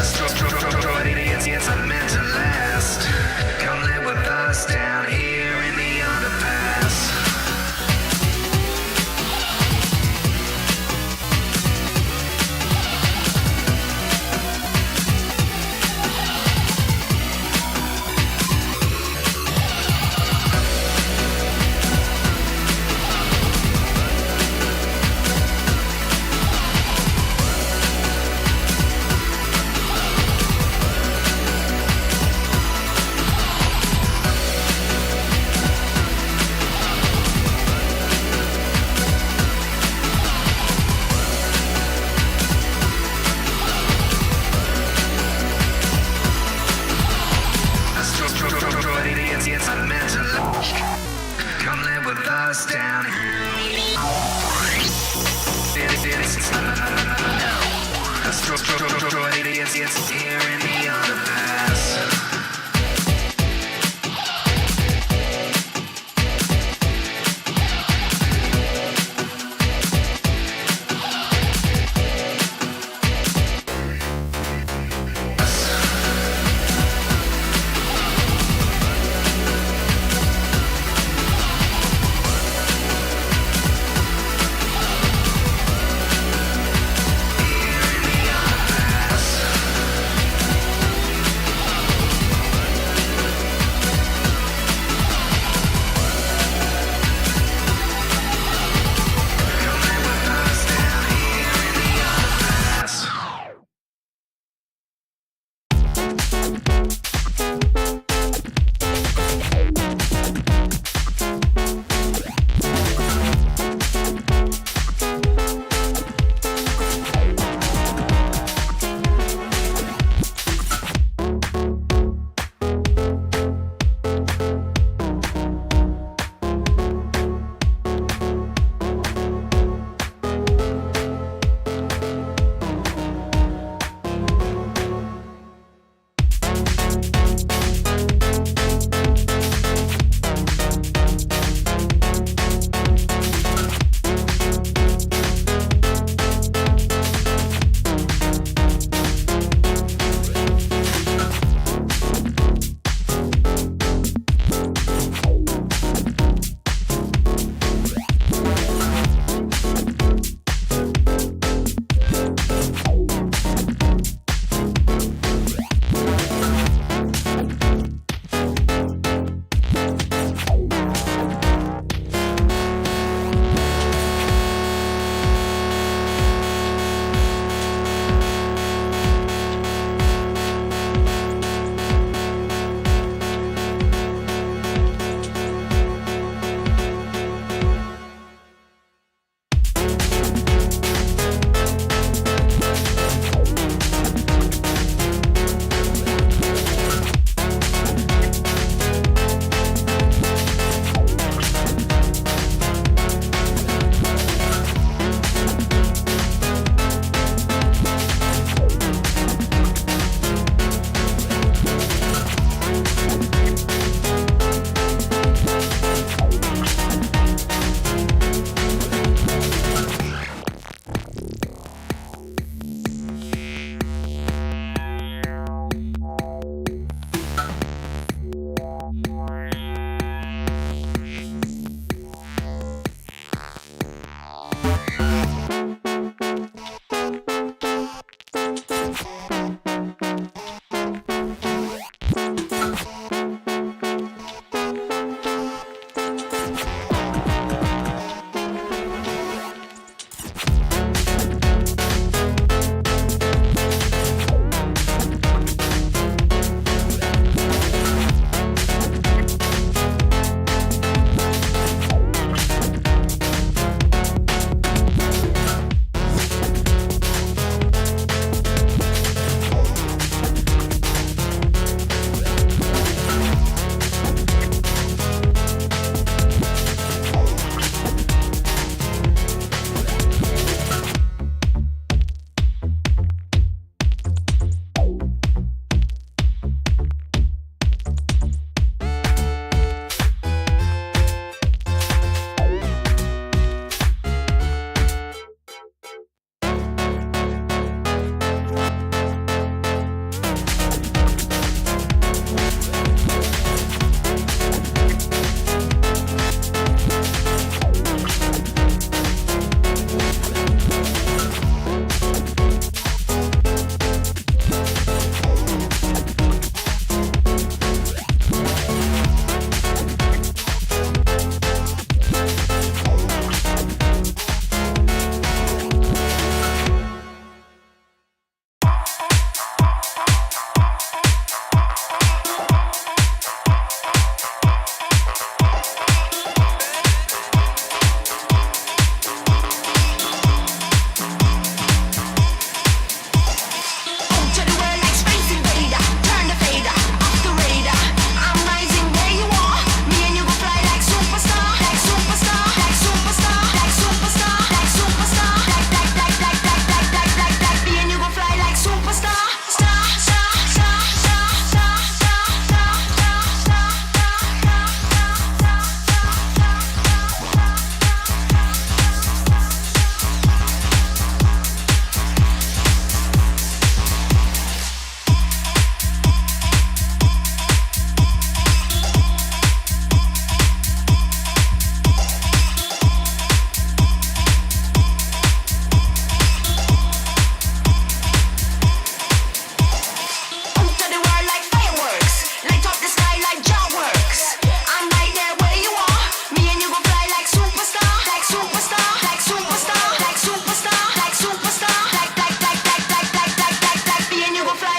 Destroyed idiots, it's not meant to last. Come live with us down here in the underpass. Come live with us down here. Destroyed idiots, it's here in the underpass.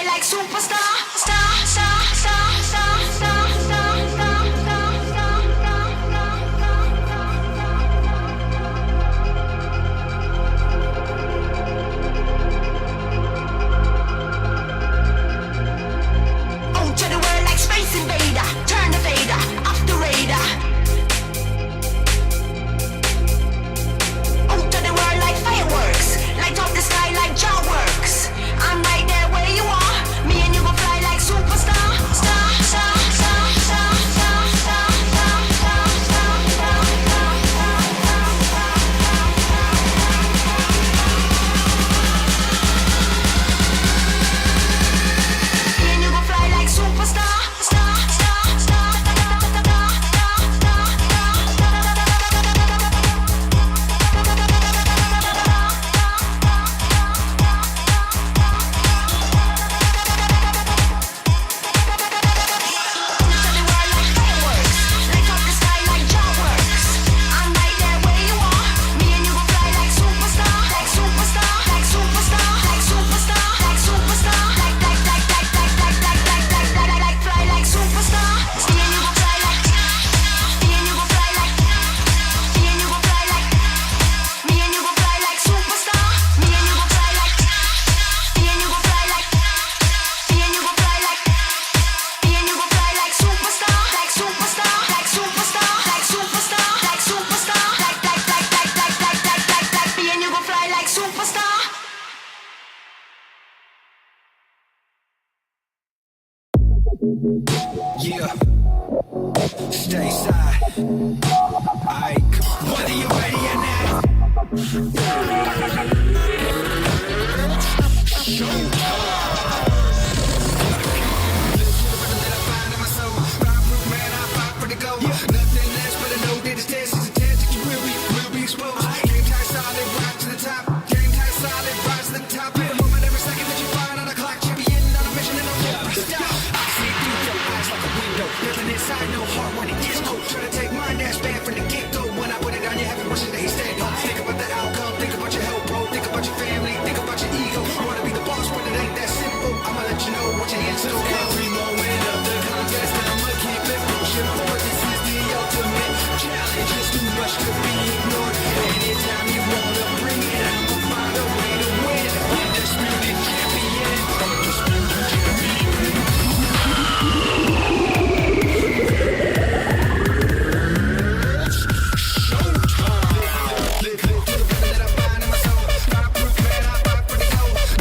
fly like superstar, star, star, star, star, star, star, star, star, to the world like Space Invader, turn the fader, off the radar. Out to the world like fireworks, light up the sky like jaw works. I'm right there where you are, me and you gon' fly like superstar, star, star, star, star, star, star, star, star, star, star, me and you gon' fly like superstar, star, star, star, star, star, star, Yeah, stay side. Aight, whether you ready or not. Nothing less but a no that is test is a test that you will be exposed. Game tight, solid, rise to the top. Game tight, solid, rise to the top. In a moment, every second that you find on the clock, champion on a mission and no stop. I see through your eyes like a window. Living inside, no heart when it gets cold. Try to take mine, that's bad from the get-go. When I put it on, you haven't watched it, they stand on. Think about the outcome, think about your health, bro. Think about your family, think about your ego. You wanna be the boss, but it ain't that simple. I'ma let you know what your hands do. Every moment of the contest, I'ma keep it pushing forward. This is the ultimate challenge. It's too much to be ignored. Anytime you wanna bring it, I'ma find a way to win. Undisputed champion. Undisputed champion.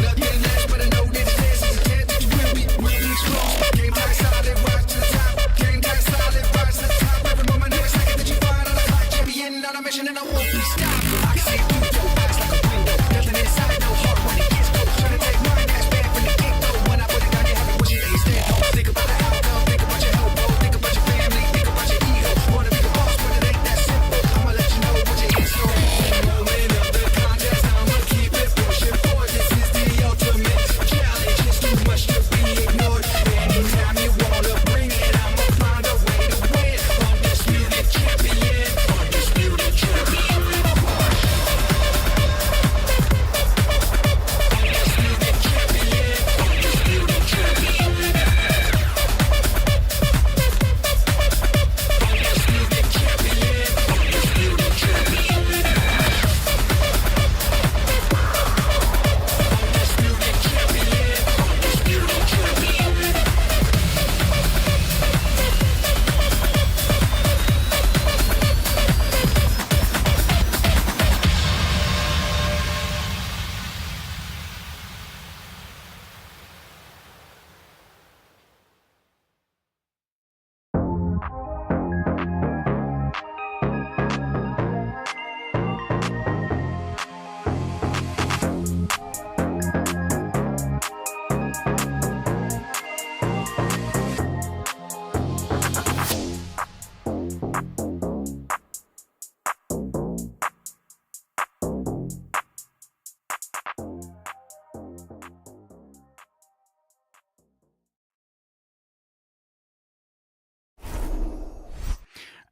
Nothing less but a no that is this. Is a test that you will be exposed.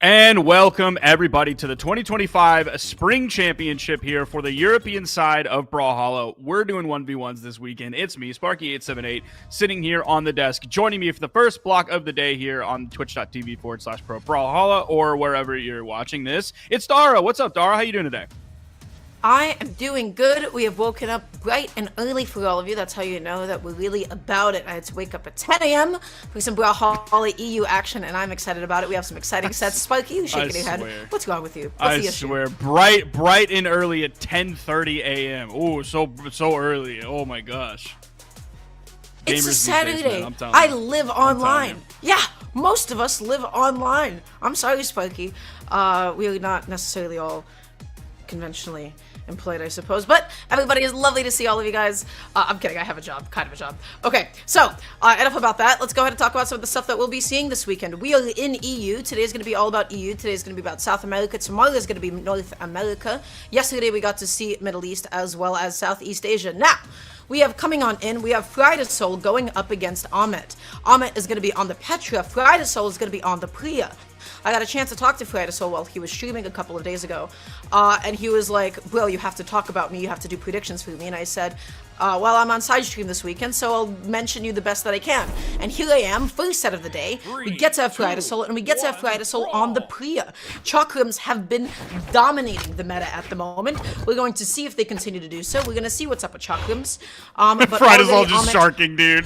And welcome everybody to the 2025 Spring Championship here for the European side of Brawlhalla. We're doing 1v1s this weekend. It's me, Sparky878, sitting here on the desk. Joining me for the first block of the day here on twitch.tv/pro Brawlhalla or wherever you're watching this. It's Dara. What's up, Dara? How you doing today? I am doing good. We have woken up bright and early for all of you. That's how you know that we're really about it. I had to wake up at 10 a.m. for some Brawlhalla EU action, and I'm excited about it. We have some exciting sets. Sparky, you shaking your head. What's wrong with you? What's the issue? I swear, bright and early at 10:30 a.m. Oh, so early. Oh my gosh. It's a Gamers Saturday. these days, man, I'm telling I you. live online. Yeah, most of us live online. I'm sorry, Sparky. We are not necessarily all conventionally employed, I suppose, but everybody is lovely to see all of you guys. I'm kidding, I have a job, kind of a job. Okay, so enough about that. Let's go ahead and talk about some of the stuff that we'll be seeing this weekend. We are in EU. Today's going to be all about EU. Today's going to be about South America. Tomorrow is going to be North America. Yesterday we got to see Middle East as well as Southeast Asia. Now, we have coming on in, we have Frydasole going up against Ahmet. Ahmet is going to be on the Petra. Frydasole is going to be on the Priya. I got a chance to talk to Frydasole while he was streaming a couple of days ago, and he was like, "Bro, you have to talk about me, you have to do predictions for me," and I said, well, I'm on side stream this weekend, so I'll mention you the best that I can. And here I am, first set of the day. We get to have Frydasole, and we get to have Frydasole on the Priya. Chakrams have been dominating the meta at the moment. We're going to see if they continue to do so. We're going to see what's up with Chakrams. Frydasole just sharking, dude.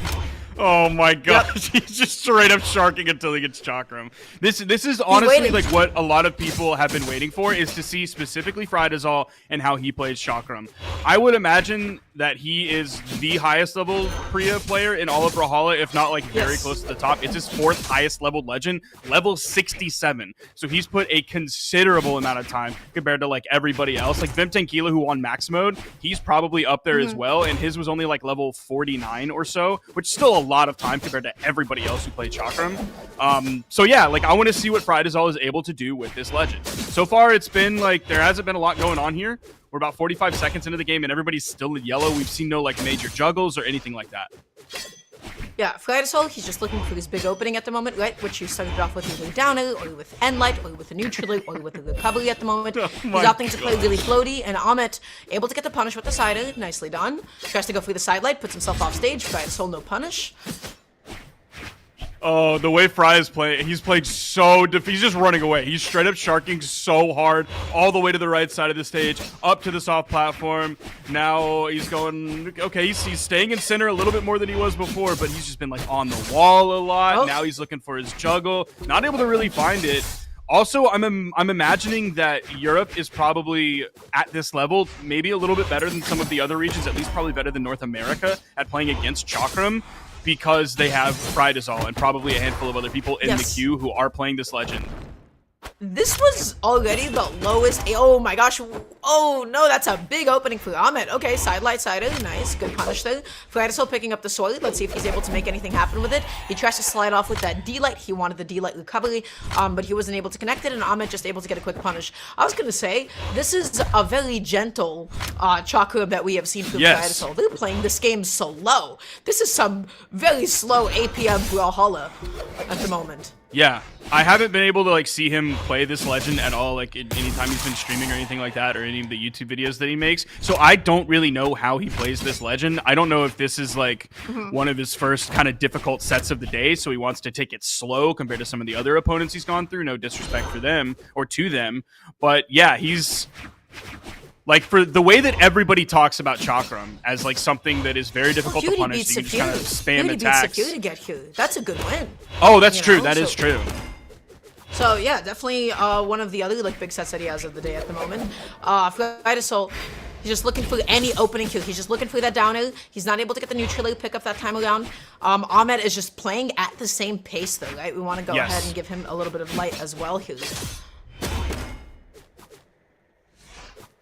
Oh my gosh, He's just straight up sharking until he gets Chakram. This is honestly like what a lot of people have been waiting for, is to see specifically Frydasole and how he plays Chakram. I would imagine that he is the highest level Priya player in all of Brawlhalla, if not like very close to the top. It's his 4th highest leveled legend, level 67. So he's put a considerable amount of time compared to like everybody else. Like Vimtankila, who won max mode, he's probably up there as well, and his was only like level 49 or so, which is still a lot of time compared to everybody else who played Chakram. So yeah, like I want to see what Frydasole is able to do with this legend. So far, it's been like there hasn't been a lot going on here. We're about 45 seconds into the game, and everybody's still in yellow. We've seen no like major juggles or anything like that. Yeah, Frydasole, he's just looking for this big opening at the moment, right? Which you started off with either downer, or with Endlight, or with a neutral, or with a recovery at the moment. He's opting to play really floaty, and Ahmet able to get the punish with the sider. Nicely done. Tries to go for the sidelight, puts himself off stage. Frydasole, no punish. Oh, the way Fry is playing, he's played so he's just running away. He's straight up sharking so hard, all the way to the right side of the stage, up to the soft platform. Now he's going, okay, he's staying in center a little bit more than he was before, but he's just been like on the wall a lot. Oh. Now he's looking for his juggle, not able to really find it. Also, I'm imagining that Europe is probably at this level maybe a little bit better than some of the other regions, at least probably better than North America at playing against Chakram, because they have Frydasole and probably a handful of other people in the queue who are playing this legend. This was already the lowest. Oh my gosh. Oh no, that's a big opening for Ahmet. Okay, sidelight sider. Nice. Good punish there. Frydasole picking up the sword. Let's see if he's able to make anything happen with it. He tries to slide off with that D-light. He wanted the D-light recovery, but he wasn't able to connect it, and Ahmet just able to get a quick punish. I was going to say, this is a very gentle Chakram that we have seen from Frydasole. They're playing this game slow. This is some very slow APM Brawlhalla at the moment. Yeah, I haven't been able to like see him play this legend at all, like anytime he's been streaming or anything like that, or any of the YouTube videos that he makes. So I don't really know how he plays this legend. I don't know if this is like one of his first kind of difficult sets of the day, so he wants to take it slow compared to some of the other opponents he's gone through. No disrespect for them or to them, but yeah, he's like, for the way that everybody talks about Chakram as like something that is very difficult to punish, so you just kind of spam attacks. To get here. That's a good win. Oh, that's true. That is true. So yeah, definitely one of the other like big sets that he has of the day at the moment. Frydasole, he's just looking for any opening kill. He's just looking for that downer. He's not able to get the neutral pick up that time around. Ahmet is just playing at the same pace though, right? We want to go ahead and give him a little bit of light as well here.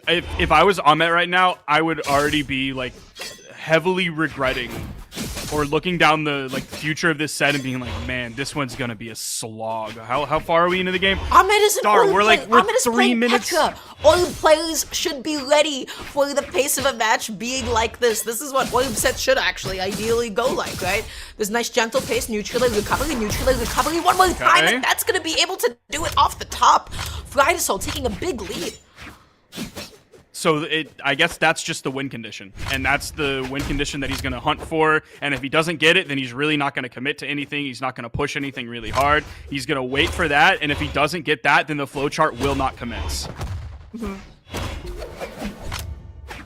If I was Ahmet right now, I would already be like heavily regretting or looking down the future of this set and being like, man, this one's gonna be a slog. How far are we into the game? Ahmet is an Star, old we're player. we're Ahmet is 3 playing minutes. Petra. Old players should be ready for the pace of a match being like this. This is what old sets should actually ideally go like, right? There's nice gentle pace, neutral recovery, one more time, and that's gonna be able to do it off the top. Frydasole taking a big lead. So I guess that's just the win condition, and that's the win condition that he's going to hunt for. And if he doesn't get it, then he's really not going to commit to anything. He's not going to push anything really hard. He's going to wait for that, and if he doesn't get that, then the flowchart will not commence.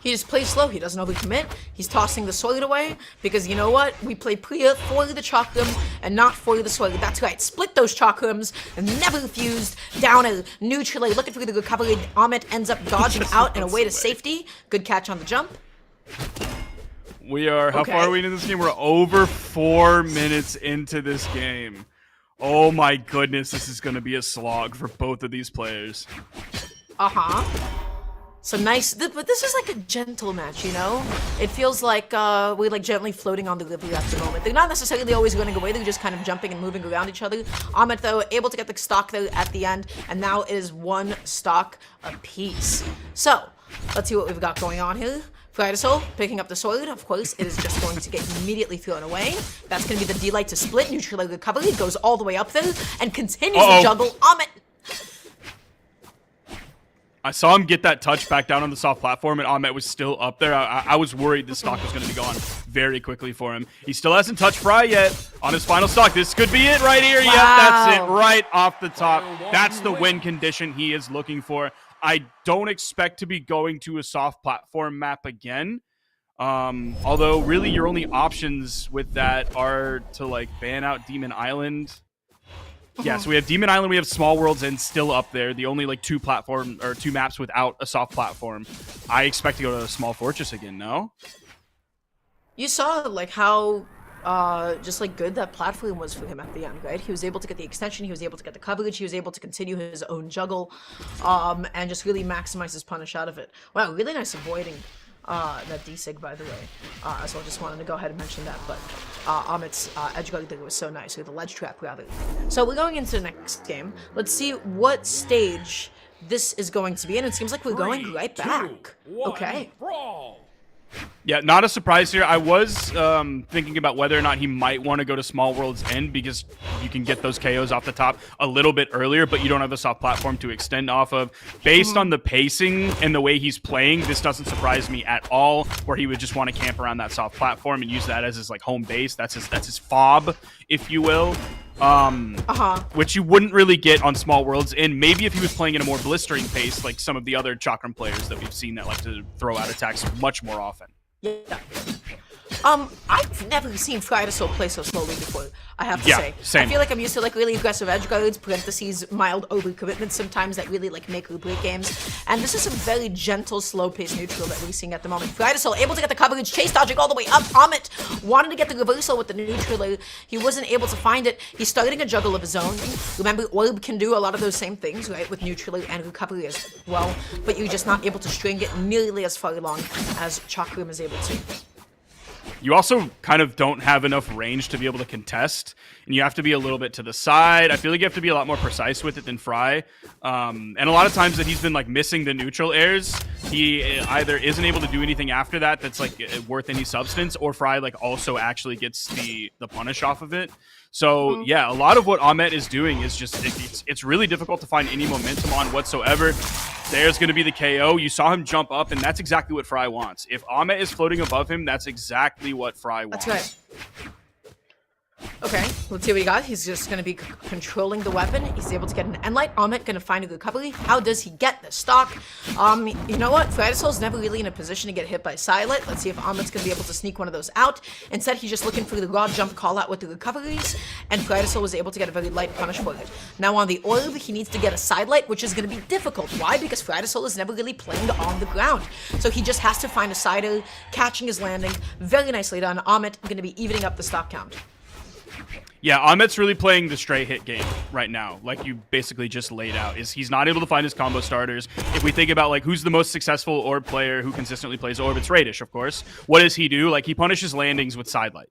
He just plays slow. He doesn't overcommit. He's tossing the sword away because you know what? We play Priya for the chakram and not for the sword. That's right. Split those chakrams and never fused down a neutral. Looking for the recovery. Ahmet ends up dodging out and away to safety. Good catch on the jump. We are, how far are we into this game? We're over 4 minutes into this game. Oh my goodness, this is going to be a slog for both of these players. So nice, but this is like a gentle match, you know? It feels like we're like gently floating on the river at the moment. They're not necessarily always running away, they're just kind of jumping and moving around each other. Ahmet, though, able to get the stock there at the end, and now it is 1 stock apiece. So, let's see what we've got going on here. Frydasole picking up the sword. Of course, it is just going to get immediately thrown away. That's going to be the D-Light to split. Neutral recovery goes all the way up there and continues to juggle. Ahmet. I saw him get that touch back down on the soft platform, and Ahmet was still up there. I was worried the stock was going to be gone very quickly for him. He still hasn't touched Fry yet on his final stock. This could be it right here. Wow. Yep, that's it right off the top. That's the win condition he is looking for. I don't expect to be going to a soft platform map again. Although, really, your only options with that are to, like, ban out Demon Island. Yeah, so we have Demon Island, we have Small Worlds, and still up there. The only like 2 maps without a soft platform. I expect to go to a Small Fortress again. No. You saw like how just like good that platform was for him at the end, right? He was able to get the extension, he was able to get the coverage, he was able to continue his own juggle, and just really maximize his punish out of it. Wow, really nice avoiding that D-Sig, by the way. So I just wanted to go ahead and mention that, but Ahmet's edge guard there was so nice, or the ledge trap, rather. So we're going into the next game. Let's see what stage this is going to be in. It seems like we're going right back. Okay. Yeah, not a surprise here. I was thinking about whether or not he might want to go to Small World's End because you can get those KOs off the top a little bit earlier, but you don't have a soft platform to extend off of. Based on the pacing and the way he's playing, this doesn't surprise me at all, where he would just want to camp around that soft platform and use that as his like home base. That's his fob, if you will. Which you wouldn't really get on Small Worlds, and maybe if he was playing at a more blistering pace, like some of the other Chakram players that we've seen that like to throw out attacks much more often. Yeah. I've never seen Frydasole play so slowly before, I have to say. Same. I feel like I'm used to like really aggressive edge guards, parentheses, mild overcommitment sometimes that really like make or break games. And this is a very gentle, slow-paced neutral that we're seeing at the moment. Frydasole able to get the coverage, chase dodging all the way up. Ahmet wanted to get the reversal with the neutral. He wasn't able to find it. He's starting a juggle of his own. Remember, Orb can do a lot of those same things, right, with neutral and recovery as well. But you're just not able to string it nearly as far along as Chakram is able to. You also kind of don't have enough range to be able to contest, and you have to be a little bit to the side. I feel like you have to be a lot more precise with it than Fry. And a lot of times that he's been like missing the neutral airs, he either isn't able to do anything after that that's like worth any substance, or Fry like also actually gets the punish off of it. So yeah, a lot of what Ahmet is doing is just it's really difficult to find any momentum on whatsoever. There's going to be the KO. You saw him jump up, and that's exactly what Fry wants. If Ahmet is floating above him, that's exactly what Fry wants. That's right. Okay, let's see what he got. He's just going to be controlling the weapon. He's able to get an Endlight. Ahmet going to find a recovery. How does he get the stock? You know what? Frydasole's never really in a position to get hit by Silent. Let's see if Ahmet's going to be able to sneak one of those out. Instead, he's just looking for the raw jump call out with the recoveries, and Frydasole was able to get a very light punish for it. Now on the Orb, he needs to get a sidelight, which is going to be difficult. Why? Because Frydasole is never really playing on the ground. So he just has to find a sider, catching his landing. Very nicely done. Ahmet going to be evening up the stock count. Yeah, Ahmet's really playing the straight hit game right now, like you basically just laid out. He's not able to find his combo starters. If we think about like who's the most successful orb player who consistently plays orb, it's Radish, of course. What does he do? Like he punishes landings with sidelight,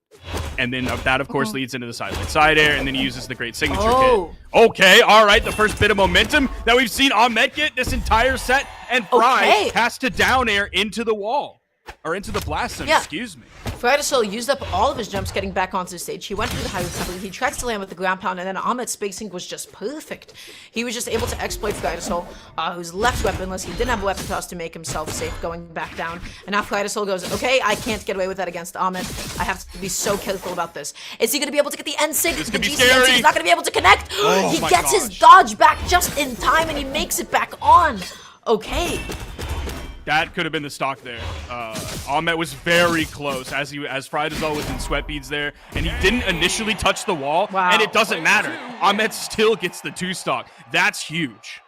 and then that of course leads into the sidelight side air, and then he uses the great signature kit. Okay, all right, the first bit of momentum that we've seen Ahmet get this entire set, and Fry has to down air into the wall. Or into the blast zone, excuse me. Frydasole used up all of his jumps getting back onto the stage. He went for the high recovery. He tried to land with the ground pound, and then Ahmet's spacing was just perfect. He was just able to exploit Frydasole, who's left weaponless. He didn't have a weapon toss to make himself safe going back down. And now Frydasole goes, okay, I can't get away with that against Ahmet. I have to be so careful about this. Is he going to be able to get the N-Sig? The GC N-Sig is not going to be able to connect. He gets his dodge back just in time, and he makes it back on. Okay. That could have been the stock there. Ahmet was very close as Frydasole was in sweat beads there, and he didn't initially touch the wall, and it doesn't matter. Ahmet still gets the 2 stock. That's huge.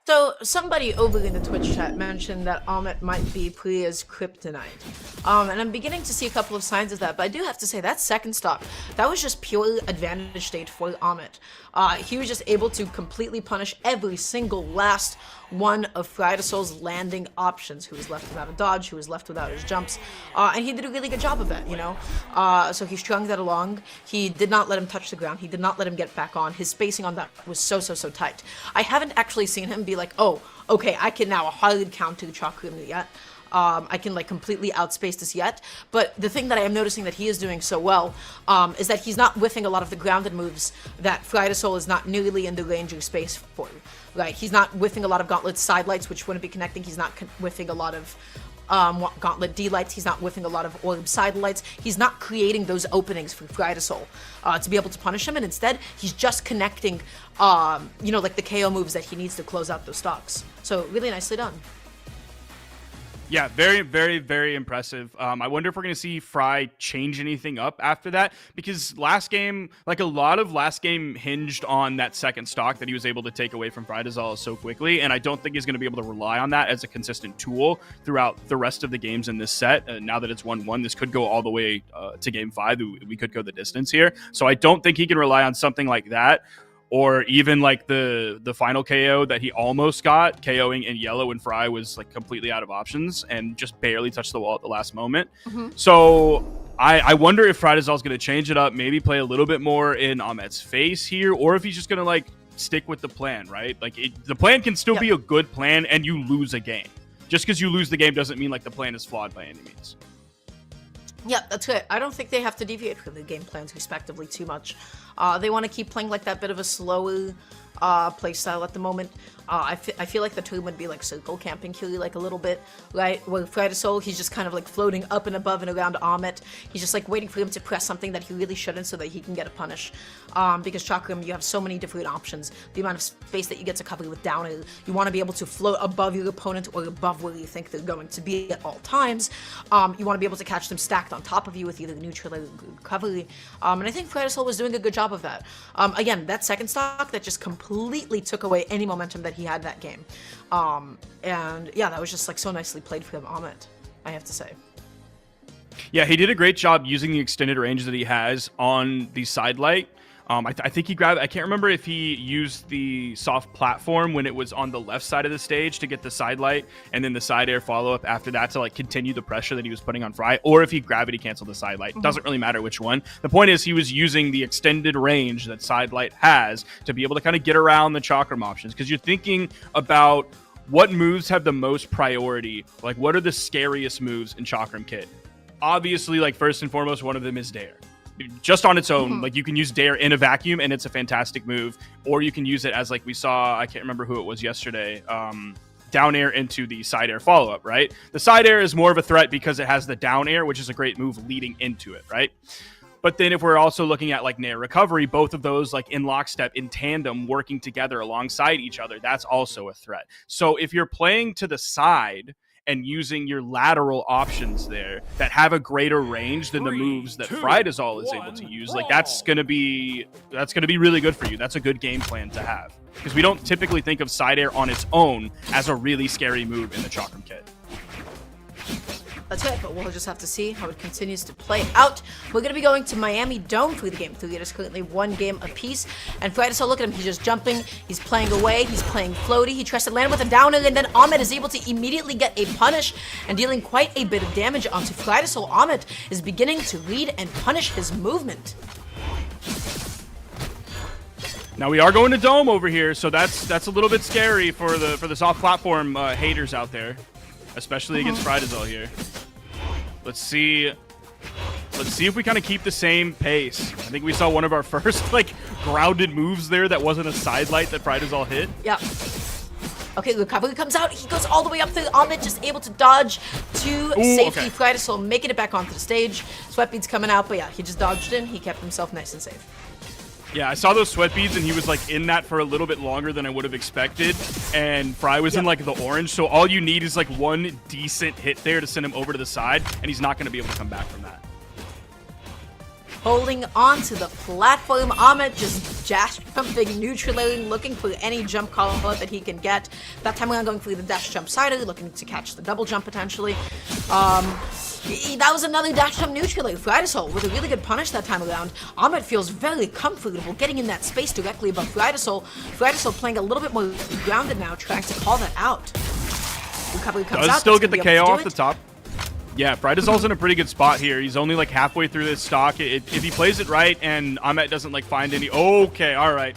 So somebody over in the Twitch chat mentioned that Ahmet might be Priya's kryptonite. And I'm beginning to see a couple of signs of that, but I do have to say that second stock, that was just pure advantage state for Ahmet. He was just able to completely punish every single last one of Frydasole's landing options, who was left without a dodge, who was left without his jumps, and he did a really good job of that, you know? So he strung that along. He did not let him touch the ground. He did not let him get back on. His spacing on that was so tight. I haven't actually seen him be like, oh, okay, I can now hard counter Chakram yet. I can like completely outspace this yet, but the thing that I am noticing that he is doing so well is that he's not whiffing a lot of the grounded moves that Frydasole is not nearly in the range or space for. Right, he's not whiffing a lot of Gauntlet side lights, which wouldn't be connecting. He's not whiffing a lot of Gauntlet D lights. He's not whiffing a lot of Orb side lights. He's not creating those openings for Frydasole to be able to punish him, and instead he's just connecting, you know, like the KO moves that he needs to close out those stocks. So really nicely done. Yeah, very impressive. I wonder if we're going to see Fry change anything up after that, because last game, like a lot of last game hinged on that second stock that he was able to take away from Frydasole so quickly, and I don't think he's going to be able to rely on that as a consistent tool throughout the rest of the games in this set. Now that it's 1-1, this could go all the way to game 5. We could go the distance here. So I don't think he can rely on something like that, or even like the final KO that he almost got, KOing in yellow when Fry was like completely out of options and just barely touched the wall at the last moment. So I wonder if Frydasole's going to change it up, maybe play a little bit more in Ahmet's face here, or if he's just going to like stick with the plan, right? Like the plan can still be a good plan and you lose a game. Just because you lose the game doesn't mean like the plan is flawed by any means. Yeah, that's good. I don't think they have to deviate from the game plans respectively too much. They want to keep playing like that bit of a slower play style at the moment. I feel like the turn would be like circle camping here like a little bit, right? Where Frydasole, he's just kind of like floating up and above and around Ahmet. He's just like waiting for him to press something that he really shouldn't so that he can get a punish. Because Chakram, you have so many different options. The amount of space that you get to cover with down air, you want to be able to float above your opponent or above where you think they're going to be at all times. You want to be able to catch them stacked on top of you with either neutral or recovery. And I think Frydasole was doing a good job of that. Again, that second stock that just completely took away any momentum that he had that game. And yeah, that was just like so nicely played for him, Ahmet, I have to say. Yeah, he did a great job using the extended range that he has on the side light. I think he grabbed, I can't remember if he used the soft platform when it was on the left side of the stage to get the side light, and then the side air follow up after that to like continue the pressure that he was putting on Fry, or if he gravity canceled the side light. Doesn't really matter which one. The point is he was using the extended range that side light has to be able to kind of get around the Chakram options, because you're thinking about what moves have the most priority, like what are the scariest moves in Chakram kit. Obviously, like first and foremost, one of them is Dare. Just on its own, like you can use Dare in a vacuum and it's a fantastic move, or you can use it as like we saw, I can't remember who it was yesterday, down air into the side air follow-up, right? The side air is more of a threat because it has the down air, which is a great move leading into it, right? But then if we're also looking at like Nair recovery, both of those like in lockstep, in tandem, working together alongside each other, that's also a threat. So if you're playing to the side and using your lateral options there that have a greater range than the moves that Frydasole is able to use, like that's gonna be really good for you. That's a good game plan to have, because we don't typically think of side air on its own as a really scary move in the Chakram kit. That's it, but we'll just have to see how it continues to play out. We're going to be going to Miami Dome for the game 3. It is currently 1 game apiece. And Frydasole, look at him. He's just jumping. He's playing away. He's playing floaty. He tries to land with a downer, and then Ahmet is able to immediately get a punish and dealing quite a bit of damage onto Frydasole. Ahmet is beginning to read and punish his movement. Now we are going to Dome over here, so that's a little bit scary for the soft platform haters out there, especially against Frydasole here. Let's see if we kind of keep the same pace. I think we saw one of our first like grounded moves there that wasn't a side light that Frydasole hit. Yeah. Okay, recovery comes out. He goes all the way up through. Ahmet just able to dodge to safety. Okay. Frydasole making it back onto the stage. Sweat beads coming out, but yeah, he just dodged in. He kept himself nice and safe. Yeah, I saw those sweat beads, and he was like in that for a little bit longer than I would have expected. And Fry was in like the orange, so all you need is like one decent hit there to send him over to the side, and he's not going to be able to come back from that. Holding on to the platform, Ahmet just dash jumping, neutraling, looking for any jump call out that he can get. That time around going for the dash jump sider, looking to catch the double jump potentially. That was another dash jump neutrally. Frydasole with a really good punish that time around. Ahmet feels very comfortable getting in that space directly above Frydasole. Frydasole playing a little bit more grounded now, trying to call that out. Recovery comes out. Does still get the KO off the top. Yeah, Frydasole's in a pretty good spot here. He's only like halfway through this stock. If he plays it right and Ahmet doesn't like find any... Okay, all right.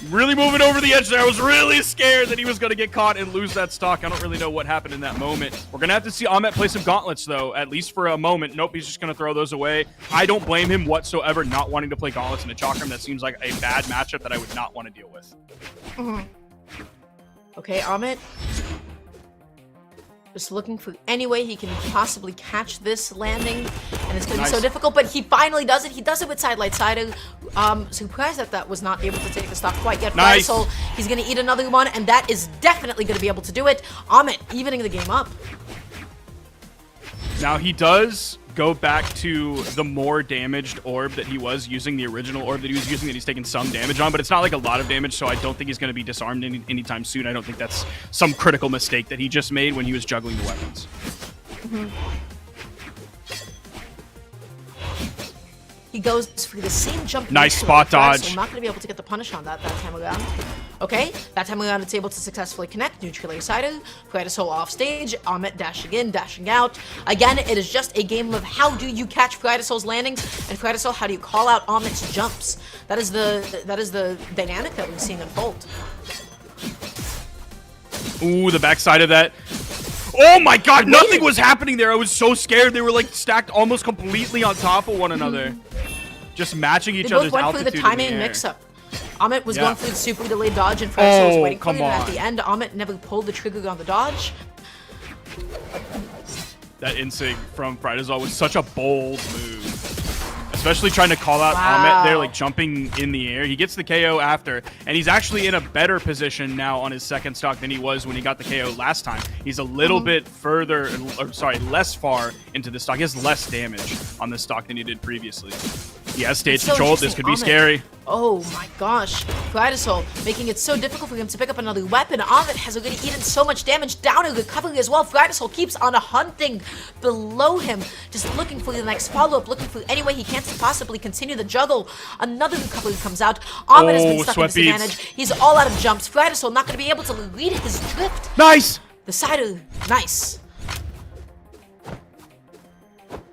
Really moving over the edge there. I was really scared that he was going to get caught and lose that stock. I don't really know what happened in that moment. We're going to have to see Ahmet play some gauntlets, though, at least for a moment. Nope, he's just going to throw those away. I don't blame him whatsoever not wanting to play gauntlets in a chalk room. That seems like a bad matchup that I would not want to deal with. Okay, Ahmet. Just looking for any way he can possibly catch this landing, and it's going to be so difficult, but he finally does it. He does it with side light sider. Surprised that was not able to take the stock quite yet. Nice. So he's going to eat another one, and that is definitely going to be able to do it. Ahmet evening the game up. Now he does go back to the more damaged orb that he was using, the original orb that he was using that he's taken some damage on, but it's not like a lot of damage, so I don't think he's going to be disarmed anytime soon. I don't think that's some critical mistake that he just made when he was juggling the weapons. He goes for the same jump. Nice spot dodge. So I'm not going to be able to get the punish on that time around. Okay, that time around it's able to successfully connect. Neutrally sided. Frydasole off stage. Ahmet dashing in, dashing out. Again, it is just a game of how do you catch Frydasole's landings, and Frydasole, how do you call out Ahmet's jumps? That is the dynamic that we're seeing unfold. Ooh, the backside of that. Oh my god, nothing was happening there. I was so scared. They were like stacked almost completely on top of one another. Just matching each other's altitude. They both went for the timing mix-up. Ahmet was going for the super delayed dodge, and Frydasole was waiting for it. And at the end, Ahmet never pulled the trigger on the dodge. That insig from Frydasole was such a bold move. Especially trying to call out Ahmet there, like jumping in the air. He gets the KO after, and he's actually in a better position now on his second stock than he was when he got the KO last time. He's a little bit further, or sorry, less far into the stock. He has less damage on this stock than he did previously. He has stage control. This could be scary. Oh my gosh. Frydasole making it so difficult for him to pick up another weapon. Ahmet has already eaten so much damage down in recovery as well. Frydasole keeps on hunting below him, just looking for the next follow-up, looking for any way he can to possibly continue the juggle. Another recovery comes out. Ahmet has been stuck in disadvantage. He's all out of jumps. Frydasole not going to be able to read his drift. Nice! The sider, nice.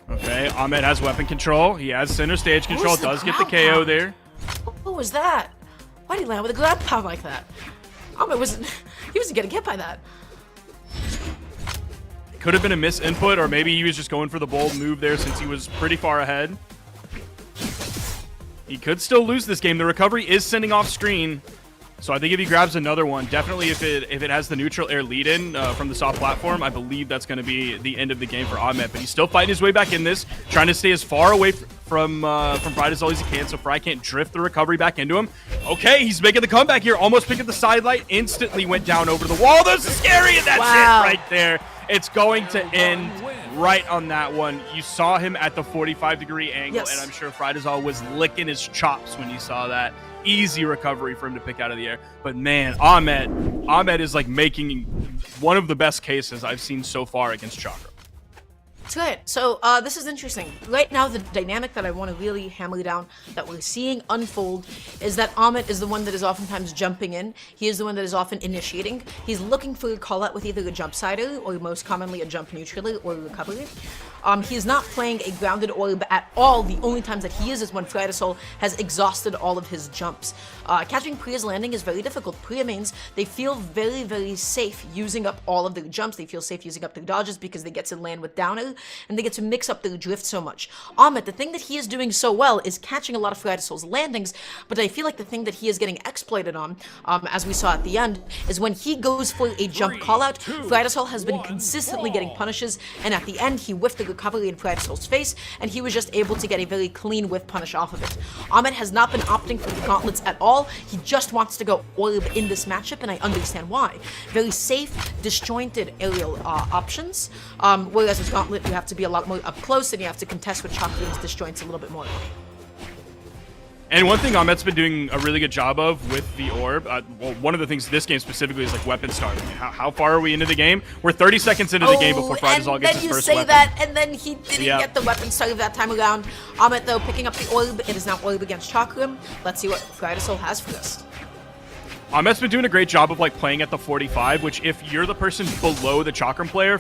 Okay, Ahmet has weapon control. He has center stage control. Does get the KO there. What was that? Why did he land with a ground pound like that? Ahmet wasn't getting hit by that. Could have been a misinput, or maybe he was just going for the bold move there since he was pretty far ahead. He could still lose this game. The recovery is sending off screen. So I think if he grabs another one, definitely if it has the neutral air lead-in from the soft platform, I believe that's going to be the end of the game for Ahmet. But he's still fighting his way back in this, trying to stay as far away from Frydasole as he can, so Fry can't drift the recovery back into him. Okay, he's making the comeback here. Almost picked up the side light, instantly went down over the wall. This is scary, and that's it right there. It's going to end right on that one. You saw him at the 45-degree angle, and I'm sure Frydasole was licking his chops when he saw that. Easy recovery for him to pick out of the air. But man, Ahmet is like making one of the best cases I've seen so far against Chakra. That's good. So this is interesting. Right now, the dynamic that I want to really hammer down that we're seeing unfold is that Ahmet is the one that is oftentimes jumping in. He is the one that is often initiating. He's looking for a call out with either a jump sider or most commonly a jump neutral or a recovery. He is not playing a grounded orb at all. The only times that he is when Frydasole has exhausted all of his jumps. Catching Priya's landing is very difficult. Priya mains, they feel very, very safe using up all of their jumps. They feel safe using up their dodges because they get to land with down air and they get to mix up their drift so much. Ahmet, the thing that he is doing so well is catching a lot of Frydasole's landings, but I feel like the thing that he is getting exploited on, as we saw at the end, is when he goes for a jump call out, Frydasole has been consistently getting punishes, and at the end he whiffed the recovery in Frydasole's face, and he was just able to get a very clean whiff punish off of it. Ahmet has not been opting for the gauntlets at all. He just wants to go orb in this matchup, and I understand why. Very safe, disjointed aerial options, whereas with gauntlet you have to be a lot more up close and you have to contest with Chakram's disjoints a little bit more. And one thing Ahmet's been doing a really good job of with the orb, well, one of the things this game specifically is like weapon starting. How far are we into the game? We're 30 seconds into the game before Frydasole gets his first weapon. And then you say that, and then he didn't get the weapon started that time around. Ahmet, though, picking up the orb. It is now orb against Chakram. Let's see what Frydasole has for us. Ahmet's been doing a great job of like playing at the 45, which if you're the person below the Chakram player,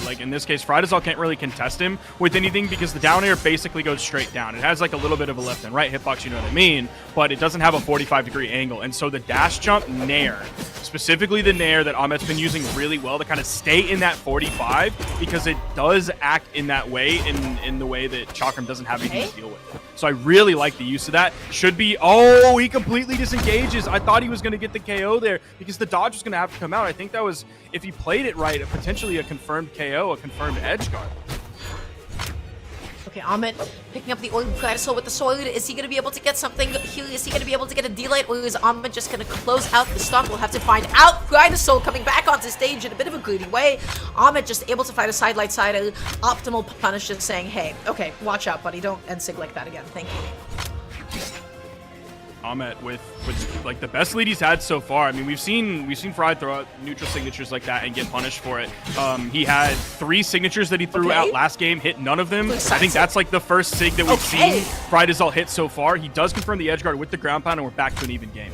like in this case, Frydasole can't really contest him with anything because the down air basically goes straight down. It has like a little bit of a left and right hitbox, you know what I mean, but it doesn't have a 45-degree angle. And so the dash jump nair, specifically the nair that Ahmet's been using really well to kind of stay in that 45 because it does act in that way, in the way that Chakram doesn't have anything to deal with. So I really like the use of that. Should be, oh, he completely disengages. I thought he was going to get the KO there because the dodge was going to have to come out. I think that was, if he played it right, potentially a confirmed KO, a confirmed edge guard. Okay, Ahmet picking up the orb Frydasole with the sword. Is he going to be able to get something here? Is he going to be able to get a D-light, or is Ahmet just going to close out the stock? We'll have to find out. Frydasole coming back onto stage in a bit of a greedy way. Ahmet just able to fight a sidelight sider. Optimal punish just saying, hey, okay, watch out, buddy. Don't end sig like that again. Thank you. Ahmet with like the best lead he's had so far. I mean, we've seen Fryd throw out neutral signatures like that and get punished for it. He had 3 signatures that he threw out last game, hit none of them. I think that's like the first sig that we've seen Frydasole hit so far. He does confirm the edge guard with the ground pound, and we're back to an even game.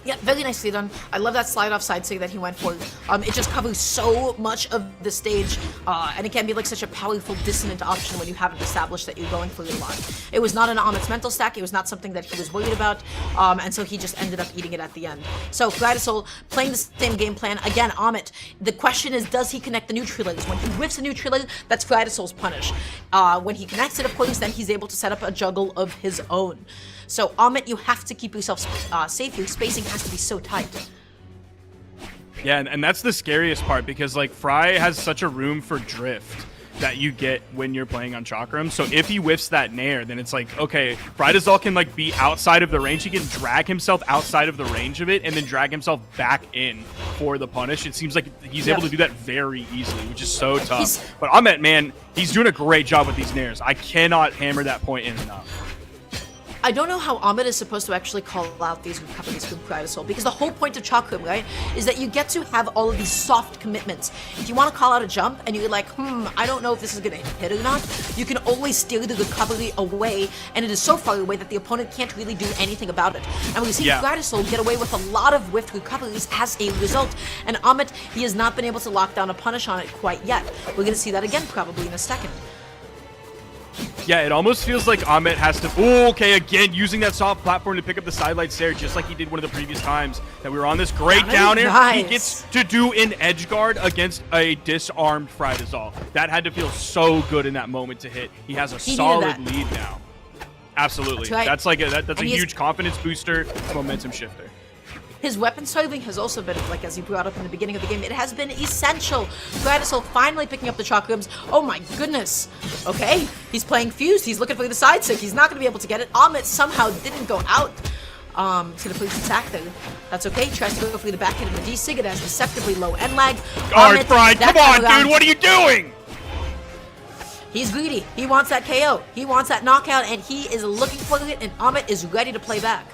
Yeah, very nicely done. I love that slide off side sig that he went for. It just covers so much of the stage, and it can be like such a powerful dissonant option when you haven't established that you're going for your line. It was not an Ahmet's mental stack. It was not something that he was worried about, and so he just ended up eating it at the end. So Frydasole playing the same game plan. Again, Ahmet, the question is, does he connect the neutralers? When he whiffs a neutraler, that's Frydasole's punish. When he connects it, of course, then he's able to set up a juggle of his own. So, Ahmet, you have to keep yourself safe. Your spacing has to be so tight. Yeah, and that's the scariest part because, like, Fry has such a room for drift that you get when you're playing on Chakram. So if he whiffs that nair, then it's like, okay, Frydasole can, like, be outside of the range. He can drag himself outside of the range of it and then drag himself back in for the punish. It seems like he's able to do that very easily, which is so tough. But Ahmet, man, he's doing a great job with these nairs. I cannot hammer that point in enough. I don't know how Ahmet is supposed to actually call out these recoveries from Frydasole, because the whole point of Chakram, right, is that you get to have all of these soft commitments. If you want to call out a jump and you're like, I don't know if this is going to hit or not, you can always steer the recovery away, and it is so far away that the opponent can't really do anything about it. And we see Frydasole get away with a lot of whiffed recoveries as a result, and Ahmet, he has not been able to lock down a punish on it quite yet. We're going to see that again probably in a second. Yeah, it almost feels like Ahmet has to... Oh, okay, again, using that soft platform to pick up the sidelight stair, just like he did one of the previous times that we were on this great down air. Nice. He gets to do an edge guard against a disarmed Frydasole. That had to feel so good in that moment to hit. He has a solid lead now. Absolutely. That's like that's a huge confidence booster, momentum shifter. His weapon serving has also been, like as you brought up in the beginning of the game, it has been essential. Frydasole finally picking up the Chakrams. Oh my goodness. Okay, he's playing Fused. He's looking for the side stick. He's not going to be able to get it. Ahmet somehow didn't go out. He's going to please attack there. That's okay. Tries to go for the back hit of the D-Sig. It has deceptively low end lag. Guard Fryd, come on, dude. What are you doing? He's greedy. He wants that KO. He wants that knockout, and he is looking for it, and Ahmet is ready to play back.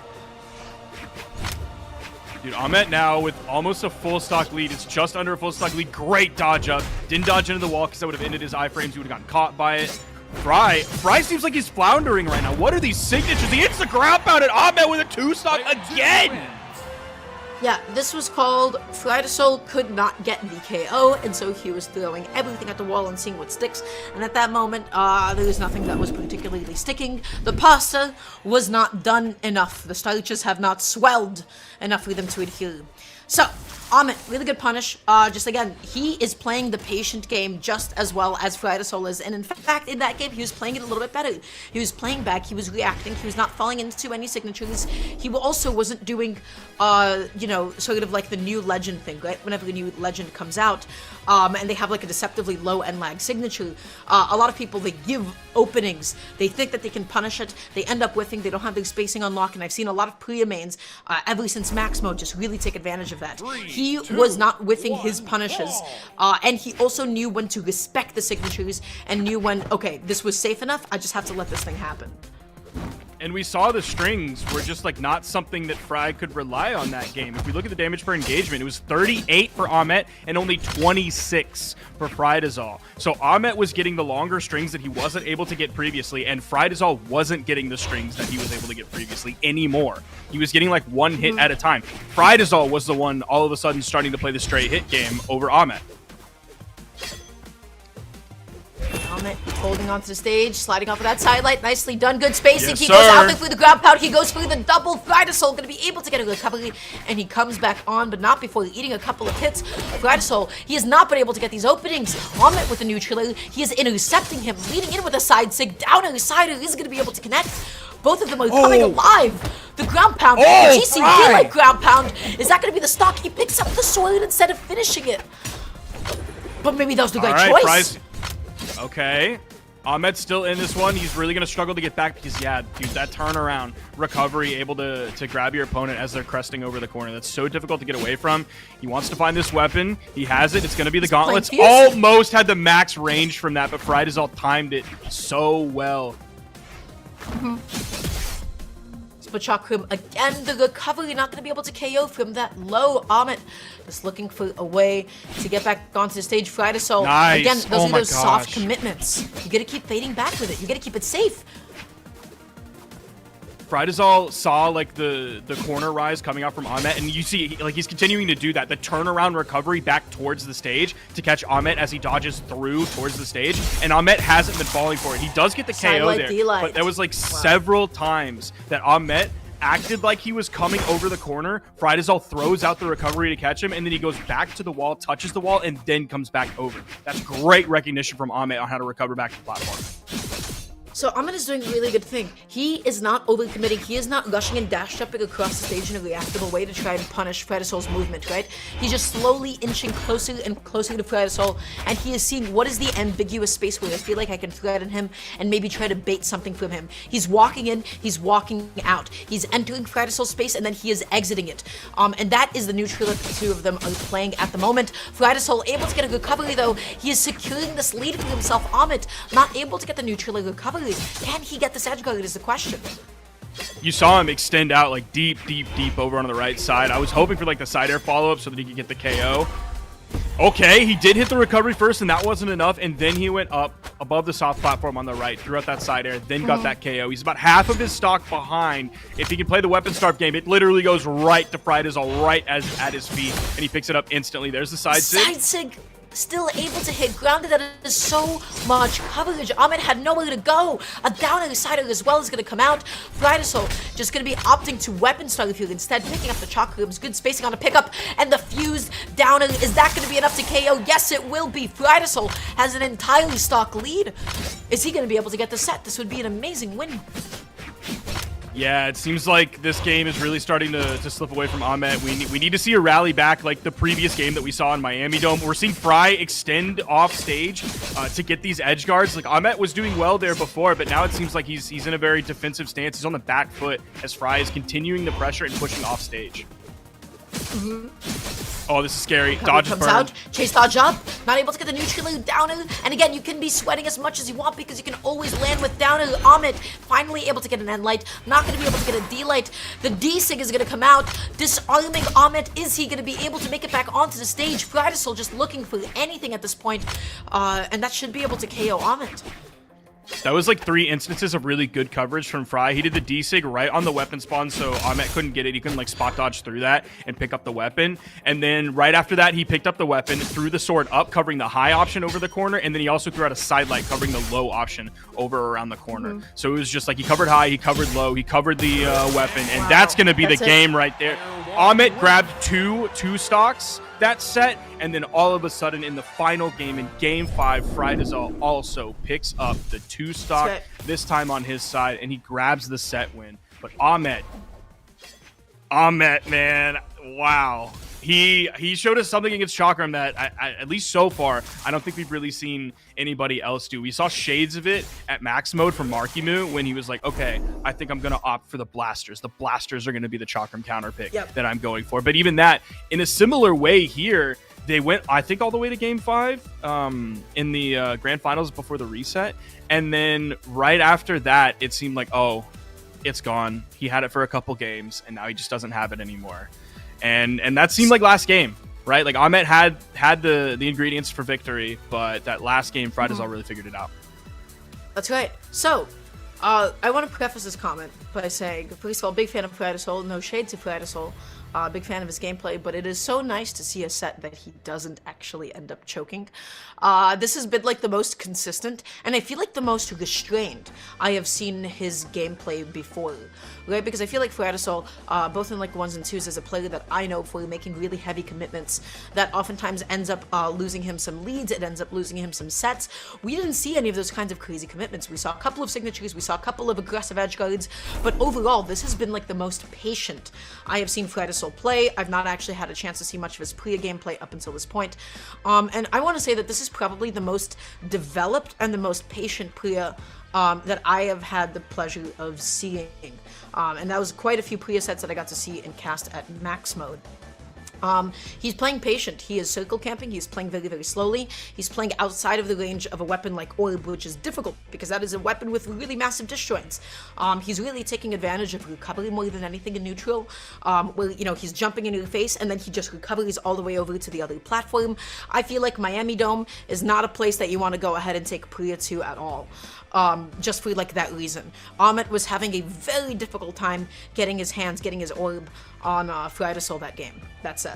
Dude, Ahmet now with almost a full stock lead. It's just under a full stock lead. Great dodge up. Didn't dodge into the wall because that would have ended his iframes. He would have gotten caught by it. Fry seems like he's floundering right now. What are these signatures? He hits the ground pound, and Ahmet with a 2-stock again. Yeah, this was called Frydasole could not get the KO, and so he was throwing everything at the wall and seeing what sticks. And at that moment, there was nothing that was particularly sticking. The pasta was not done enough. The starches have not swelled enough for them to adhere. So, Ahmet, really good punish. Just again, he is playing the patient game just as well as Frydasole is. And in fact, in that game, he was playing it a little bit better. He was playing back, he was reacting, he was not falling into any signatures. He also wasn't doing, you know, sort of like the new legend thing, right? Whenever the new legend comes out, and they have like a deceptively low end lag signature, a lot of people, they give openings. They think that they can punish it. They end up whiffing. They don't have their spacing unlocked. And I've seen a lot of pre-mains, ever since Max Mode, just really take advantage of that. He was not whiffing his punishes, and he also knew when to respect the signatures and knew when, okay, this was safe enough, I just have to let this thing happen. And we saw the strings were just like not something that Fry could rely on that game. If we look at the damage per engagement, it was 38 for Ahmet and only 26 for Frydasole. So Ahmet was getting the longer strings that he wasn't able to get previously, and Frydasole wasn't getting the strings that he was able to get previously anymore. He was getting like one hit at a time. Frydasole was the one all of a sudden starting to play the straight hit game over Ahmet. Ahmet holding onto the stage, sliding off of that sidelight. Nicely done. Good spacing. Yes, he sir. goes out there through the ground pound. He goes through the double. Frydasole going to be able to get a recovery, and he comes back on, but not before eating a couple of hits. Frydasole, he has not been able to get these openings. Ahmet with the neutral. He is intercepting him, leading in with a side sig. Down on the side, he isn't going to be able to connect. Both of them are coming alive. The ground pound, the GCD like ground pound. Is that going to be the stock? He picks up the sword instead of finishing it. But maybe that was the right choice. Okay. Ahmet's still in this one. He's really going to struggle to get back because, yeah, dude, that turnaround recovery, able to grab your opponent as they're cresting over the corner. That's so difficult to get away from. He wants to find this weapon. He has it. It's going to be the gauntlets. Almost had the max range from that, but Frydasole timed it so well. But Chakram, again, the recovery, not going to be able to KO from that low. Ahmet just looking for a way to get back onto the stage. Frydasole, again, those are those soft commitments. You got to keep fading back with it. You got to keep it safe. Frydasole saw like the corner rise coming out from Ahmet, and you see like he's continuing to do that. The turnaround recovery back towards the stage to catch Ahmet as he dodges through towards the stage, and Ahmet hasn't been falling for it. He does get the KO there, but there was like several times that Ahmet acted like he was coming over the corner. Frydasole throws out the recovery to catch him, and then he goes back to the wall, touches the wall, and then comes back over. That's great recognition from Ahmet on how to recover back to the platform. So Ahmet is doing a really good thing. He is not overcommitting. He is not rushing and dash jumping across the stage in a reactable way to try and punish Frydasole's movement, right? He's just slowly inching closer and closer to Frydasole, and he is seeing what is the ambiguous space where I feel like I can threaten him and maybe try to bait something from him. He's walking in, he's walking out. He's entering Frydasole's space, and then he is exiting it. And that is the neutral that the two of them are playing at the moment. Frydasole able to get a recovery, though. He is securing this lead for himself. Ahmet not able to get the neutral recovery. Can he get this edge guard is the question. You saw him extend out like deep over on the right side. I was hoping for like the side air follow-up so that he could get the KO. Okay, he did hit the recovery first, and that wasn't enough, and then he went up above the soft platform on the right, threw out that side air, then got that KO. He's about half of his stock behind. If he can play the weapon starve game, it literally goes right to Frydasole, right at his feet, and he picks it up instantly. There's the side sig. Side sig still able to hit grounded. That is so much coverage. Ahmet had nowhere to go. A down sider as well is going to come out. Frydasole just going to be opting to weapon start if you're instead picking up the chakrams. Good spacing on a pickup, and the fused downer. Is that going to be enough to KO? Yes, it will be. Frydasole has an entirely stock lead. Is he going to be able to get the set? This would be an amazing win. Yeah, it seems like this game is really starting to slip away from Ahmet. We need to see a rally back like the previous game that we saw in Miami Dome. We're seeing Fry extend off stage to get these edge guards. Like Ahmet was doing well there before, but now it seems like he's in a very defensive stance. He's on the back foot as Fry is continuing the pressure and pushing off stage. Oh, this is scary. Dodge is comes burned. out, chase dodge up, not able to get the neutral downer, and again, you can be sweating as much as you want because you can always land with downer. Ahmet finally able to get an N light, not going to be able to get a D light. The D sig is going to come out, disarming Ahmet. Is he going to be able to make it back onto the stage? Frydasole just looking for anything at this point, and that should be able to KO Ahmet. That was like 3 instances of really good coverage from Fry. He did the D-Sig right on the weapon spawn, so Ahmet couldn't get it. He couldn't like spot dodge through that and pick up the weapon. And then right after that, he picked up the weapon, threw the sword up, covering the high option over the corner, and then he also threw out a side light covering the low option over around the corner. So it was just like he covered high, he covered low, he covered the weapon, and that's going to be the game right there. Ahmet grabbed two stocks that set, and then all of a sudden in the final game, in game 5, Frydasole also picks up the 2 stock, this time on his side, and he grabs the set win. But Ahmet, man, wow. He showed us something against Chakram that, at least so far, I don't think we've really seen anybody else do. We saw shades of it at max mode from Markimu when he was like, okay, I think I'm going to opt for the Blasters. The Blasters are going to be the Chakram counter pick that I'm going for. But even that, in a similar way here, they went, I think, all the way to game 5 in the grand finals before the reset. And then right after that, it seemed like, oh, it's gone. He had it for a couple games, and now he just doesn't have it anymore. And that seemed like last game, right? Like Ahmet had the ingredients for victory, but that last game, Frydasole really figured it out. That's right. So, I want to preface this comment by saying, first of all, big fan of Frydasole, no shade to Frydasole, big fan of his gameplay, but it is so nice to see a set that he doesn't actually end up choking. This has been like the most consistent, and I feel like the most restrained I have seen his gameplay before, right? Because I feel like Frydasole, both in like 1s and 2s, is a player that I know for making really heavy commitments that oftentimes ends up losing him some leads, it ends up losing him some sets. We didn't see any of those kinds of crazy commitments. We saw a couple of signatures, we saw a couple of aggressive edge guards, but overall, this has been like the most patient I have seen Frydasole play. I've not actually had a chance to see much of his Priya gameplay up until this point. And I want to say that this is probably the most developed and the most patient Priya that I have had the pleasure of seeing. And that was quite a few Priya sets that I got to see and cast at max mode. He's playing patient. He is circle camping. He's playing very, very slowly. He's playing outside of the range of a weapon like Orb, which is difficult because that is a weapon with really massive disjoints. He's really taking advantage of recovery more than anything in neutral, where, you know, he's jumping in your face and then he just recovers all the way over to the other platform. I feel like Miami Dome is not a place that you want to go ahead and take Priya to at all. Just for like that reason. Ahmet was having a very difficult time getting his orb on Frydasole that game. That's it.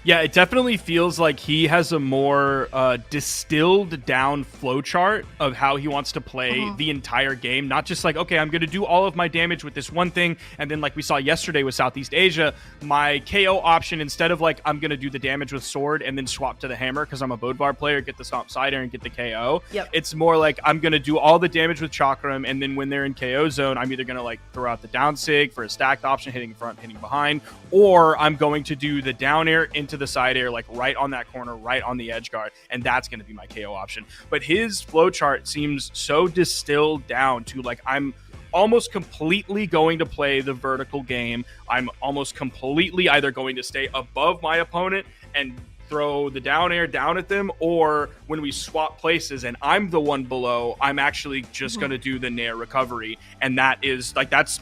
Yeah, it definitely feels like he has a more distilled down flowchart of how he wants to play the entire game. Not just like, okay, I'm going to do all of my damage with this one thing, and then like we saw yesterday with Southeast Asia, my KO option, instead of like, I'm going to do the damage with sword and then swap to the hammer because I'm a Bodvar player, get the stomp side air and get the KO. It's more like, I'm going to do all the damage with Chakram, and then when they're in KO zone, I'm either going to like throw out the down sig for a stacked option, hitting front, hitting behind, or I'm going to do the down air into the side air, like right on that corner, right on the edge guard, and that's going to be my KO option. But his flowchart seems so distilled down to like, I'm almost completely going to play the vertical game. I'm almost completely either going to stay above my opponent and throw the down air down at them, or when we swap places and I'm the one below, I'm actually just going to do the nair recovery. And that is like, that's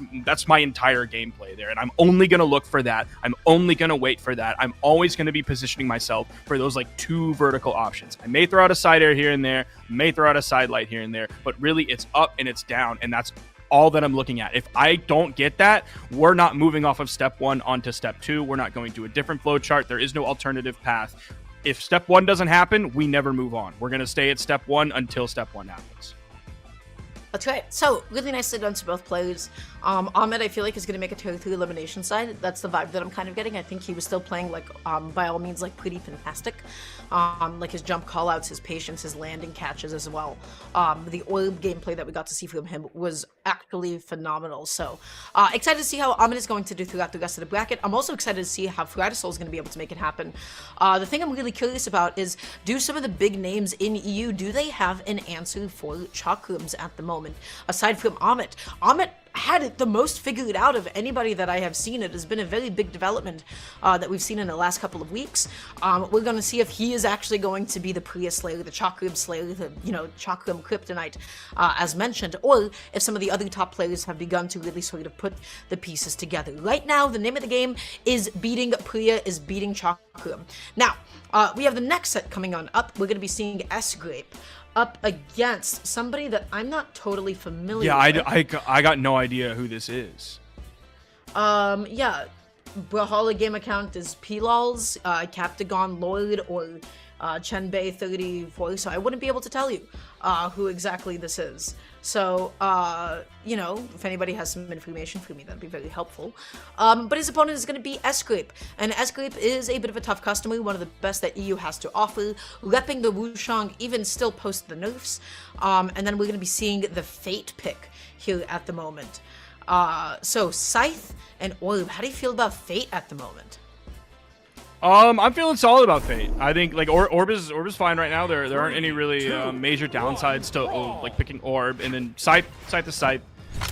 my entire gameplay there. And I'm only going to look for that. I'm only going to wait for that. I'm always going to be positioning myself for those like 2 vertical options. I may throw out a side air here and there, may throw out a side light here and there, but really it's up and it's down. And that's all that I'm looking at. If I don't get that, we're not moving off of step 1 onto step 2. We're not going to a different flow chart. There is no alternative path. If step 1 doesn't happen, we never move on. We're going to stay at step 1 until step 1 happens. That's right. So, really nicely done to both players. Ahmet, I feel like, is going to make a tier 3 elimination side. That's the vibe that I'm kind of getting. I think he was still playing, like, by all means, like, pretty fantastic. Like, his jump callouts, his patience, his landing catches as well. The orb gameplay that we got to see from him was actually phenomenal. So, excited to see how Ahmet is going to do throughout the rest of the bracket. I'm also excited to see how Frydasole is going to be able to make it happen. The thing I'm really curious about is, do some of the big names in EU, do they have an answer for Chakrams at the moment? moment, aside from Ahmet. Ahmet had it the most figured out of anybody that I have seen. It has been a very big development that we've seen in the last couple of weeks. We're going to see if he is actually going to be the Priya Slayer, the Chakram Slayer, the, Chakram Kryptonite, as mentioned, or if some of the other top players have begun to really sort of put the pieces together. Right now, the name of the game is beating Priya, is beating Chakram. Now, we have the next set coming on up. We're going to be seeing Sgrape up against somebody that I'm not totally familiar with. Yeah, I got no idea who this is. Yeah. Brawlhalla game account is Pilal's, Captagon Lord, or Chenbei 34, so I wouldn't be able to tell you who exactly this is. So, if anybody has some information for me, that'd be very helpful. But his opponent is going to be Sgrape, and Sgrape is a bit of a tough customer, one of the best that EU has to offer, repping the Wushang even still post the nerfs, and then we're going to be seeing the Fate pick here at the moment. So Scythe and Orb, how do you feel about Fate at the moment? I'm feeling solid about Fate. I think like Orb is fine right now. There aren't any really major downsides to like picking Orb, and then Scythe is Scythe.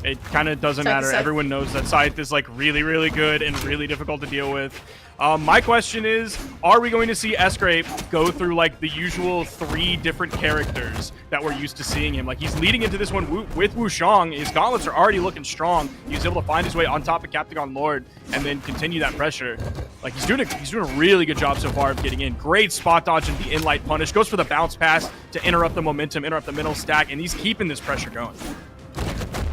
It kind of doesn't matter. Everyone knows that Scythe is like really good and really difficult to deal with. My question is, are we going to see Sgrape go through like the usual 3 different characters that we're used to seeing him? Like he's leading into this one with Wushang. His gauntlets are already looking strong. He was able to find his way on top of Captagon Lord and then continue that pressure. Like he's doing a really good job so far of getting in. Great spot dodge and the in-light punish. Goes for the bounce pass to interrupt the momentum, interrupt the middle stack, and he's keeping this pressure going.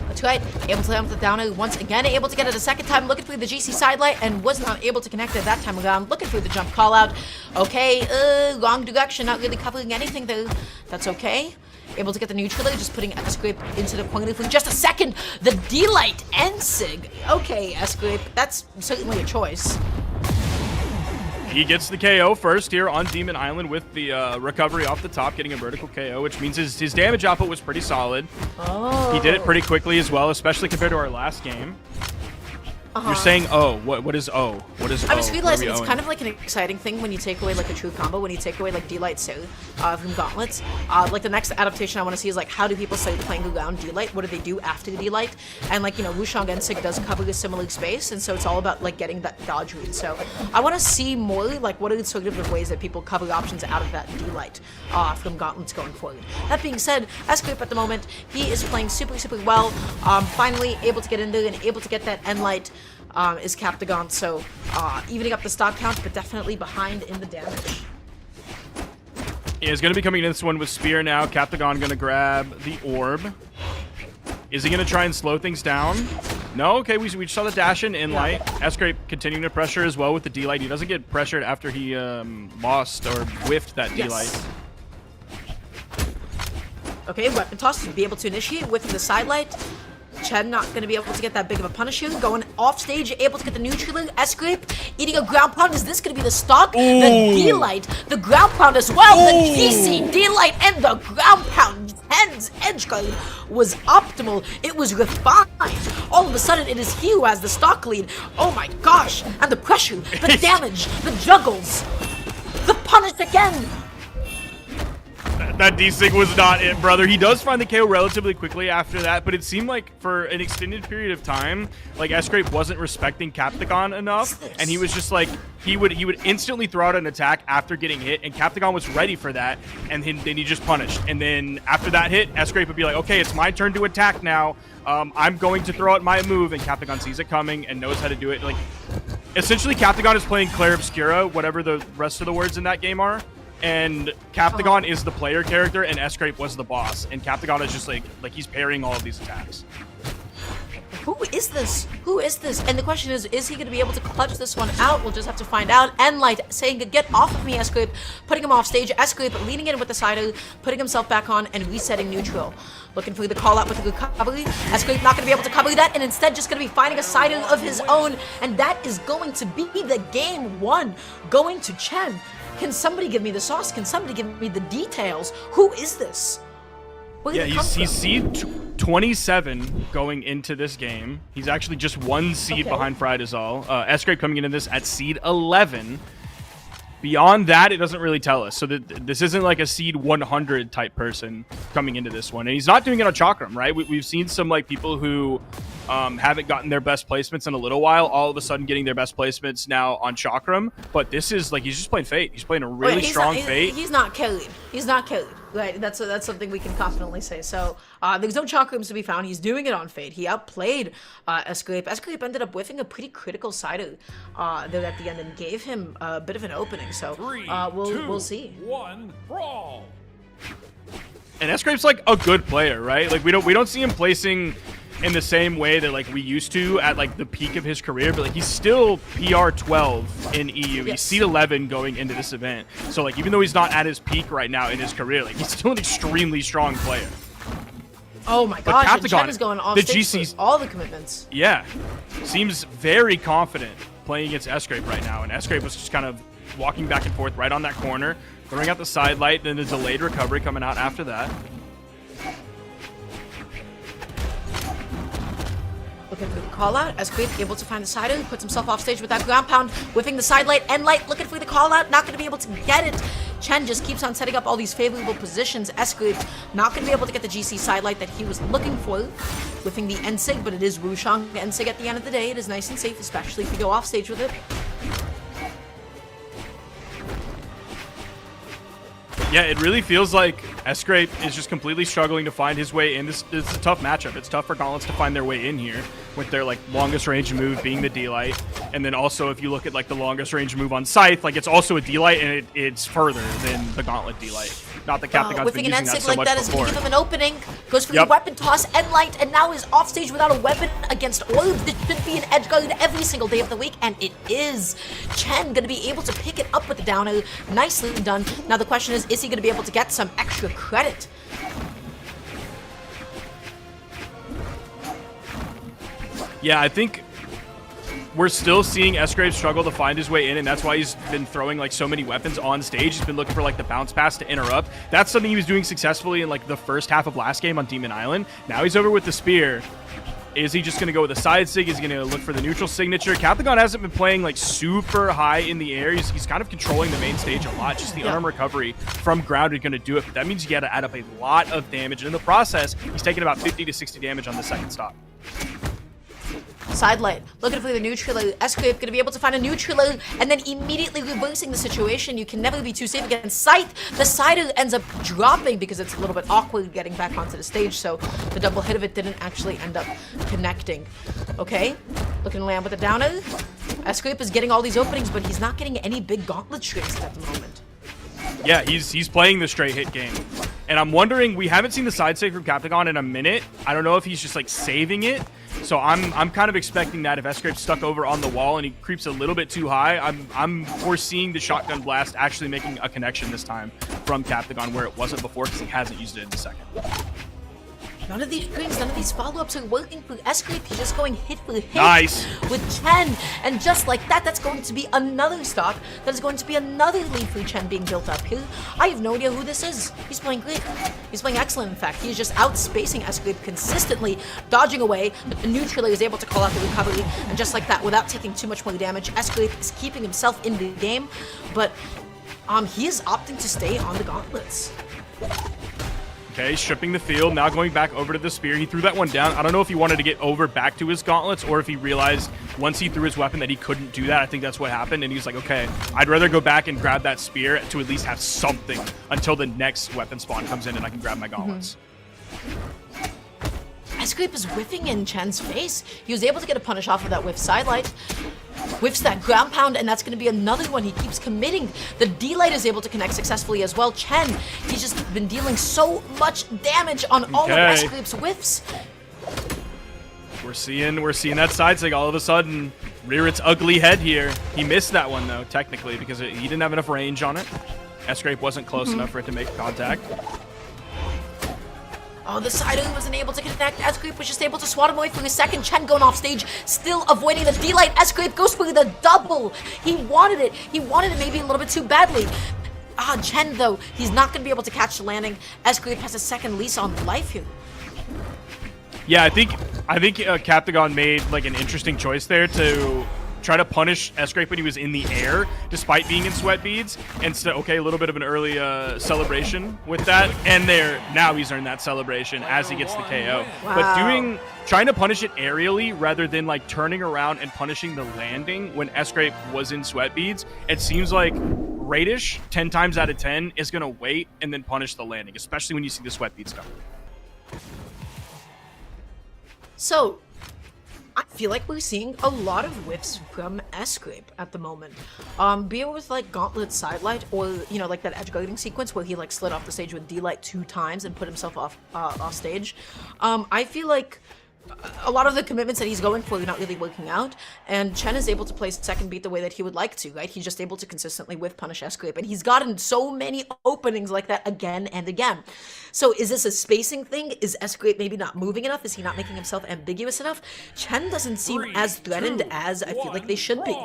That's right, able to land with the downer once again, able to get it a second time, looking for the GC sidelight, and was not able to connect it that time around, looking for the jump call out. Okay, wrong direction, not really covering anything though. That's okay. Able to get the neutraler, just putting Sgrape into the corner for just a second. The D-Light and Sig. Okay, Sgrape, that's certainly a choice. He gets the KO first here on Demon Island with the recovery off the top, getting a vertical KO, which means his damage output was pretty solid. Oh. He did it pretty quickly as well, especially compared to our last game. You're saying O. What is O? What is O? I'm just realizing it's kind of like an exciting thing when you take away like a true combo, when you take away like D-Light from Gauntlets. Like the next adaptation I want to see is like how do people start playing around D-Light? What do they do after D-Light? And like, Wushang and Sig does cover a similar space, and so it's all about like getting that dodge read. So I want to see more like what are sort of the ways that people cover options out of that D-Light from Gauntlets going forward. That being said, Sgrape at the moment, he is playing super well. Finally able to get in there and able to get that end light. Is Captagon, so evening up the stock count, but definitely behind in the damage. Yeah, he's going to be coming in this one with Spear now. Captagon going to grab the Orb. Is he going to try and slow things down? No? Okay, we saw the dash in light. Sgrape continuing to pressure as well with the D-Light. He doesn't get pressured after he lost or whiffed that D-Light. Yes. Okay, weapon toss to be able to initiate with the sidelight. Chen not going to be able to get that big of a punish here. Going off stage, able to get the neutral. Sgrape eating a ground pound. Is this going to be the stock? Ooh. The D-Light, the ground pound as well. Ooh. The GC, D-Light, and the ground pound. Hen's edge guard was optimal. It was refined. All of a sudden, it is he who has the stock lead. Oh my gosh. And the pressure, the damage, the juggles, the punish again. That D-Sig was not it, brother. He does find the KO relatively quickly after that, but it seemed like for an extended period of time, like Sgrape wasn't respecting Captagon enough, and he was just like, he would instantly throw out an attack after getting hit, and Captagon was ready for that, and then he just punished. And then after that hit, Sgrape would be like, okay, it's my turn to attack now. I'm going to throw out my move, and Captagon sees it coming and knows how to do it. Like, essentially, Captagon is playing Clair Obscura, whatever the rest of the words in that game are. And Captagon is the player character, and Sgrape was the boss. And Captagon is just like he's parrying all of these attacks. Who is this? Who is this? And the question is he going to be able to clutch this one out? We'll just have to find out. Enlight saying, get off of me, Sgrape, putting him off stage. Sgrape leaning in with the sider, putting himself back on, and resetting neutral. Looking for the call out with the recovery. Sgrape not going to be able to cover that, and instead just going to be finding a sider of his own. And that is going to be the game one, going to Chen. Can somebody give me the sauce? Can somebody give me the details? Who is this? Yeah, he's seed 27 going into this game. He's actually just one seed behind Frydasole. Sgrape coming into this at seed 11. Beyond that, it doesn't really tell us. So this isn't like a seed 100 type person coming into this one. And he's not doing it on Chakram, right? We've seen some like people who haven't gotten their best placements in a little while, all of a sudden getting their best placements now on Chakram. But this is like, he's just playing Fate. He's playing a really strong Fate. He's not carried. He's not carried. Right, that's something we can confidently say. So there's no Chakrams to be found. He's doing it on Fate. He outplayed Sgrape. Sgrape ended up whiffing a pretty critical side there at the end and gave him a bit of an opening. So we'll see. 1, brawl. And Sgrape's like a good player, right? Like we don't see him placing in the same way that like we used to at like the peak of his career, but like he's still PR 12 in EU. He's seed 11 going into this event. So like even though he's not at his peak right now in his career, like he's still an extremely strong player. Oh my gosh, and Chen is going off stage GC's, for all the commitments. Yeah, seems very confident playing against Sgrape right now, and Sgrape was just kind of walking back and forth right on that corner, throwing out the side light, then the delayed recovery coming out after that. Looking for the call out. Sgrape able to find the side, puts himself off stage with that ground pound, whipping the side light and light, looking for the call out, not going to be able to get it. Chen just keeps on setting up all these favorable positions. Sgrape not going to be able to get the GC side light that he was looking for, whipping the N-Sig, but it is Wushang N-Sig at the end of the day. It is nice and safe, especially if you go off stage with it. Yeah, it really feels like Sgrape is just completely struggling to find his way in. This is a tough matchup. It's tough for Gauntlets to find their way in here with their like longest range move being the D-Light. And then also if you look at like the longest range move on Scythe, like it's also a D-Light and it's further than the Gauntlet D-Light. Not that Captagon's been using that so like much that before. Is going to give him an opening. Goes for the weapon toss and light, and now is off stage without a weapon against Orb. This should be an edge guard every single day of the week, and it is. Chen going to be able to pick it up with the downer. Nicely done. Now the question is he going to be able to get some extra credit? Yeah, I think we're still seeing Sgrape struggle to find his way in, and that's why he's been throwing like so many weapons on stage. He's been looking for like the bounce pass to interrupt. That's something he was doing successfully in like the first half of last game on Demon Island. Now he's over with the spear. Is he just going to go with a side sig? Is he going to look for the neutral signature? Captagon hasn't been playing like super high in the air. He's kind of controlling the main stage a lot. Just the unarmed recovery from ground is going to do it. But that means you got to add up a lot of damage. And in the process, he's taking about 50 to 60 damage on the second stop. Side light, looking for the neutral. Sgrape going to be able to find a neutral and then immediately reversing the situation. You can never be too safe against Scythe. The Cider ends up dropping because it's a little bit awkward getting back onto the stage, so the double hit of it didn't actually end up connecting. Okay, looking to land with the downer. Sgrape is getting all these openings, but he's not getting any big gauntlet strings at the moment. Yeah, he's playing the straight hit game. And I'm wondering, we haven't seen the side save from Captagon in a minute. I don't know if he's just like saving it. So I'm kind of expecting that if Sgrape's stuck over on the wall and he creeps a little bit too high, I'm foreseeing the shotgun blast actually making a connection this time from Captagon where it wasn't before because he hasn't used it in a second. None of these strings, none of these follow-ups are working for Sgrape. He's just going hit for hit with Chen. And just like that, that's going to be another stop. That is going to be another lead for Chen being built up here. I have no idea who this is. He's playing great. He's playing excellent, in fact. He's just outspacing Sgrape consistently, dodging away. But the neutral is able to call out the recovery. And just like that, without taking too much more damage, Sgrape is keeping himself in the game. But he is opting to stay on the gauntlets. Okay, stripping the field, now going back over to the spear. He threw that one down. I don't know if he wanted to get over back to his gauntlets or if he realized once he threw his weapon that he couldn't do that. I think that's what happened, and he's like, okay, I'd rather go back and grab that spear to at least have something until the next weapon spawn comes in and I can grab my gauntlets. Sgrape is whiffing in Chen's face. He was able to get a punish off of that whiff sidelight. Whiffs that ground pound, and that's going to be another one. He keeps committing. The D-Light is able to connect successfully as well. Chen, he's just been dealing so much damage on all of Sgrape's whiffs. We're seeing that side sig all of a sudden rear its ugly head here. He missed that one though, technically, because he didn't have enough range on it. Sgrape wasn't close enough for it to make contact. Oh, the Cider wasn't able to connect. Sgrape was just able to swat him away for a second. Chen going off stage, still avoiding the D-Light. Sgrape goes for the double. He wanted it. He wanted it maybe a little bit too badly. Chen, though, he's not going to be able to catch the landing. Sgrape has a second lease on life here. Yeah, I think Captagon made like an interesting choice there to try to punish Sgrape when he was in the air, despite being in sweat beads. And so, okay, a little bit of an early celebration with that. And now he's earned that celebration as he gets the KO. Wow. But trying to punish it aerially rather than like turning around and punishing the landing when Sgrape was in sweat beads, it seems like Radish 10 times out of 10 is going to wait and then punish the landing, especially when you see the sweat beads come. So, I feel like we're seeing a lot of whiffs from Sgrape at the moment. Be it with like Gauntlet Sidelight or, you know, like that edge guarding sequence where he like slid off the stage with D-Light 2 times and put himself off stage. I feel like a lot of the commitments that he's going for are not really working out, and Chen is able to play second beat the way that he would like to, right? He's just able to consistently whiff punish Sgrape, and he's gotten so many openings like that again and again. So is this a spacing thing? Is Sgrape maybe not moving enough? Is he not making himself ambiguous enough? Chen doesn't seem as threatened as I feel like they should be.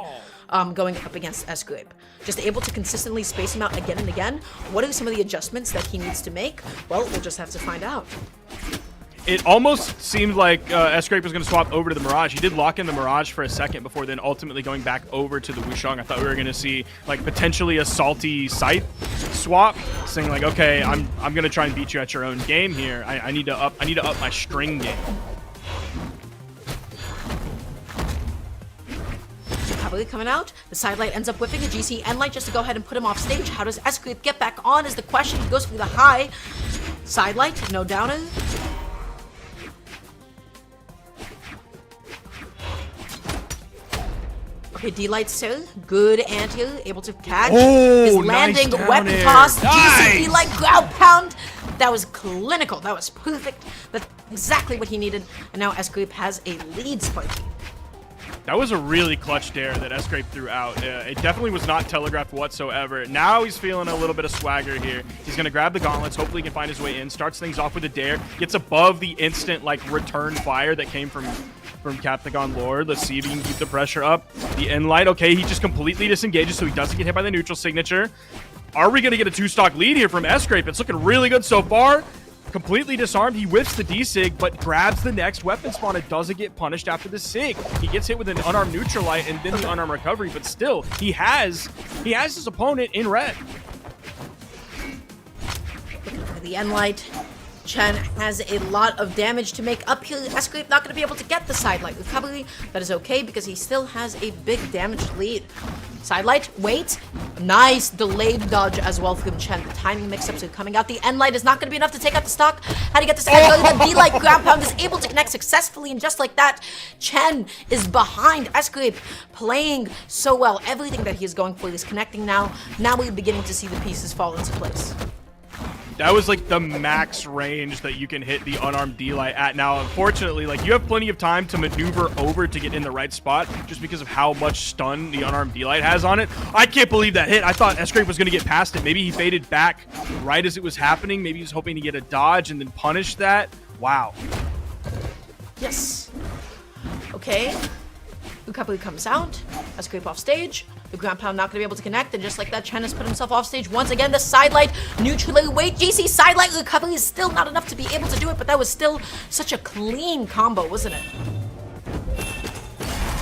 Going up against Sgrape. Just able to consistently space him out again and again. What are some of the adjustments that he needs to make? Well, we'll just have to find out. It almost seemed like Sgrape was going to swap over to the Mirage. He did lock in the Mirage for a second before then ultimately going back over to the Wukong. I thought we were going to see like potentially a salty Scythe swap, saying like, okay, I'm going to try and beat you at your own game here. I need to up my string game. Cavalry coming out. The sidelight ends up whipping a GC end light just to go ahead and put him off stage. How does Sgrape get back on is the question. He goes for the high. Sidelight, no downer. Okay, D-Light still. Good anti, able to catch. His landing, nice weapon air. toss, Nice. GC D-Light ground pound. That was clinical. That was perfect. That's exactly what he needed. And now Sgrape has a lead, Sparky. That was a really clutch dare that Sgrape threw out. It definitely was not telegraphed whatsoever. Now he's feeling a little bit of swagger here. He's going to grab the gauntlets. Hopefully he can find his way in. Starts things off with a dare. Gets above the instant like return fire that came from Captagon Lord. Let's see if he can keep the pressure up. The end light. Okay, he just completely disengages so he doesn't get hit by the neutral signature. Are we going to get a 2-stock lead here from Sgrape? It's looking really good so far. Completely disarmed. He whiffs the D-Sig, but grabs the next weapon spawn. It doesn't get punished after the Sig. He gets hit with an unarmed neutral light and then the unarmed recovery, but still, he has his opponent in red. Looking for the end light. Chen has a lot of damage to make up here. Sgrape not going to be able to get the sidelight recovery. That is okay because he still has a big damage lead. Sidelight, wait. Nice delayed dodge as well from Chen. The timing mix-ups are coming out. The end light is not going to be enough to take out the stock. How to get this end light? The D-Light ground pound is able to connect successfully, and just like that, Chen is behind Sgrape, playing so well. Everything that he is going for is connecting now. Now we're beginning to see the pieces fall into place. That was like the max range that you can hit the unarmed D-Light at. Now, unfortunately, like you have plenty of time to maneuver over to get in the right spot just because of how much stun the unarmed D-Light has on it. I can't believe that hit. I thought Sgrape was going to get past it. Maybe he faded back right as it was happening. Maybe he was hoping to get a dodge and then punish that. Wow. Yes. Okay. Ukapu comes out. Sgrape off stage. The ground pound not going to be able to connect, and just like that, Chen has put himself off stage once again. The sidelight, neutrally wait, GC sidelight recovery is still not enough to be able to do it, but that was still such a clean combo, wasn't it?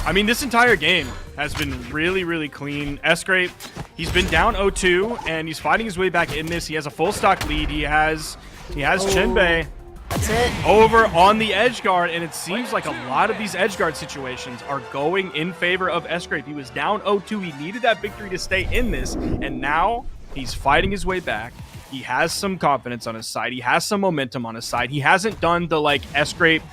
I mean, this entire game has been really, really clean. Sgrape, he's been down 0-2, and he's fighting his way back in this. He has a full stock lead. He has Chinbei. That's it. Over on the edge guard, and it seems like a lot of these edge guard situations are going in favor of Sgrape. He was down 0-2. He needed that victory to stay in this, and now he's fighting his way back. He has some confidence on his side. He has some momentum on his side. He hasn't done the like Sgrape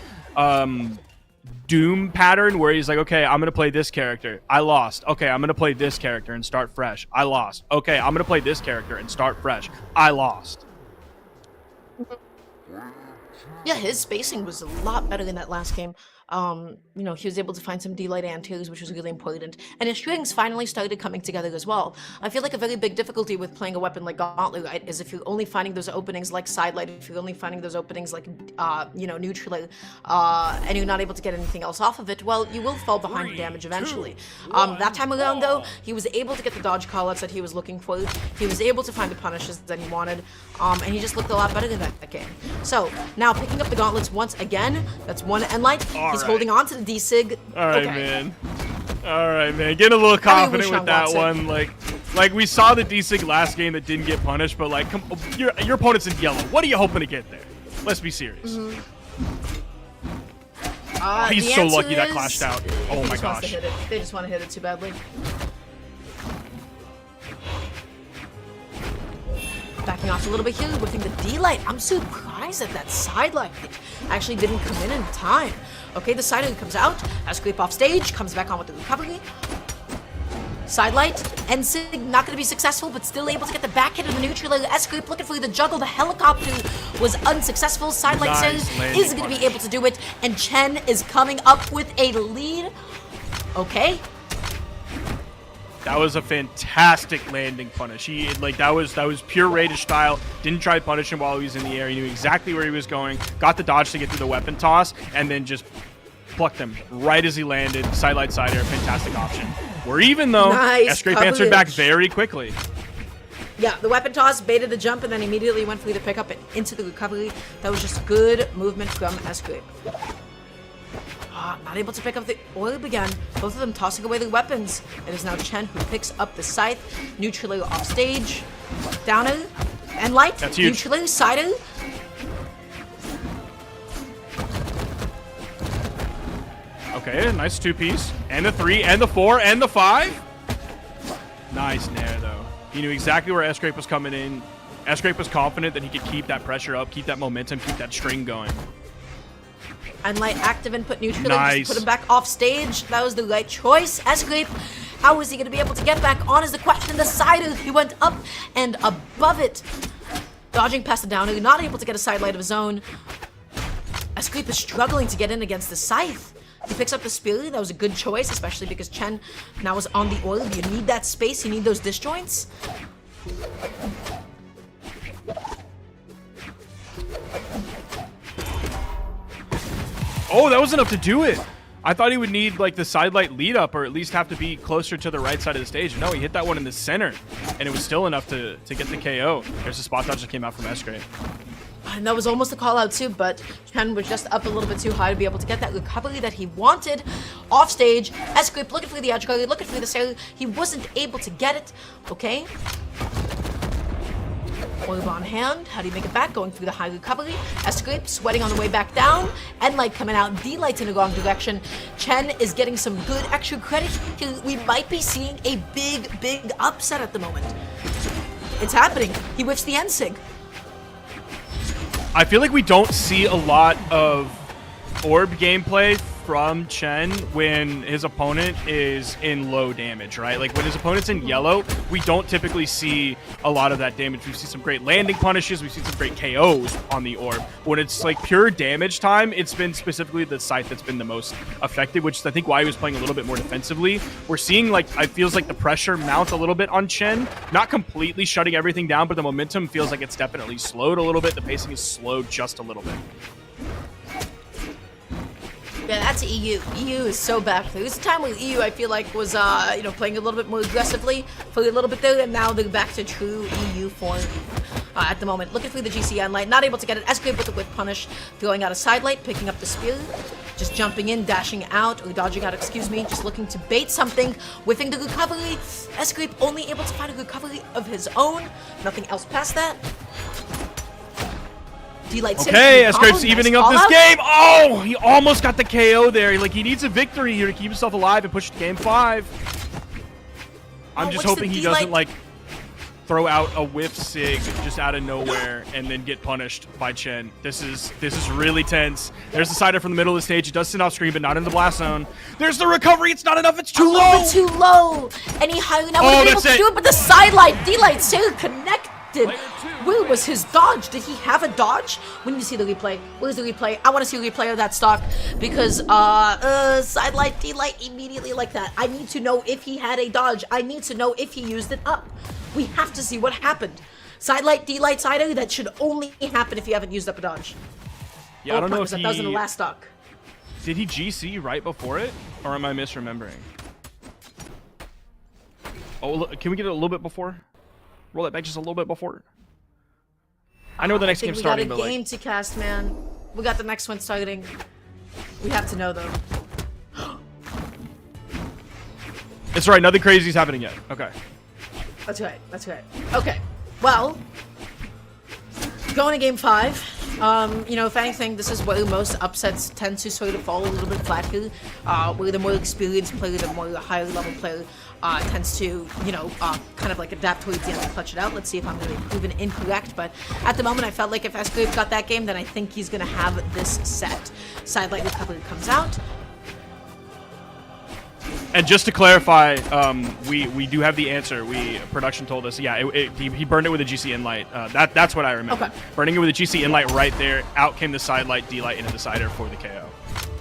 Doom pattern where he's like, okay, I'm going to play this character. I lost. Okay, I'm going to play this character and start fresh. I lost. Okay, I'm going to play this character and start fresh. I lost. Yeah, his spacing was a lot better in that last game. You know, he was able to find some D-Light anti-airs, which was really important. And his strings finally started coming together as well. I feel like a very big difficulty with playing a weapon like Gauntlet, right, is if you're only finding those openings like Sidelight, if you're only finding those openings like, you know, Neutral, and you're not able to get anything else off of it, well, you will fall behind in damage eventually. That time around, though, he was able to get the dodge callouts that he was looking for. He was able to find the punishes that he wanted, and he just looked a lot better in that game. So, now picking up the gauntlets once again, that's one end light. He's holding on to the D-Sig. All right, man. All right, man. Getting a little confident Wushan with that wants it. one. Like we saw the D-Sig last game that didn't get punished, but like, your opponent's in yellow. What are you hoping to get there? Let's be serious. He's so lucky that clashed out. Oh my gosh. They just want to hit it too badly. Backing off a little bit here, whipping the D-Light. I'm surprised that that side light actually didn't come in time. Okay, the side light comes out. Sgrape off stage, comes back on with the recovery. Side light, Sig not going to be successful, but still able to get the back hit of the neutral. Sgrape looking for the juggle. The helicopter was unsuccessful. Side light says is going to be able to do it, and Chen is coming up with a lead. Okay. That was a fantastic landing punish. He that was pure Raider style. Didn't try to punish him while he was in the air. He knew exactly where he was going. Got the dodge to get through the weapon toss, and then just plucked him right as he landed. Side light side air, fantastic option. Or even though Sgrape answered back very quickly. Yeah, the weapon toss baited the jump and then immediately went for the pickup and into the recovery. That was just good movement from Sgrape. Not able to pick up the orb again. Both of them tossing away their weapons. It is now Chen who picks up the scythe. Neutrally off stage. Downer and light. That's huge. Neutrally sider. Okay, nice 2-piece. And the 3, and the 4, and the 5. Nice nair, though. He knew exactly where Sgrape was coming in. Sgrape was confident that he could keep that pressure up, keep that momentum, keep that string going. And light active input neutral. Nice. Just put him back off stage. That was the right choice. Sgrape, how is he going to be able to get back on is the question. The sider, he went up and above it. Dodging past the downer, not able to get a side light of his own. Sgrape is struggling to get in against the scythe. He picks up the spear. That was a good choice, especially because Chen now is on the orb. You need that space. You need those disjoints. Oh, that was enough to do it. I thought he would need like the side light lead up or at least have to be closer to the right side of the stage. No, he hit that one in the center and it was still enough to get the KO. There's a spot dodge that came out from Sgrape. And that was almost a call out too, but Chen was just up a little bit too high to be able to get that recovery that he wanted. Off stage, Sgrape looking for the edge guard, looking for the sailor. He wasn't able to get it. Okay. Orb on hand. How do you make it back? Going through the high recovery. Sgrape sweating on the way back down. And light coming out. D-Light in the wrong direction. Chen is getting some good extra credit. We might be seeing a big upset at the moment. It's happening. He whiffs the N-Sig. I feel like we don't see a lot of orb gameplay from Chen when his opponent is in low damage, right? Like when his opponent's in yellow, we don't typically see a lot of that damage. We see some great landing punishes, we see some great KOs on the orb. But when it's like pure damage time, it's been specifically the scythe that's been the most effective, which is I think why he was playing a little bit more defensively. We're seeing like, it feels like the pressure mount a little bit on Chen, not completely shutting everything down, but the momentum feels like it's definitely slowed a little bit. The pacing is slowed just a little bit. Yeah, that's EU. EU is so back. There was a time where EU, I feel like, was, playing a little bit more aggressively for a little bit there, and now they're back to true EU form at the moment. Looking through the GCN light, not able to get it. Sgrape with the whip punish, throwing out a side light, picking up the spear, just jumping in, dashing out, or dodging out, excuse me, just looking to bait something, whiffing the recovery. Sgrape only able to find a recovery of his own. Nothing else past that. Okay, Sgrape's evening up this game. Oh, he almost got the KO there. He needs a victory here to keep himself alive and push to game 5. I'm just hoping he doesn't throw out a whiff sig just out of nowhere and then get punished by Chen. This is really tense. There's the sider from the middle of the stage. It does send off screen, but not in the blast zone. There's the recovery. It's not enough. It's too low. A little bit too low. Any higher now would be able to do it, but the side light, D-Light still connected. Where was his dodge? Did he have a dodge? When you see the replay, where's the replay? I want to see a replay of that stock because side light, D-Light immediately like that. I need to know if he had a dodge. I need to know if he used it up. We have to see what happened. Side light, D-Light, sider, that should only happen if you haven't used up a dodge. Yeah, I don't know if that was in the last stock. Did he GC right before it, or am I misremembering? Oh, look, can we get it a little bit before? Roll it back just a little bit before. I know the next game's starting, but we got a game to cast, man. We got the next one starting. We have to know, though. It's right. Nothing crazy is happening yet. Okay. That's right. That's right. Okay. Well, going to game 5. You know, if anything, this is where most upsets tend to sort of fall a little bit flat here. Where the more experienced player, the more higher level player tends to, you know, kind of like adapt towards the end and clutch it out. Let's see if I'm going to be proven incorrect. But at the moment, I felt like if Sgrape got that game, then I think he's going to have this set. Sidelight recovery comes out. And just to clarify, we do have the answer. Production told us, yeah, he burned it with a GC Inlight. That's what I remember. Okay. Burning it with a GC Inlight right there. Out came the Sidelight, D-Light into the Cider for the KO.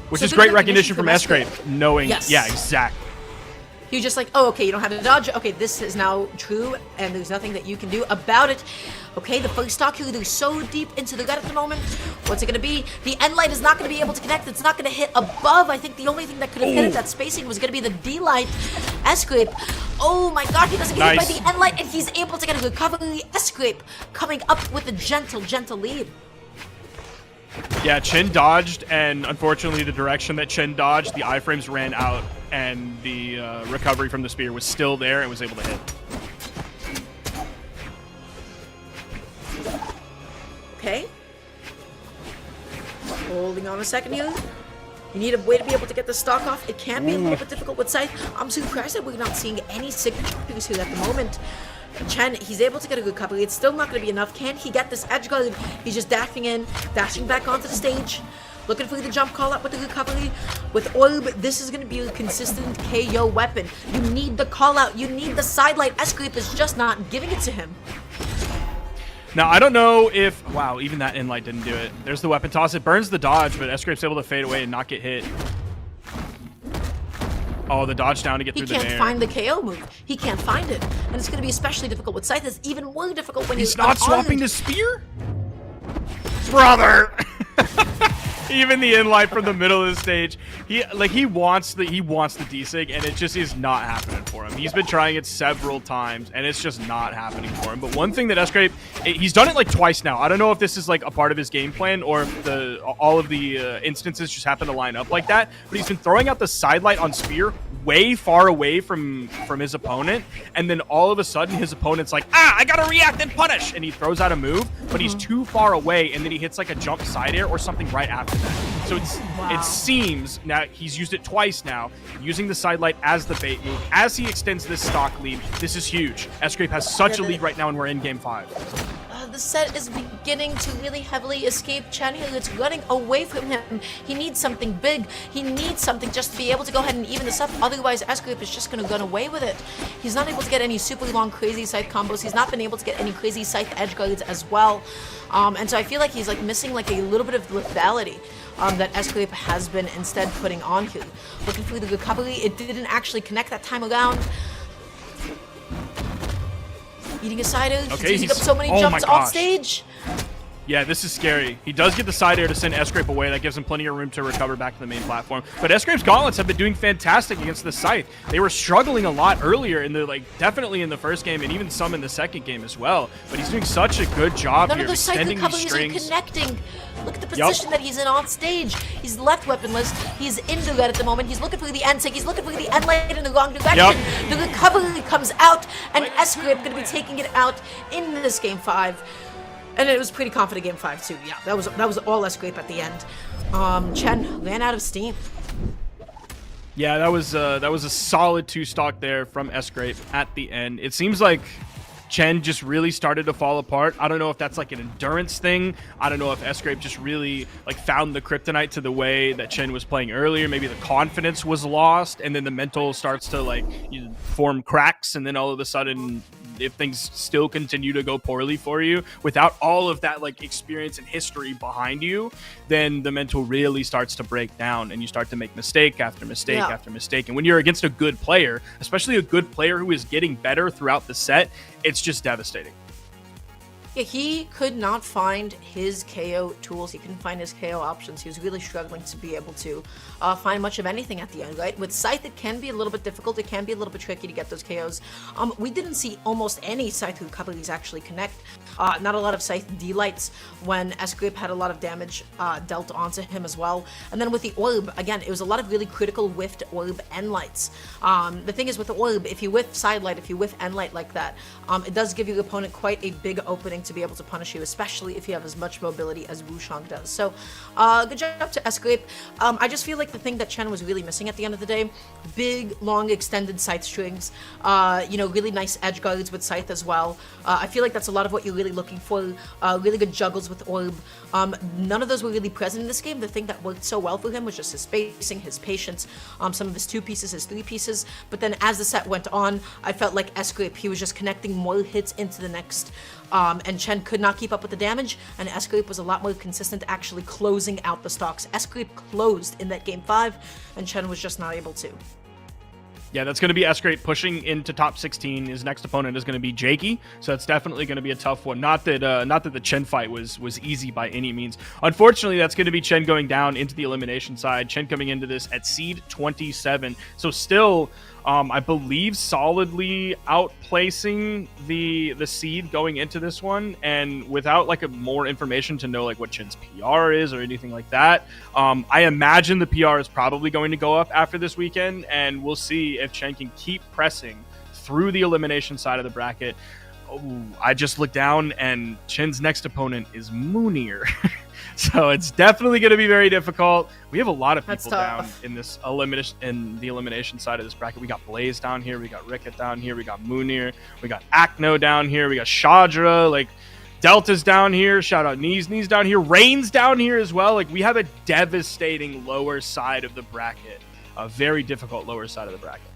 Which So is good great recognition from Sgrape. Sgrape, knowing, Yes. yeah, exactly. You're just like, oh, okay, you don't have to dodge. Okay, this is now true, and there's nothing that you can do about it. Okay, the first stock here, they're so deep into the gut at the moment. What's it going to be? The end light is not going to be able to connect. It's not going to hit above. I think the only thing that could have hit it, that spacing, was going to be the D-light. Sgrape. Oh my god, he doesn't get hit by the end light, and he's able to get a recovery. Sgrape coming up with a gentle lead. Yeah, Chen dodged, and unfortunately the direction that Chen dodged, the iframes ran out, and the recovery from the spear was still there and was able to hit. Okay. Holding on a second here. You need a way to be able to get the stock off. It can be a little bit difficult with Scythe. I'm surprised that we're not seeing any signatures here at the moment. Chen, he's able to get a recovery. It's still not going to be enough. Can he get this edge guard? He's just dashing in, dashing back onto the stage. Looking for the jump call up with the recovery. With Orb, this is going to be a consistent KO weapon. You need the call out. You need the sidelight. Sgrape is just not giving it to him. Now, I don't know if... Wow, even that inlight didn't do it. There's the weapon toss. It burns the dodge, but Sgrape's able to fade away and not get hit. Oh, the dodge down to get through the nair. He can't find the KO move. He can't find it. And it's going to be especially difficult with Scythe. It's even more difficult when he's not swapping the spear? Brother! Even the inlight from the middle of the stage, he wants the desig, and it just is not happening for him. He's been trying it several times, and it's just not happening for him. But one thing that Sgrape, he's done it like twice now. I don't know if this is like a part of his game plan or if all of the instances just happen to line up like that. But he's been throwing out the sidelight on spear way far away from his opponent, and then all of a sudden his opponent's like, I gotta react and punish, and he throws out a move, but he's too far away, and then he hits like a jump side air or something right after that. So it seems, now he's used it twice now, using the sidelight as the bait move. As he extends this stock lead, this is huge. Sgrape has such a lead right now, and we're in game 5. The set is beginning to really heavily escape Chen. It's running away from him. He needs something big. He needs something just to be able to go ahead and even this up. Otherwise, Sgrape is just going to run away with it. He's not able to get any super long crazy scythe combos. He's not been able to get any crazy scythe edge guards as well. And so I feel like he's like missing like a little bit of lethality that Sgrape has been instead putting on here. Looking through the recovery, it didn't actually connect that time around. Eating a side air, okay, he's using up so many jumps off stage. Yeah, this is scary. He does get the side air to send Sgrape away. That gives him plenty of room to recover back to the main platform. But Sgrape's gauntlets have been doing fantastic against the Scythe. They were struggling a lot earlier in the definitely in the first game and even some in the second game as well. But he's doing such a good job here extending these strings. Connecting. Look at the position that he's in on stage. He's left weaponless. He's into that at the moment. He's looking for the end sig. He's looking for the end light in the wrong direction. The recovery comes out, and Sgrape going to be taking it out in this game 5. And it was pretty confident game 5 too. Yeah, that was all Sgrape at the end. Chen ran out of steam. Yeah, that was a solid 2 stock there from Sgrape at the end. It seems like Chen just really started to fall apart. I don't know if that's like an endurance thing. I don't know if Sgrape just really like found the kryptonite to the way that Chen was playing earlier. Maybe the confidence was lost, and then the mental starts to like form cracks, and then all of a sudden, if things still continue to go poorly for you without all of that like experience and history behind you, then the mental really starts to break down, and you start to make mistake after mistake after mistake. And when you're against a good player, especially a good player who is getting better throughout the set, it's just devastating. Yeah, he could not find his KO tools. He couldn't find his KO options. He was really struggling to be able to find much of anything at the end, right? With Scythe, it can be a little bit difficult. It can be a little bit tricky to get those KOs. We didn't see almost any Scythe recoveries actually connect. Not a lot of Scythe D-lights when Sgrape had a lot of damage dealt onto him as well. And then with the Orb, again, it was a lot of really critical whiffed Orb End lights. The thing is with the Orb, if you whiff Side Light, if you whiff End light like that, it does give your opponent quite a big opening to be able to punish you, especially if you have as much mobility as Wushang does. So, good job to Sgrape. I just feel like the thing that Chen was really missing at the end of the day, big, long, extended Scythe strings, you know, really nice edge guards with Scythe as well. I feel like that's a lot of what you're really looking for. Really good juggles with Orb. None of those were really present in this game. The thing that worked so well for him was just his spacing, his patience, some of his 2 pieces, his 3 pieces. But then as the set went on, I felt like Sgrape, he was just connecting more hits into the next, and Chen could not keep up with the damage, and Sgrape was a lot more consistent actually closing out the stocks. Sgrape closed in that game 5, and Chen was just not able to. Yeah, that's going to be Sgrape pushing into top 16. His next opponent is going to be Jakey, so that's definitely going to be a tough one. Not that the Chen fight was easy by any means. Unfortunately, that's going to be Chen going down into the elimination side. Chen coming into this at seed 27, so still, I believe, solidly outplacing the seed going into this one, and without like more information to know like what Chen's PR is or anything like that, I imagine the PR is probably going to go up after this weekend, and we'll see if Chen can keep pressing through the elimination side of the bracket. Oh, I just looked down, and Chen's next opponent is Moonir. So it's definitely going to be very difficult. We have a lot of people down in this elimination side of this bracket. We got Blaze down here, we got Ricket down here, we got Moonir, we got Akno down here, we got Shadra, like Delta's down here, shout out Knees down here, Rain's down here as well. Like, we have a devastating lower side of the bracket, a very difficult lower side of the bracket.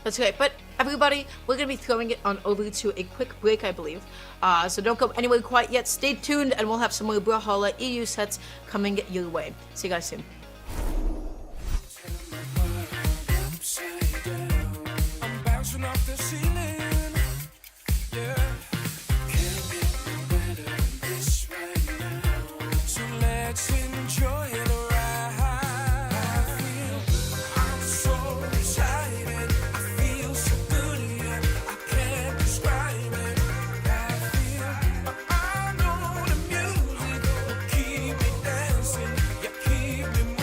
That's great, but everybody, we're going to be throwing it on over to a quick break, I believe. So don't go anywhere quite yet. Stay tuned, and we'll have some more Brawlhalla EU sets coming your way. See you guys soon. I'm bouncing off the ceiling. Yeah. Can't get no better than this right now. So let's enjoy it. Keep me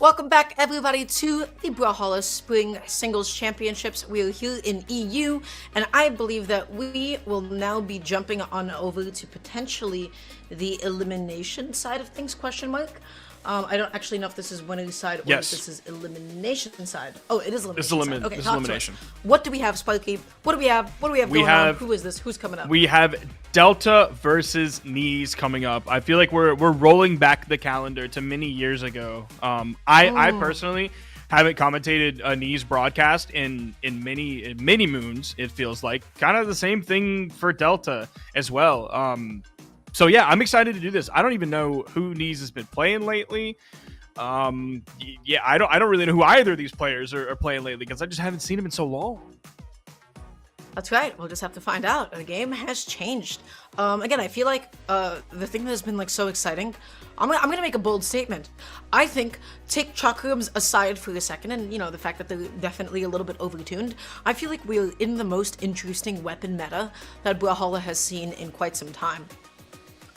Welcome back, everybody, to the Brawlhalla Spring Singles Championships. We are here in EU, and I believe that we will now be jumping on over to potentially the elimination side of things, question mark. I don't actually know if this is winner's side or if this is elimination side. Oh, it is elimination. Okay, this is elimination. What do we have, Sparky? What do we have? What do we have going on? Who is this? Who's coming up? We have Delta versus Knees coming up. I feel like we're rolling back the calendar to many years ago. I personally haven't commentated a Knees broadcast in many moons. It feels like kind of the same thing for Delta as well. So yeah, I'm excited to do this. I don't even know who Knees has been playing lately. Yeah, I don't really know who either of these players are playing lately because I just haven't seen them in so long. That's right. We'll just have to find out. The game has changed. Again, I feel like the thing that has been like so exciting. I'm gonna make a bold statement. I think, take chakrams aside for a second, and you know the fact that they're definitely a little bit overtuned. I feel like we're in the most interesting weapon meta that Brawlhalla has seen in quite some time.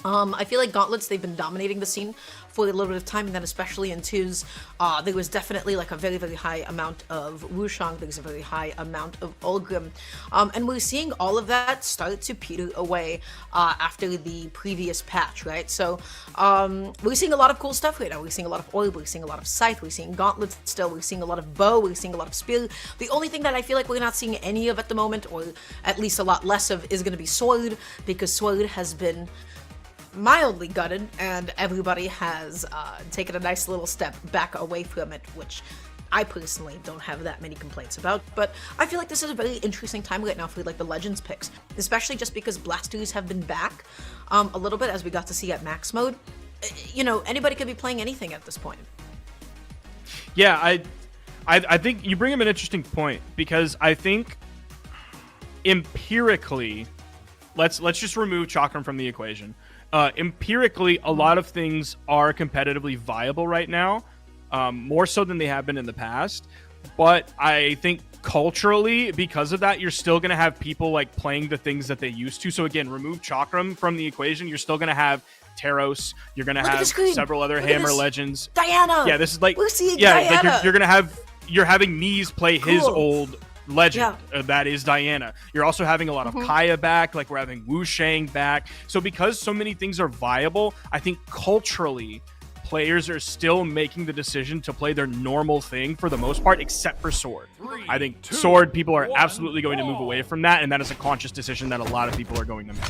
I feel like gauntlets, they've been dominating the scene for a little bit of time, and then especially in twos, there was definitely like a very, very high amount of Wushang, there's a very high amount of Ulgrim, and we're seeing all of that start to peter away after the previous patch, right? So we're seeing a lot of cool stuff right now. We're seeing a lot of orb, we're seeing a lot of scythe, we're seeing gauntlets still, we're seeing a lot of bow, we're seeing a lot of spear. The only thing that I feel like we're not seeing any of at the moment, or at least a lot less of, is going to be sword, because sword has been mildly gutted, and everybody has taken a nice little step back away from it, which I personally don't have that many complaints about. But I feel like this is a very interesting time right now for like the Legends picks, especially just because Blasters have been back a little bit, as we got to see at max mode. You know, anybody could be playing anything at this point. Yeah, I think you bring up an interesting point, because I think empirically, let's just remove Chakram from the equation. Empirically, a lot of things are competitively viable right now, more so than they have been in the past. But I think culturally, because of that, you're still going to have people like playing the things that they used to. So again, remove Chakram from the equation. You're still going to have Taros. You're going to have several other Hammer Legends. Diana! Yeah, this is like, we're seeing Diana. Like you're going to have, you're having Knees play his old legend, that is Diana. You're also having a lot of Kaya back, like we're having Wu Shang back. So because so many things are viable, I think culturally players are still making the decision to play their normal thing for the most part, except for sword. I think sword, people are absolutely going to move away from that, and that is a conscious decision that a lot of people are going to make.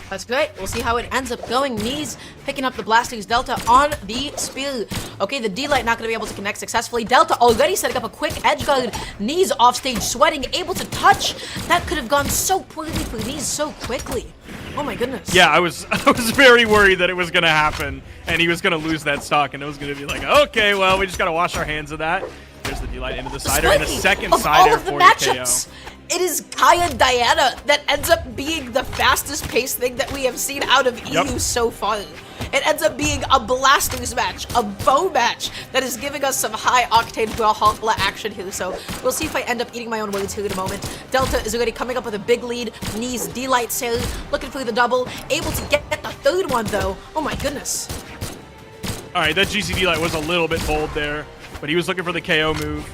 That's great. We'll see how it ends up going. Knees picking up the Blasters. Delta on the spear. Okay, the D-Light not going to be able to connect successfully. Delta already setting up a quick edge guard. Knees off stage, sweating, able to touch. That could have gone so poorly for Knees so quickly. Oh my goodness. Yeah, I was very worried that it was going to happen, and he was going to lose that stock, and it was going to be like, okay, well, we just got to wash our hands of that. There's the D-Light into the sider, and a second sider for the KO. It is Kaya Diana that ends up being the fastest paced thing that we have seen out of EU so far. It ends up being a Blasters match, a bow match, that is giving us some high octane Brawlhalla action here. So we'll see if I end up eating my own words here in a moment. Delta is already coming up with a big lead. Knees D-Light sail, looking for the double, able to get the third one though. Oh my goodness. All right, that GC D-Light was a little bit bold there, but he was looking for the KO move.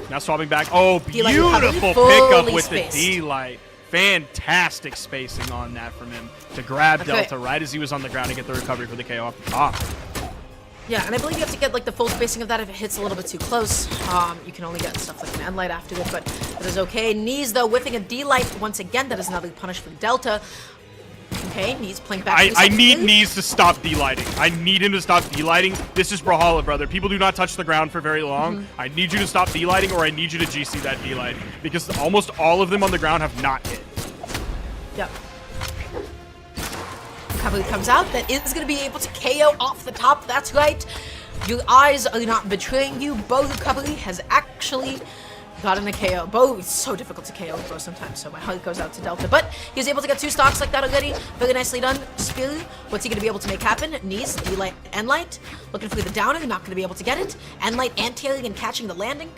Now swapping back. Oh, beautiful pickup with the D-Light. Fantastic spacing on that from him to grab Delta right as he was on the ground and get the recovery for the KO off the top. Yeah, and I believe you have to get like the full spacing of that if it hits a little bit too close. You can only get stuff like an end light after it, but it is okay. Knees though whiffing a D-Light once again. That is another punish for Delta. Okay, Knees playing back. I need Knees to stop D-Lighting. I need him to stop D-Lighting. This is Brawlhalla, brother. People do not touch the ground for very long. I need you to stop D-Lighting, or I need you to GC that D-Lighting, because almost all of them on the ground have not hit. Yep. Recovery comes out. That is going to be able to KO off the top. That's right. Your eyes are not betraying you. Bow recovery has actually gotten a KO. Bow is so difficult to KO with bow sometimes, so my heart goes out to Delta. But he was able to get two stocks like that already. Very nicely done. Spear, what's he going to be able to make happen? Knees, D-Light, N-Light. Looking for the downer, not going to be able to get it. N-Light anti-ailing and catching the landing.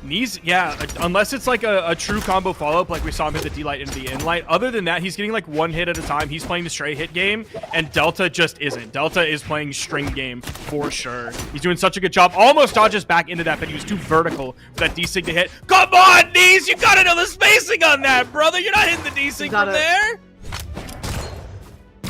Knees, yeah, unless it's like a true combo follow-up like we saw him hit the D-Light into the in-light. Other than that, he's getting like one hit at a time. He's playing the straight hit game, and Delta just isn't. Delta is playing string game for sure. He's doing such a good job. Almost dodges back into that, but he was too vertical for that D-Sig to hit. Come on, Knees! You gotta know the spacing on that, brother! You're not hitting the D-Sig from there!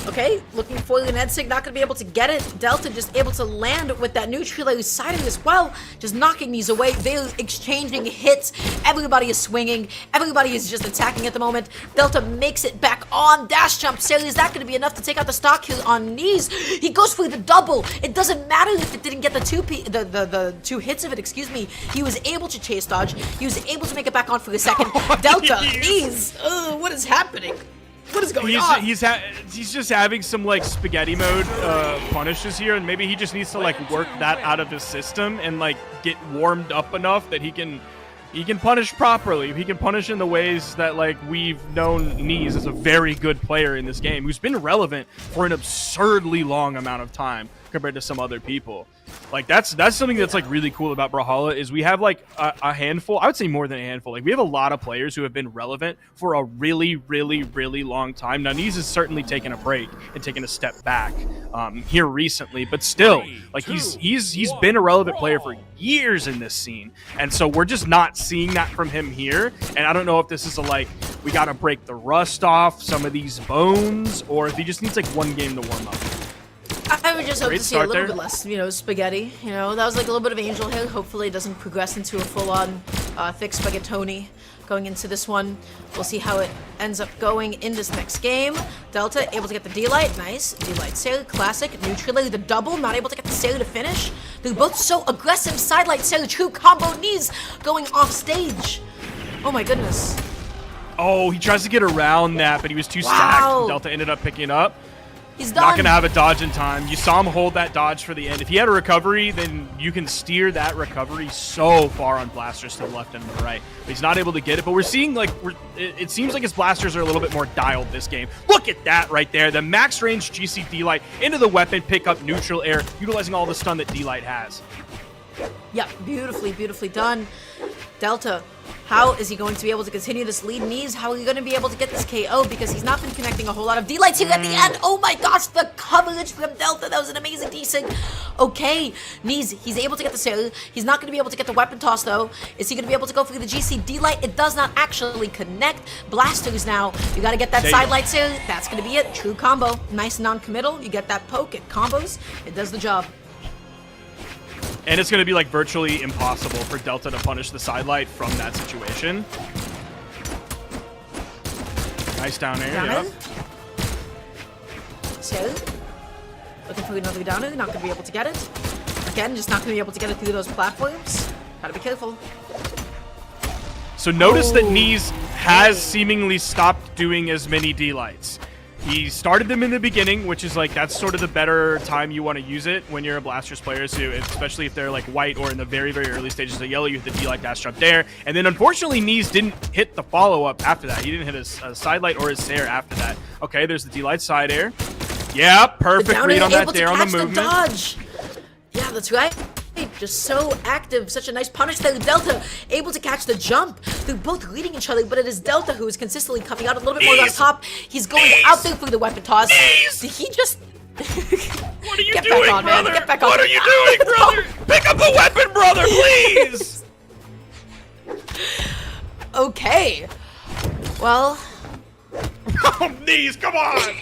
Okay, looking for the Nedsig, not gonna be able to get it. Delta just able to land with that neutral side of it as well, just knocking these away. They're exchanging hits. Everybody is swinging. Everybody is just attacking at the moment. Delta makes it back on dash jump. Sally, is that gonna be enough to take out the stock kill on Knees? He goes for the double. It doesn't matter if it didn't get the two hits of it. Excuse me. He was able to chase dodge. He was able to make it back on for the second. Delta, Knees. What is happening? What is going on? He's just having some like spaghetti mode punishes here, and maybe he just needs to like work that out of his system and like get warmed up enough that he can punish properly. He can punish in the ways that like we've known Knees as a very good player in this game, who's been relevant for an absurdly long amount of time compared to some other people. Like that's something that's like really cool about Brawlhalla is we have like a handful, I would say more than a handful. Like we have a lot of players who have been relevant for a really, really, really long time. Now Knees has certainly taken a break and taken a step back here recently, but still, like he's been a relevant player for years in this scene, and so we're just not seeing that from him here. And I don't know if this is a like we got to break the rust off some of these bones, or if he just needs like one game to warm up. I would just hope to see a little bit less, spaghetti. That was like a little bit of angel hair. Hopefully it doesn't progress into a full-on thick spaghettoni going into this one. We'll see how it ends up going in this next game. Delta able to get the D-Light. Nice. D-Light Sailor. Classic. Neutrally the double. Not able to get the Sailor to finish. They're both so aggressive. Sidelight Sailor. True combo. Knees going off stage. Oh my goodness. Oh, he tries to get around that, but he was too stacked. Delta ended up picking up. He's done. Not going to have a dodge in time. You saw him hold that dodge for the end. If he had a recovery, then you can steer that recovery so far on blasters to the left and the right. But he's not able to get it. But we're seeing, like, it seems like his blasters are a little bit more dialed this game. Look at that right there. The max range GC D-Light into the weapon, pick up neutral air, utilizing all the stun that D-Light has. Yep, beautifully, beautifully done. Delta, how is he going to be able to continue this lead? Knees, how are you going to be able to get this KO? Because he's not been connecting a whole lot of D-Lights here at the end. Oh my gosh, the coverage from Delta. That was an amazing D-Sig. Okay, Knees, he's able to get the Sailor. He's not going to be able to get the weapon toss, though. Is he going to be able to go for the GC D-Light? It does not actually connect. Blasters now. You got to get that side light Sailor. That's going to be it. True combo. Nice non-committal. You get that poke. It combos. It does the job. And it's going to be like virtually impossible for Delta to punish the sidelight from that situation. Nice down air. Yep. So, looking for another down air. Not going to be able to get it. Again, just not going to be able to get it through those platforms. Gotta be careful. So notice that Knees has seemingly stopped doing as many D-Lights. He started them in the beginning, which is like, that's sort of the better time you want to use it when you're a Blasters player, so especially if they're like white or in the very, very early stages of yellow, you hit the D-Light dash jump there. And then unfortunately, Knees didn't hit the follow-up after that. He didn't hit a side light or his Sair after that. Okay, there's the D-Light side air. Yeah, perfect read on that there on the movement. Dodge. Yeah, that's right. Just so active, such a nice punish there. Delta able to catch the jump. They're both leading each other, but it is Delta who is consistently coming out a little bit more on top. He's going out there for the weapon toss. Did he just... What are you doing, back on, brother? Get back on. What are you doing, brother? Pick up the weapon, brother, please! Okay. Well... Oh, Knees, come on!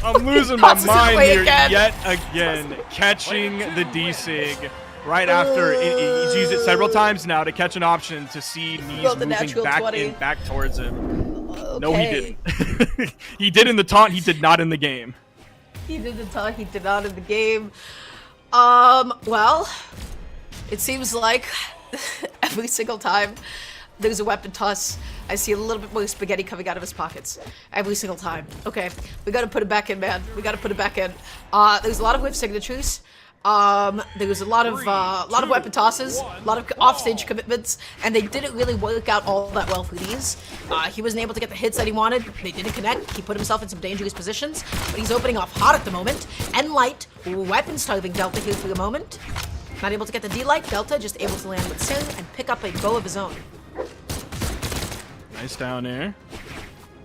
I'm losing my mind here yet again. Catching the D-Sig right after. He's used it several times now to catch an option to see Knees moving back towards him. Okay. No, he didn't. He did in the taunt. He did not in the game. He did the taunt. He did not in the game. Well, it seems like every single time there's a weapon toss, I see a little bit more spaghetti coming out of his pockets every single time. Okay, we gotta put it back in, man. We gotta put it back in. There's a lot of whip signatures. There was a lot of weapon tosses, a lot of offstage commitments, and they didn't really work out all that well for these. He wasn't able to get the hits that he wanted. They didn't connect. He put himself in some dangerous positions, but he's opening off hot at the moment. And light, weapon starving Delta here for the moment. Not able to get the D-Light. Delta just able to land with Sin and pick up a bow of his own. Nice down air.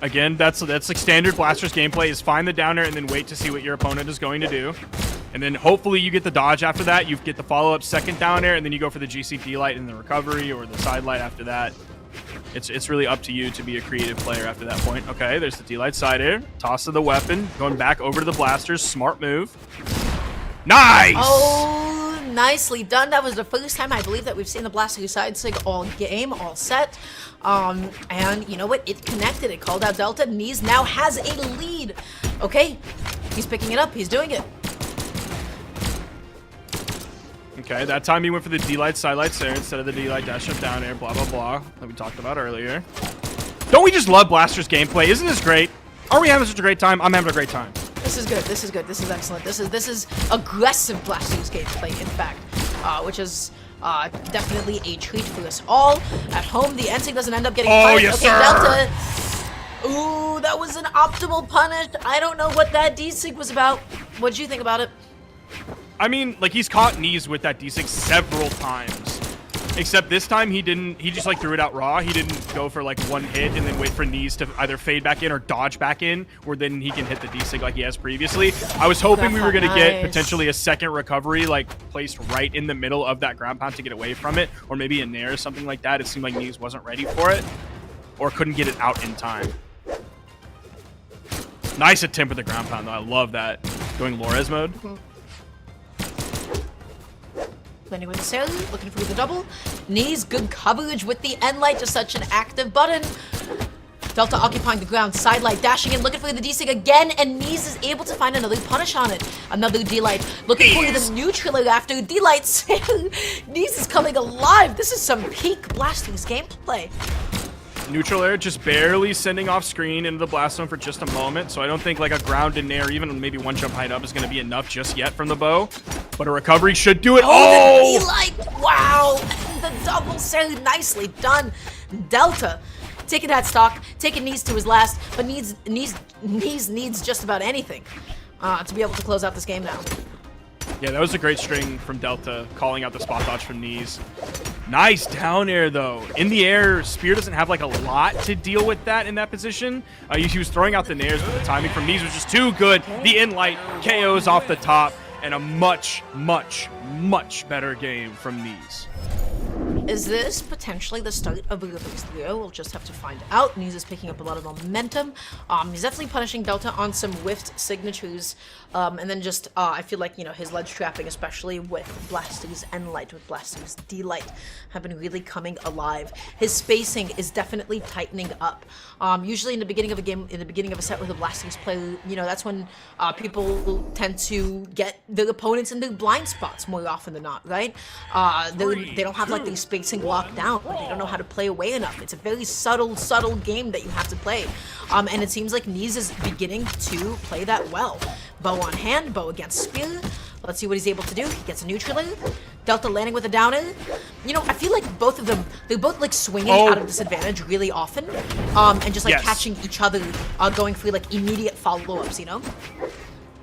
Again, that's like standard Blasters gameplay, is find the down air and then wait to see what your opponent is going to do. And then hopefully you get the dodge after that. You get the follow-up second down air, and then you go for the GC D-Light in the recovery or the side light after that. It's really up to you to be a creative player after that point. Okay, there's the D-Light side air. Toss of the weapon. Going back over to the Blasters. Smart move. Nice! Oh, nicely done. That was the first time I believe that we've seen the Blasters side sig all game, all set. And you know what? It connected. It called out Delta. Knees now has a lead. Okay, he's picking it up. He's doing it. Okay, that time he went for the D-Light side light there instead of the D-Light dash up down air, blah, blah, blah, that we talked about earlier. Don't we just love Blasters gameplay? Isn't this great? Are we having such a great time? I'm having a great time. This is good. This is good. This is excellent. This is aggressive Blasters gameplay, in fact, which is definitely a treat for us all. At home, the NC doesn't end up getting punished. Yes, okay, sir. Delta. Ooh, that was an optimal punish. I don't know what that D-Sig was about. What did you think about it? I mean, like, he's caught knees with that D6 several times. Except this time he didn't, he just like threw it out raw. He didn't go for like one hit and then wait for knees to either fade back in or dodge back in, where then he can hit the D-Sig like he has previously. I was hoping we were going to get potentially a second recovery, like placed right in the middle of that ground pound to get away from it, or maybe a nair or something like that. It seemed like knees wasn't ready for it, or couldn't get it out in time. Nice attempt with the ground pound though. I love that. Going Lores mode. Landing with the sail, looking for the double. Knees, good coverage with the end light, just such an active button. Delta occupying the ground, side light, dashing in, looking for the D-Sig again, and Knees is able to find another punish on it. Another D-Light, looking for the neutraler after D-Light. Knees is coming alive. This is some peak Blasters gameplay. Neutral air just barely sending off screen into the blast zone for just a moment, so I don't think like a ground in air, even maybe one jump height up, is going to be enough just yet from the bow. But a recovery should do it. Oh! The D-Light! Wow! The double sail, nicely done. Delta taking that stock, taking Knees to his last, but Knees needs just about anything to be able to close out this game now. Yeah, that was a great string from Delta, calling out the spot dodge from Knees. Nice down air, though. In the air, Spear doesn't have, like, a lot to deal with that in that position. He was throwing out the nairs, but the timing from Knees was just too good. The in-light KOs off the top, and a much, much, much better game from Knees. Is this potentially the start of a release trio? We'll just have to find out. Knees is picking up a lot of momentum. He's definitely punishing Delta on some whiffed signatures. And then just, I feel like, you know, his ledge trapping, especially with Blasters and Light, with Blasters D-Light, have been really coming alive. His spacing is definitely tightening up. Usually in the beginning of a game, in the beginning of a set with a Blasters player, you know, that's when people tend to get their opponents in their blind spots more often than not, right? They don't have, like, these spacing locked down. They don't know how to play away enough. It's a very subtle game that you have to play. And it seems like Knees is beginning to play that well. Bow on hand, bow against Spear. Let's see what he's able to do. He gets a neutraler. Delta landing with a downer. You know, I feel like both of them, they're both like swinging out of disadvantage really often. And just like catching each other, going for like immediate follow-ups, you know?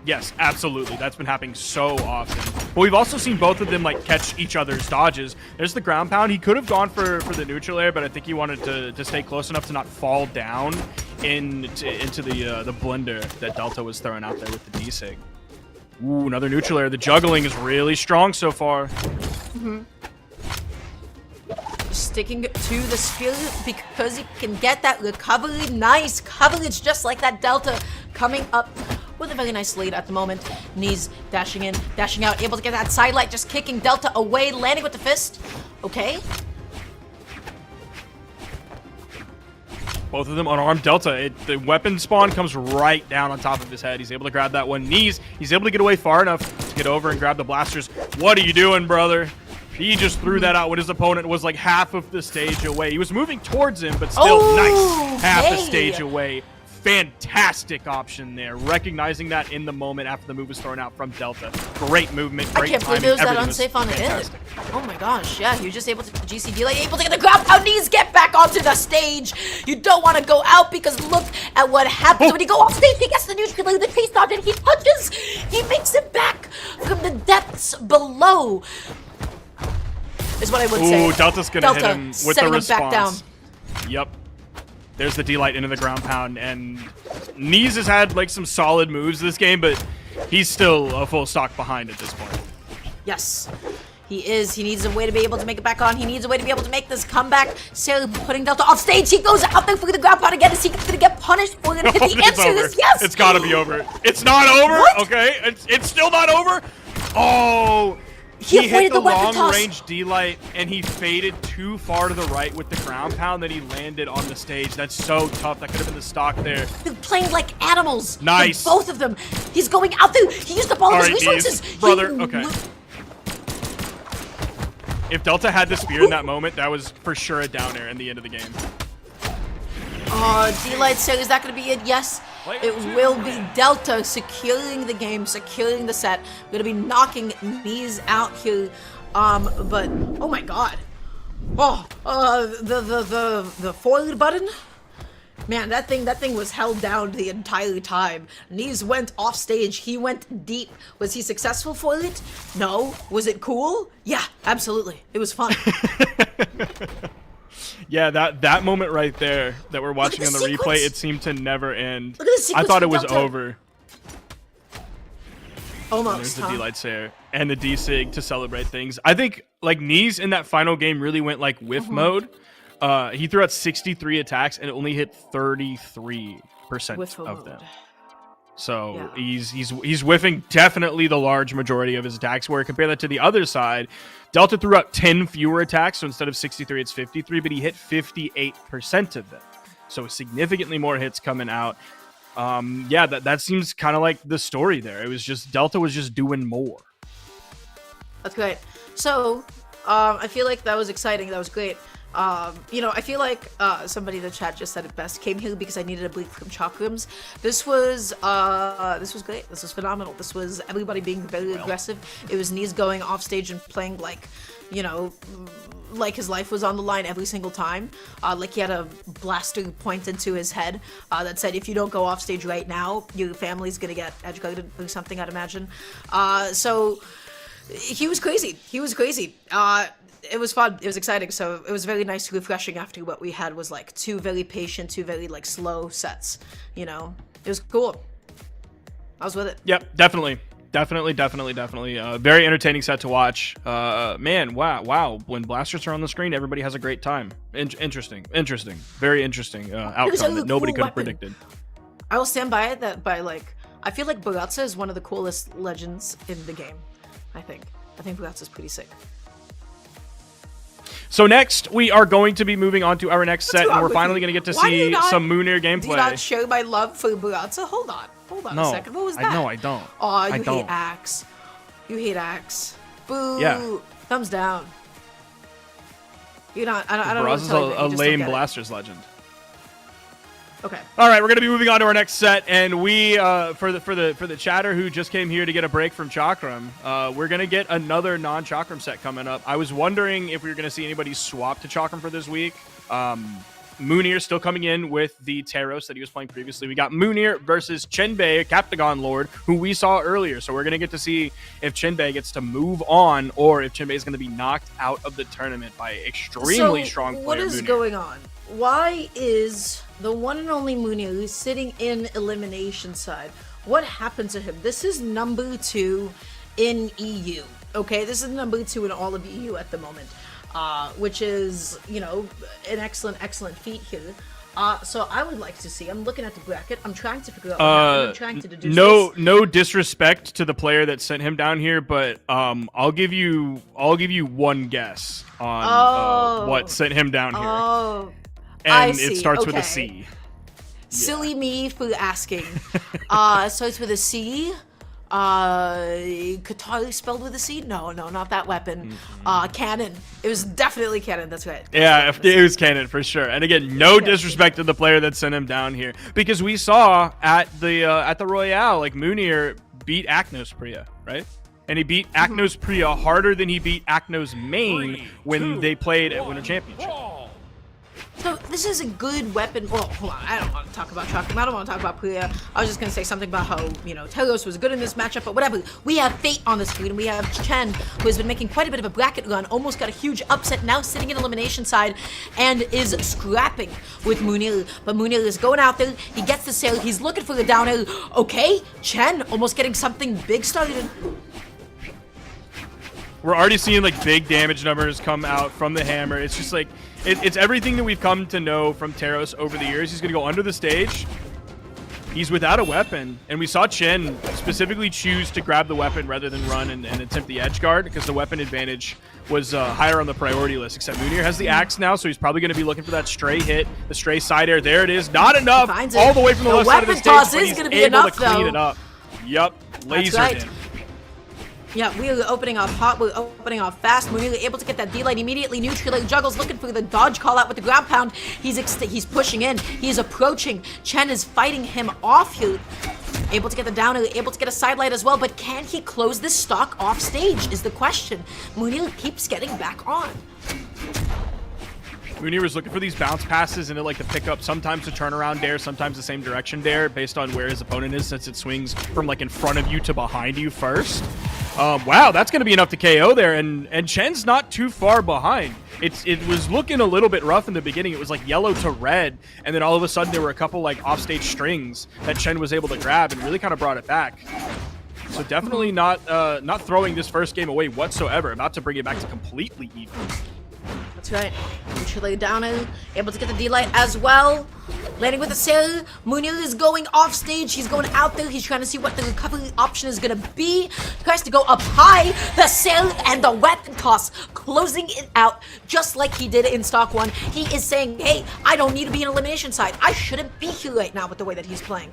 Yes, absolutely. That's been happening so often. But we've also seen both of them like catch each other's dodges. There's the ground pound. He could have gone for the neutral air, but I think he wanted to stay close enough to not fall down into the blender that Delta was throwing out there with the D-Sig. Ooh, another neutral air. The juggling is really strong so far. Sticking to the Spear because he can get that recovery. Nice coverage just like that. Delta coming up with a very nice lead at the moment. Knees dashing in, dashing out, able to get that side light, just kicking Delta away, landing with the fist. Okay. Both of them unarmed. Delta, the weapon spawn comes right down on top of his head. He's able to grab that one. Knees, he's able to get away far enough to get over and grab the blasters. What are you doing, brother? He just threw that out when his opponent was like half of the stage away. He was moving towards him, but still nice. Half the stage away. Fantastic option there. Recognizing that in the moment after the move was thrown out from Delta. Great movement, great timing. I can't believe it was that unsafe on the hit. Oh my gosh, yeah, you're just able to GCD, like, able to get the ground pound. Knees, get back onto the stage. You don't want to go out because look at what happens when you go off stage. He gets the neutral, the chase dodge, and he punches. He makes it back from the depths below. is what I would say. Ooh, Delta's gonna hit him with the response. Back down. Yep. There's the D-Light into the ground pound, and Knees has had like some solid moves this game, but he's still a full stock behind at this point. Yes. He is. He needs a way to be able to make it back on. He needs a way to be able to make this comeback. So putting Delta off stage. He goes out there for the ground pound again. Is he going to get punished? We're going to hit the answer is yes. It's got to be over. It's not over. What? Okay. It's still not over. Oh. He hit the long-range D-Light, and he faded too far to the right with the ground pound that he landed on the stage. That's so tough. That could have been the stock there. They're playing like animals. Nice. Both of them. He's going out there. He used up all his resources. Brother, okay. If Delta had the spear in that moment, that was for sure a down air in the end of the game. D-Light said, is that going to be it? Yes. It will be Delta securing the game, securing the set. Going to be knocking Knees out here. But oh my god. Oh, the forward button. Man, that thing was held down the entire time. Knees went off stage. He went deep. Was he successful for it? No. Was it cool? Yeah, absolutely. It was fun. Yeah, that moment right there that we're watching on the replay, it seemed to never end. I thought it was over. Almost. There's the D-Light Sayer and the D-Sig to celebrate things. I think like Knees in that final game really went like whiff mode. He threw out 63 attacks and only hit 33% of them. So yeah. he's whiffing definitely the large majority of his attacks. Where compare that to the other side, Delta threw out 10 fewer attacks, so instead of 63, it's 53, but he hit 58% of them. So significantly more hits coming out. Yeah, that seems kind of like the story there. It was just Delta was just doing more. That's great. So I feel like that was exciting. That was great. You know, I feel like somebody in the chat just said it best. Came here because I needed a break from chakrams. This was great. This was phenomenal. This was everybody being very aggressive. It was Knees going off stage and playing like, you know, like his life was on the line every single time. Like he had a blaster pointed to his head that said, if you don't go off stage right now, your family's gonna get educated or something, I'd imagine. So he was crazy. He was crazy. It was fun. It was exciting. So it was very nice, refreshing after what we had was like two very patient, two very like slow sets. You know, it was cool. I was with it. Yep, definitely. Very entertaining set to watch. Man, wow. When blasters are on the screen, everybody has a great time. Interesting. Very interesting outcome that nobody could have predicted. I will stand by it that I feel like Baratza is one of the coolest legends in the game. I think Baratza is pretty sick. So next, we are going to be moving on to our next set, and we're finally going to get to see some Moonir gameplay. Do you not show my love for Baratza? Hold on a second. What was that? No, I don't. Aw, you hate Axe. You hate Axe. Boo. Yeah. Thumbs down. You're not. I don't know. Baratza's a lame blasters legend. Okay. All right, we're going to be moving on to our next set, and we for the chatter who just came here to get a break from Chakram, we're going to get another non-Chakram set coming up. I was wondering if we were going to see anybody swap to Chakram for this week. Moonir still coming in with the Taros that he was playing previously. We got Moonir versus Chenbei, Captagon Lord, who we saw earlier. So we're going to get to see if Chenbei gets to move on or if Chenbei is going to be knocked out of the tournament by extremely strong player what is Moonir. Going on? Why is the one and only Moonir sitting in elimination side? What happened to him? This is number 2 in EU. Okay, this is number 2 in all of EU at the moment. Which is, you know, an excellent feat here. So I would like to see. I'm looking at the bracket. I'm trying to figure out. I'm trying to deduce. No disrespect to the player that sent him down here, but I'll give you one guess on what sent him down here. Oh, and it starts with a C. Silly me for asking. Starts with a C. Qatar spelled with a C? No, not that weapon. Cannon. It was definitely Cannon. That's right. Yeah, it was Cannon for sure. And again, no disrespect to the player that sent him down here, because we saw at the Royale, like Moonir beat Akno's Priya, right? And he beat Akno's Priya harder than he beat Akno's main when they played at Winter Championship. So this is a good weapon. Well, hold on, I don't want to talk about Chakram. I don't want to talk about Puya. I was just gonna say something about how, you know, Telos was good in this matchup, but whatever. We have Fate on the screen, and we have Chen, who has been making quite a bit of a bracket run, almost got a huge upset, now sitting in elimination side, and is scrapping with Munir. But Munir is going out there, he gets the sail, he's looking for the down air. Okay, Chen almost getting something big started. We're already seeing like big damage numbers come out from the hammer. It's just like, it's everything that we've come to know from Teros over the years. He's gonna go under the stage. He's without a weapon, and we saw Chen specifically choose to grab the weapon rather than run and attempt the edge guard because the weapon advantage was higher on the priority list, except Munir has the axe now, so he's probably going to be looking for that stray hit, the stray side air. There it is. Not enough. All the way from the left side of the stage, toss but is he's gonna be able enough, to clean though. it up. Yep. Lasered right. in. Yeah, we're opening off hot, we're opening off fast. Munir able to get that D-light immediately. Neutral juggles, looking for the dodge call out with the ground pound. He's pushing in, he's approaching. Chen is fighting him off here. Able to get the down, able to get a side light as well, but can he close this stock off stage is the question. Munir keeps getting back on. Munir was looking for these bounce passes and like the pickup, sometimes the turnaround dare, sometimes the same direction dare, based on where his opponent is, since it swings from like in front of you to behind you first. Wow, that's going to be enough to KO there, and Chen's not too far behind. It was looking a little bit rough in the beginning. It was like yellow to red, and then all of a sudden there were a couple like offstage strings that Chen was able to grab and really kind of brought it back. So definitely not throwing this first game away whatsoever. About to bring it back to completely even. That's right. Neutral down, able to get the D-light as well. Landing with a sail. Munir is going off stage. He's going out there. He's trying to see what the recovery option is going to be. He tries to go up high. The sail and the weapon toss, closing it out just like he did in stock 1. He is saying, hey, I don't need to be in elimination side. I shouldn't be here right now with the way that he's playing.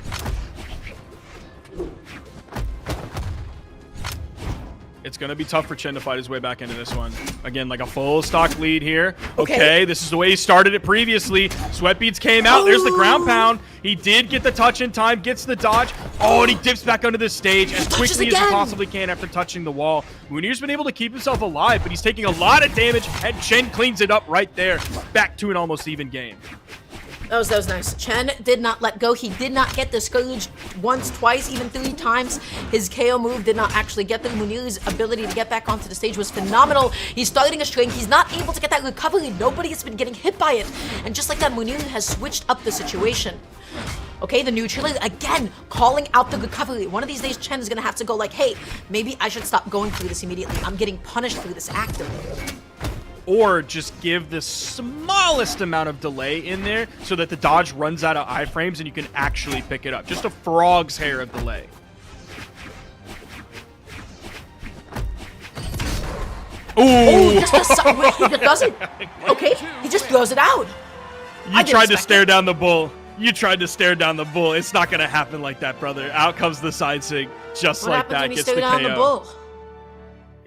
It's going to be tough for Chen to fight his way back into this one. Again, like a full stock lead here. Okay, this is the way he started it previously. Sweatbeads came out. There's the ground pound. He did get the touch in time, gets the dodge. Oh, and he dips back onto the stage as quickly as he possibly can after touching the wall. Munir's been able to keep himself alive, but he's taking a lot of damage, and Chen cleans it up right there. Back to an almost even game. That was nice. Chen did not let go. He did not get discouraged once, twice, even 3 times. His KO move did not actually get there. Munir's ability to get back onto the stage was phenomenal. He's starting a string. He's not able to get that recovery. Nobody has been getting hit by it. And just like that, Munir has switched up the situation. Okay, the neutral again calling out the recovery. One of these days, Chen is going to have to go like, hey, maybe I should stop going through this immediately. I'm getting punished through this actively. Or just give the smallest amount of delay in there so that the dodge runs out of iframes and you can actually pick it up. Just a frog's hair of delay. Ooh! Oh, he just doesn't. Okay, he just throws it out. You tried to stare down the bull. You tried to stare down the bull. It's not going to happen like that, brother. Out comes the side sig. Just what like that. When you gets stare the down KO. the bull?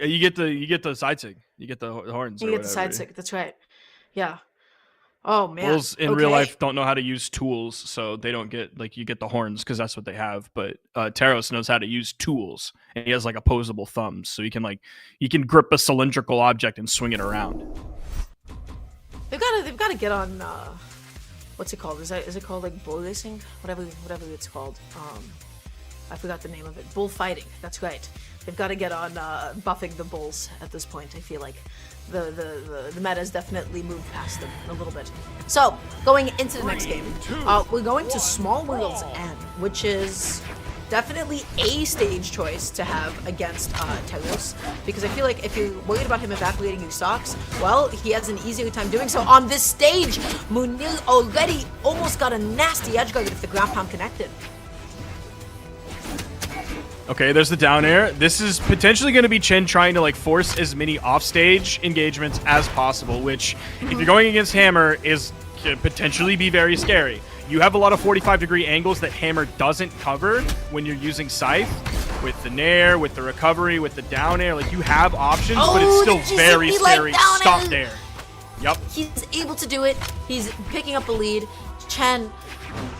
You get the side sig. You get the horns. You get the side sig. That's right. Yeah. Oh man. Bulls in real life don't know how to use tools, so they don't get like you get the horns because that's what they have. But Teros knows how to use tools, and he has like opposable thumbs, so he can grip a cylindrical object and swing it around. They've got to get on. What's it called? Is it called like bull racing? Whatever it's called. I forgot the name of it. Bullfighting. That's right. They've got to get on buffing the bulls at this point. I feel like the meta has definitely moved past them a little bit. So going into the next game, we're going to Small Worlds N, which is definitely a stage choice to have against Telos, because I feel like if you're worried about him evacuating your stocks, well, he has an easier time doing so. On this stage, Munir already almost got a nasty edge guard if the ground pound connected. Okay, there's the down air. This is potentially going to be Chen trying to like force as many offstage engagements as possible, which if you're going against Hammer could potentially be very scary. You have a lot of 45-degree angles that Hammer doesn't cover when you're using Scythe. With the Nair, with the recovery, with the down air, like you have options, but it's still very scary. Stop there. Yep. He's able to do it. He's picking up a lead. Chen,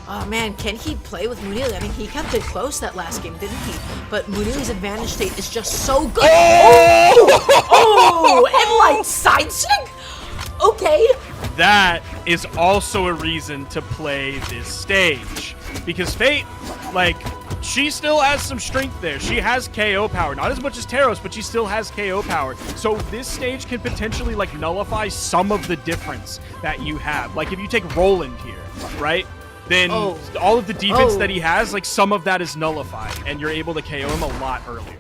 oh man, can he play with Munir? I mean, he kept it close that last game, didn't he? But Munir's advantage state is just so good. Oh! Oh! And like side sig? Okay. that is also a reason to play this stage. Because Fate, like, she still has some strength there. She has KO power. Not as much as Taros, but she still has KO power. So this stage can potentially, like, nullify some of the difference that you have. Like, if you take Roland here, right? Then all of the defense that he has, like, some of that is nullified. And you're able to KO him a lot earlier.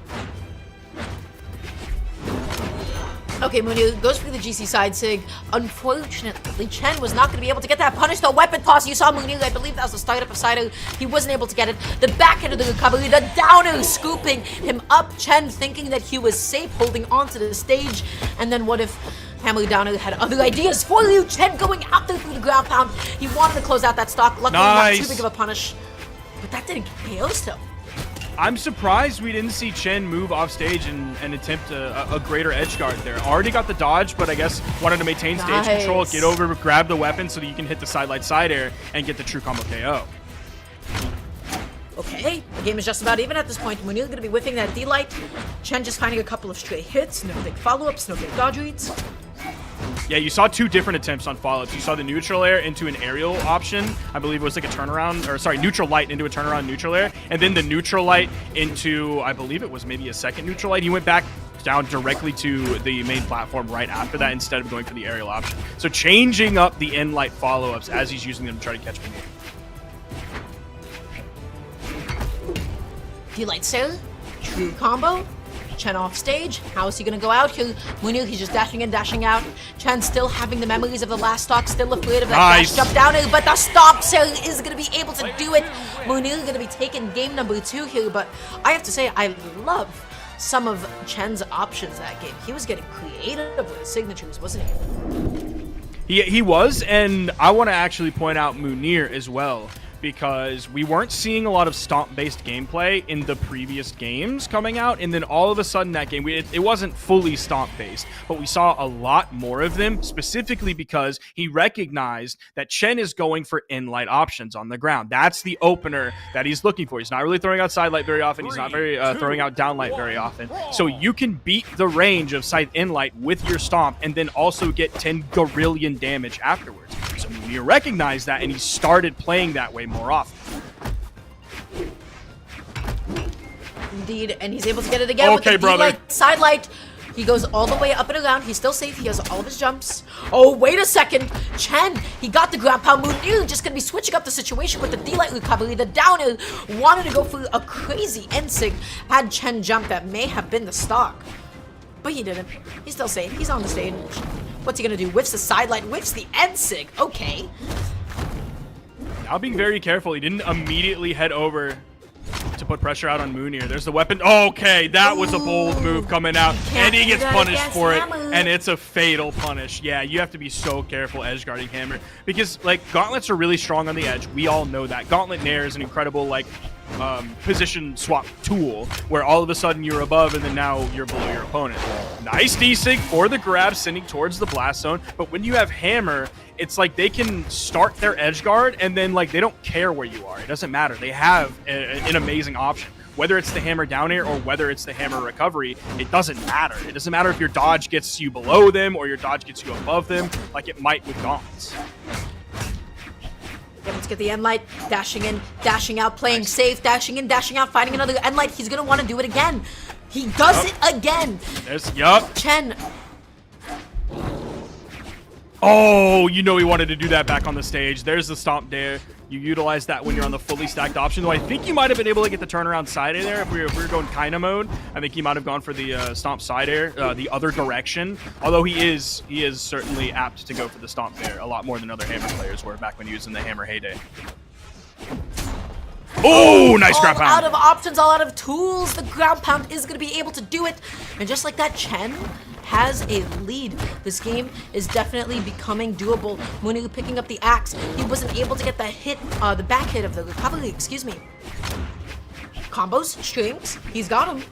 Okay, Munu goes for the GC side sig. Unfortunately, Chen was not going to be able to get that punish. The weapon toss, you saw Munu, I believe that was the start up of Saito. He wasn't able to get it. The back end of the recovery, the downer scooping him up. Chen thinking that he was safe, holding onto the stage. And then what if Hammer Downer had other ideas for you? Chen going out there through the ground pound. He wanted to close out that stock. Luckily, not too big of a punish. But that didn't KO still. I'm surprised we didn't see Chen move off stage and attempt a greater edge guard there. Already got the dodge, but I guess wanted to maintain stage control, get over, grab the weapon so that you can hit the side light side air and get the true combo KO. Okay, the game is just about even at this point. Munir going to be whiffing that D-light. Chen just finding a couple of stray hits, no big follow-ups, no big dodge reads. Yeah, you saw two different attempts on follow-ups. You saw the neutral air into an aerial option. I believe it was like a turnaround, or sorry, neutral light into a turnaround neutral air. And then the neutral light into, I believe it was maybe a second neutral light. He went back down directly to the main platform right after that instead of going for the aerial option. So changing up the end light follow-ups as he's using them to try to catch Munir. D-light sail, true combo. Chen off stage. How is he going to go out here? Munir, he's just dashing in, dashing out. Chen still having the memories of the last stock, still afraid of that dash jump down here, but the stomp sail is going to be able to do it. Munir going to be taking game number 2 here, but I have to say, I love some of Chen's options that game. He was getting creative with his signatures, wasn't he? He was, and I want to actually point out Munir as well, because we weren't seeing a lot of stomp-based gameplay in the previous games coming out, and then all of a sudden that game, it wasn't fully stomp-based, but we saw a lot more of them, specifically because he recognized that Chen is going for in-light options on the ground. That's the opener that he's looking for. He's not really throwing out side light very often. He's not throwing out down light very often. So you can beat the range of side in-light with your stomp, and then also get 10 gorillion damage afterwards. So Munir recognized that, and he started playing that way more often. Indeed, and he's able to get it again with the D-light, side light. He goes all the way up and around. He's still safe. He has all of his jumps. Oh, wait a second. Chen, he got the ground pound. Munir just going to be switching up the situation with the D-light recovery. The downer wanted to go for a crazy end-sig. Had Chen jumped, that may have been the stock. But he didn't. He's still safe. He's on the stage. What's he going to do? Whiffs the side light, whiffs the end-sig. Okay. Now being very careful. He didn't immediately head over to put pressure out on Munir. There's the weapon. Okay, that was a bold move coming out. And he gets punished for it. And it's a fatal punish. Yeah, you have to be so careful edge guarding Hammer. Because, like, gauntlets are really strong on the edge. We all know that. Gauntlet Nair is an incredible, like, position swap tool where all of a sudden you're above and then now you're below your opponent. Nice D-Sig for the grab, sending towards the blast zone. But when you have Hammer, it's like they can start their edge guard and then, like, they don't care where you are. It doesn't matter. They have an amazing option. Whether it's the hammer down air or whether it's the hammer recovery, it doesn't matter. It doesn't matter if your dodge gets you below them or your dodge gets you above them, like it might with gauntlets. Yeah, let's get the end light. Dashing in, dashing out, playing safe, dashing in, dashing out, finding another end light. He's gonna want to do it again. He does it again. Chen. Oh, you know he wanted to do that back on the stage. There's the stomp dare. You utilize that when you're on the fully stacked option. Though I think you might have been able to get the turnaround side air there if we were going kinda mode. I think he might have gone for the stomp side air, the other direction. Although he is certainly apt to go for the stomp there a lot more than other hammer players were back when he was in the hammer heyday. Oh, nice ground pound. All out of options, all out of tools. The ground pound is going to be able to do it. And just like that, Chen has a lead. This game is definitely becoming doable. Munir picking up the axe. He wasn't able to get the hit, the back hit of the recovery, excuse me. Combos, strings, he's got him.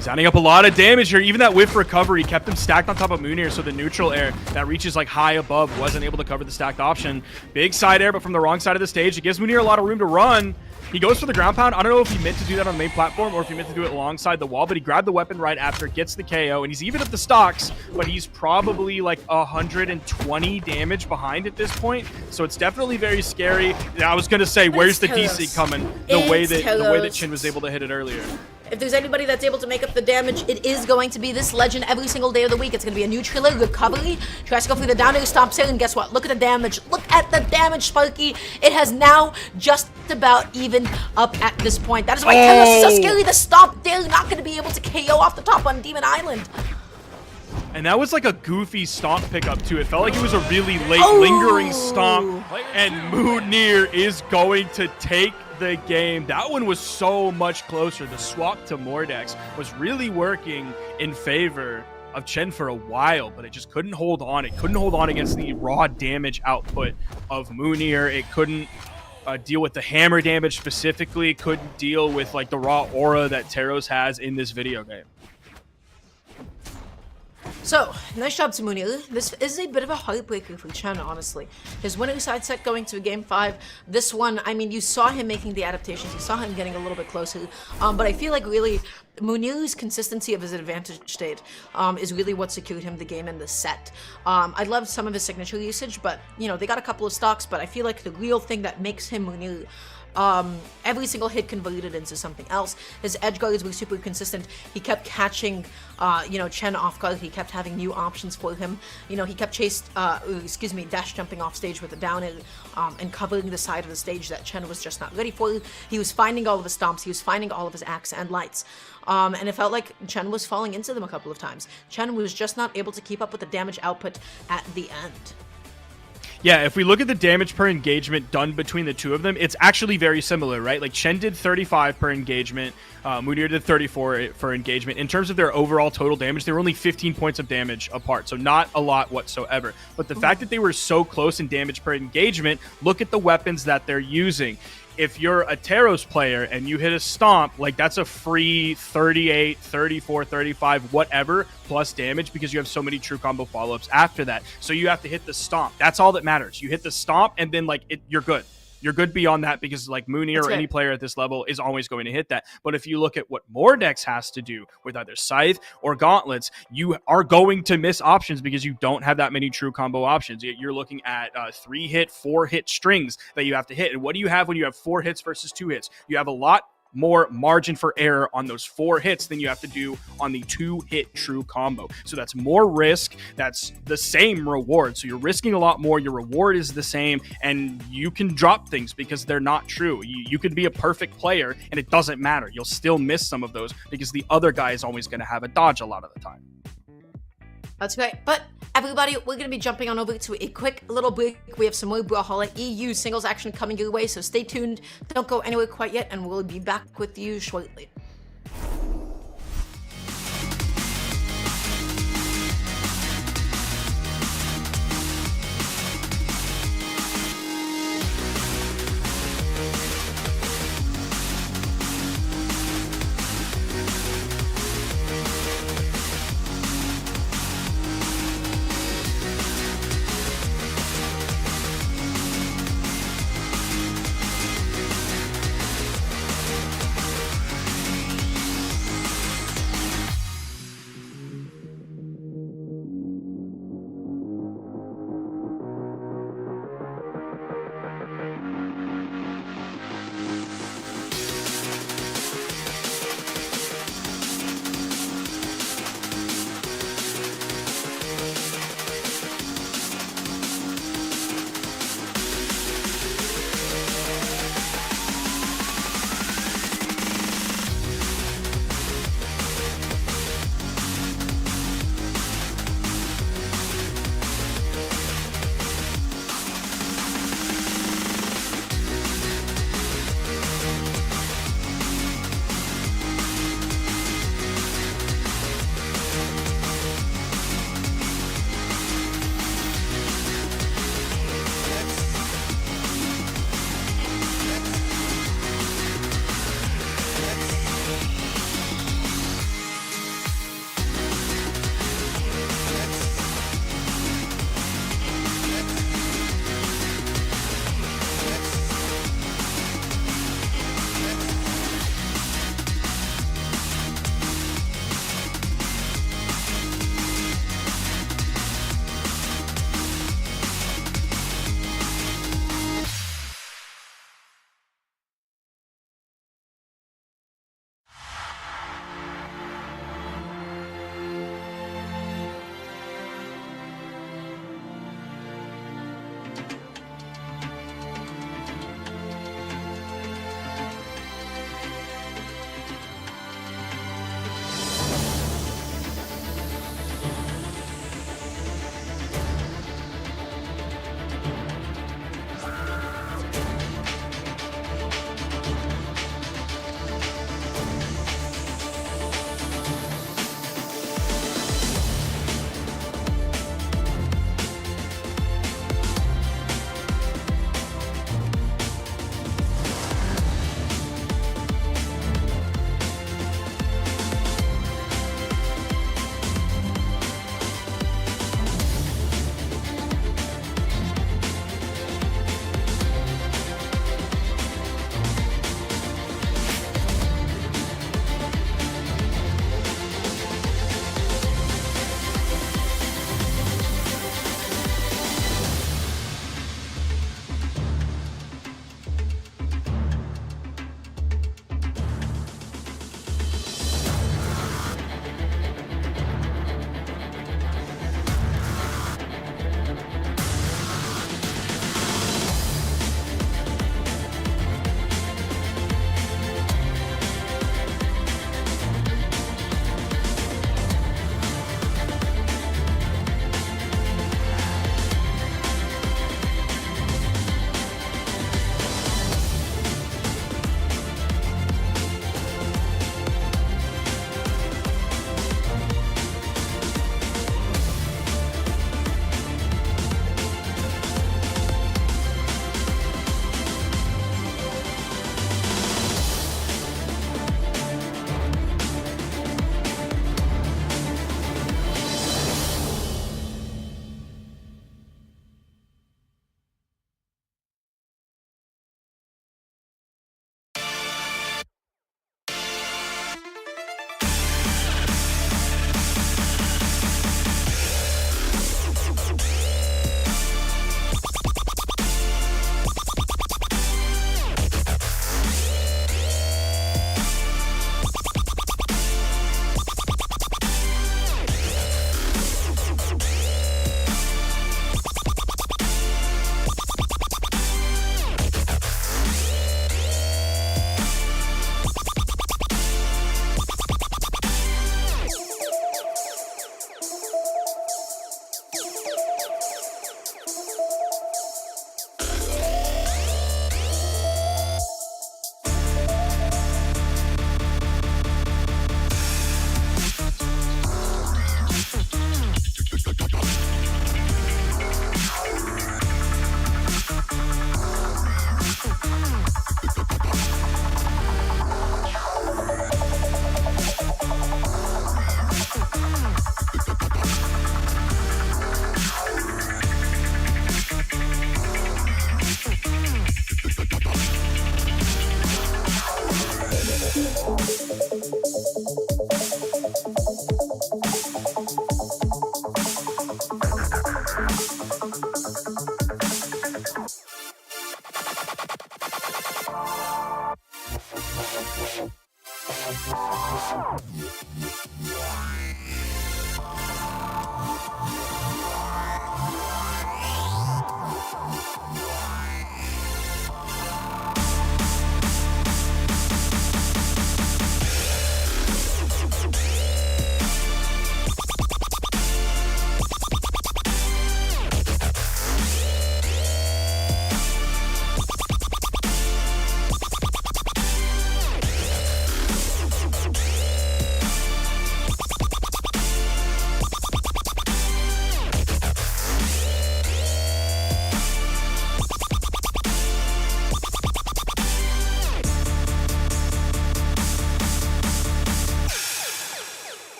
He's adding up a lot of damage here. Even that whiff recovery kept him stacked on top of Moonir, so the neutral air that reaches like high above wasn't able to cover the stacked option. Big side air, but from the wrong side of the stage. It gives Moonir a lot of room to run. He goes for the ground pound. I don't know if he meant to do that on the main platform or if he meant to do it alongside the wall, but he grabbed the weapon right after, gets the KO, and he's even at the stocks, but he's probably like 120 damage behind at this point. So it's definitely very scary. I was going to say, where's the DC coming? The way that Chin was able to hit it earlier. If there's anybody that's able to make up the damage, it is going to be this legend every single day of the week. It's going to be a neutral recovery. Tries to go through the down air, stomps in, and guess what? Look at the damage. Look at the damage, Sparky. It has now just about evened up at this point. That is why Kaiser is so scary. The stomp, they're not going to be able to KO off the top on Demon Island. And that was like a goofy stomp pickup too. It felt like it was a really late lingering stomp. And Moonir is going to take the game. That one was so much closer. The swap to Mordex was really working in favor of Chen for a while, but it just couldn't hold on. It couldn't hold on against the raw damage output of Moonir. It couldn't deal with the hammer damage specifically. It couldn't deal with like the raw aura that Teros has in this video game. So, nice job to Moonir. This is a bit of a heartbreaker for Chen, honestly. His winning side set going to a game 5. This one, I mean, you saw him making the adaptations. You saw him getting a little bit closer. But I feel like really Moonir's consistency of his advantage state is really what secured him the game in the set. I loved some of his signature usage, but, you know, they got a couple of stocks, but I feel like the real thing that makes him Moonir, every single hit converted into something else. His edge guards were super consistent. He kept catching, you know, Chen off guard. He kept having new options for him. You know, he kept dash jumping off stage with a down air, and covering the side of the stage that Chen was just not ready for. He was finding all of his stomps. He was finding all of his acts and lights. And it felt like Chen was falling into them a couple of times. Chen was just not able to keep up with the damage output at the end. Yeah, if we look at the damage per engagement done between the two of them, it's actually very similar, right? Like Chen did 35 per engagement, Moonir did 34 for engagement. In terms of their overall total damage, they were only 15 points of damage apart, so not a lot whatsoever. But the fact that they were so close in damage per engagement, look at the weapons that they're using. If you're a Teros player and you hit a stomp, like that's a free 38, 34, 35, whatever, plus damage because you have so many true combo follow-ups after that. So you have to hit the stomp. That's all that matters. You hit the stomp and then like you're good. You're good beyond that because like Moonir or any player at this level is always going to hit that. But if you look at what Mordex has to do with either Scythe or Gauntlets, you are going to miss options because you don't have that many true combo options. You're looking at 3-hit, 4-hit strings that you have to hit. And what do you have when you have 4 hits versus 2 hits? You have a lot more margin for error on those 4 hits than you have to do on the 2-hit true combo. So that's more risk. That's the same reward. So you're risking a lot more. Your reward is the same, and you can drop things because they're not true. You could be a perfect player, and it doesn't matter. You'll still miss some of those because the other guy is always going to have a dodge a lot of the time. That's great. But everybody, we're going to be jumping on over to a quick little break. We have some more Brawlhalla EU singles action coming your way, so stay tuned. Don't go anywhere quite yet, and we'll be back with you shortly.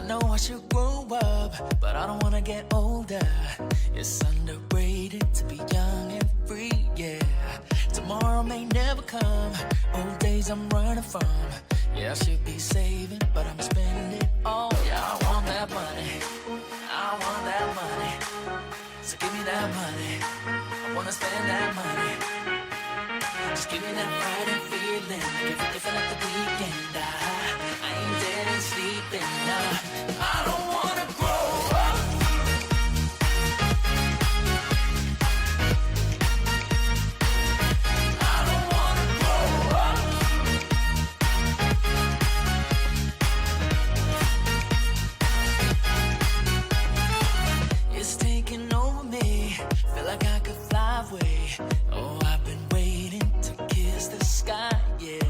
know I should grow up, but I don't wanna get older. It's underrated to be young and free, yeah. Tomorrow may never come, old days I'm running from. Yeah, I should be saving, but I'm spending it all. Yeah, I want that money, I want that money. So give me that money, I wanna spend that money. Just give me that Friday feeling, like if I like the weekend. I ain't dead and sleeping, nah. I don't wanna grow up. I don't wanna grow up. It's taking over me, feel like I could fly away. Oh, I've been waiting to kiss the sky, yeah.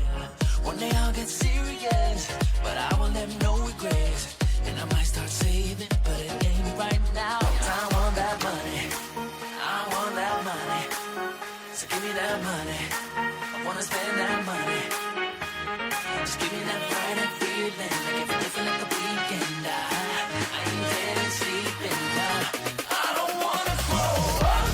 One day I'll get serious, but I will have no regrets. And I might start saving, but it ain't right now. I want that money, I want that money. So give me that money, I wanna spend that money. Just give me that Friday feeling, like if like the weekend. I ain't dead and sleeping, nah. I don't wanna grow up.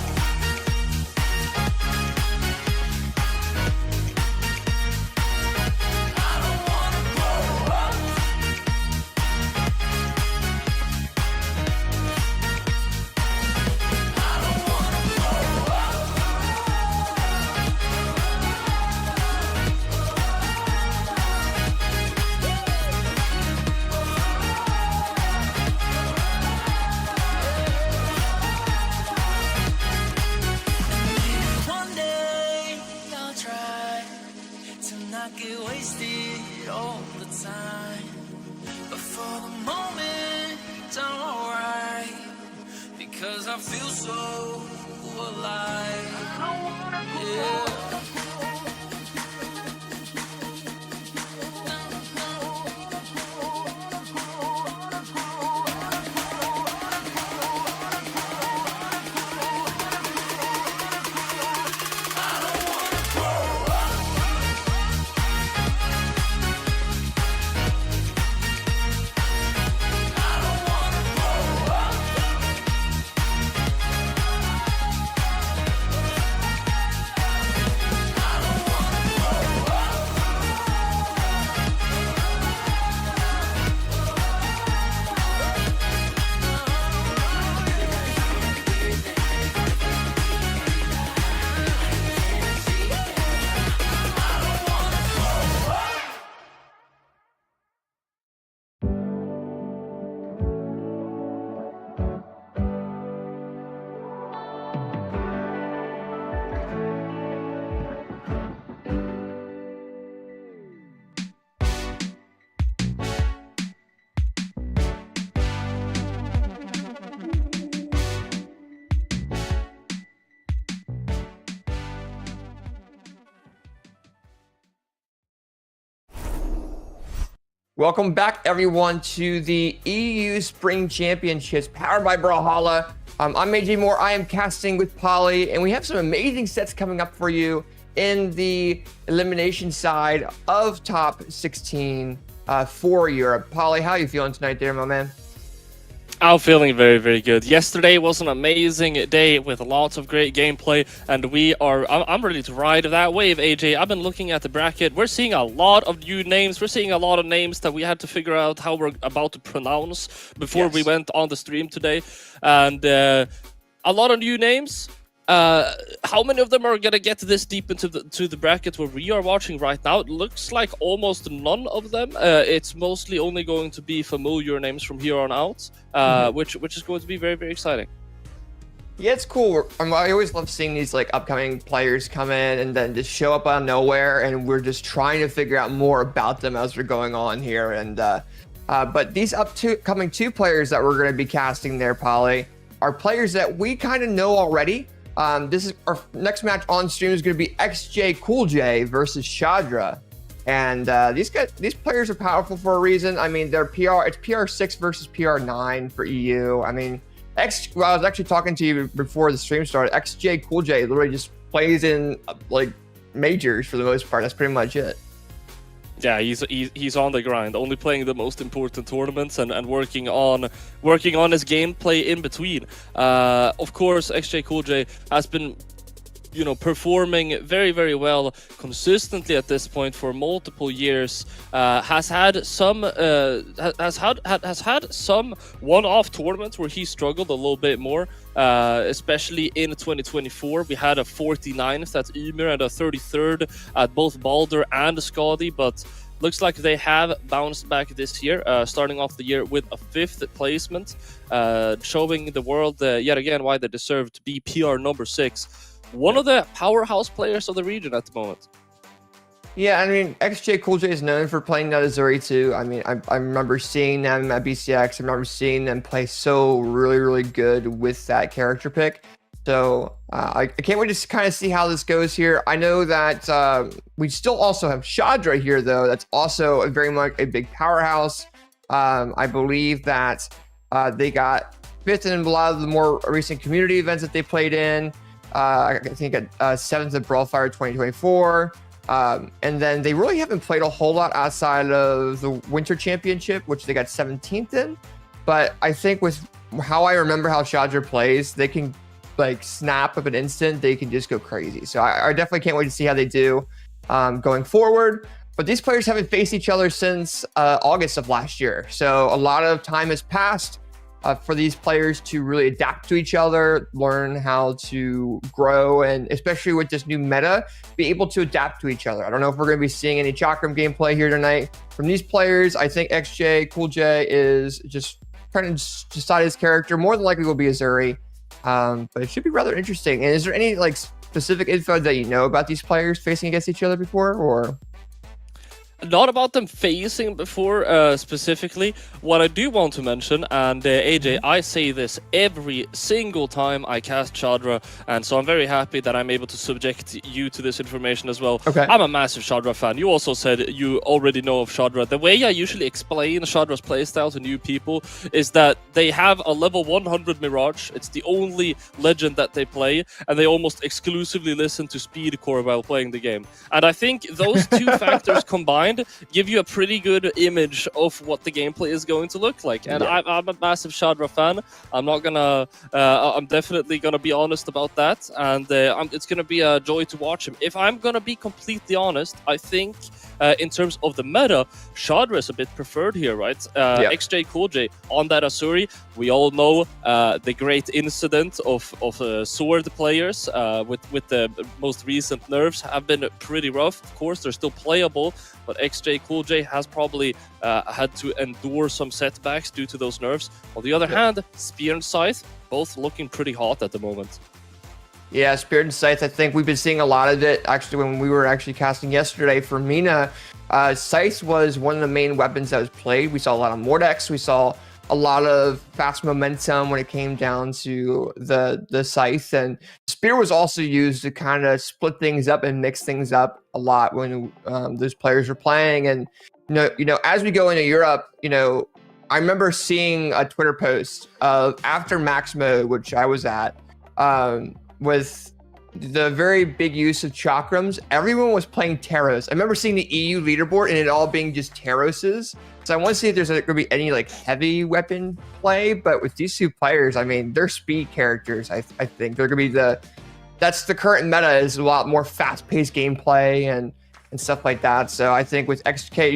I don't wanna grow up. I don't wanna grow up. One day I'll try to not get wasted all the time, but for the moment I'm alright because I feel so alive. Yeah. Welcome back, everyone, to the EU Spring Championships powered by Brawlhalla. I'm AJ Moore. I am casting with Polly, and we have some amazing sets coming up for you in the elimination side of top 16 for Europe. Polly, how are you feeling tonight there, my man? I'm feeling very, very good. Yesterday was an amazing day with lots of great gameplay, and I'm ready to ride that wave, AJ. I've been looking at the bracket. We're seeing a lot of new names. We're seeing a lot of names that we had to figure out how we're about to pronounce before we went on the stream today. And a lot of new names. How many of them are gonna get this deep into the bracket where we are watching right now? It looks like almost none of them. It's mostly only going to be familiar names from here on out, which is going to be very, very exciting. Yeah, it's cool. I always love seeing these like upcoming players come in and then just show up out of nowhere, and we're just trying to figure out more about them as we're going on here. And but these upcoming two players that we're going to be casting there, Polly, are players that we kind of know already. This is our next match on stream is going to be CoolJ versus Shadra, and these players are powerful for a reason. I mean, they're it's PR6 versus PR9 for EU. I mean, I was actually talking to you before the stream started. CoolJ literally just plays in like majors for the most part. That's pretty much it. Yeah, he's on the grind, only playing the most important tournaments and working on his gameplay in between. Of course, CoolJ has been, performing very, very well consistently at this point for multiple years. Has had some one-off tournaments where he struggled a little bit more, especially in 2024. We had a 49th at Ymir and a 33rd at both Balder and Skadi, but looks like they have bounced back this year, starting off the year with a 5th placement, showing the world yet again why they deserve to be PR number 6. One of the powerhouse players of the region at the moment. Yeah, I mean, CoolJ is known for playing that Azuri too. I mean, I remember seeing them at BCX. I remember seeing them play so really, really good with that character pick. So I can't wait to kind of see how this goes here. I know that we still also have Shadra here, though. That's also very much a big powerhouse. I believe that they got 5th in a lot of the more recent community events that they played in. I think at 7th at Brawlfire 2024. And then they really haven't played a whole lot outside of the Winter Championship, which they got 17th in. But I think with how I remember how Shadra plays, they can like snap of an instant. They can just go crazy. So I definitely can't wait to see how they do going forward. But these players haven't faced each other since August of last year. So a lot of time has passed for these players to really adapt to each other, learn how to grow, and especially with this new meta, be able to adapt to each other. I don't know if we're going to be seeing any Chakram gameplay here tonight from these players. I think CoolJ is just trying to decide his character. More than likely will be Azuri, but it should be rather interesting. And is there any like specific info that you know about these players facing against each other before, or? Not about them facing before specifically. What I do want to mention, and AJ, I say this every single time I cast Shadra, and so I'm very happy that I'm able to subject you to this information as well. Okay. I'm a massive Shadra fan. You also said you already know of Shadra. The way I usually explain Shadra's playstyle to new people is that they have a level 100 Mirage. It's the only legend that they play, and they almost exclusively listen to speedcore while playing the game. And I think those two factors combined give you a pretty good image of what the gameplay is going to look like. And yeah. I'm a massive Shadra fan. I'm not gonna I'm definitely gonna be honest about that, and it's gonna be a joy to watch him. If I'm gonna be completely honest, I think in terms of the meta, Shadra is a bit preferred here, right? CoolJ on that Azuri. We all know the great incident of sword players with the most recent nerfs have been pretty rough. Of course, they're still playable, but CoolJ has probably had to endure some setbacks due to those nerfs. On the other hand, Spear and Scythe, both looking pretty hot at the moment. Yeah, Spirit and Scythe, I think we've been seeing a lot of it. Actually, when we were actually casting yesterday for Mina, Scythe was one of the main weapons that was played. We saw a lot of Mordex. We saw a lot of fast momentum when it came down to the Scythe. And Spear was also used to kind of split things up and mix things up a lot when those players were playing. And, you know, as we go into Europe, I remember seeing a Twitter post of after Max Mode, which I was at, with the very big use of chakrams, everyone was playing Taros. I remember seeing the EU leaderboard and it all being just Taroses. So I want to see if there's going to be any like heavy weapon play, but with these two players, I mean, they're speed characters. I think they're going to be that's the current meta, is a lot more fast-paced gameplay and stuff like that. So I think with CoolJ's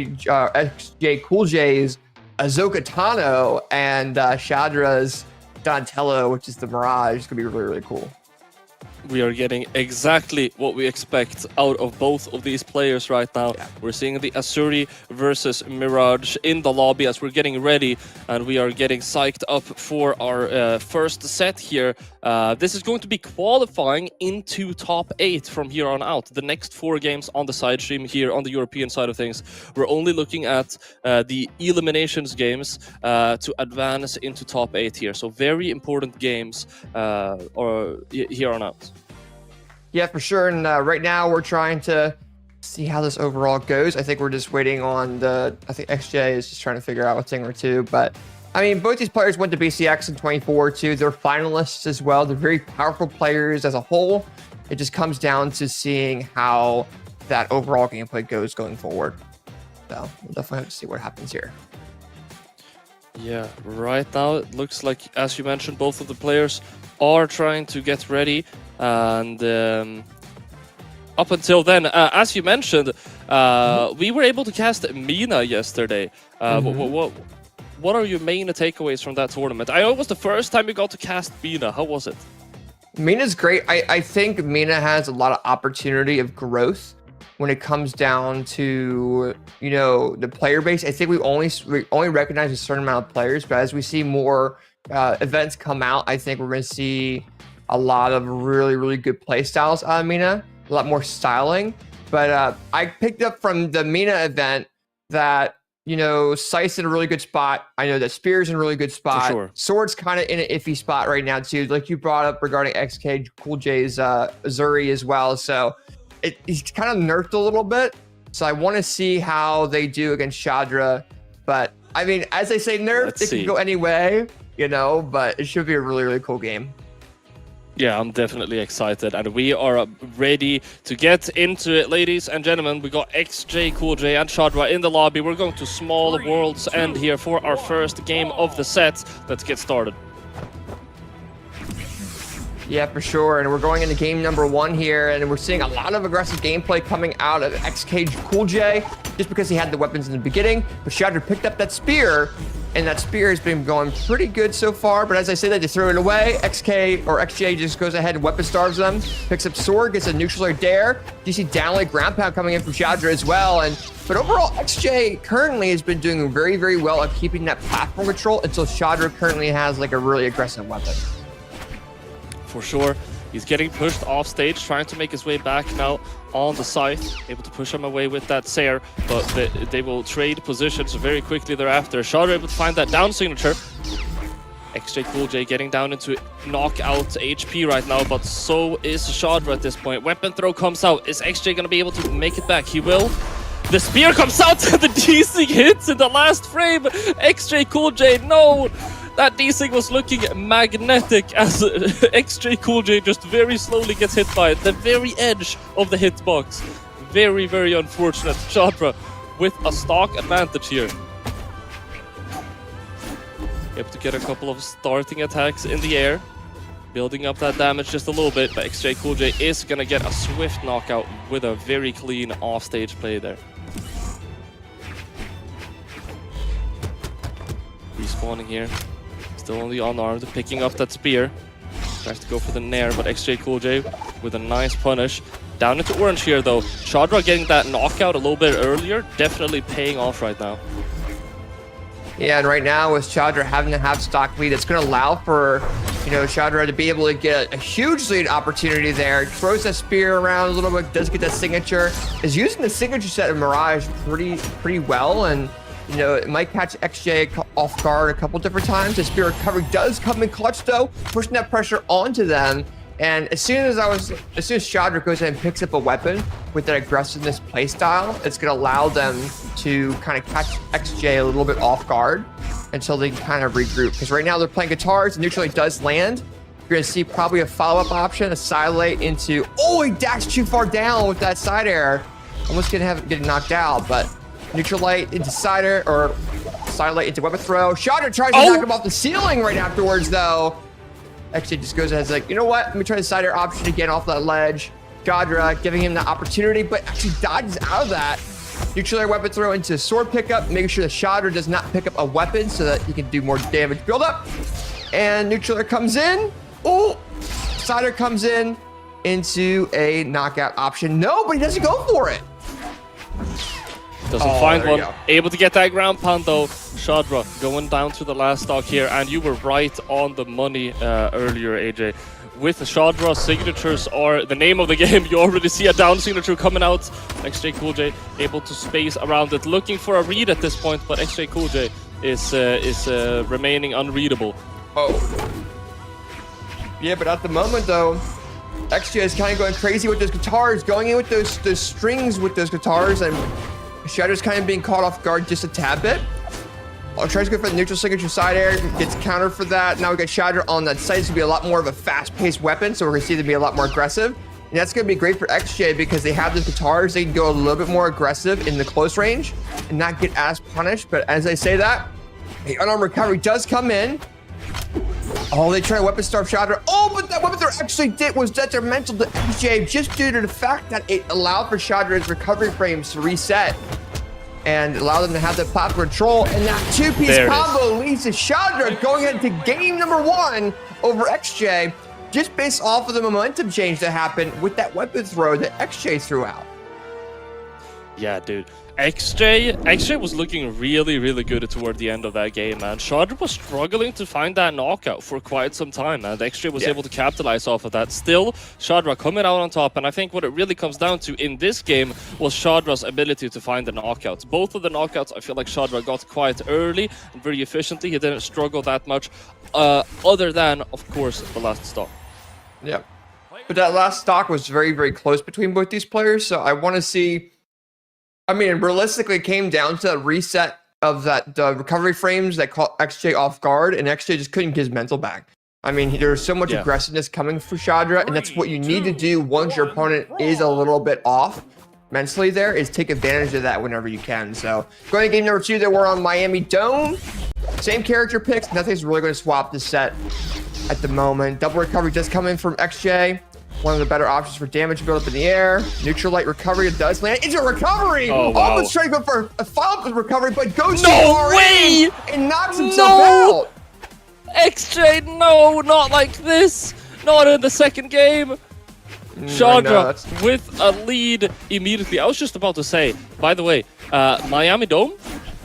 Azoka Tano and Shadra's Donatello, which is the Mirage, it's going to be really, really cool. We are getting exactly what we expect out of both of these players right now. Yeah. We're seeing the Azuri versus Mirage in the lobby as we're getting ready, and we are getting psyched up for our first set here. This is going to be qualifying into top 8 from here on out. The next 4 games on the side stream here on the European side of things, we're only looking at the Eliminations games to advance into top 8 here. So very important games here on out. Yeah, for sure. And right now we're trying to see how this overall goes. I think we're just waiting on I think XJ is just trying to figure out a thing or two. But I mean, both these players went to BCX in 24 too. They're finalists as well. They're very powerful players as a whole. It just comes down to seeing how that overall gameplay goes going forward. So we'll definitely have to see what happens here. Yeah, right now it looks like, as you mentioned, both of the players are trying to get ready. And up until then, as you mentioned, we were able to cast Mina yesterday. What are your main takeaways from that tournament? I know it was the first time you got to cast Mina. How was it? Mina's great. I think Mina has a lot of opportunity of growth when it comes down to, you know, the player base. I think we only recognize a certain amount of players, but as we see more events come out, I think we're going to see a lot of really, really good play styles out of Mina, a lot more styling. But I picked up from the Mina event that, you know, Scythe's in a really good spot. I know that Spear's in a really good spot. For sure. Sword's kind of in an iffy spot right now, too. Like you brought up regarding XK, CoolJ's Azuri as well. So he's kind of nerfed a little bit. So I want to see how they do against Shadra. But, I mean, as they say, nerf, it can go any way, you know, but it should be a really, really cool game. Yeah, I'm definitely excited, and we are ready to get into it, ladies and gentlemen. We got XJ, CoolJ, and Shadra in the lobby. We're going to Small World's End here for our first game of the set. Let's get started. Yeah, for sure. And we're going into game number 1 here, and we're seeing a lot of aggressive gameplay coming out of XK CoolJ, just because he had the weapons in the beginning. But Shadra picked up that spear, and that spear has been going pretty good so far. But as I said, they just throw it away. XJ just goes ahead and weapon starves them, picks up sword, gets a neutral or dare. You see downlight ground pound coming in from Shadra as well. But overall, XJ currently has been doing very, very well at keeping that platform control until Shadra currently has like a really aggressive weapon. For sure. He's getting pushed off stage, trying to make his way back now on the Scythe. Able to push him away with that Sair, but they will trade positions very quickly thereafter. Shadra able to find that down signature. XJ CoolJ getting down into knockout HP right now, but so is Shadra at this point. Weapon throw comes out. Is XJ going to be able to make it back? He will. The spear comes out and the D-Sig hits in the last frame. XJ CoolJ, no! That D-Sig was looking magnetic as XJ CoolJ just very slowly gets hit by it. The very edge of the hitbox. Very, very unfortunate. Shadra with a stock advantage here. Able to get a couple of starting attacks in the air. Building up that damage just a little bit, but XJ CoolJ is going to get a swift knockout with a very clean offstage play there. Respawning here. Still on the unarmed, picking up that spear. Tries to go for the nair, but XJ CoolJ with a nice punish. Down into orange here though. Shadra getting that knockout a little bit earlier, definitely paying off right now. Yeah, and right now with Shadra having to have stock lead, it's going to allow for, you know, Shadra to be able to get a huge lead opportunity there. Throws that spear around a little bit, does get that signature. Is using the signature set of Mirage pretty well, and you know, it might catch XJ off guard a couple different times. The spear recovery does come in clutch though, pushing that pressure onto them. And as soon as Shadra goes in and picks up a weapon with that aggressiveness playstyle, it's going to allow them to kind of catch XJ a little bit off guard until they can kind of regroup. Because right now they're playing guitars, neutral does land. You're going to see probably a follow-up option, a side late into, oh, he dashed too far down with that side air. Almost going to have it get knocked out, but neutral light into side air, or side light into weapon throw. Shadra tries to knock him off the ceiling right afterwards though. XJ just goes ahead and is like, you know what? Let me try the side air option again off that ledge. Shadra giving him the opportunity, but actually dodges out of that. Neutral air weapon throw into sword pickup, making sure that Shadra does not pick up a weapon so that he can do more damage build up. And neutral air comes in. Oh, side air comes in into a knockout option. No, but he doesn't go for it. Doesn't find one. Able to get that ground pound though. Shadra going down to the last stock here, and you were right on the money earlier, AJ. With the Shadra, signatures are the name of the game. You already see a down signature coming out. XJ CoolJ able to space around it, looking for a read at this point, but XJ CoolJ is remaining unreadable. Oh. Yeah, but at the moment though, XJ is kind of going crazy with those guitars, going in with those strings with those guitars, and Shadra's kind of being caught off guard just a tad bit. Tries to go for the neutral signature side air, gets countered for that. Now we got Shadra on that side. It's gonna be a lot more of a fast-paced weapon, so we're gonna see them be a lot more aggressive. And that's going to be great for XJ because they have the guitars. They can go a little bit more aggressive in the close range and not get as punished. But as I say that, the unarmed recovery does come in. Oh, they try to weapon starve Chandra. Oh, but that weapon throw actually was detrimental to XJ just due to the fact that it allowed for Chandra's recovery frames to reset and allow them to have the platform control. And that two-piece combo leads to Chandra going into game number 1 over XJ, just based off of the momentum change that happened with that weapon throw that XJ threw out. Yeah, dude. XJ was looking really, really good toward the end of that game, man. Chandra was struggling to find that knockout for quite some time, and XJ was able to capitalize off of that. Still, Chandra coming out on top, and I think what it really comes down to in this game was Chandra's ability to find the knockouts. Both of the knockouts, I feel like Chandra got quite early and very efficiently. He didn't struggle that much, other than, of course, the last stock. Yeah. But that last stock was very, very close between both these players, so I want to see... I mean, realistically, it came down to a reset of the recovery frames that caught XJ off guard, and XJ just couldn't get his mental back. I mean, there's so much aggressiveness coming for Chandra, and that's what you need to do once your opponent is a little bit off mentally there, is take advantage of that whenever you can. So, going to game number 2, there we're on Miami Dome. Same character picks. Nothing's really going to swap this set at the moment. Double recovery does come in from XJ. One of the better options for damage build up in the air. Neutral light recovery does land. It's a recovery! Oh, wow. Almost trying to go for a follow-up recovery, but goes No too far way! in and knocks himself out. XJ, no, not like this. Not in the second game. Chandra with a lead immediately. I was just about to say, by the way, Miami Dome,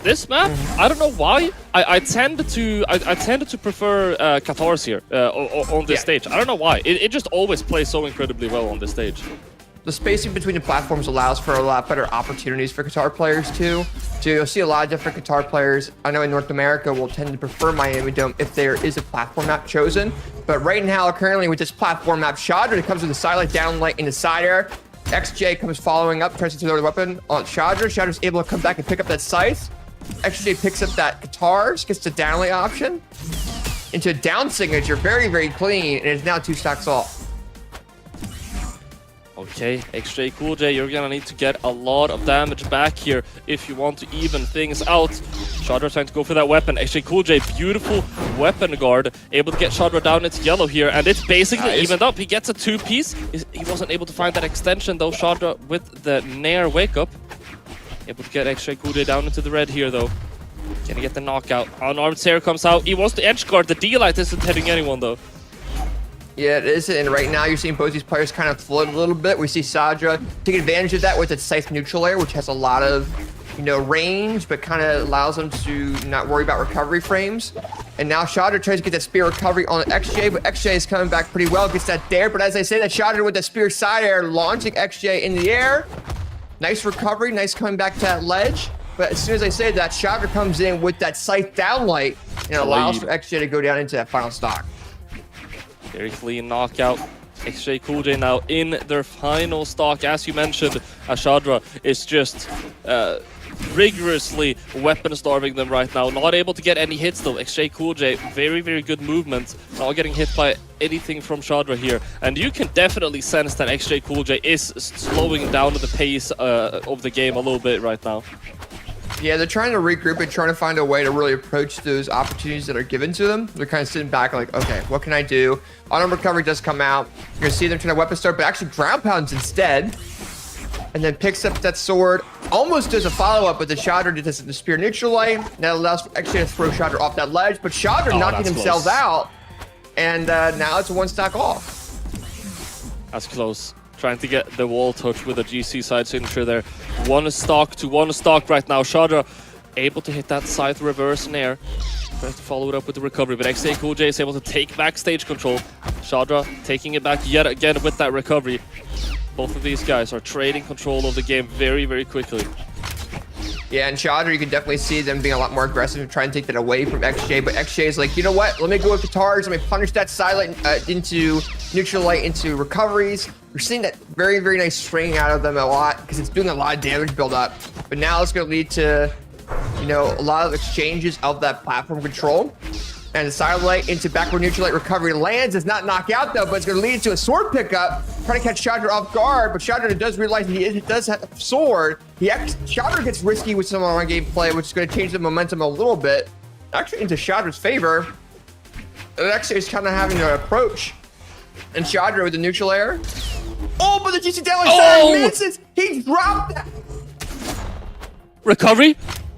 this map, I don't know why. I tend to prefer Qatars here on this stage. I don't know why. It just always plays so incredibly well on this stage. The spacing between the platforms allows for a lot better opportunities for Qatar players too. So you'll see a lot of different Qatar players. I know in North America will tend to prefer Miami Dome if there is a platform map chosen. But right now, currently with this platform map, Chandra comes with a side light, down light, into side air. XJ comes following up, tries to throw the weapon on Chandra. Chandra's able to come back and pick up that scythe. XJ picks up that guitars, gets the down light option into a down signature, very, very clean, and it's now 2 stacks off. Okay, XJ CoolJ, you're gonna need to get a lot of damage back here if you want to even things out. Chandra trying to go for that weapon. XJ CoolJ, beautiful weapon guard, able to get Chandra down into yellow here, and it's basically evened up. He gets a 2-piece. He wasn't able to find that extension though. Chandra with the Nair wake up. Able to get XJ CoolJ down into the red here though. Can he get the knockout? Unarmed Sarah comes out. He wants to edge guard. The D-light isn't hitting anyone though. Yeah, it is, and right now you're seeing both these players kind of float a little bit. We see Chandra take advantage of that with its Scythe neutral air, which has a lot of, range, but kind of allows them to not worry about recovery frames. And now Chandra tries to get that spear recovery on XJ, but XJ is coming back pretty well, gets that there. But as I say, that Chandra with that spear side air, launching XJ in the air. Nice recovery, nice coming back to that ledge. But as soon as I say that, Chandra comes in with that Scythe downlight and allows for XJ to go down into that final stock. Very clean knockout. XJ CoolJ now in their final stock. As you mentioned, Chandra is just rigorously weapon starving them right now. Not able to get any hits though. XJ CoolJ, very, very good movement. Not getting hit by anything from Chandra here. And you can definitely sense that XJ CoolJ is slowing down the pace of the game a little bit right now. Yeah, they're trying to regroup and trying to find a way to really approach those opportunities that are given to them. They're kind of sitting back like, okay, what can I do? Unarmed recovery does come out. You're going to see them trying to weapon start, but actually ground pounds instead. And then picks up that sword. Almost does a follow-up, but the Chandra does the spear neutral light. That allows for XJ to throw Chandra off that ledge, but Chandra knocking himself out. And now it's a 1 stack off. That's close. Trying to get the wall touch with a GC side signature there. 1 stock to 1 stock right now. Chandra able to hit that scythe reverse in air. Tries to follow it up with the recovery, but XJ CoolJ is able to take back stage control. Chandra taking it back yet again with that recovery. Both of these guys are trading control of the game very, very quickly. Yeah, and Chandra, you can definitely see them being a lot more aggressive and trying to take that away from XJ, but XJ is like, you know what? Let me go with guitars. Let me punish that silent into neutral light, into recoveries. We're seeing that very, very nice string out of them a lot because it's doing a lot of damage build up. But now it's going to lead to, a lot of exchanges of that platform control. And the sidelight into backward neutral light recovery lands. It's not knock out though, but it's going to lead to a sword pickup. Trying to catch Chandra off guard, but Chandra does realize he does have a sword. Chandra gets risky with some on game play, which is going to change the momentum a little bit. Actually into Chandra's favor. It actually is kind of having an approach. And Chandra with the neutral air. Oh, but the GC down misses. He dropped that. Recovery.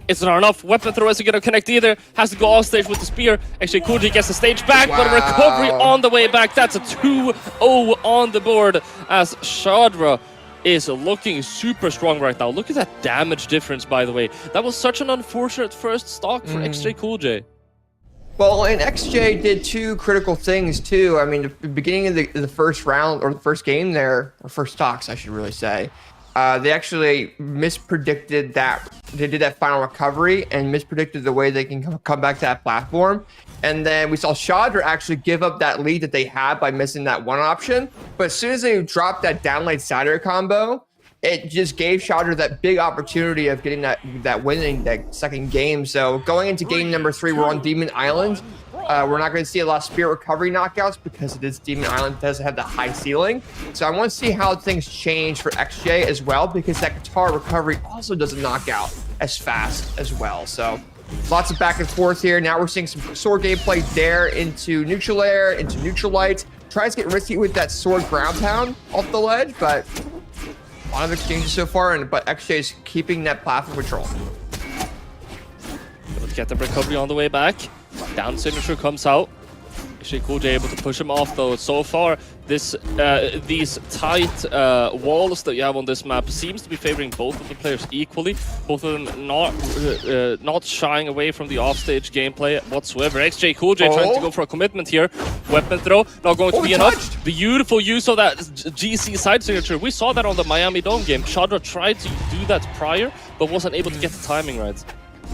It's not enough. Weapon throw isn't going to connect either. Has to go off stage with the spear. Actually, CoolJ gets the stage back, but a recovery on the way back. That's a 2-0 on the board as Chandra is looking super strong right now. Look at that damage difference, by the way. That was such an unfortunate first stock for XJ CoolJ. Well, and XJ did two critical things too. I mean, the beginning of the first round, or the first game there, or first stocks, I should really say, they actually mispredicted that. They did that final recovery and mispredicted the way they can come back to that platform. And then we saw Chandra actually give up that lead that they had by missing that one option. But as soon as they dropped that downlight side combo, it just gave Chandra that big opportunity of getting that winning that second game. So going into game number 3, we're on Demon Island. We're not going to see a lot of Spirit Recovery knockouts because it is Demon Island, doesn't have the high ceiling. So I want to see how things change for XJ as well, because that Guitar Recovery also doesn't knock out as fast as well. So lots of back and forth here. Now we're seeing some sword gameplay there into neutral air, into neutral light. Tries to get risky with that sword ground pound off the ledge, but a lot of exchanges so far, but XJ is keeping that platform control. Let's get the recovery on the way back. Down signature comes out. Actually, CoolJ able to push him off though. So far, these tight walls that you have on this map seems to be favoring both of the players equally. Both of them not shying away from the offstage gameplay whatsoever. XJ CoolJ trying to go for a commitment here. Weapon throw not going to be enough. Beautiful use of that GC side signature. We saw that on the Miami Dome game. Chandra tried to do that prior, but wasn't able to get the timing right.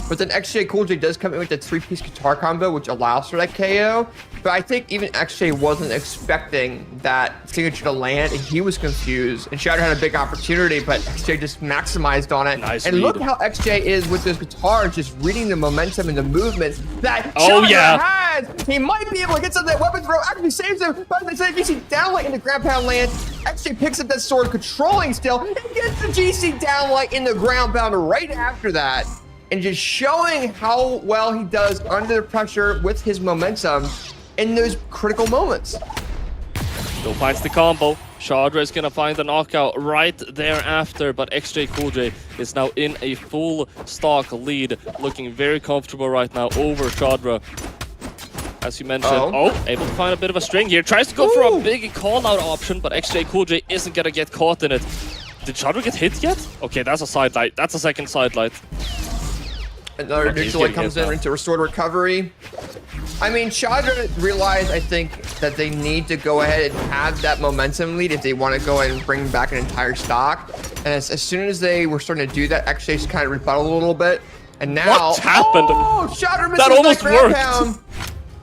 But then XJ CoolJ does come in with the 3-piece guitar combo, which allows for that KO. But I think even XJ wasn't expecting that signature to land, and he was confused. And Shadow had a big opportunity, but XJ just maximized on it. Nice and read. look how XJ is with those guitars, just reading the momentum and the movements that Shadow has. He might be able to get some of that weapon throw. Actually saves him, but they say GC downlight in the ground pound land. XJ picks up that sword, controlling still, and gets the GC downlight in the ground pound right after that. And just showing how well he does under the pressure with his momentum in those critical moments. Still finds the combo. Chandra is gonna find the knockout right thereafter, but XJ CoolJ is now in a full stock lead, looking very comfortable right now over Chandra. As you mentioned, able to find a bit of a string here. Tries to go for a big call-out option, but XJ CoolJ isn't gonna get caught in it. Did Chandra get hit yet? Okay, that's a side light. That's a second side light. Another neutral light comes in into restored recovery. I mean, Chandra realized, I think, that they need to go ahead and have that momentum lead if they want to go ahead and bring back an entire stock. And as soon as they were starting to do that, XJ just kind of rebutted a little bit. And now, what happened? Oh, Chandra misses that almost worked. Pound.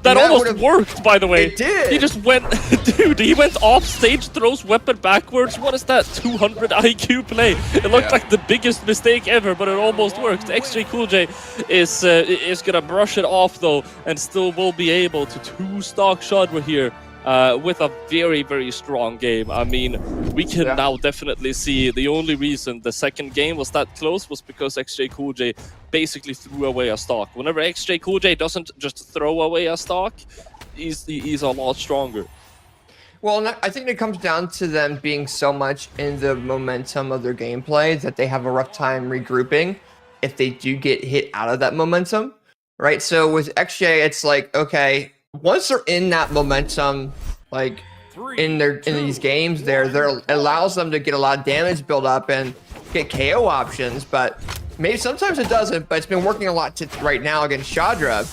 That almost worked, by the way. It did. He just went, dude, he went off stage, throws weapon backwards. What is that 200 IQ play? It looked like the biggest mistake ever, but it almost worked. XJ CoolJ is gonna brush it off though, and still will be able to 2-stock Chandra here. With a very, very strong game. I mean, we can now definitely see the only reason the second game was that close was because XJ CoolJ basically threw away a stock. Whenever XJ CoolJ doesn't just throw away a stock, he's a lot stronger. Well, I think it comes down to them being so much in the momentum of their gameplay that they have a rough time regrouping if they do get hit out of that momentum, right? So with XJ, it's like, okay, once they're in that momentum, like in these games, it allows them to get a lot of damage build up and get KO options. But maybe sometimes it doesn't. But it's been working a lot right now against Chandra.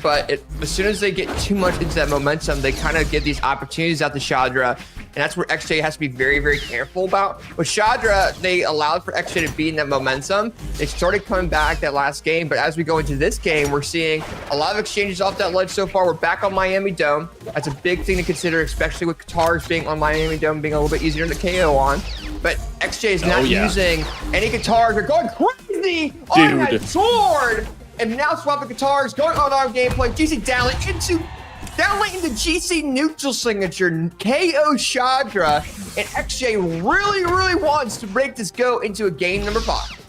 But as soon as they get too much into that momentum, they kind of give these opportunities out to Chandra. And that's where XJ has to be very, very careful about. With Chandra, they allowed for XJ to be in that momentum. They started coming back that last game, but as we go into this game, we're seeing a lot of exchanges off that ledge so far. We're back on Miami Dome. That's a big thing to consider, especially with guitars being on Miami Dome being a little bit easier to KO on. But XJ is not using any guitars. They're going crazy on that sword. And now swapping guitars, going on our gameplay. GC downlink into GC neutral signature, KO Shadra, and XJ really wants to break this go into a game number 5.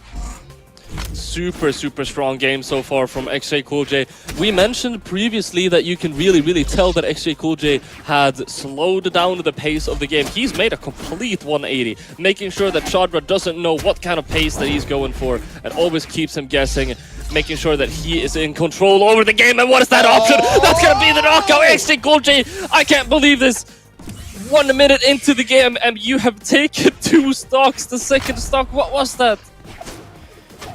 Super strong game so far from XJ CoolJ. We mentioned previously that you can really tell that XJ CoolJ had slowed down the pace of the game. He's made a complete 180, making sure that Shadra doesn't know what kind of pace that he's going for and always keeps him guessing, making sure that he is in control over the game. And what is that option? That's gonna be the knockout. XJ CoolJ, I can't believe this. 1 minute into the game and you have taken 2 stocks. The second stock, what was that?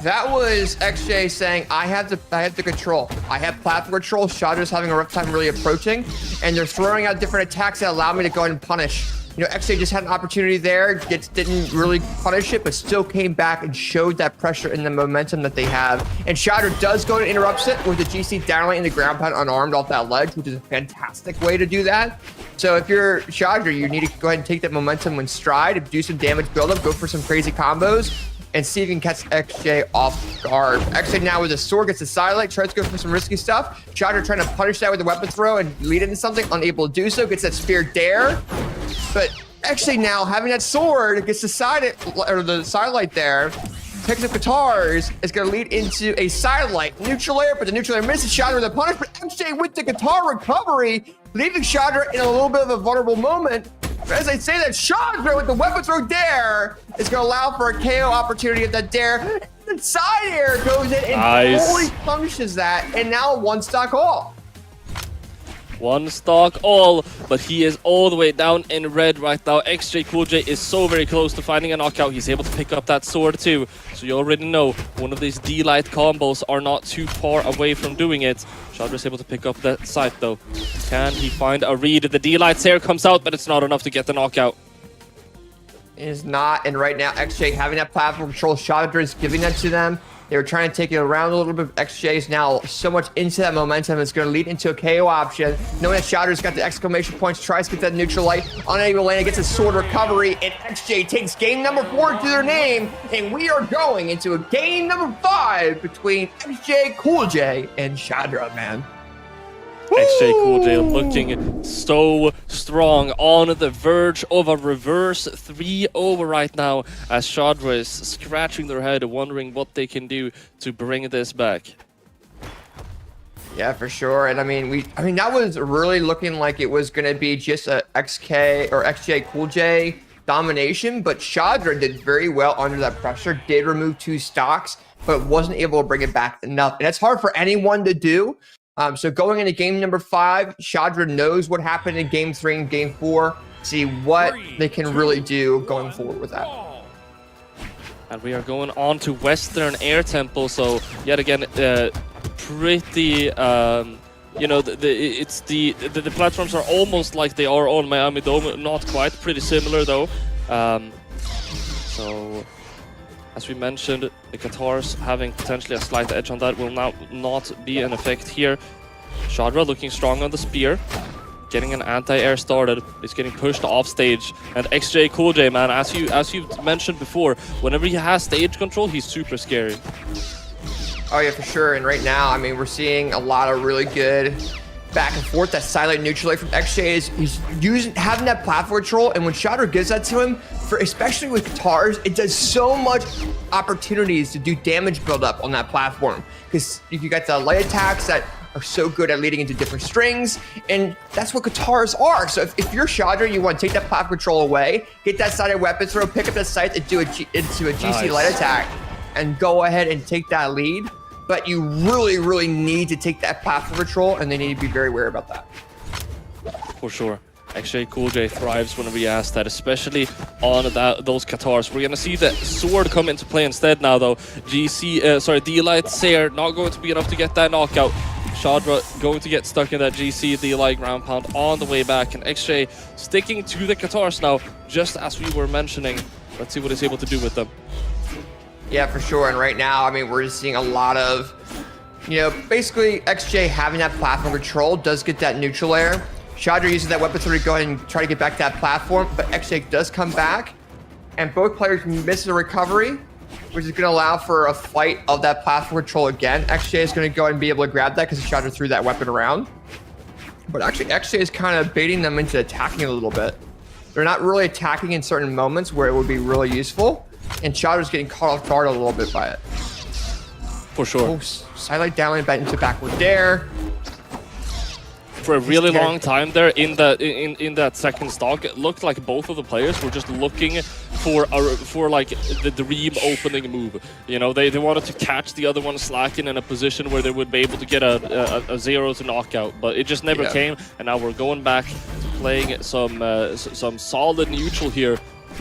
That was XJ saying, I have the control. I have platform control. Shadra's having a rough time really approaching, and they're throwing out different attacks that allow me to go ahead and punish. You know, XJ just had an opportunity there, didn't really punish it, but still came back and showed that pressure and the momentum that they have. And Shadra does go and interrupts it with the GC downlink in the ground pound unarmed off that ledge, which is a fantastic way to do that. So if you're Shadra, you need to go ahead and take that momentum in stride, do some damage buildup, go for some crazy combos, and see if you can catch XJ off guard. XJ now with a sword gets a sidelight, tries to go for some risky stuff. Shadra trying to punish that with a weapon throw and lead into something, unable to do so, gets that spear dare. But XJ now having that sword gets the sidelight there, picks up guitars, is gonna lead into a sidelight. Neutral air, but the neutral air misses Shadra with a punish, but XJ with the guitar recovery, leaving Shadra in a little bit of a vulnerable moment. As I say that, Shadra with the weapon throw dare is going to allow for a KO opportunity at that dare. The side air goes in and fully punishes that, and now 1 stock all. 1 stock all, but he is all the way down in red right now. XJ CoolJ is so very close to finding a knockout. He's able to pick up that sword too. So you already know one of these D-Light combos are not too far away from doing it. Shadra is able to pick up that sight though. Can he find a read? The D-Light's here comes out, but it's not enough to get the knockout. It is not, and right now XJ having that platform control, Shadra is giving that to them. They were trying to take it around a little bit. XJ is now so much into that momentum. It's going to lead into a KO option. Knowing that Shadra's got the exclamation points, tries to get that neutral light. Unable to land, it gets a sword recovery. And XJ takes game number 4 to their name. And we are going into a game number 5 between XJ CoolJ and Shadra, man. XJ CoolJ looking so strong, on the verge of a reverse 3-0 right now, as Shadra is scratching their head, wondering what they can do to bring this back. Yeah, for sure. And I mean, that was really looking like it was going to be just a XJ CoolJ domination, but Shadra did very well under that pressure, did remove 2 stocks, but wasn't able to bring it back enough. And it's hard for anyone to do. So going into game number 5, Shadra knows what happened in game 3 and game 4. See what they can really do going forward with that. And we are going on to Western Air Temple. So yet again, pretty. You know, the platforms are almost like they are on Miami Dome. Not quite. Pretty similar though. So. As we mentioned, the guitars having potentially a slight edge on that will now not be an effect here. Shadra looking strong on the spear, getting an anti-air started. He's getting pushed off stage, and XJ CoolJ, man, as you mentioned before, whenever he has stage control, he's super scary. Oh yeah, for sure. And right now, I mean, we're seeing a lot of really good back and forth. That silent neutral light from XJ is having that platform control, and when Shadra gives that to him, especially with guitars, it does so much opportunities to do damage buildup on that platform, because you got the light attacks that are so good at leading into different strings, and that's what guitars are. So if you're Shadra, you want to take that platform control away, get that sided weapon throw, pick up the sight and do into a GC light attack, and go ahead and take that lead. But you really need to take that platform control, and they need to be very aware about that. For sure. XJ CoolJ thrives whenever you ask that, especially on those guitars. We're gonna see the sword come into play instead now, though. D-Light Sayer not going to be enough to get that knockout. Shadra going to get stuck in that GC D-Light ground pound on the way back, and XJ sticking to the guitars now, just as we were mentioning. Let's see what he's able to do with them. Yeah, for sure. And right now, I mean, we're just seeing a lot of, you know, basically XJ having that platform control does get that neutral air. Shadra uses that weapon to go ahead and try to get back to that platform, but XJ does come back, and both players miss the recovery. which is going to allow for a fight of that platform control again. XJ is going to go and be able to grab that because Chandra threw that weapon around. But actually, XJ is kind of baiting them into attacking a little bit. They're not really attacking in certain moments where it would be really useful, and Chandra's getting caught off guard a little bit by it. For sure. Oh, sidelight down and back into backward dare. For a really long time there in that second stock, it looked like both of the players were just looking for like the dream opening move. You know, they wanted to catch the other one slacking in a position where they would be able to get a 0 to knockout, but it just never came. And now we're going back to playing some solid neutral here.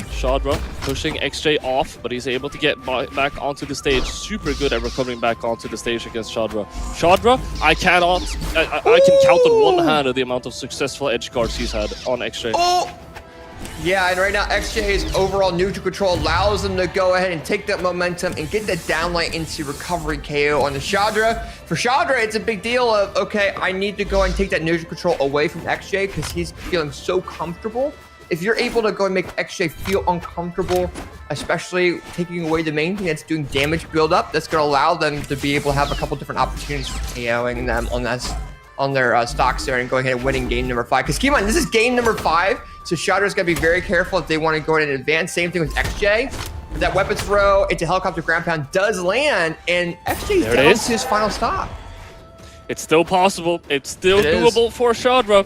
Chandra pushing XJ off, but he's able to get back onto the stage. Super good at recovering back onto the stage against Chandra. Chandra, I can count on one hand of the amount of successful edge guards he's had on XJ. Oh! Yeah, and right now XJ's overall neutral control allows them to go ahead and take that momentum and get that downlight into recovery KO on the Chandra. For Chandra, it's a big deal of, okay, I need to go and take that neutral control away from XJ because he's feeling so comfortable. If you're able to go and make XJ feel uncomfortable, especially taking away the main thing that's doing damage build-up, that's going to allow them to be able to have a couple different opportunities for KOing them on their stocks there and going ahead and winning game number 5. Because keep in mind, this is game number 5, so Chandra's got to be very careful if they want to go ahead and advance. Same thing with XJ. That weapon throw into helicopter ground pound does land, and XJ's down to his final stock. It's still possible. It's still doable for Chandra.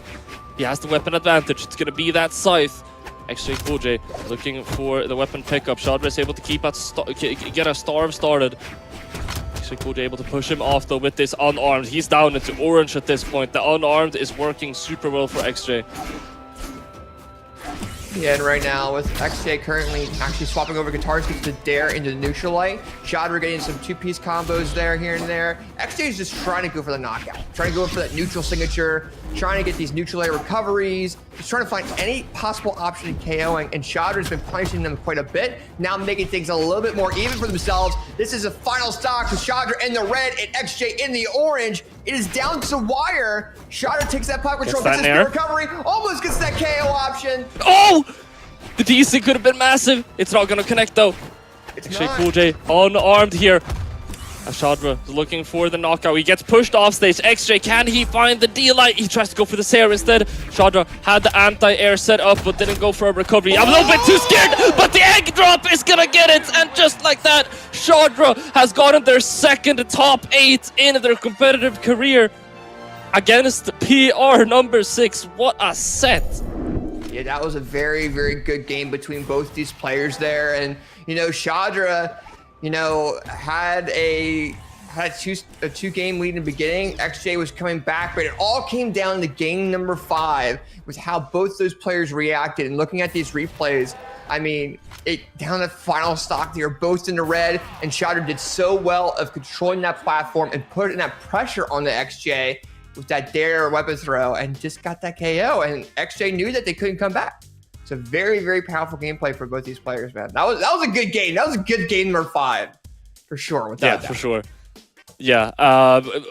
He has the weapon advantage. It's going to be that scythe. XJ CoolJ looking for the weapon pickup. Chandra is able to get a starve started. XJ CoolJ able to push him off though with this unarmed. He's down into orange at this point. The unarmed is working super well for XJ. Yeah, and right now with XJ currently actually swapping over guitars, gets the dare into the neutral light. Chandra getting some two-piece combos there, here and there. XJ is just trying to go for the knockout, trying to go for that neutral signature, trying to get these neutral air recoveries, just trying to find any possible option in KOing, and Chandra's been punishing them quite a bit, now making things a little bit more even for themselves. This is a final stock with Chandra in the red and XJ in the orange. It is down to wire. Chandra takes that power control, gets his recovery, almost gets that KO option. Oh! The DC could have been massive. It's not going to connect though. XJ CoolJ unarmed here. Chandra is looking for the knockout. He gets pushed off stage. XJ, can he find the D-light? He tries to go for the Sarah instead. Chandra had the anti-air set up, but didn't go for a recovery. I'm a little bit too scared, but the egg drop is gonna get it. And just like that, Chandra has gotten their second top 8 in their competitive career against PR number 6. What a set. Yeah, that was a very, very good game between both these players there. And, you know, Chandra, you know, had a two-game lead in the beginning. XJ was coming back, but it all came down to game number 5 with how both those players reacted. And looking at these replays, I mean, it down the final stock, they were both in the red, and Chandra did so well of controlling that platform and putting that pressure on the XJ with that dare weapon throw, and just got that KO. And XJ knew that they couldn't come back. It's a very, very powerful gameplay for both these players, man. That was a good game. That was a good game number 5, for sure. Without for sure. Yeah.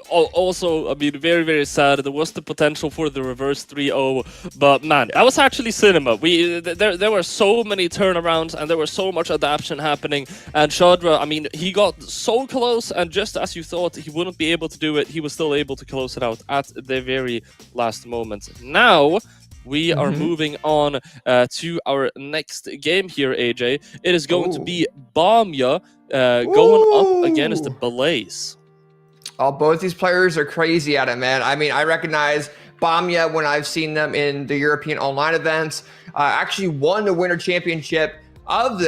Also, I mean, very, very sad. There was the potential for the reverse 3-0, but man, that was actually cinema. There were so many turnarounds and there was so much adaptation happening. And Chandra, I mean, he got so close, and just as you thought he wouldn't be able to do it, he was still able to close it out at the very last moment. Now we are moving on to our next game here, AJ. It is going to be Bamia going up against the Blaze. Oh, both these players are crazy at it, man. I mean, I recognize Bamia when I've seen them in the European online events. Actually won the Winter Championship of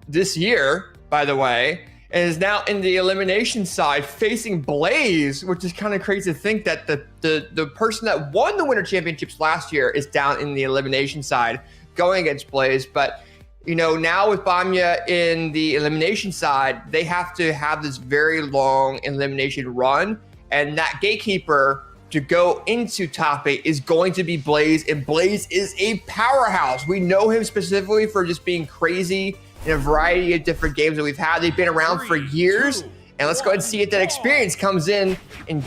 this year, by the way, and is now in the elimination side facing Blaze, which is kind of crazy to think that the person that won the Winter Championships last year is down in the elimination side going against Blaze. But you know, now with Bamia in the elimination side, they have to have this very long elimination run, and that gatekeeper to go into top 8 is going to be Blaze, and Blaze is a powerhouse. We know him specifically for just being crazy in a variety of different games that we've had. They've been around for years, and let's go ahead and see if that experience comes in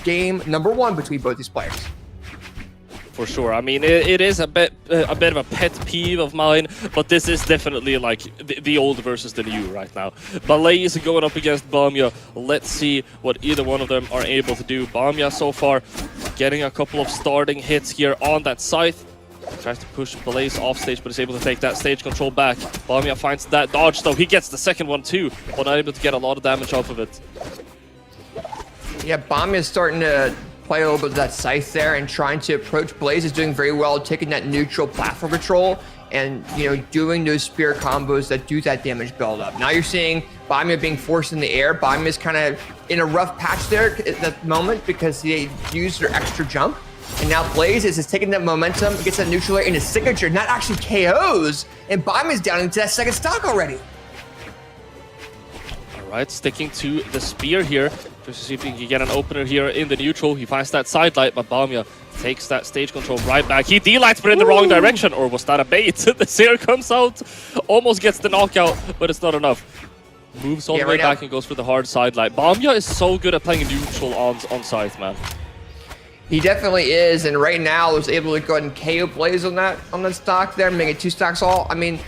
game number 1 between both these players. for sure. I mean, it is a bit of a pet peeve of mine, but this is definitely like the old versus the new right now. Blaze going up against Bamia. Let's see what either one of them are able to do. Bamia so far getting a couple of starting hits here on that scythe. Tries to push Blaze off stage, but is able to take that stage control back. Bamia finds that dodge, though. He gets the second one too, but not able to get a lot of damage off of it. Yeah, Bamia is starting to play a little bit of that scythe there and trying to approach Blaze. Is doing very well, taking that neutral platform control and, you know, doing those spear combos that do that damage buildup. Now you're seeing Bamia being forced in the air. Bamia is kind of in a rough patch there at that moment because they used their extra jump. And now Blaze is taking that momentum, gets that neutral air in his signature, not actually KOs, and Bamia's down into that second stock already. Alright, sticking to the spear here. Just to see if he can get an opener here in the neutral. He finds that side light, but Bamia takes that stage control right back. He D-lights, but in the wrong direction. Or was that a bait? The Seer comes out, almost gets the knockout, but it's not enough. Moves all the way back and goes for the hard side light. Bamia is so good at playing neutral on scythe, man. He definitely is, and right now was able to go ahead and KO Blaze on that stock there, make it 2 stocks all. I mean,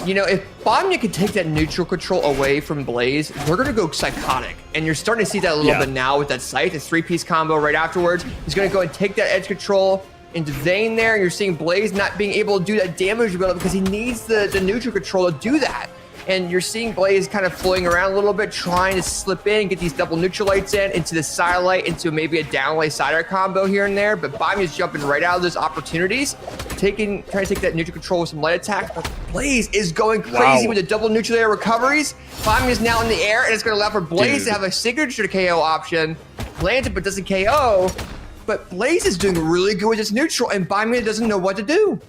you know, if Bamia can take that neutral control away from Blaze, they're gonna go psychotic. And you're starting to see that a little bit now with that scythe, a 3-piece combo right afterwards. He's gonna go and take that edge control into Vayne there, and you're seeing Blaze not being able to do that damage build because he needs the neutral control to do that. And you're seeing Blaze kind of floating around a little bit, trying to slip in, get these double neutral lights into the side light, into maybe a down light side air combo here and there. But Bamia's jumping right out of those opportunities, trying to take that neutral control with some light attacks. But Blaze is going crazy with the double neutral air recoveries. Bamia's now in the air, and it's going to allow for Blaze to have a signature KO option. Lands it, but doesn't KO. But Blaze is doing really good with this neutral, and Bamia doesn't know what to do.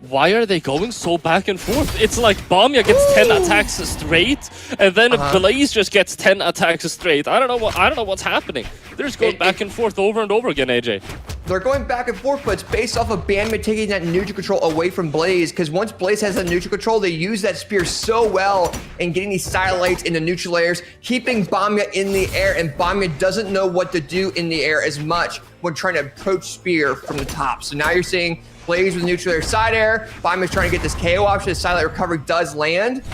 Why are they going so back and forth? It's like Bamia gets 10 attacks straight, and then Blaze just gets 10 attacks straight. I don't know what's happening. They're just going back and forth over and over again, AJ. They're going back and forth, but it's based off of Bamia taking that neutral control away from Blaze, because once Blaze has that neutral control, they use that spear so well in getting these satellites in the neutral layers, keeping Bamia in the air, and Bamia doesn't know what to do in the air as much when trying to approach spear from the top. So now you're seeing Blaze with neutral air side air. Bamia's trying to get this KO option. The side light recovery does land.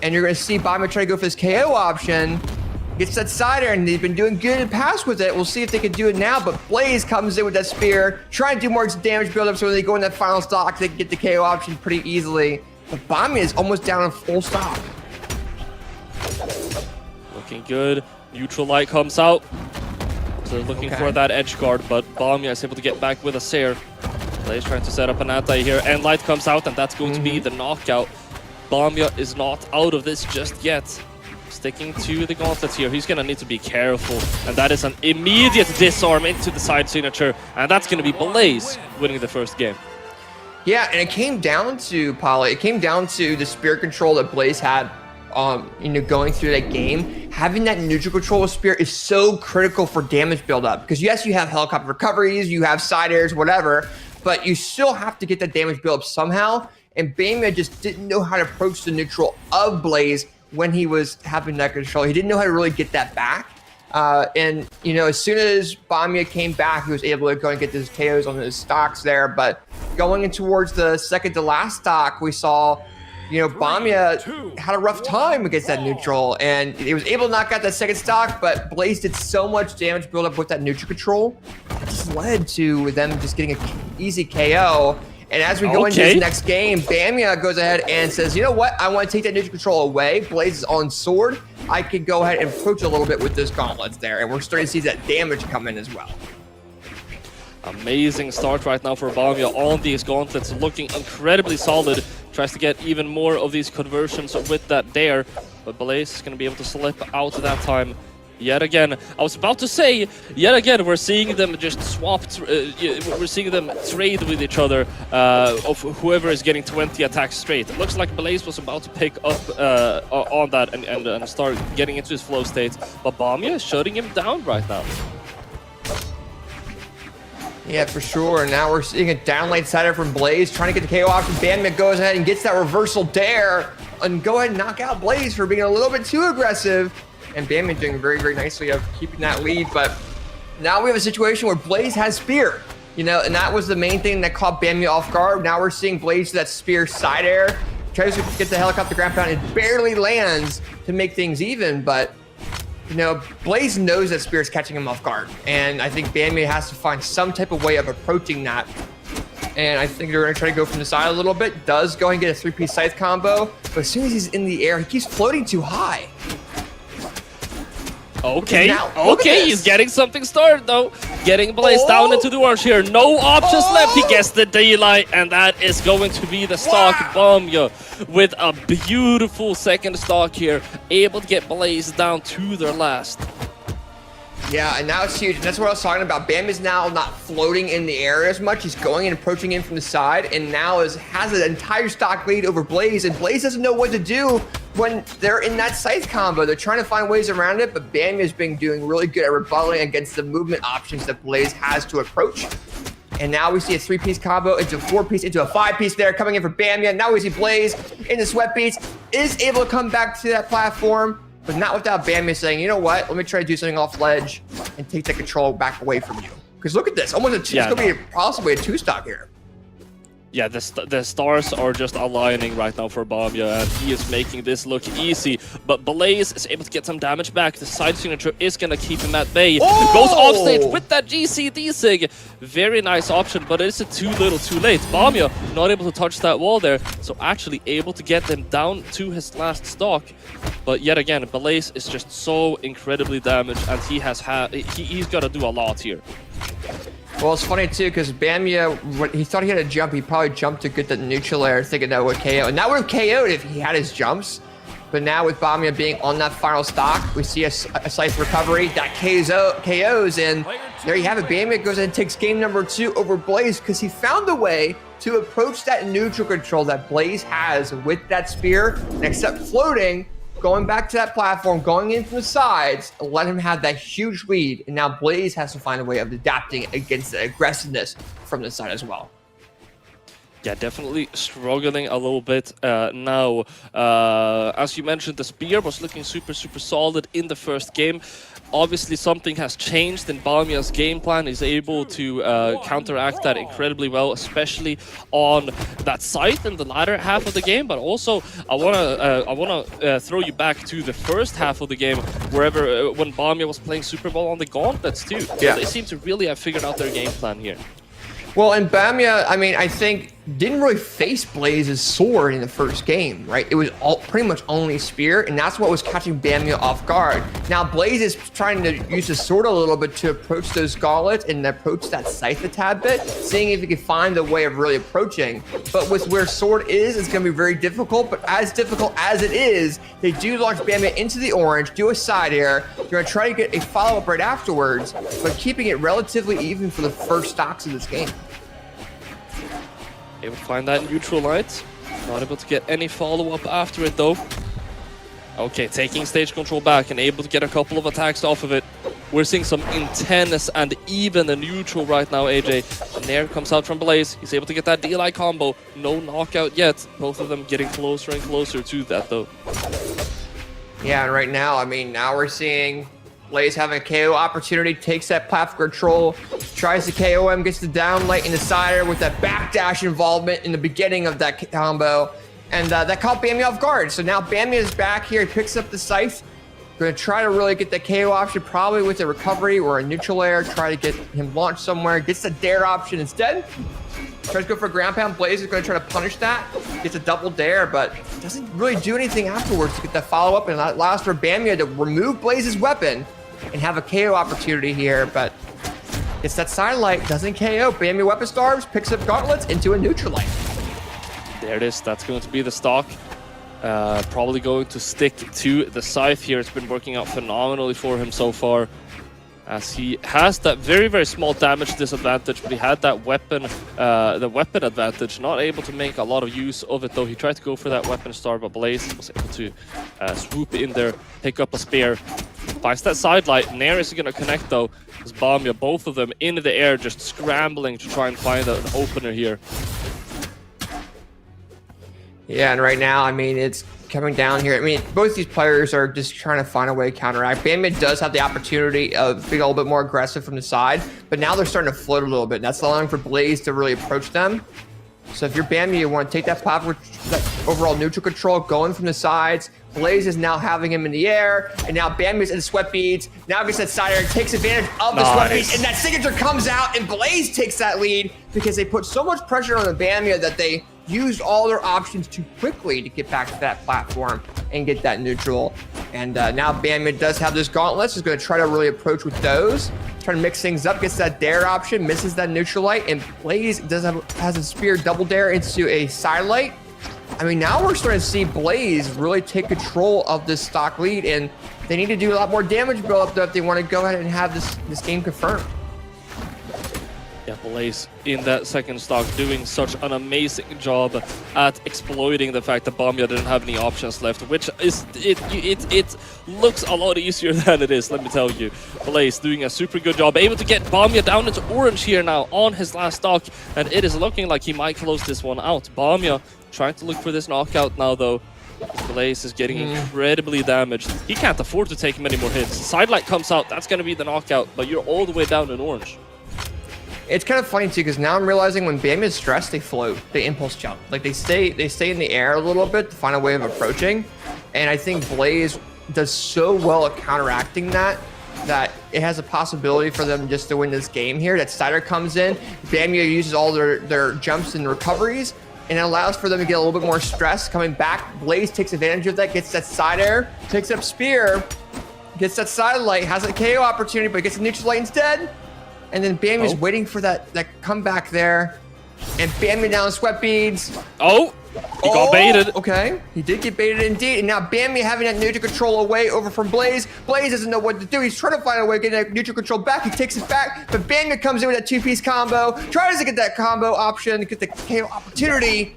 And you're going to see Bamia try to go for this KO option. Gets that side air, and they've been doing good in the past with it. We'll see if they can do it now. But Blaze comes in with that spear, trying to do more damage buildup so when they go in that final stock, they can get the KO option pretty easily. But Bamia is almost down a full stock. Looking good. Neutral light comes out. So they're looking for that edge guard, but Bamia is able to get back with a Seer. Blaze trying to set up an anti here, and light comes out, and that's going to be the knockout. Bamia is not out of this just yet. Sticking to the gauntlets here, he's gonna need to be careful, and that is an immediate disarm into the side signature, and that's gonna be Blaze winning the first game. Yeah, and it came down to, Polly, it came down to the spear control that Blaze had, you know, going through that game. Having that neutral control with spear is so critical for damage buildup, because yes, you have helicopter recoveries, you have side airs, whatever, but you still have to get that damage build up somehow, and Bamia just didn't know how to approach the neutral of Blaze when he was having that control. He didn't know how to really get that back. And, you know, as soon as Bamia came back, he was able to go and get those KOs on his stocks there. But going in towards the second to last stock, we saw, you know, Bamia had a rough time against that neutral, and he was able to knock out that second stock, but Blaze did so much damage build up with that neutral control, it just led to them just getting an easy KO. And as we go into this next game, Bamia goes ahead and says, you know what? I want to take that neutral control away. Blaze is on sword. I can go ahead and approach a little bit with those gauntlets there. And we're starting to see that damage come in as well. Amazing start right now for Bamia on these gauntlets, looking incredibly solid. Tries to get even more of these conversions with that dare, but Blaze is going to be able to slip out that time. Yet again, I was about to say, yet again, we're seeing them just swap, we're seeing them trade with each other of whoever is getting 20 attacks straight. It looks like Blaze was about to pick up on that and start getting into his flow state, but Bamia is shutting him down right now. Yeah, for sure. Now we're seeing a downlight sider from Blaze, trying to get the KO option. Bamia goes ahead and gets that reversal dare and go ahead and knock out Blaze for being a little bit too aggressive. And Bamia doing very, very nicely of keeping that lead. But now we have a situation where Blaze has spear. You know, and that was the main thing that caught Bamia off guard. Now we're seeing Blaze do that spear side air. Tries to get the helicopter ground pound and barely lands to make things even, but you know, Blaze knows that spear is catching him off guard. And I think Bamia has to find some type of way of approaching that. And I think they're gonna try to go from the side a little bit. Does go and get a 3-piece scythe combo, but as soon as he's in the air, he keeps floating too high. Okay, Now, okay, he's getting something started though. Getting Blaze down into the orange here. No options left. He gets the daylight, and that is going to be the stock. Bamia with a beautiful second stock here, able to get Blaze down to their last. Yeah, and now it's huge. And that's what I was talking about. Bam is now not floating in the air as much. He's going and approaching in from the side, and now has an entire stock lead over Blaze. And Blaze doesn't know what to do when they're in that scythe combo. They're trying to find ways around it, but Bam has been doing really good at rebutting against the movement options that Blaze has to approach. And now we see a 3-piece combo into a 4-piece, into a 5-piece there, coming in for Bamia. Now we see Blaze in the sweat beats, is able to come back to that platform, but not without Bamia saying, you know what, let me try to do something off ledge and take that control back away from you. Because look at this, almost it's going to be possibly a 2-stock here. Yeah, the stars are just aligning right now for Bamia, and he is making this look easy. But Blaze is able to get some damage back. The side signature is going to keep him at bay. Oh! Goes off stage with that GCD sig. Very nice option, but it's too little too late. Bamia not able to touch that wall there, so actually able to get them down to his last stock. But yet again, Blaze is just so incredibly damaged, and he's got to do a lot here. Well, it's funny too, because Bamia, when he thought he had a jump, he probably jumped to get the neutral air, thinking that would KO. And that would have KO'd if he had his jumps. But now with Bamia being on that final stock, we see a slice recovery that KOs, and there you have it. Bamia goes and takes game number 2 over Blaze because he found a way to approach that neutral control that Blaze has with that spear, and except floating, going back to that platform, going in from the sides, let him have that huge lead. And now Blaze has to find a way of adapting against the aggressiveness from the side as well. Yeah, definitely struggling a little bit now. As you mentioned, the spear was looking super solid in the first game. Obviously, something has changed in Bamia's game plan. He's able to counteract that incredibly well, especially on that side in the latter half of the game. But also, I wanna throw you back to the first half of the game, wherever when Bamia was playing Super Bowl on the gauntlets too. Yeah. So they seem to really have figured out their game plan here. Well, and Bamia, I mean, I think didn't really face Blaze's sword in the first game, right? It was pretty much only spear, and that's what was catching Bamia off guard. Now Blaze is trying to use his sword a little bit to approach those gauntlets and approach that scythe a tad bit, seeing if he can find a way of really approaching. But with where sword is, it's going to be very difficult. But as difficult as it is, they do launch Bamia into the orange, do a side air. They're going to try to get a follow-up right afterwards, but keeping it relatively even for the first stocks of this game. Able to find that neutral light. Not able to get any follow-up after it though. Okay, taking stage control back and able to get a couple of attacks off of it. We're seeing some intense and even a neutral right now, AJ. And there comes out from Blaze. He's able to get that DLI combo. No knockout yet. Both of them getting closer and closer to that though. Yeah, and right now, I mean, now we're seeing Blaze having a KO opportunity, takes that platform control, tries to KO him, gets the down light in the cider with that backdash involvement in the beginning of that combo. And that caught Bamia off guard. So now Bamia is back here. He picks up the scythe. Going to try to really get the KO option, probably with a recovery or a neutral air. Try to get him launched somewhere. Gets the dare option instead. Tries to go for a ground pound. Blaze is going to try to punish that. Gets a double dare, but doesn't really do anything afterwards to get that follow-up. And that allows for Bamia to remove Blaze's weapon and have a KO opportunity here, but it's that side light, doesn't KO. Bamia weapon starves, picks up gauntlets into a neutral light. There it is, that's going to be the stock. Probably going to stick to the scythe here. It's been working out phenomenally for him so far, as he has that very small damage disadvantage, but he had that weapon, the weapon advantage. Not able to make a lot of use of it though. He tried to go for that weapon star, but Blaze was able to swoop in there, pick up a spear. Finds that side light. Nair is going to connect though. As Bamia, both of them in the air, just scrambling to try and find an opener here. Yeah, and right now, I mean, it's coming down here. I mean, both these players are just trying to find a way to counteract. Bamia does have the opportunity of being a little bit more aggressive from the side, but now they're starting to float a little bit. And that's allowing for Blaze to really approach them. So if you're Bamia, you want to take that overall neutral control, going from the sides. Blaze is now having him in the air, and now Bamia's in sweat beads. Now gets that side air, takes advantage of the sweat beads, and that signature comes out, and Blaze takes that lead because they put so much pressure on the Bamia that they used all their options too quickly to get back to that platform and get that neutral. And now Bamia does have this gauntlets, is going to try to really approach with those, trying to mix things up, gets that dare option, misses that neutral light, and Blaze has a spear double dare into a side light. I mean, now we're starting to see Blaze really take control of this stock lead, and they need to do a lot more damage build up though if they want to go ahead and have this game confirmed. Yeah, Blaze in that second stock doing such an amazing job at exploiting the fact that Bamia didn't have any options left, which is it looks a lot easier than it is, let me tell you. Blaze doing a super good job, able to get Bamia down into orange here now on his last stock, and it is looking like he might close this one out. Bamia trying to look for this knockout now though. Blaze is getting incredibly damaged. He can't afford to take many more hits. Sidelight comes out, that's going to be the knockout, but you're all the way down in orange. It's kind of funny too, because now I'm realizing when Bamia is stressed, they float, they impulse jump. Like they stay in the air a little bit to find a way of approaching. And I think Blaze does so well at counteracting that it has a possibility for them just to win this game here. That Cider comes in, Bamia uses all their jumps and recoveries, and it allows for them to get a little bit more stress coming back. Blaze takes advantage of that, gets that side air, picks up spear, gets that side light, has a KO opportunity, but gets a neutral light instead. And then Bamia's waiting for that comeback there. And Bamia down sweat beads. Oh, he got baited. Okay, he did get baited indeed. And now Bamia having that neutral control away over from Blaze. Blaze doesn't know what to do. He's trying to find a way to get that neutral control back. He takes it back, but Bamia comes in with that two-piece combo. Tries to get that combo option, get the KO opportunity.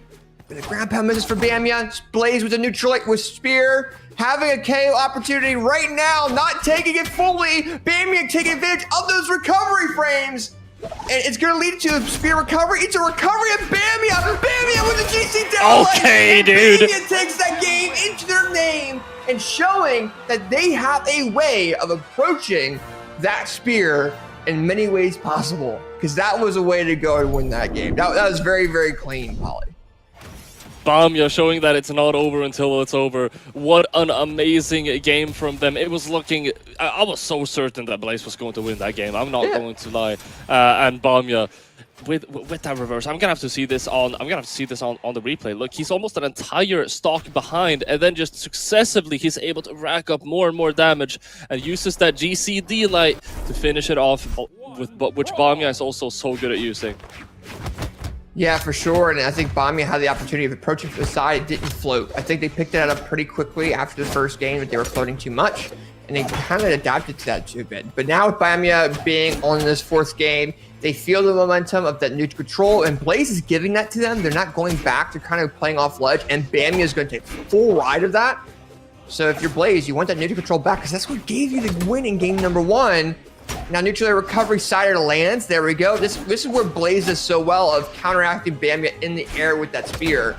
But the ground pound misses for Bamia. Blaze with a neutral light with spear. Having a KO opportunity right now, not taking it fully. Bamia taking advantage of those recovery frames. And it's going to lead to a spear recovery. It's a recovery of Bamia. Bamia with a GC down. Okay, dude. Bamia takes that game into their name and showing that they have a way of approaching that spear in many ways possible. Because that was a way to go and win that game. That was very, very clean, Polly. Bamia showing that it's not over until it's over. What an amazing game from them. It was looking... I was so certain that Blaze was going to win that game. I'm not going to lie. And Bamia, with that reverse, I'm gonna have to see this on the replay. Look, he's almost an entire stock behind, and then just successively he's able to rack up more and more damage and uses that GCD light to finish it off, which Bamia is also so good at using. Yeah, for sure, and I think Bamia had the opportunity of approaching from the side. It didn't float. I think they picked that up pretty quickly after the first game, that they were floating too much, and they kind of adapted to that too a bit. But now with Bamia being on this fourth game, they feel the momentum of that neutral control, and Blaze is giving that to them. They're not going back. They're kind of playing off ledge, and Bamia is going to take full ride of that. So if you're Blaze, you want that neutral control back, because that's what gave you the win in game number one. Now neutral air recovery side lands. There we go. This is where Blaze does so well of counteracting Bamia in the air with that spear.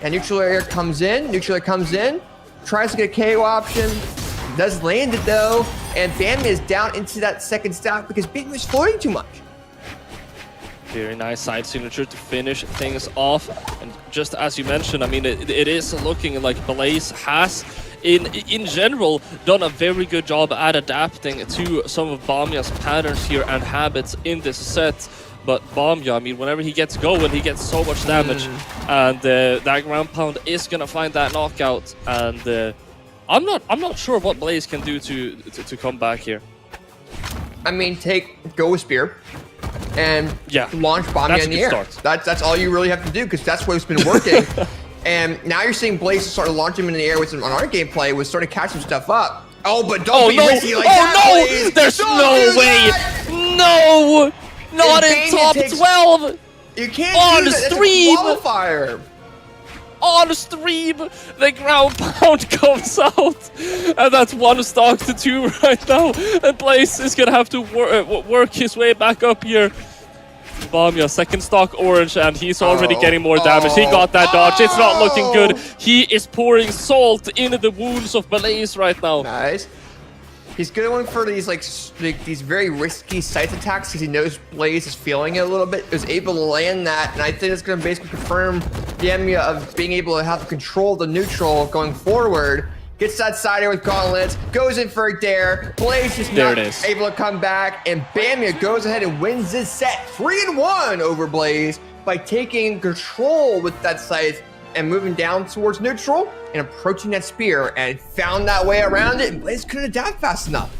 And neutral air comes in. Neutral air comes in. Tries to get a KO option. Does land it though. And Bamia is down into that second stock because Bamia is floating too much. Very nice side signature to finish things off. And just as you mentioned, I mean, it is looking like Blaze has, in general, done a very good job at adapting to some of Bamia's patterns here and habits in this set. But Bamia, I mean, whenever he gets going, he gets so much damage. And that ground pound is going to find that knockout. And I'm not sure what Blaze can do to come back here. I mean, go with spear. And launch Bamia in the air. That's all you really have to do, because that's what's been working. And now you're seeing Blaze start to launch him in the air with some on our gameplay, was starting to catch some stuff up. Oh, but don't be risky like that, Blaze. There's no way! No! Not in top 12! You can't on do the that. stream! That's a qualifier. On stream, the ground pound comes out, and that's one stock to two right now. And Blaze is gonna have to work his way back up here. Bamia, second stock orange, and he's already getting more damage. He got that dodge. It's not looking good. He is pouring salt into the wounds of Blaze right now. Nice. He's going for these these very risky scythe attacks because he knows Blaze is feeling it a little bit. He was able to land that, and I think it's going to basically confirm Bamia of being able to have control of the neutral going forward. Gets that side air with gauntlets, goes in for a dare. Blaze is not able to come back, and Bamia goes ahead and wins this set 3-1 over Blaze by taking control with that scythe and moving down towards neutral and approaching that spear, and found that way around it, and Blaze couldn't adapt fast enough.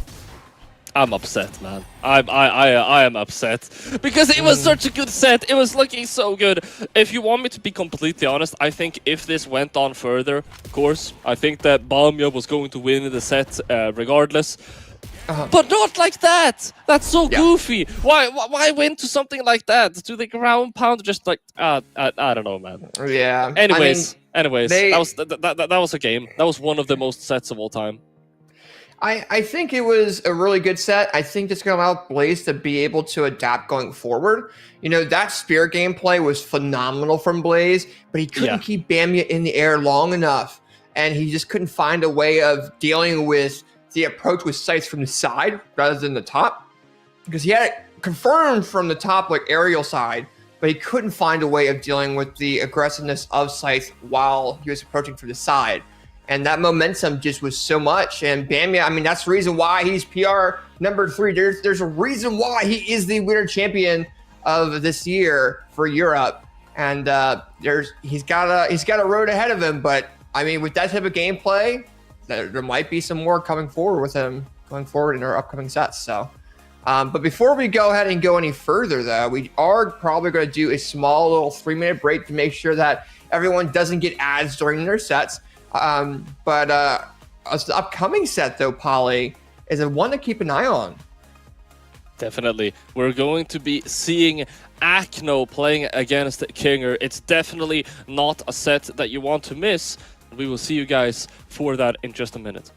I'm upset, man. I am upset because it was such a good set. It was looking so good. If you want me to be completely honest, I think if this went on further, of course, I think that Bamia was going to win the set regardless. But not like that. That's so goofy. Why win to something like that? To the ground pound, just like I don't know, man. Yeah. Anyways, that was a game. That was one of the most sets of all time. I think it was a really good set. I think it's going to allow Blaze to be able to adapt going forward. You know, that spear gameplay was phenomenal from Blaze, but he couldn't keep Bamia in the air long enough, and he just couldn't find a way of dealing with the approach with sights from the side rather than the top, because he had it confirmed from the top, like aerial side, but he couldn't find a way of dealing with the aggressiveness of sights while he was approaching from the side. And that momentum just was so much. And Bamia, I mean, that's the reason why he's PR number 3. There's a reason why he is the winter champion of this year for Europe. And he's got a road ahead of him. But I mean, with that type of gameplay, there might be some more coming forward with him going forward in our upcoming sets. So, but before we go ahead and go any further, though, we are probably going to do a small little 3-minute break to make sure that everyone doesn't get ads during their sets. But the upcoming set, though, Polly, is a one to keep an eye on. Definitely. We're going to be seeing Akno playing against Kinger. It's definitely not a set that you want to miss. We will see you guys for that in just a minute.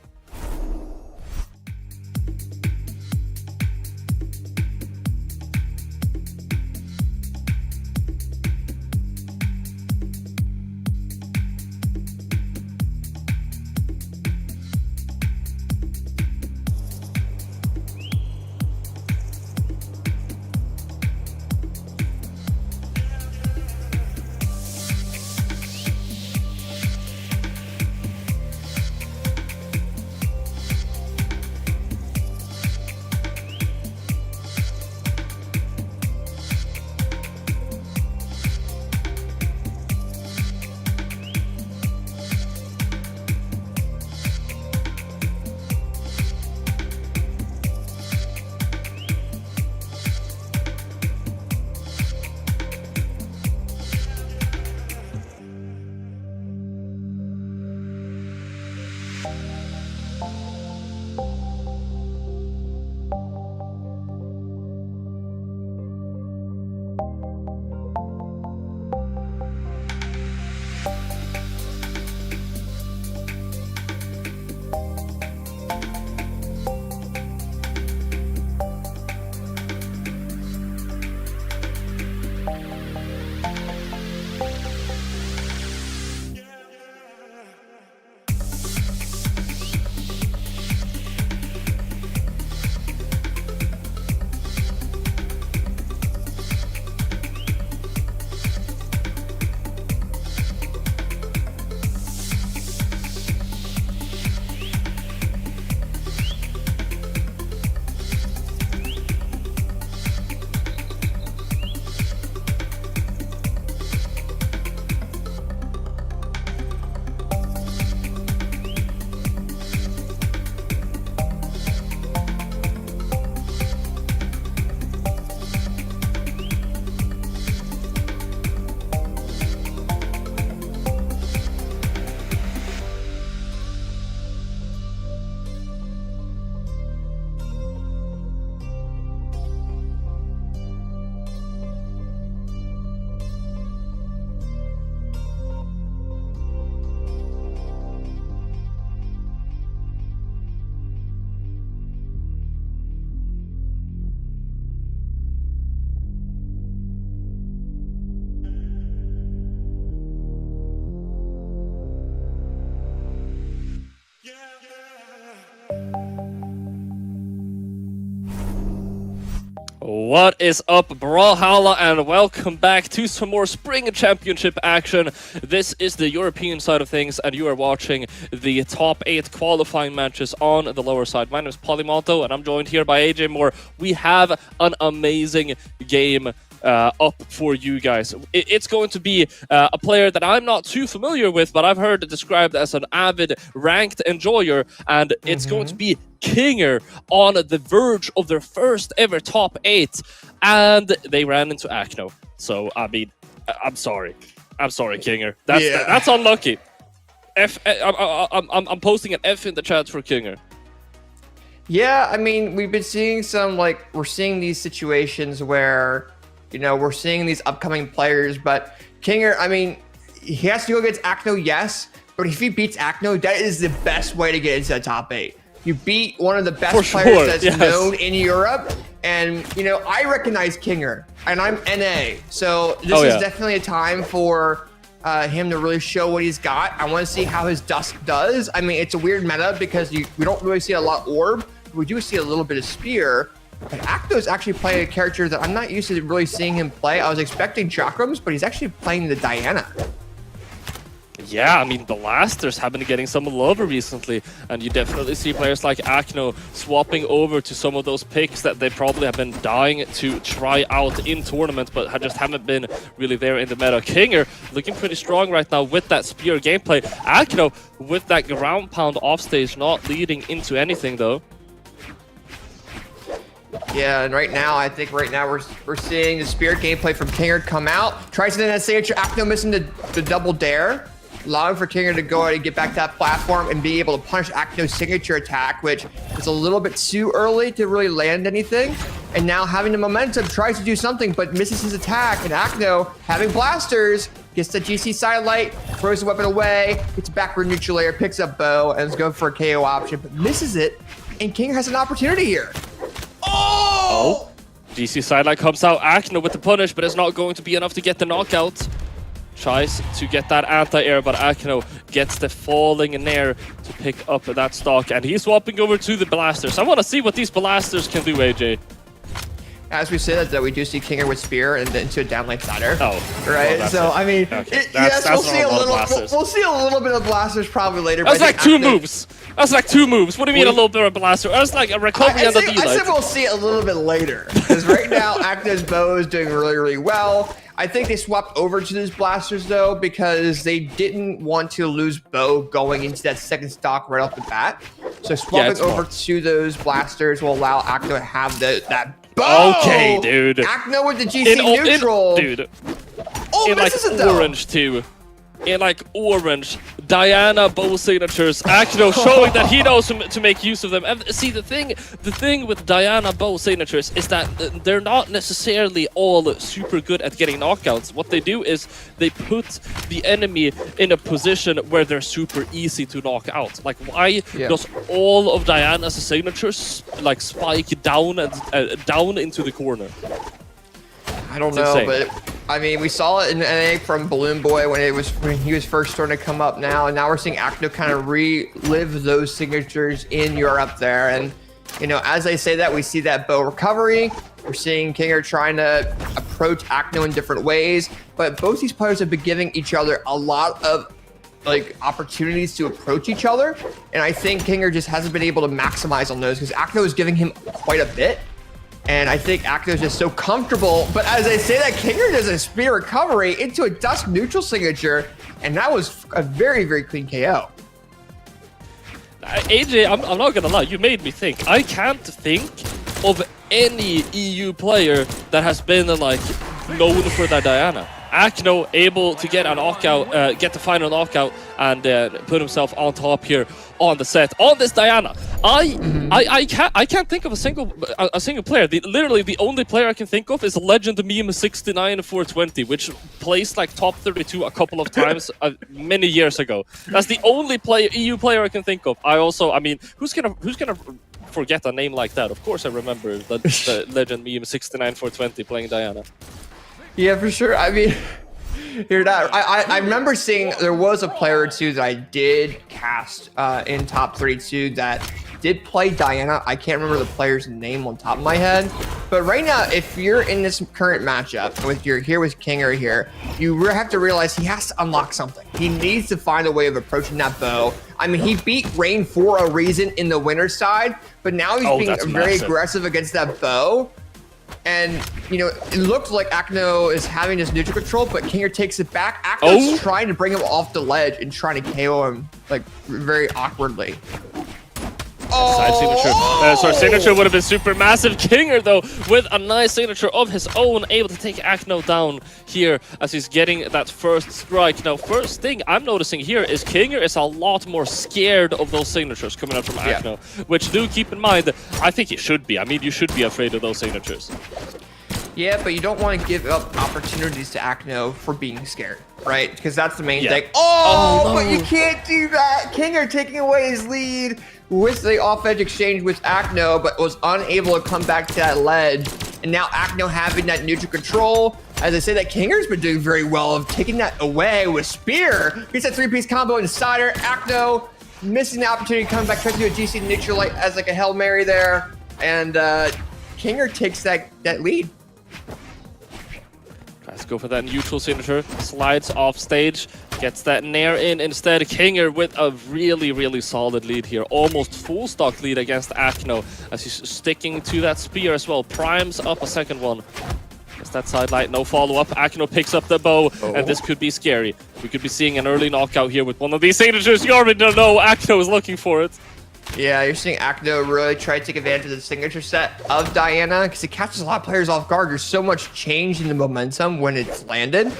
What is up, Brawlhalla, and welcome back to some more Spring Championship action. This is the European side of things, and you are watching the top 8 qualifying matches on the lower side. My name is Polymonto, and I'm joined here by AJ Moore. We have an amazing game up for you guys. It's going to be a player that I'm not too familiar with, but I've heard it described as an avid ranked enjoyer, and it's going to be Kinger on the verge of their first ever top 8, and they ran into Akno. So I mean, I'm sorry, Kinger. That's unlucky. I'm posting an F in the chat for Kinger. Yeah, I mean, we've been seeing we're seeing these situations where, you know, we're seeing these upcoming players, but Kinger, I mean, he has to go against Akno, yes, but if he beats Akno, that is the best way to get into the top 8. You beat one of the best players that's known in Europe, and, you know, I recognize Kinger, and I'm NA, so this is definitely a time for him to really show what he's got. I want to see how his Dusk does. I mean, it's a weird meta because we don't really see a lot of Orb, but we do see a little bit of Spear. But Akno's actually playing a character that I'm not used to really seeing him play. I was expecting Chakrams, but he's actually playing the Diana. Yeah, I mean, the Blasters have been getting some love recently, and you definitely see players like Akno swapping over to some of those picks that they probably have been dying to try out in tournament, but just haven't been really there in the meta. Kinger looking pretty strong right now with that Spear gameplay. Akno with that ground pound offstage, not leading into anything though. Yeah, and I think right now we're seeing the Spear gameplay from Kinger come out. Tries to then signature, Akno missing the double dare, allowing for Kinger to go ahead and get back to that platform and be able to punish Akno's signature attack, which is a little bit too early to really land anything. And now having the momentum, tries to do something, but misses his attack. And Akno, having blasters, gets the GC sidelight, throws the weapon away, gets backward neutral layer, picks up bow, and is going for a KO option, but misses it. And Kinger has an opportunity here. Oh! GC sidelight comes out. Akno with the punish, but it's not going to be enough to get the knockout. Tries to get that anti-air, but Akno gets the falling in air to pick up that stock, and he's swapping over to the Blasters. I want to see what these Blasters can do, AJ. As we said, that we do see Kinger with Spear and then to a down lane slider. Oh, right. Well, so I mean, okay. yes, we'll see a little. We'll see a little bit of Blasters probably later. That's like two moves. That's like 2 moves. What do you mean a little bit of Blaster? That's like a recovery on the D-light. I said we'll see it a little bit later because right now Akno's bow is doing really, really well. I think they swapped over to these Blasters though because they didn't want to lose bow going into that second stock right off the bat. So swapping over to those Blasters will allow Akno to have that bow. Okay, dude. Akno with the GC neutral. Dude. Oh, in like orange too. In like orange, Diana bow signatures. Akno showing that he knows to make use of them. And see, the thing with Diana bow signatures is that they're not necessarily all super good at getting knockouts. What they do is they put the enemy in a position where they're super easy to knock out. Like, why does all of Diana's signatures like spike down and down into the corner? I don't know, but I mean, we saw it in NA from Balloon Boy when he was first starting to come up now, and now we're seeing Akno kind of relive those signatures in Europe there. And you know, as I say that, we see that bow recovery. We're seeing Kinger trying to approach Akno in different ways, but both these players have been giving each other a lot of like opportunities to approach each other, and I think Kinger just hasn't been able to maximize on those because Akno is giving him quite a bit. And I think Akno's just so comfortable. But as I say that, Kinger does a Spear recovery into a Dusk neutral signature. And that was a very, very clean KO. AJ, I'm not gonna lie, you made me think. I can't think of any EU player that has been like known for that Diana. Akno able to get a knockout, get the final knockout, and put himself on top here on the set on this Diana. I can't think of a single player. Literally the only player I can think of is Legend Meme 69420, which placed like top 32 a couple of times many years ago. That's the only EU player I can think of. I mean, who's gonna forget a name like that? Of course I remember the Legend Meme 69420 playing Diana. Yeah, for sure. I mean, I remember seeing there was a player or two that I did cast in top 32 that did play Diana. I can't remember the player's name on top of my head. But right now, if you're in this current matchup with Kinger here, you have to realize he has to unlock something. He needs to find a way of approaching that bow. I mean, he beat Rain for a reason in the winner's side, but now he's being very aggressive against that bow. And, you know, it looks like Akno is having this neutral control, but Kinger takes it back. Akno's trying to bring him off the ledge and trying to KO him, like, very awkwardly. Side signature. Sorry, signature would have been super massive. Kinger, though, with a nice signature of his own, able to take Akno down here as he's getting that first strike. Now, first thing I'm noticing here is Kinger is a lot more scared of those signatures coming out from Akno, which do keep in mind, I think he should be. I mean, you should be afraid of those signatures. Yeah, but you don't want to give up opportunities to Akno for being scared, right? Because that's the main thing. Oh, but you can't do that. Kinger taking away his lead with the off-edge exchange with Akno, but was unable to come back to that ledge. And now Akno having that neutral control. As I say, that Kinger's been doing very well of taking that away with Spear. Gets that three-piece combo insider. Akno missing the opportunity to come back, tries to do a GC neutral like, as like a Hail Mary there. And Kinger takes that lead. Let's go for that neutral signature. Slides off stage. Gets that nair in instead. Kinger with a really, really solid lead here. Almost full stock lead against Akno as he's sticking to that spear as well. Primes up a second one. Gets that sidelight, no follow-up. Akno picks up the bow, and this could be scary. We could be seeing an early knockout here with one of these signatures. You already know Akno is looking for it. Yeah, you're seeing Akno really try to take advantage of the signature set of Diana because it catches a lot of players off guard. There's so much change in the momentum when it's landed.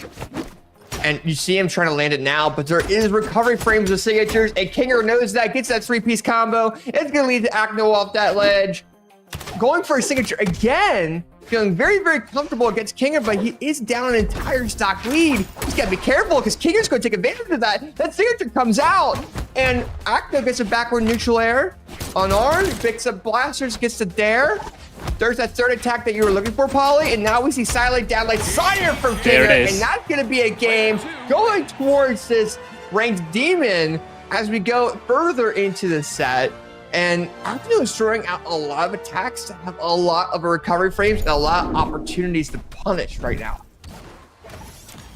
And you see him trying to land it now, but there is recovery frames with signatures, and Kinger knows that, gets that three-piece combo. It's going to lead to Akno off that ledge. Going for a signature again, feeling very, very comfortable against Kinger, but he is down an entire stock lead. He's got to be careful because Kinger's going to take advantage of that. That signature comes out, and Akno gets a backward neutral air. Unarmed, picks up blasters, gets the dare. There's that third attack that you were looking for, Polly, and now we see silent down like sire from Kinger, and that's going to be a game going towards this ranked demon as we go further into the set. And Akno is throwing out a lot of attacks to have a lot of recovery frames and a lot of opportunities to punish right now.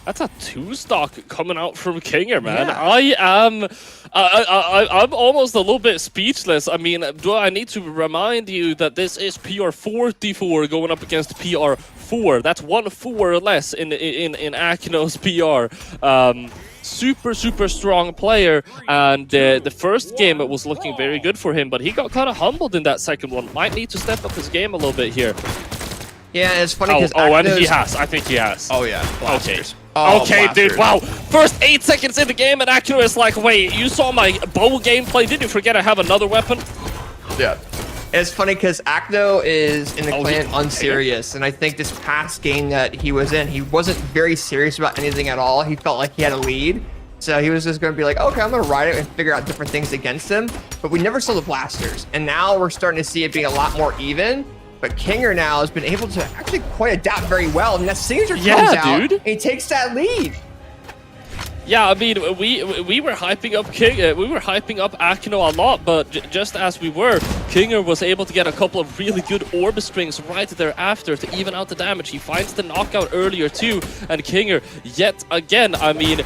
That's a two-stock coming out from Kinger, man. Yeah. I'm almost a little bit speechless. I mean, do I need to remind you that this is PR44 going up against PR4? That's 1 4 less in Akno's PR. Super, super strong player, and the first game it was looking very good for him, but he got kind of humbled in that second one. Might need to step up his game a little bit here. Yeah, it's funny because and he has. I think he has. Oh yeah, blasters. Okay. Oh, okay, blasters. dude, wow. First 8 seconds in the game, and Akno is like, wait, you saw my bow gameplay? Did you forget I have another weapon? Yeah. It's funny because Akno is in the clan unserious, and I think this past game that he was in, he wasn't very serious about anything at all. He felt like he had a lead, so he was just going to be like, okay, I'm going to ride it and figure out different things against him, but we never saw the blasters, and now we're starting to see it being a lot more even. But Kinger now has been able to actually quite adapt very well, and that signature comes out, and he takes that lead. Yeah, I mean, we were hyping up we were hyping up Akno a lot, but just as we were, Kinger was able to get a couple of really good orb strings right thereafter to even out the damage. He finds the knockout earlier too, and Kinger, yet again, I mean,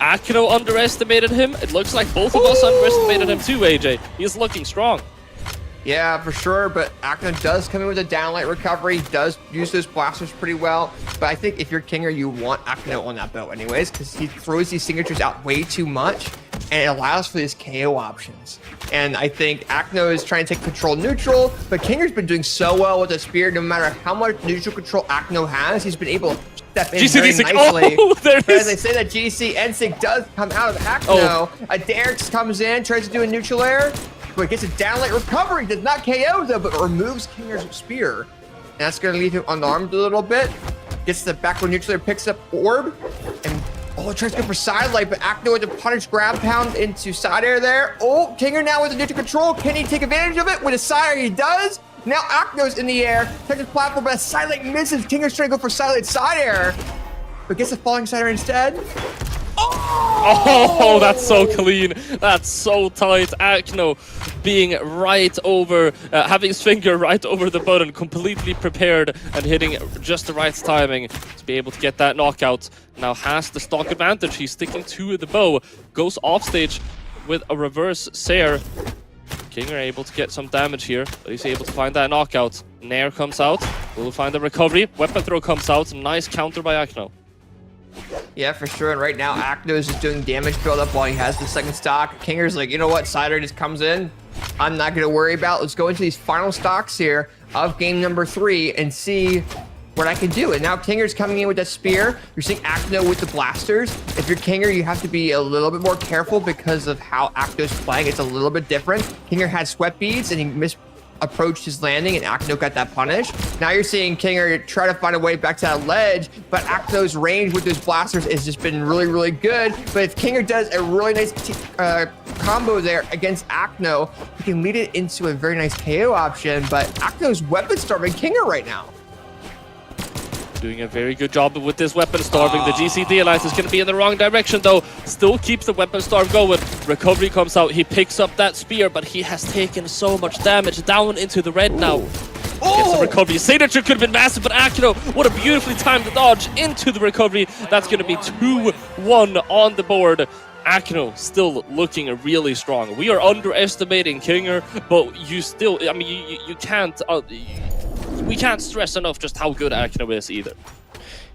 Akno underestimated him. It looks like both of us underestimated him too, AJ. He's looking strong. Yeah, for sure, but Akno does come in with a downlight recovery, does use those blasters pretty well, but I think if you're Kinger, you want Akno on that bow anyways, because he throws these signatures out way too much, and it allows for these KO options. And I think Akno is trying to take control neutral, but Kinger's been doing so well with the spear, no matter how much neutral control Akno has, he's been able to step in very nicely. But as I say, that GC NSYNC does come out of Akno. A Derek comes in, tries to do a neutral air, but gets a downlight recovery, does not KO though, but removes Kinger's spear. And that's going to leave him unarmed a little bit. Gets the backward neutral air, picks up orb, and tries to go for sidelight, but Akno with the punish grab pound into side air there. Kinger now with the neutral control. Can he take advantage of it? With a side air, he does. Now Akno's in the air, touches platform, but a sidelight misses. Kinger's trying to go for sidelight side air, but gets a falling side air instead. Oh, that's so clean. That's so tight. Akno being right over, having his finger right over the button, completely prepared and hitting just the right timing to be able to get that knockout. Now has the stock advantage. He's sticking to the bow, goes off stage with a reverse Sair. King are able to get some damage here, but he's able to find that knockout. Nair comes out, will find the recovery. Weapon throw comes out, nice counter by Akno. Yeah, for sure. And right now, Akno is just doing damage build-up while he has the second stock. Kinger's like, you know what? Cider just comes in. I'm not going to worry about. Let's go into these final stocks here of game number 3 and see what I can do. And now Kinger's coming in with that spear. You're seeing Akno with the blasters. If you're Kinger, you have to be a little bit more careful because of how Akno's playing. It's a little bit different. Kinger had sweat beads and he approached his landing and Akno got that punish. Now you're seeing Kinger try to find a way back to that ledge, but Akno's range with those blasters has just been really, really good. But if Kinger does a really nice combo there against Akno, he can lead it into a very nice KO option, but Akno's weapon starving Kinger right now. Doing a very good job with this weapon starving. The GCD Alliance is going to be in the wrong direction though. Still keeps the weapon starve going. Recovery comes out. He picks up that spear, but he has taken so much damage down into the red now. Gets the recovery. Signature could have been massive, but Akno, what a beautifully timed dodge into the recovery. That's going to be 2-1 on the board. Akno still looking really strong. We are underestimating Kinger, but you still, I mean, you can't... we can't stress enough just how good Akno is either.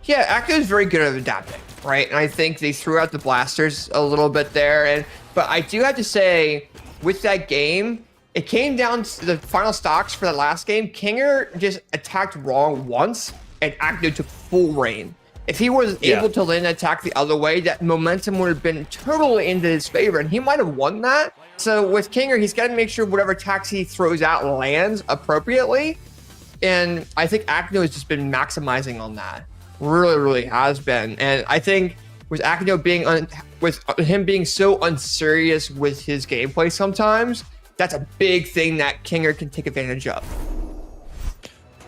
Yeah, Akno is very good at adapting, right? And I think they threw out the blasters a little bit there. But I do have to say, with that game, it came down to the final stocks for the last game. Kinger just attacked wrong once, and Akno took full reign. If he was able to land an attack the other way, that momentum would have been totally into his favor, and he might have won that. So with Kinger, he's got to make sure whatever attacks he throws out lands appropriately. And I think Akno has just been maximizing on that. Really, really has been. And I think with Akno being, with him being so unserious with his gameplay sometimes, that's a big thing that Kinger can take advantage of.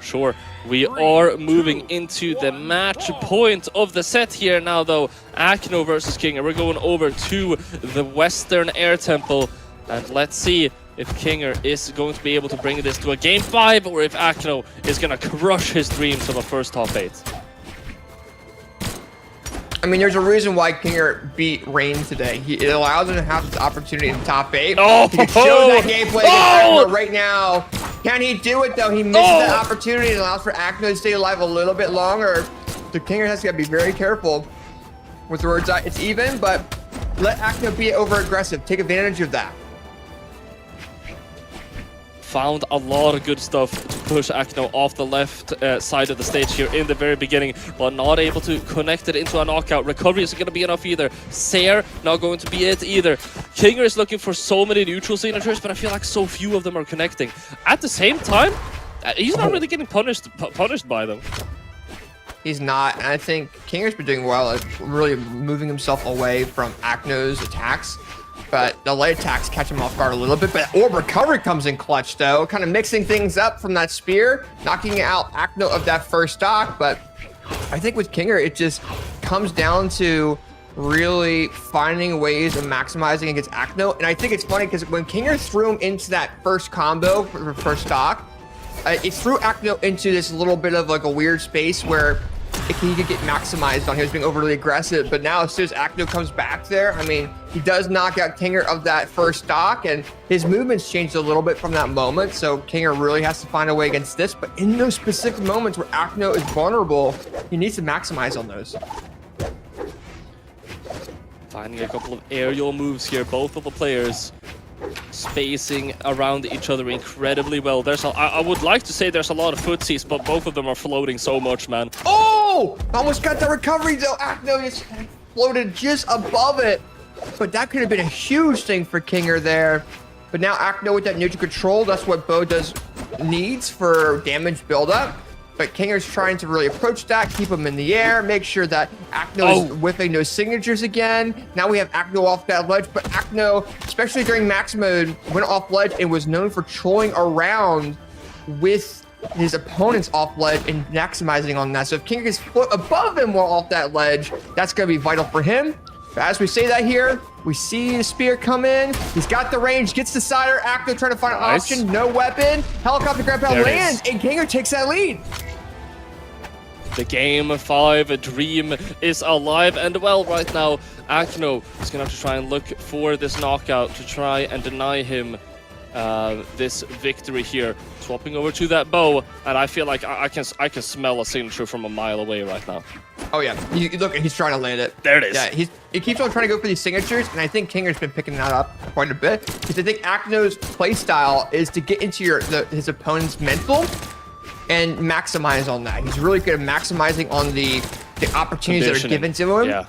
Sure. We are moving into the match point of the set here now, though. Akno versus Kinger. We're going over to the Western Air Temple. And let's see if Kinger is going to be able to bring this to a game 5, or if Akno is going to crush his dreams of a first top 8. I mean, there's a reason why Kinger beat Rain today. It allows him to have this opportunity in top 8. Oh, he can show that gameplay against Akno right now. Can he do it, though? He misses that opportunity and allows for Akno to stay alive a little bit longer. So Kinger has to be very careful with the words. It's even, but let Akno be over-aggressive. Take advantage of that. Found a lot of good stuff to push Akno off the left side of the stage here in the very beginning, but not able to connect it into a knockout. Recovery isn't going to be enough either. Sair not going to be it either. Kinger is looking for so many neutral signatures, but I feel like so few of them are connecting. At the same time, he's not really getting punished by them. He's not, and I think Kinger's been doing well at really moving himself away from Akno's attacks. But the light attacks catch him off guard a little bit. But Orb Recovery comes in clutch, though. Kind of mixing things up from that spear, knocking out Akno of that first stock. But I think with Kinger, it just comes down to really finding ways of maximizing against Akno. And I think it's funny because when Kinger threw him into that first combo for the first stock, it threw Akno into this little bit of like a weird space where he could get maximized on. He was being overly aggressive, but now as soon as Akno comes back there, I mean, he does knock out Kinger of that first stock, and his movements changed a little bit from that moment, so Kinger really has to find a way against this, but in those specific moments where Akno is vulnerable, he needs to maximize on those. Finding a couple of aerial moves here, both of the players spacing around each other incredibly well. I would like to say there's a lot of footsies, but both of them are floating so much, man. Oh! Almost got the recovery, though. Akno just floated just above it. But that could have been a huge thing for Kinger there. But now Akno with that neutral control, that's what Bo needs for damage buildup. But Kinger's trying to really approach that, keep him in the air, make sure that Akno is whipping those signatures again. Now we have Akno off that ledge, but Akno, especially during max mode, went off ledge and was known for trolling around with his opponents off ledge and maximizing on that. So if Kinger gets foot above him while off that ledge, that's going to be vital for him. But as we say that here, we see the spear come in. He's got the range, gets the cider. Akno trying to find an option, no weapon. Helicopter grab pound lands, and Kinger takes that lead. The game 5 dream is alive and well right now. Akno is going to have to try and look for this knockout to try and deny him this victory here. Swapping over to that bow, and I feel like I can smell a signature from a mile away right now. Oh yeah, you look, he's trying to land it. There it is. Yeah, he keeps on trying to go for these signatures, and I think Kinger's been picking that up quite a bit because I think Akno's play style is to get into his opponent's mental and maximize on that. He's really good at maximizing on the opportunities that are given to him. Yeah.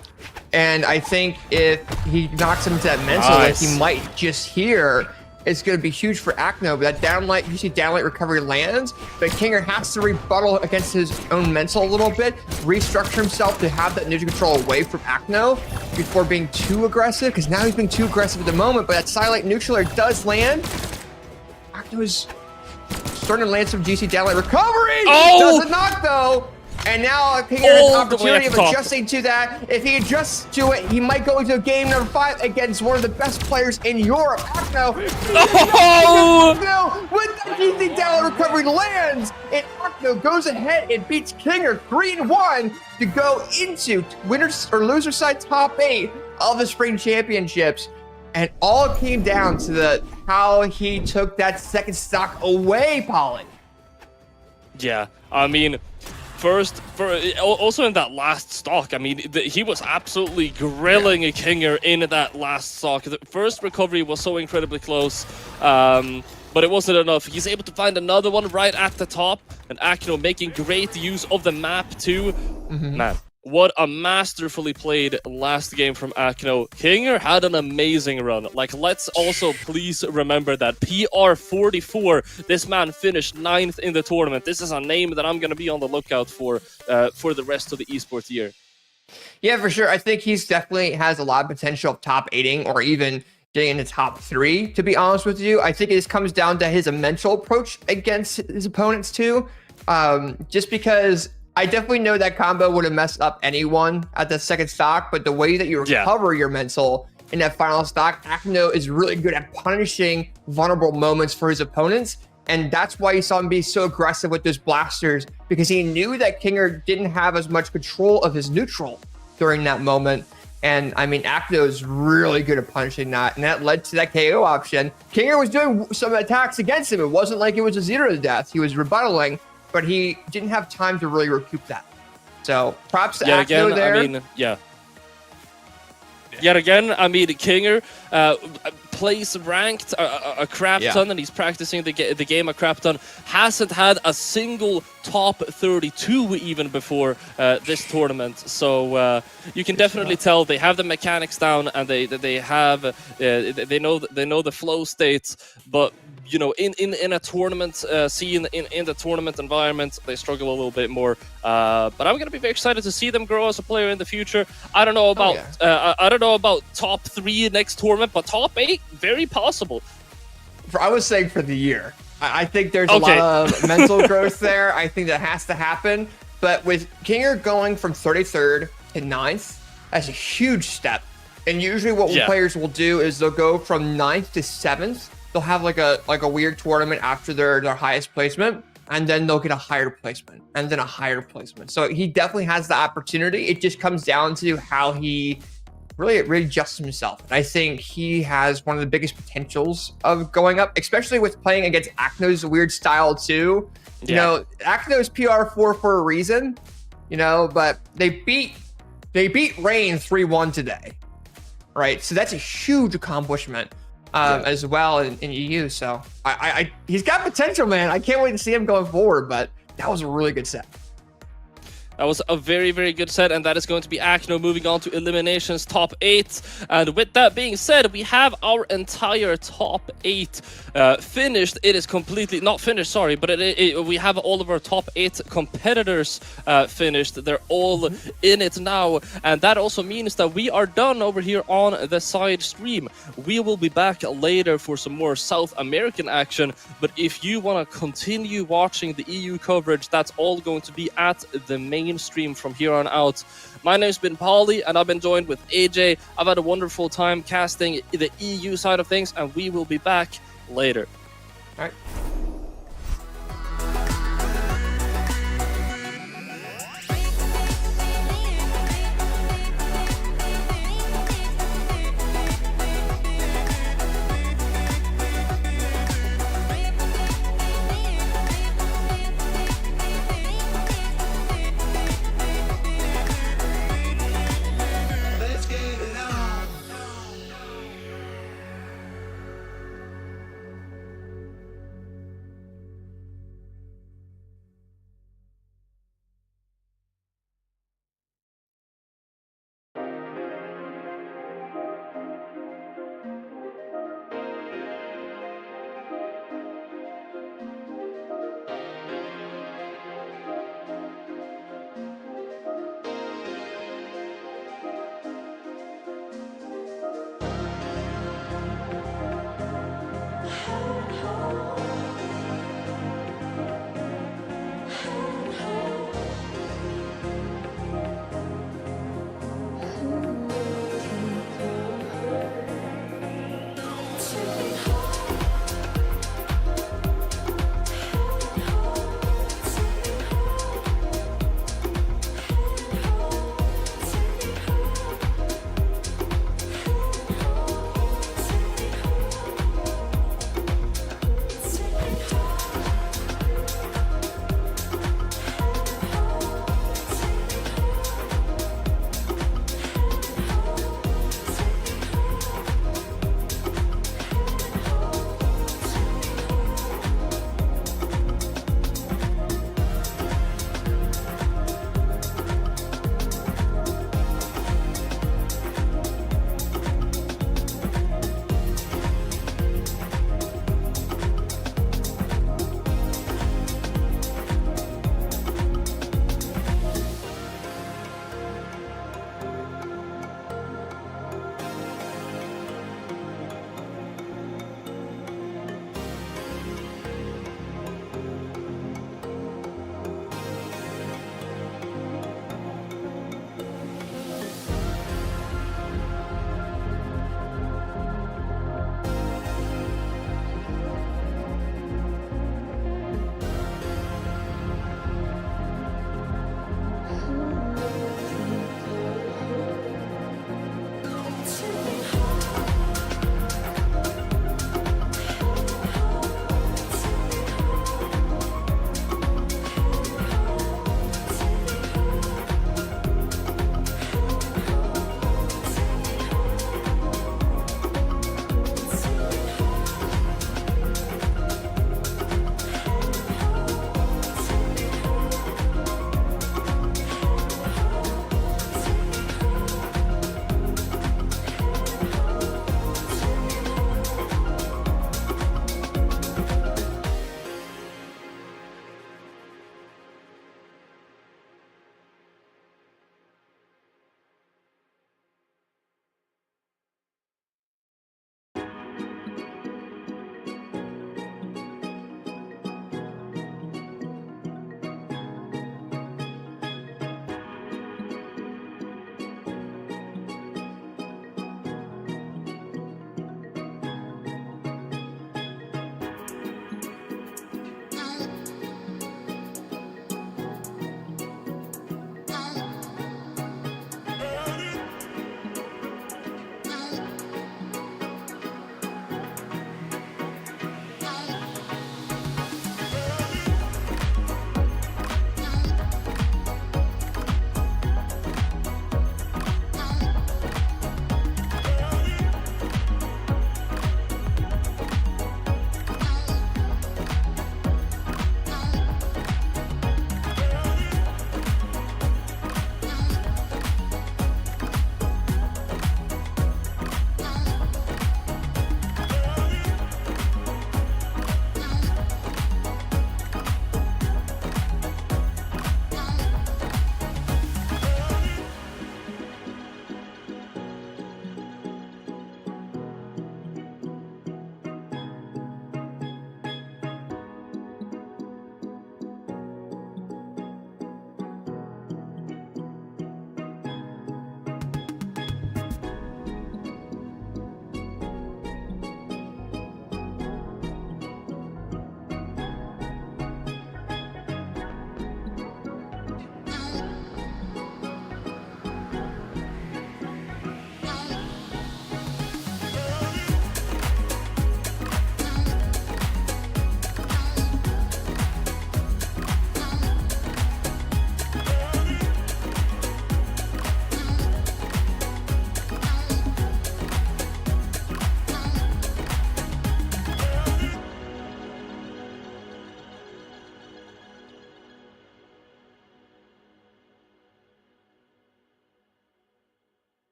And I think if he knocks him into that mental that he might just hear, it's going to be huge for Akno. But that downlight, you see downlight recovery lands, but Kinger has to rebuttal against his own mental a little bit, restructure himself to have that ninja control away from Akno before being too aggressive, because now he's being too aggressive at the moment, but that Silent Neutraler does land. Akno is starting to land some GC downlight recovery. Doesn't knock though. And now Kinger has an opportunity of adjusting to that. If he adjusts to it, he might go into game number 5 against one of the best players in Europe. Akno. With the GC downlight recovery lands, and Akno goes ahead and beats Kinger 3-1 to go into winners or loser side top 8 of the Spring Championships. And all came down to how he took that second stock away, Polly. Yeah, I mean, also in that last stock, I mean, he was absolutely grilling a Kinger in that last stock. The first recovery was so incredibly close, but it wasn't enough. He's able to find another one right at the top, and Akno making great use of the map too. Man, what a masterfully played last game from Akno. Kinger had an amazing run. Like, let's also please remember that PR44, this man finished 9th in the tournament. This is a name that I'm going to be on the lookout for the rest of the esports year. Yeah, for sure. I think he's definitely has a lot of potential of top 8ing or even getting into top 3, to be honest with you. I think it just comes down to his mental approach against his opponents too. Just because I definitely know that combo would have messed up anyone at the second stock, but the way that you recover your mental in that final stock, Akno is really good at punishing vulnerable moments for his opponents. And that's why you saw him be so aggressive with those blasters, because he knew that Kinger didn't have as much control of his neutral during that moment. And I mean, Akno is really good at punishing that, and that led to that KO option. Kinger was doing some attacks against him. It wasn't like it was a 0 to death. He was rebuttaling, but he didn't have time to really recoup that. So props to Akno there. I mean, Yet again, I mean, Kinger plays ranked a crap ton, and he's practicing the game a crap ton. Hasn't had a single top 32 even before this tournament. So you can definitely tell they have the mechanics down, and they have they know the flow states, but you know, in a tournament scene, in the tournament environment, they struggle a little bit more. But I'm going to be very excited to see them grow as a player in the future. I don't know about I don't know about top 3 next tournament, but top 8, very possible. I was saying for the year. I think there's a lot of mental growth there. I think that has to happen. But with Kinger going from 33rd to 9th, that's a huge step. And usually what players will do is they'll go from 9th to 7th. They'll have like a weird tournament after their highest placement, and then they'll get a higher placement, and then a higher placement. So he definitely has the opportunity. It just comes down to how he really adjusts himself. And I think he has one of the biggest potentials of going up, especially with playing against Akno's weird style too. You know, Akno's PR4 for a reason, you know, but they beat Rain 3-1 today, right? So that's a huge accomplishment. As well in EU. So he's got potential, man. I can't wait to see him going forward, but that was a really good set. That was a very, very good set, and that is going to be Akno moving on to Elimination's top 8. And with that being said, we have our entire top 8 finished. It is completely, not finished, sorry, but we have all of our top 8 competitors finished. They're all in it now, and that also means that we are done over here on the side stream. We will be back later for some more South American action, but if you want to continue watching the EU coverage, that's all going to be at the main main stream from here on out. My name's been Paulie, and I've been joined with AJ. I've had a wonderful time casting the EU side of things, and we will be back later. All right.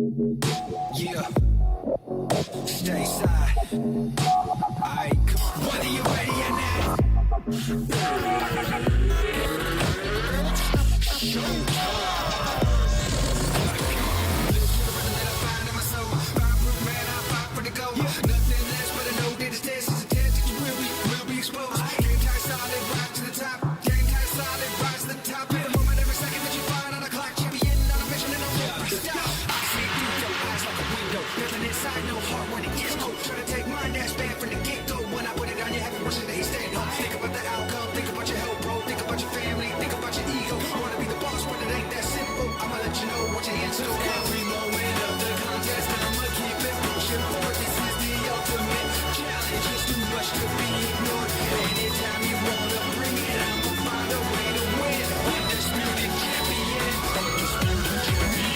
Yeah. Stay side. Aight, whether you're ready or not. Nothing less but a no that is test. Is a test that you will be exposed. Game tight, solid, rise to the top. Game tight, solid, rise to the top. Every moment, every second that you find on the clock. Champion on a mission and I won't be stopped. I see through your eyes like a window. Nothing inside, no heart when it gets cold. Try to take mine, that's bad from the get-go. When I put it on, you have to rush it, they stand home. Think about the outcome, think about your health, bro. Think about your family, think about your ego. Wanna be the boss, but it ain't that simple. I'ma let you know what your answer is. Every moment of the contest, I'ma keep it pushing forward. This is the ultimate challenge. It's too much to be ignored. Anytime you wanna bring it, I'ma find a way to win. Undisputed champion. Undisputed champion.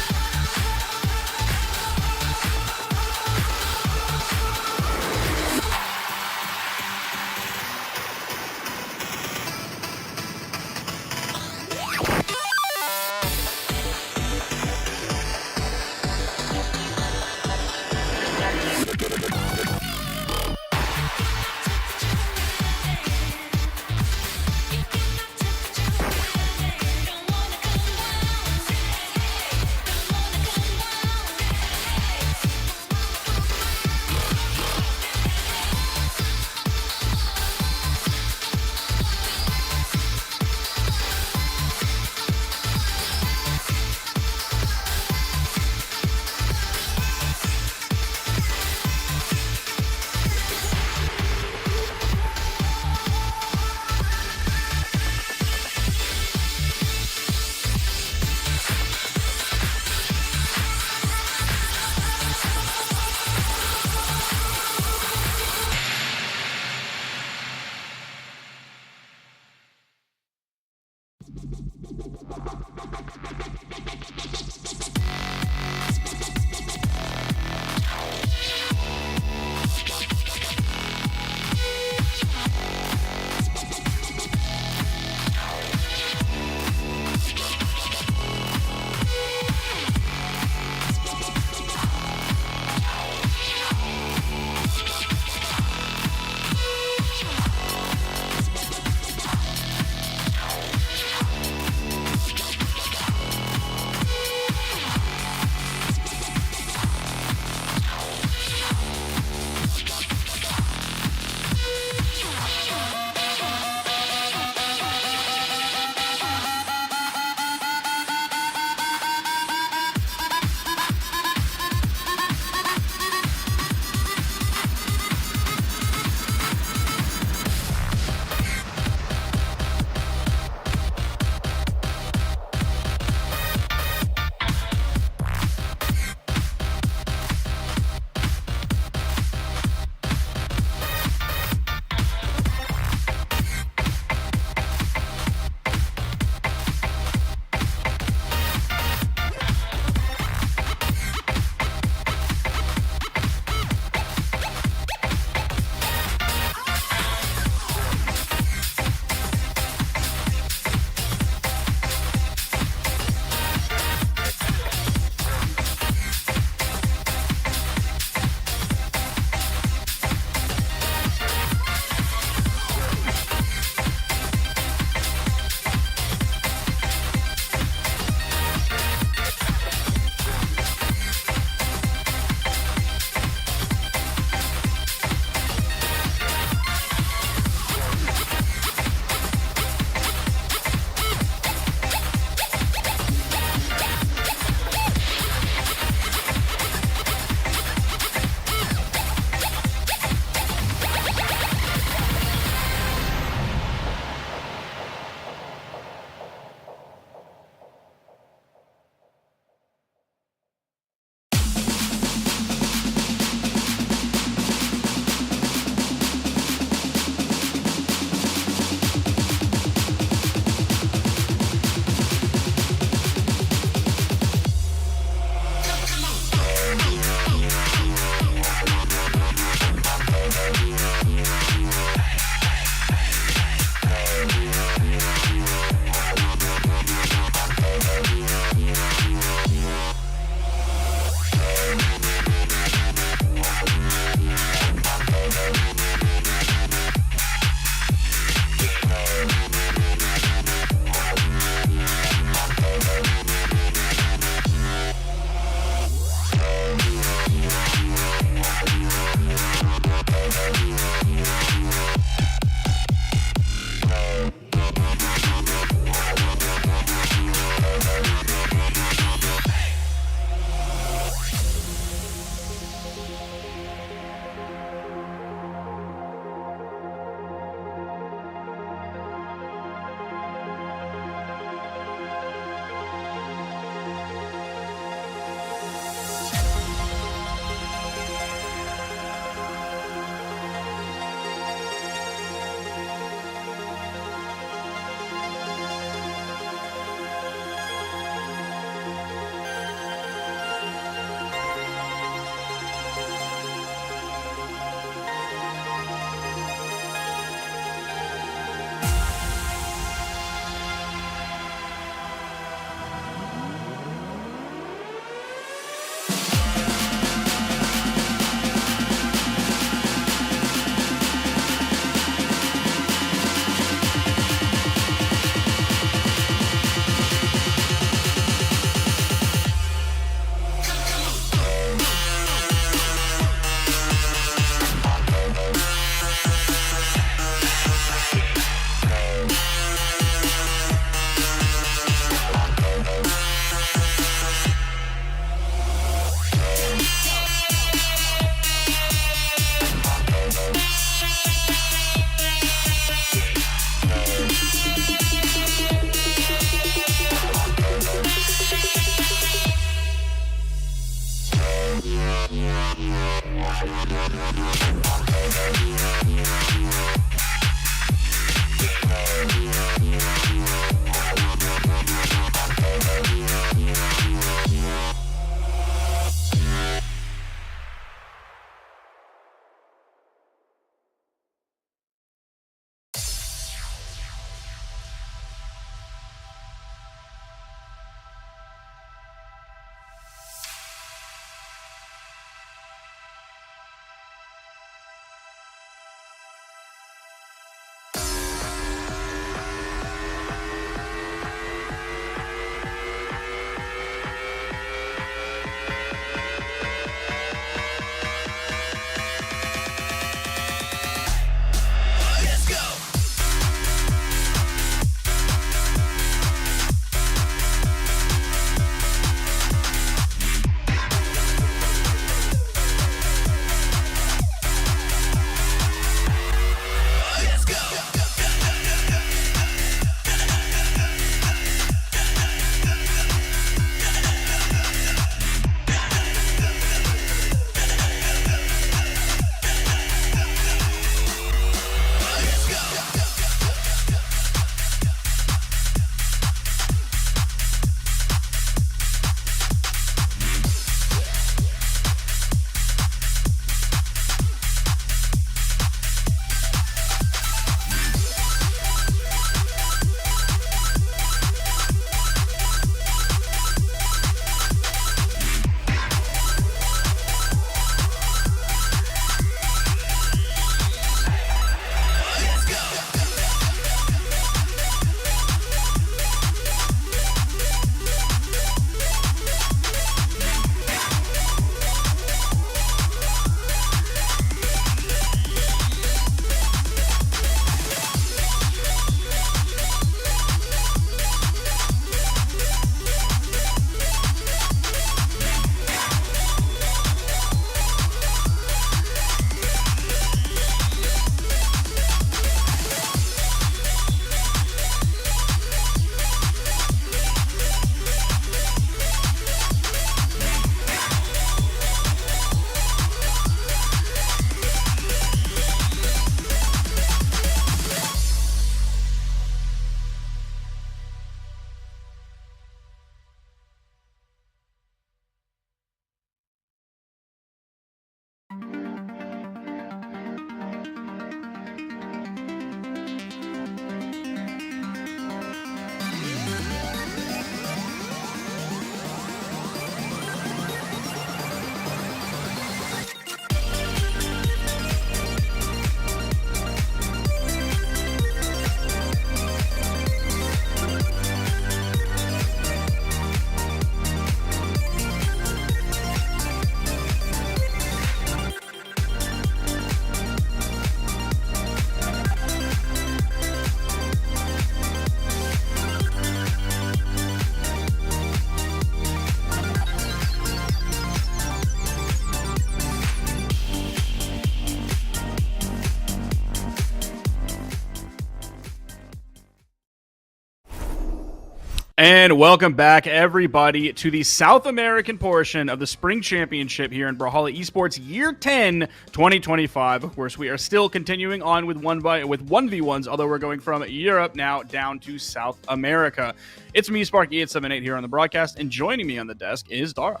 And welcome back, everybody, to the South American portion of the Spring Championship here in Brawlhalla Esports Year 10, 2025. Of course, we are still continuing on with 1v1s, although we're going from Europe now down to South America. It's me, Sparky878, here on the broadcast, and joining me on the desk is Dara.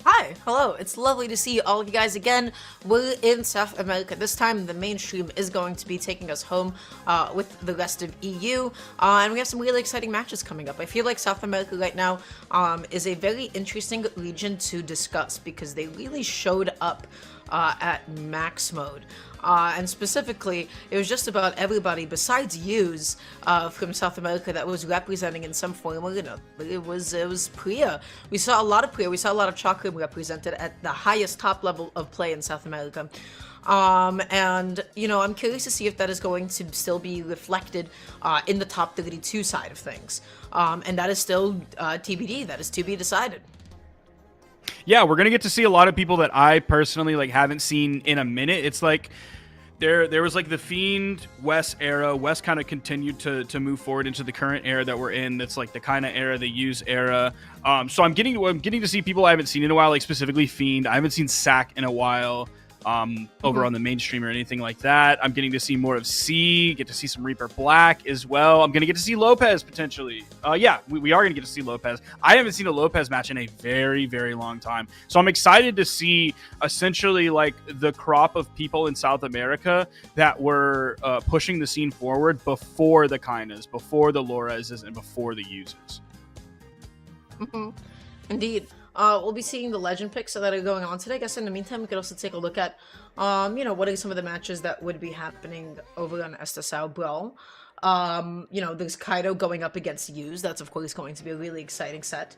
Hi, hello. It's lovely to see all of you guys again. We're in South America. This time, the mainstream is going to be taking us home with the rest of EU, and we have some really exciting matches coming up. I feel like South America right now is a very interesting region to discuss because they really showed up at max mode. And specifically, it was just about everybody besides Hughes from South America that was representing in some form or another. It was Priya. We saw a lot of Priya. We saw a lot of Chakram represented at the highest top level of play in South America. And, you know, I'm curious to see if that is going to still be reflected in the top 32 side of things. And that is still TBD. That is to be decided. Yeah, we're gonna get to see a lot of people that I personally haven't seen in a minute. It's like there was like the Fiend West era. West kind of continued to move forward into the current era that we're in. That's like the kind of era, the use era. So I'm getting to see people I haven't seen in a while, like specifically Fiend. I haven't seen Sack in a while. Over on the mainstream or anything like that. I'm getting to see more of C, get to see some Reaper Black as well. I'm going to get to see Lopez potentially. Yeah, we are going to get to see Lopez. I haven't seen a Lopez match in a very, very long time. So I'm excited to see essentially like the crop of people in South America that were pushing the scene forward before the Kainas, before the Lorezes, and before the Users. Indeed. We'll be seeing the legend picks that are going on today. I guess in the meantime, we could also take a look at, you know, what are some of the matches that would be happening over on Estação Brawl. You know, there's Kaido going up against Hughes. That's, of course, going to be a really exciting set.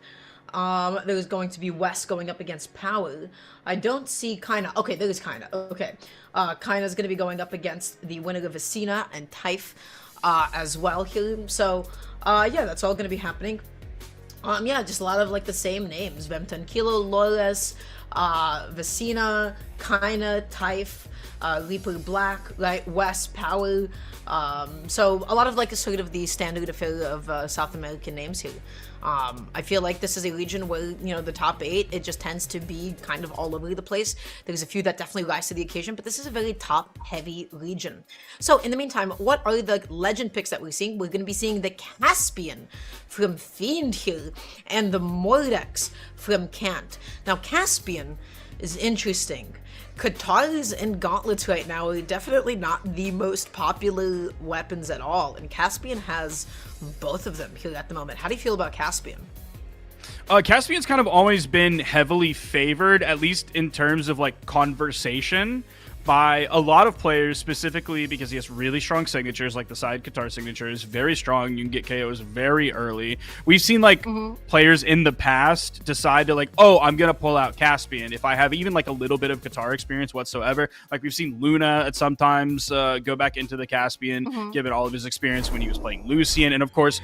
There's going to be West going up against Power. I don't see Kaina. Okay, there is Kaina. Okay. Kaina's going to be going up against the winner of Vicina and Taif as well here. So, yeah, that's all going to be happening. Yeah, just a lot of like the same names: Vemtan Kilo, Lores, Vicina, Kaina, Taif, Reaper Black, right, West, Power. So a lot of like sort of the standard affair of South American names here. I feel like this is a region where, you know, the top 8, it just tends to be kind of all over the place. There's a few that definitely rise to the occasion, but this is a very top-heavy region. So, in the meantime, what are the legend picks that we're seeing? We're going to be seeing the Caspian from Fiend here, and the Mordex from Kant. Now, Caspian is interesting. Katars and gauntlets right now are definitely not the most popular weapons at all, and Caspian has both of them here at the moment. How do you feel about Caspian? Caspian's kind of always been heavily favored, at least in terms of like conversation, by a lot of players, specifically because he has really strong signatures, like the side Qatar signatures, very strong. You can get KOs very early. We've seen like players in the past decide to like, oh, I'm going to pull out Caspian if I have even like a little bit of Qatar experience whatsoever. Like we've seen Luna at sometimes go back into the Caspian, given all of his experience when he was playing Lucian. And of course,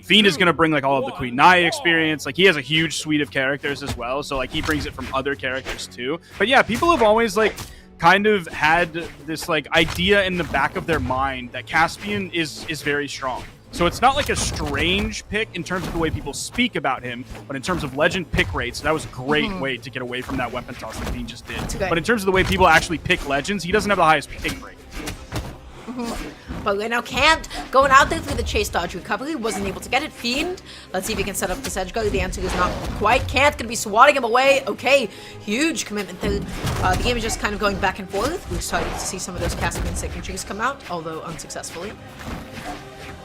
Fiend is going to bring like all of the Queen Nai experience. Like he has a huge suite of characters as well. So like he brings it from other characters too. But yeah, people have always like kind of had this like idea in the back of their mind that Caspian is very strong. So it's not like a strange pick in terms of the way people speak about him, but in terms of legend pick rates, that was a great way to get away from that weapon toss that Fiend just did. But in terms of the way people actually pick legends, he doesn't have the highest pick rate. But right now, Kant going out there for the chase dodge recovery, wasn't able to get it. Fiend, let's see if he can set up this edge guard. The answer is not quite. Kant gonna be swatting him away. Okay, huge commitment there. The game is just kind of going back and forth. We're starting to see some of those Caspian signatures come out, although unsuccessfully.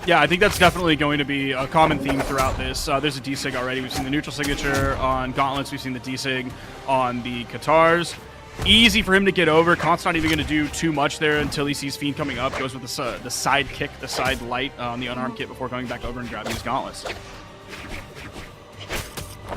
Yeah, I think that's definitely going to be a common theme throughout this. There's a D-Sig already. We've seen the neutral signature on Gauntlets. We've seen the D-Sig on the Qatars. Easy for him to get over. Kant's not even going to do too much there until he sees Fiend coming up. Goes with the side kick, the side light on the unarmed kit before going back over and grabbing his gauntlets.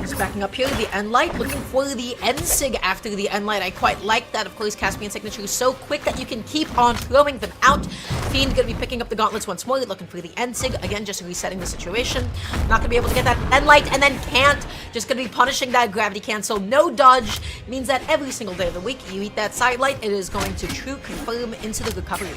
He's backing up here, the end light, looking for the end sig after the end light. I quite like that. Of course, Caspian signature is so quick that you can keep on throwing them out. Fiend gonna be picking up the gauntlets once more, looking for the end sig. Again, just resetting the situation. Not gonna be able to get that end light, and then can't. Just gonna be punishing that gravity cancel. No dodge. Means that every single day of the week, you eat that side light, it is going to true confirm into the recovery.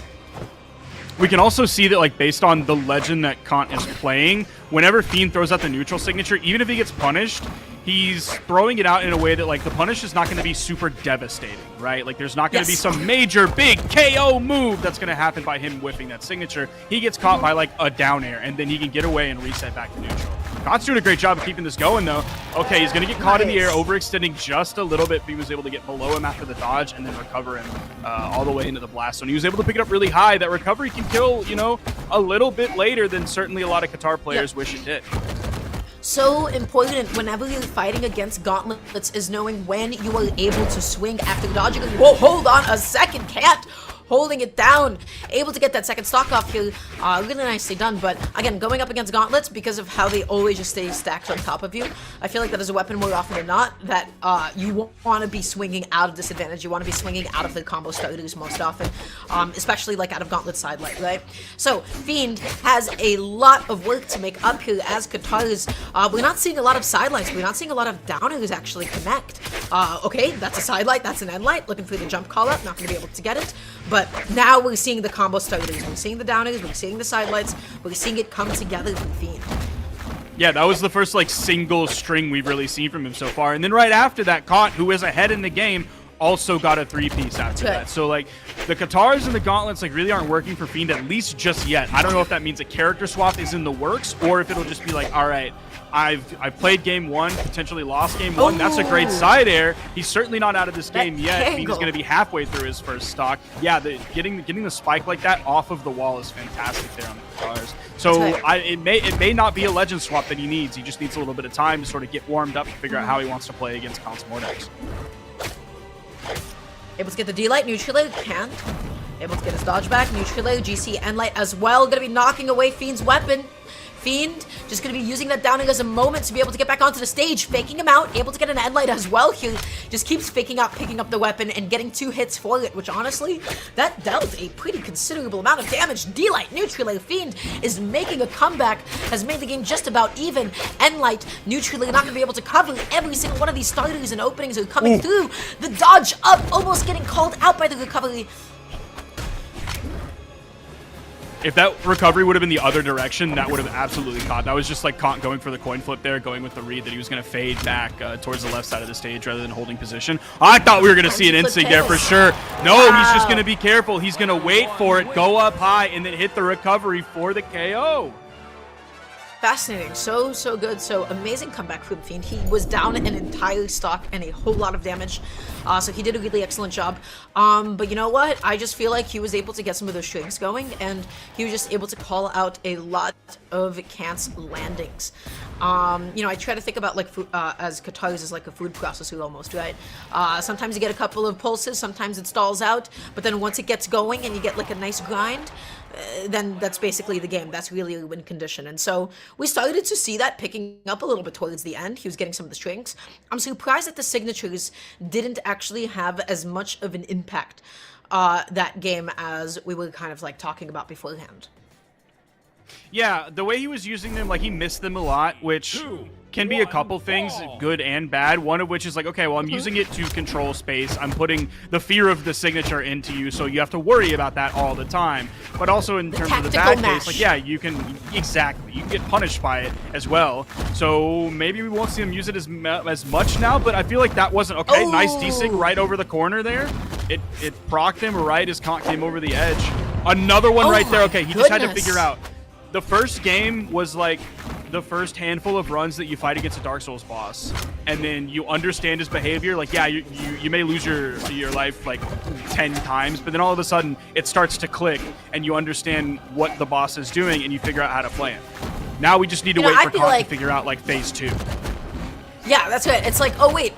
We can also see that, like, based on the legend that Kant is playing, whenever Fiend throws out the neutral signature, even if he gets punished, he's throwing it out in a way that, like, the punish is not going to be super devastating, right? Like, there's not going to be some major big KO move that's going to happen by him whiffing that signature. He gets caught by, like, a down air, and then he can get away and reset back to neutral. Kant's doing a great job of keeping this going, though. Okay, he's going to get caught in the air, overextending just a little bit, but he was able to get below him after the dodge and then recover him all the way into the blast zone. He was able to pick it up really high. That recovery can kill, you know, a little bit later than certainly a lot of Qatar players wish it did. So important whenever you're fighting against gauntlets is knowing when you are able to swing after dodging. Whoa, hold on a second, can't. Holding it down, able to get that second stock off here, really nicely done. But again, going up against gauntlets, because of how they always just stay stacked on top of you, I feel like that is a weapon more often than not that you want to be swinging out of disadvantage. You want to be swinging out of the combo starters most often, especially like out of gauntlet sidelight, right? So Fiend has a lot of work to make up here as Qatar's. We're not seeing a lot of sidelights. We're not seeing a lot of downers actually connect. Okay, that's a sidelight, that's an endlight. Looking for the jump call up, not going to be able to get it. But now we're seeing the combo starters, we're seeing the downers, we're seeing the sidelights, we're seeing it come together from Fiend. Yeah, that was the first, like, single string we've really seen from him so far. And then right after that, Kant, who is ahead in the game, also got a 3-piece after that. So, like, the Qatars and the gauntlets, like, really aren't working for Fiend, at least just yet. I don't know if that means a character swap is in the works, or if it'll just be like, all right, I've played game one, potentially lost game one. That's a great side air. He's certainly not out of this game yet. Fiend is going to be halfway through his first stock. Yeah, getting the spike like that off of the wall is fantastic there on the Qatars. So it may not be a legend swap that he needs. He just needs a little bit of time to sort of get warmed up and figure out how he wants to play against Kant's Mordex. Able to get the D-Light, neutral, can't. Able to get his dodge back, neutral, GC, N-Light as well. Gonna be knocking away Fiend's weapon. Fiend just going to be using that downing as a moment to be able to get back onto the stage, faking him out, able to get an N-Light as well here. Just keeps faking out, picking up the weapon, and getting 2 hits for it, which honestly, that dealt a pretty considerable amount of damage. D-Light, neutral, Fiend is making a comeback, has made the game just about even. N-Light, neutral, not going to be able to cover every single one of these starters and openings that are coming through. The dodge up, almost getting called out by the recovery. If that recovery would have been the other direction, that would have absolutely caught. That was just like Kant going for the coin flip there, going with the read that he was going to fade back towards the left side of the stage rather than holding position. I thought we were going to see an instinct there for sure. No, he's just going to be careful. He's going to wait for it, go up high, and then hit the recovery for the KO. Fascinating. So good. So amazing comeback from Fiend. He was down an entire stock and a whole lot of damage. So he did a really excellent job. But you know what? I just feel like he was able to get some of those strings going, and he was just able to call out a lot of Kant's landings. You know, I try to think about like food, as Qatar's is like a food processor almost, right? Sometimes you get a couple of pulses, sometimes it stalls out, but then once it gets going and you get like a nice grind, then that's basically the game. That's really a win condition. And so we started to see that picking up a little bit towards the end. He was getting some of the strings. I'm surprised that the signatures didn't actually have as much of an impact that game as we were kind of like talking about beforehand. Yeah, the way he was using them, like he missed them a lot, which can be a couple things, good and bad. One of which is like, okay, well, I'm using it to control space. I'm putting the fear of the signature into you, so you have to worry about that all the time. But also in terms of the bad case, like, yeah, you can, exactly, you can get punished by it as well. So maybe we won't see him use it as much now, but I feel like that wasn't, okay, nice desync right over the corner there. It procced him right as Kant came over the edge. Another one right there, okay, he just had to figure out. The first game was like the first handful of runs that you fight against a Dark Souls boss, and then you understand his behavior. Like, yeah, you may lose your life like 10 times, but then all of a sudden it starts to click, and you understand what the boss is doing, and you figure out how to play it. Now we just need to wait for Kant to figure out like phase 2. Yeah, that's it. It's like, oh wait,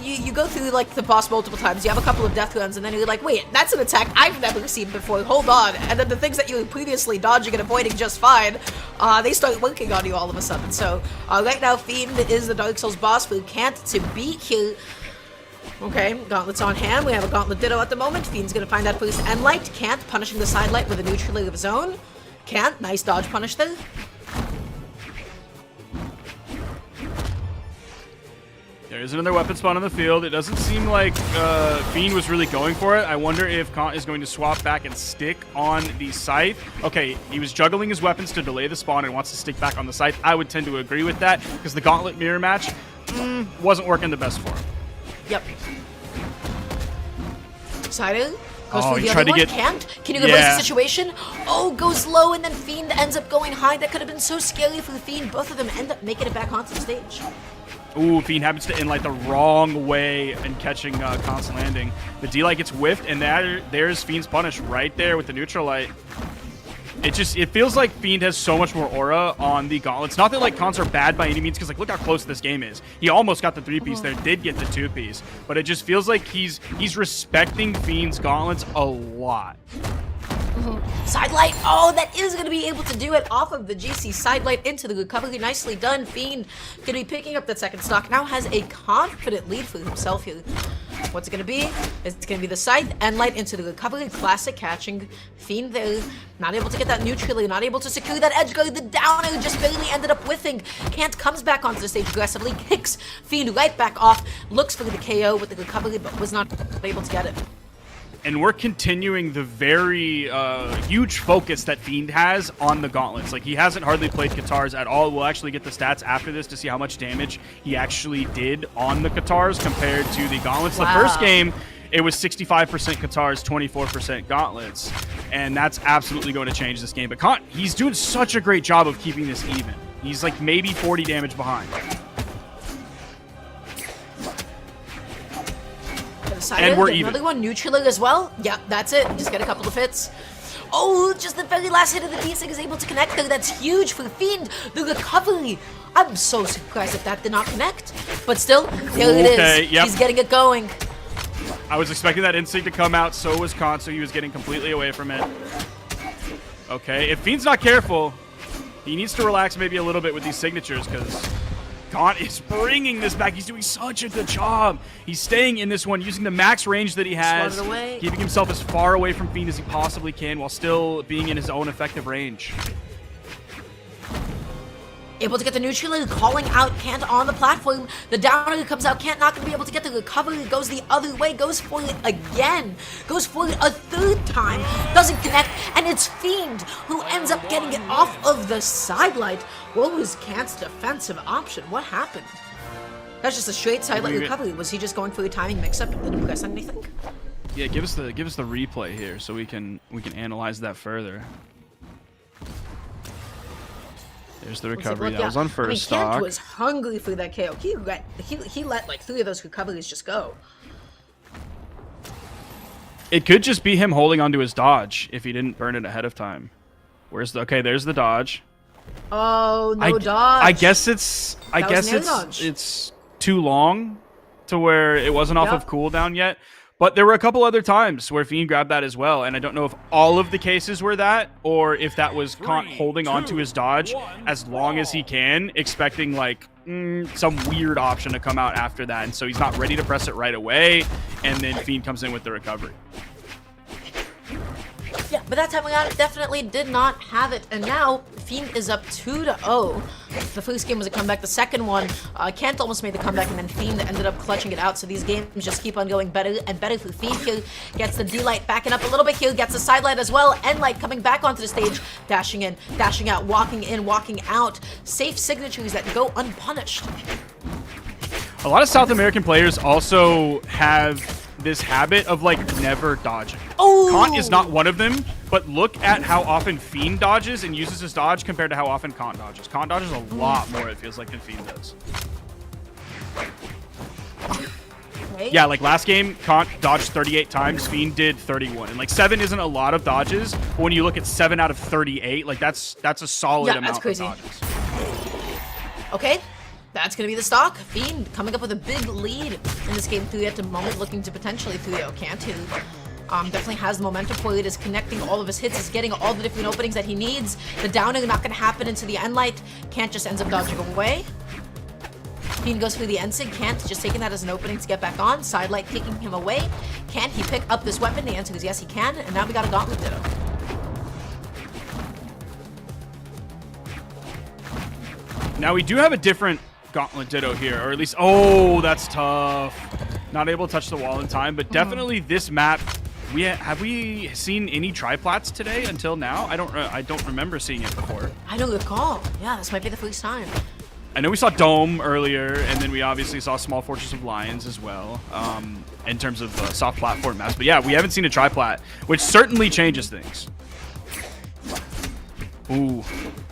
you go through like the boss multiple times, you have a couple of death runs, and then you're like, wait, that's an attack I've never seen before, hold on. And then the things that you were previously dodging and avoiding just fine, they start working on you all of a sudden. So right now, Fiend is the Dark Souls boss for Kant to beat here. Okay, gauntlets on hand. We have a gauntlet ditto at the moment. Fiend's gonna find that first end light. Kant punishing the side light with a neutral of his own. Kant, nice dodge punish there. There's another weapon spawn on the field. It doesn't seem like Fiend was really going for it. I wonder if Kant is going to swap back and stick on the scythe. Okay, he was juggling his weapons to delay the spawn and wants to stick back on the scythe. I would tend to agree with that because the gauntlet mirror match wasn't working the best for him. Yep. Side goes Oh, for he the tried other to one. get- Can't. Can you reverse Yeah. the situation? Oh, goes low, and then Fiend ends up going high. That could have been so scary for the Fiend. Both of them end up making it back onto the stage. Ooh, Fiend happens to inlight the wrong way and catching Kant's landing. The D-Light gets whiffed, and there's Fiend's punish right there with the neutral light. It feels like Fiend has so much more aura on the gauntlets. Not that like Kants are bad by any means, because like look how close this game is. He almost got the 3-piece there, did get the 2-piece, but it just feels like he's respecting Fiend's gauntlets a lot. Sidelight. Oh, that is going to be able to do it off of the GC. Sidelight into the recovery. Nicely done. Fiend going to be picking up that second stock. Now has a confident lead for himself here. What's it going to be? It's going to be the scythe and light into the recovery. Classic catching. Fiend there. Not able to get that neutrally. Not able to secure that edge guard. The downer just barely ended up whiffing. Kant comes back onto the stage aggressively. Kicks Fiend right back off. Looks for the KO with the recovery, but was not able to get it. And we're continuing the very huge focus that Fiend has on the gauntlets. Like, he hasn't hardly played Katars at all. We'll actually get the stats after this to see how much damage he actually did on the Katars compared to the gauntlets. Wow. The first game, it was 65% Katars, 24% gauntlets. And that's absolutely going to change this game. But Kant, he's doing such a great job of keeping this even. He's like maybe 40 damage behind. And we're even. Another one neutrally as well. Yeah, that's it. Just get a couple of hits. Oh, just the very last hit of the D6 is able to connect there. That's huge for Fiend. The recovery. I'm so surprised that that did not connect. But still, there it is. Yep. He's getting it going. I was expecting that instinct to come out, so was Kant, so he was getting completely away from it. Okay, if Fiend's not careful, he needs to relax maybe a little bit with these signatures, because Kant is bringing this back. He's doing such a good job. He's staying in this one, using the max range that he has, Swatted away. keeping himself as far away from Fiend as he possibly can while still being in his own effective range. Able to get the neutral, calling out Kant on the platform. The downer comes out. Kant not going to be able to get the recovery. Goes the other way. Goes for it again. Goes for it a third time. Doesn't connect. And it's Fiend who ends up getting it off of the sidelight. What was Kant's defensive option? What happened? That's just a straight sidelight recovery. Was he just going for a timing mix-up and didn't press anything? Yeah, give us the replay here so we can analyze that further. There's the recovery. That was on first stock. Kant was hungry for that KO. He let like 3 of those recoveries just go. It could just be him holding onto his dodge if he didn't burn it ahead of time. Where's the... Okay, there's the dodge. Oh, no dodge. I guess it's... it's too long to where it wasn't off of cooldown yet. But there were a couple other times where Fiend grabbed that as well, and I don't know if all of the cases were that, or if that was Kant holding onto his dodge as long as he can, expecting like some weird option to come out after that, and so he's not ready to press it right away, and then Fiend comes in with the recovery. Yeah, but that time around, it definitely did not have it. And now, Fiend is up 2-0. The first game was a comeback. The second one, Kant almost made the comeback, and then Fiend ended up clutching it out. So these games just keep on going better and better for Fiend here. Gets the D-Light backing up a little bit here. Gets the side light as well. N-Light coming back onto the stage. Dashing in, dashing out, walking in, walking out. Safe signatures that go unpunished. A lot of South American players also have this habit of like never dodging. Oh! Kant is not one of them, but look at how often Fiend dodges and uses his dodge compared to how often Kant dodges. Kant dodges a lot more, it feels like, than Fiend does. Okay. Yeah, like last game, Kant dodged 38 times, Fiend did 31. And like 7 isn't a lot of dodges, but when you look at 7 out of 38, like that's a solid amount that's crazy. of dodges. Okay. That's going to be the stock. Fiend coming up with a big lead in this game 3 at the moment, looking to potentially 3-0 Kant, who definitely has the momentum for it, is connecting all of his hits, is getting all the different openings that he needs. The downing not going to happen into the end light. Kant just ends up dodging away. Fiend goes for the end sig. Kant just taking that as an opening to get back on. Side light kicking him away. Can he pick up this weapon? The answer is yes, he can. And now we got a gauntlet ditto. Now we do have a different Gauntlet Ditto here, or at least, oh, that's tough. Not able to touch the wall in time, but definitely this map, have we seen any triplats today until now? I don't remember seeing it before. I don't recall. Yeah, this might be the first time. I know we saw Dome earlier, and then we obviously saw Small Fortress of Lions as well, in terms of soft platform maps. But yeah, we haven't seen a triplat, which certainly changes things. Ooh.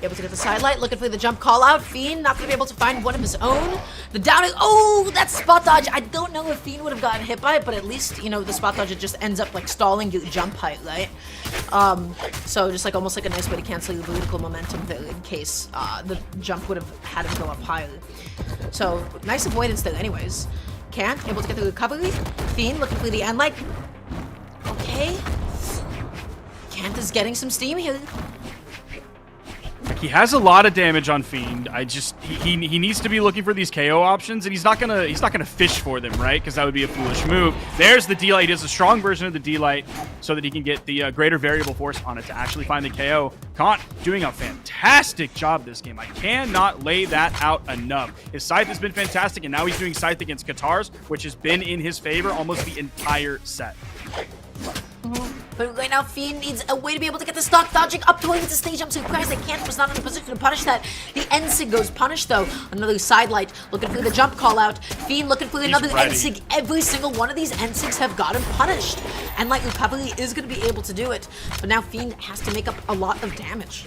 Able to get the sidelight, looking for the jump call out. Fiend not gonna be able to find one of his own. The down, oh, that's spot dodge. I don't know if Fiend would have gotten hit by it, but at least, you know, the spot dodge, it just ends up like stalling your jump height, right? So just like almost like a nice way to cancel your vertical momentum there in case the jump would have had him go up higher. So nice avoidance there anyways. Can't, able to get the recovery. Fiend looking for the end light. Okay. Kant is getting some steam here. He has a lot of damage on Fiend. He needs to be looking for these KO options, and he's not gonna fish for them, right? Because that would be a foolish move. There's the D-Light. He does a strong version of the D-Light so that he can get the greater variable force on it to actually find the KO. Kant doing a fantastic job this game. I cannot lay that out enough. His scythe has been fantastic, and now he's doing scythe against Katars, which has been in his favor almost the entire set. But right now, Fiend needs a way to be able to get the stock dodging up towards the stage. I'm surprised that Kant was not in a position to punish that. The Ensig goes punished, though. Another sidelight, looking for the jump call out. Fiend looking for another Ensig. Every single one of these Ensigs have gotten punished. And like recovery is going to be able to do it. But now Fiend has to make up a lot of damage.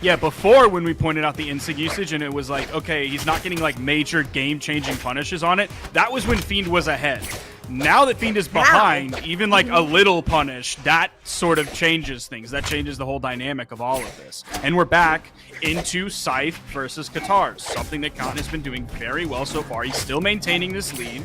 Yeah, before when we pointed out the Ensig usage and it was like, okay, he's not getting like major game-changing punishes on it, that was when Fiend was ahead. Now that Fiend is behind, even like a little punish, that sort of changes things. That changes the whole dynamic of all of this. And we're back into Scythe versus Katars, something that Kant has been doing very well so far. He's still maintaining this lead.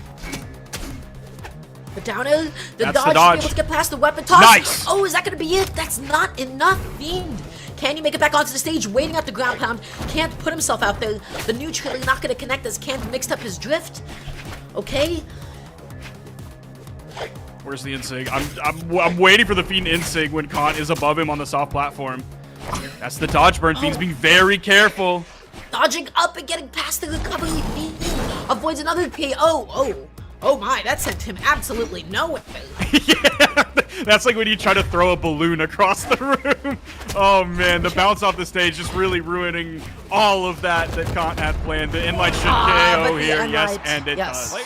The down air, the That's dodge, the dodge. able to get past the weapon toss. Nice! Oh, is that going to be it? That's not enough, Fiend. Can you make it back onto the stage, waiting at the ground pound? Can't put himself out there. The neutral not going to connect as Kant mixed up his drift. Okay. Where's the Ensig? I'm waiting for the Fiend Ensig when Kant is above him on the soft platform. That's the dodge burn. Fiend's being very careful. Dodging up and getting past the recovery. Fiend avoids another KO. Oh my, that sent him absolutely nowhere. Yeah, that's like when you try to throw a balloon across the room. Oh man, the bounce off the stage just really ruining all of that Kant had planned. The inlight should KO here, yes, and it does.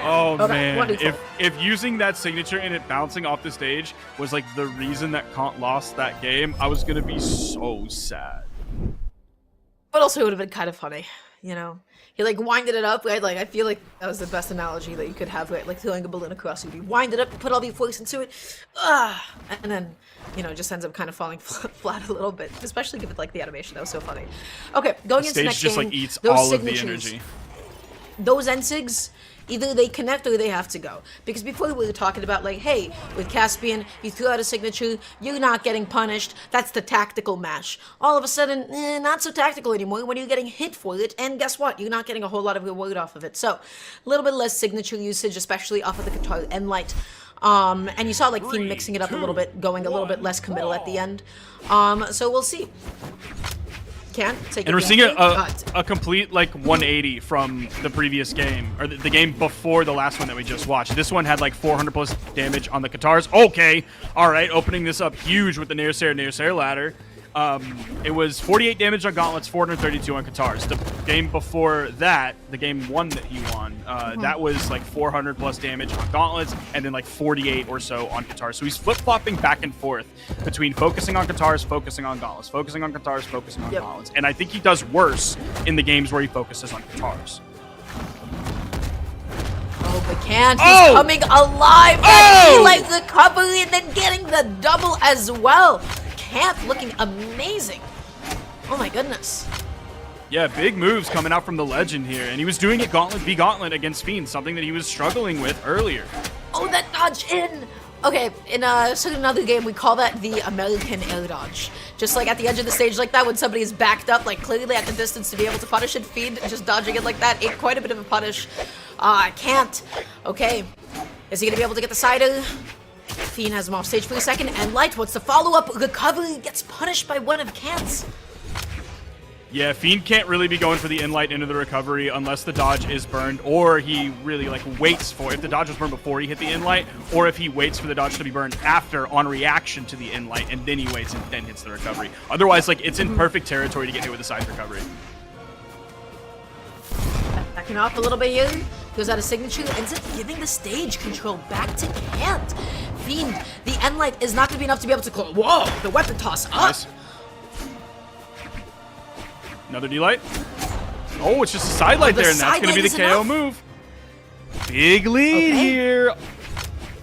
Oh Okay, man, wonderful. if using that signature and it bouncing off the stage was like the reason that Kant lost that game, I was gonna be so sad. But also it would have been kind of funny, you know? He like winded it up, right? Like I feel like that was the best analogy that you could have, right? Like throwing a balloon across. You wind it up, put all the force into it, and then, you know, it just ends up kind of falling flat a little bit. Especially given like the animation, that was so funny. Okay, going The into the stage next just game, like eats those all of the signatures, energy. those Ensigs, either they connect or they have to go. Because before we were talking about like, hey, with Caspian, you threw out a signature, you're not getting punished, that's the tactical mash. All of a sudden, not so tactical anymore when you're getting hit for it, and guess what? You're not getting a whole lot of reward off of it. So, a little bit less signature usage, especially off of the Qatar Enlight. And you saw like Fiend mixing it up a little bit, going a little bit less committal at the end. So we'll see. And we're seeing a complete like 180 from the previous game, or the game before the last one that we just watched. This one had like 400 plus damage on the Katars. Okay, all right, opening this up huge with the Nair ladder. It was 48 damage on Gauntlets, 432 on Katars. The game before that, the game one that he won, that was like 400 plus damage on Gauntlets, and then like 48 or so on Katars. So he's flip-flopping back and forth between focusing on Katars, focusing on Gauntlets, focusing on Katars, focusing on Gauntlets. And I think he does worse in the games where he focuses on Katars. Oh, but Kant, he's coming alive, and he like recovery and then getting the double as well. Kant looking amazing. Oh my goodness. Yeah, big moves coming out from the legend here, and he was doing it Gauntlet v Gauntlet against Fiend, something that he was struggling with earlier. Oh, that dodge in. Okay, in another game, we call that the American air dodge. Just like at the edge of the stage like that, when somebody is backed up, like clearly at the distance to be able to punish it, Fiend just dodging it like that, ain't quite a bit of a punish. Can't. Okay, is he gonna be able to get the side air? Fiend has him off stage for a second, and Light wants to follow up. Recovery gets punished by one of Kant's. Yeah, Fiend can't really be going for the in-light into the recovery unless the dodge is burned, or he really like waits for if the dodge was burned before he hit the in-light, or if he waits for the dodge to be burned after on reaction to the in-light, and then he waits and then hits the recovery. Otherwise, like it's in perfect territory to get hit with a side recovery. Backing off a little bit here. Goes out of signature, ends up giving the stage control back to Kant. Fiend, the end light is not going to be enough to be able to close. Whoa, the weapon toss up. Nice. Another D-light. Oh, it's just a side light there, and that's going to be the KO move. Big lead here.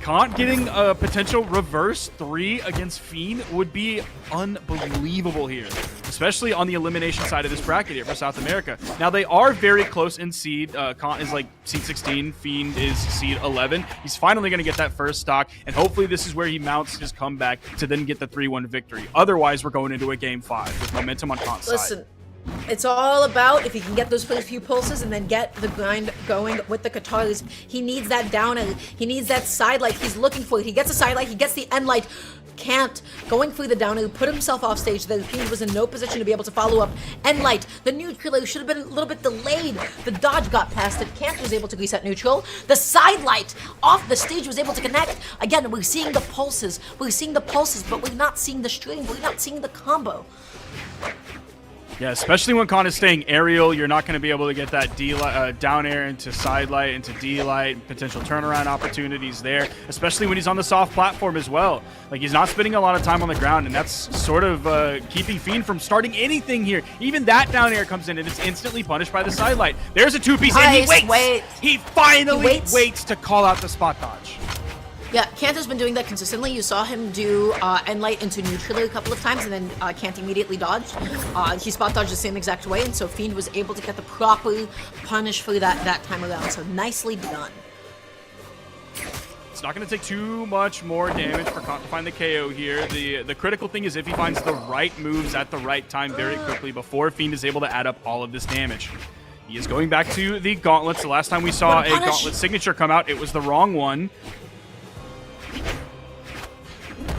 Kant getting a potential reverse 3 against Fiend would be unbelievable here, especially on the elimination side of this bracket here for South America. Now, they are very close in seed. Kant is like seed 16, Fiend is seed 11. He's finally going to get that first stock, and hopefully this is where he mounts his comeback to then get the 3-1 victory. Otherwise, we're going into a Game 5 with momentum on Kant's side. Listen, it's all about if he can get those first few pulses and then get the grind going with the Katars. He needs that downer. He needs that side light he's looking for. He gets a side light, he gets the end light. Can't. Going through the downer, put himself off stage. The Fiend was in no position to be able to follow up. End light. The neutral should have been a little bit delayed. The dodge got past it. Can't was able to reset neutral. The side light off the stage was able to connect. Again, we're seeing the pulses. We're seeing the pulses, but we're not seeing the string. We're not seeing the combo. Yeah, especially when Kant is staying aerial, you're not going to be able to get that down air into side light, into D-light, potential turnaround opportunities there, especially when he's on the soft platform as well. Like, he's not spending a lot of time on the ground, and that's sort of keeping Fiend from starting anything here. Even that down air comes in, and it's instantly punished by the side light. There's a two-piece, and he waits! He finally waits to call out the spot dodge. Yeah, Kant has been doing that consistently. You saw him do end light into neutral a couple of times, and then Kant immediately dodged. He spot dodged the same exact way, and so Fiend was able to get the proper punish for that time around. So nicely done. It's not going to take too much more damage for Kant to find the KO here. The critical thing is if he finds the right moves at the right time very quickly before Fiend is able to add up all of this damage. He is going back to the gauntlets. The last time we saw a gauntlet signature come out, it was the wrong one.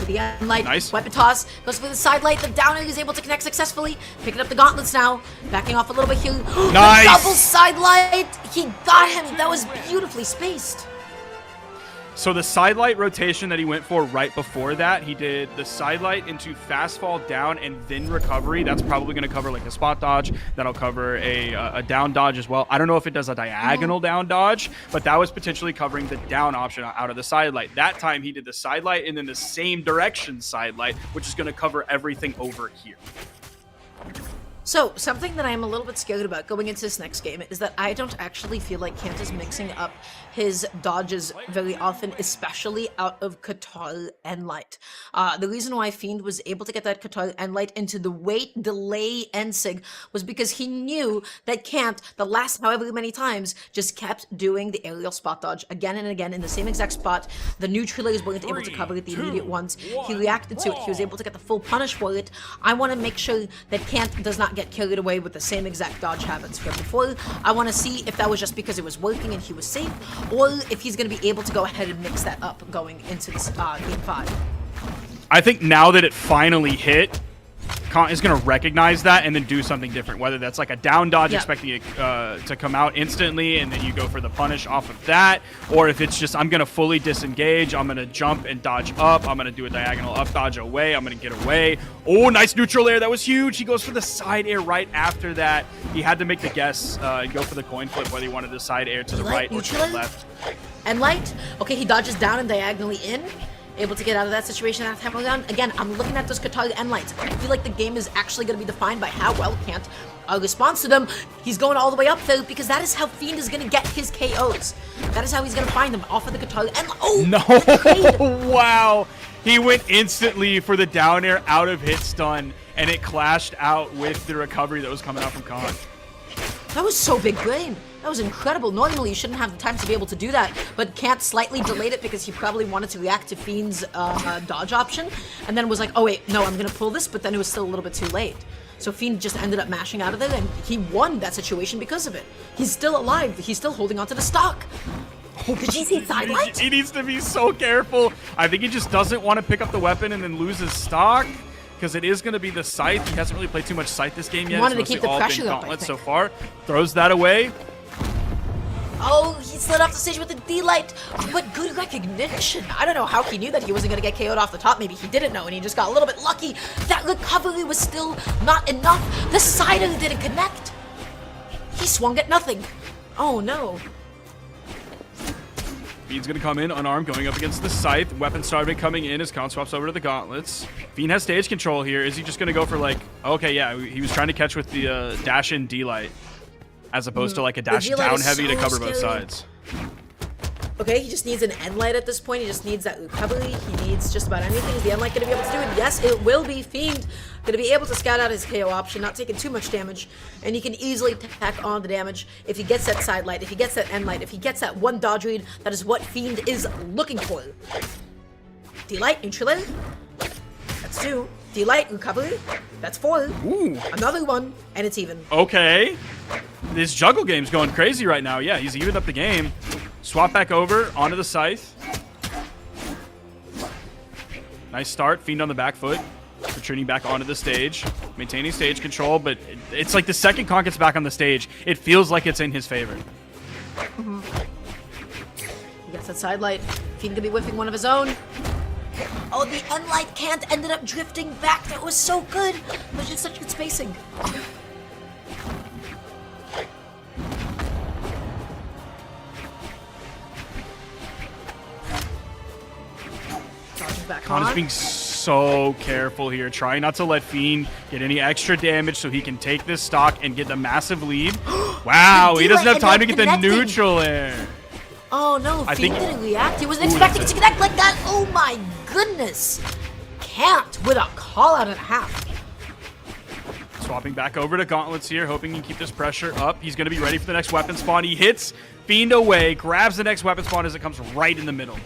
The end light, nice. Weapon toss, goes for the side light, the downer is able to connect successfully, picking up the gauntlets now, backing off a little bit here. Nice! The double side light, he got him, that was beautifully spaced. So the side light rotation that he went for right before that, he did the side light into fast fall down and then recovery. That's probably going to cover like a spot dodge. That'll cover a down dodge as well. I don't know if it does a diagonal down dodge, but that was potentially covering the down option out of the side light. That time he did the side light and then the same direction side light, which is going to cover everything over here. So, something that I am a little bit scared about going into this next game is that I don't actually feel like Kant is mixing up his dodges very often, especially out of Qatar and Light. The reason why Fiend was able to get that Qatar and Light into the wait, delay, and sig was because he knew that Kant, the last however many times, just kept doing the aerial spot dodge again and again in the same exact spot. The neutralizers weren't able to cover it the immediate ones. He reacted to it. He was able to get the full punish for it. I want to make sure that Kant does not get carried away with the same exact dodge habits from before. I want to see if that was just because it was working and he was safe, or if he's going to be able to go ahead and mix that up going into this Game 5. I think now that it finally hit, Kant is going to recognize that and then do something different, whether that's like a down dodge expecting it to come out instantly and then you go for the punish off of that, or if it's just I'm going to fully disengage, I'm going to jump and dodge up, I'm going to do a diagonal up dodge away, I'm going to get away. Oh, nice neutral air, that was huge. He goes for the side air right after that. He had to make the guess and go for the coin flip whether he wanted the side air to the right or to the left. And Light, okay, he dodges down and diagonally in. Able to get out of that situation that time around. Again, I'm looking at those Qatar end lights. I feel like the game is actually going to be defined by how well Kant responds to them. He's going all the way up though, because that is how Fiend is going to get his KOs. That is how he's going to find them off of the Qatar end. Oh no! Wow! He went instantly for the down air out of hit stun, and it clashed out with the recovery that was coming out from Kant. That was so big brain. That was incredible. Normally, you shouldn't have the time to be able to do that, but Kant slightly delayed it because he probably wanted to react to Fiend's dodge option, and then was like, oh wait, no, I'm going to pull this, but then it was still a little bit too late. So Fiend just ended up mashing out of it, and he won that situation because of it. He's still alive. He's still holding onto the stock. Did you see side light? He needs to be so careful. I think he just doesn't want to pick up the weapon and then lose his stock. because it is going to be the Scythe. He hasn't really played too much Scythe this game yet. Wanted It's to keep mostly the all pressure been up, I Gauntlet think. so far. Throws that away. Oh, he slid off the stage with a D-Light, but good recognition. I don't know how he knew that he wasn't going to get KO'd off the top. Maybe he didn't know, and he just got a little bit lucky. That recovery was still not enough. The Cider didn't connect. He swung at nothing. Oh, no. Fiend's going to come in unarmed, going up against the Scythe. Weapon starving coming in as Con swaps over to the Gauntlets. Fiend has stage control here. Is he just going to go for like... Okay, yeah, he was trying to catch with the dash-in D-Light, as opposed to like a dash D-Light down is heavy to so cover both scary. sides. Okay, he just needs an end light at this point. He just needs that recovery. He needs just about anything. Is the end light going to be able to do it? Yes, it will be. Fiend going to be able to scout out his KO option, not taking too much damage, and he can easily tack on the damage if he gets that side light, if he gets that end light, if he gets that one dodge read. That is what Fiend is looking for. D-Light, neutral. That's 2. D-Light, recovery. That's 4. Ooh. Another 1, and it's even. Okay. This juggle game's going crazy right now. Yeah, he's evened up the game. Swap back over onto the Scythe. Nice start. Fiend on the back foot. Retreating back onto the stage. Maintaining stage control, but it's like the second Con gets back on the stage, it feels like it's in his favor. He gets that side light. Fiend gonna be whiffing one of his own. Oh, the end light can't ended up drifting back. That was so good. But just such good spacing. Dodging back Con is on. being so careful here, trying not to let Fiend get any extra damage so he can take this stock and get the massive lead. Wow, he doesn't have time to get the neutral there. Oh no, I Fiend think- didn't react. He wasn't expecting it to connect like that. Oh my goodness. Can't with a call out and a half. Swapping back over to Gauntlets here, hoping he can keep this pressure up. He's going to be ready for the next weapon spawn. He hits Fiend away, grabs the next weapon spawn as it comes right in the middle.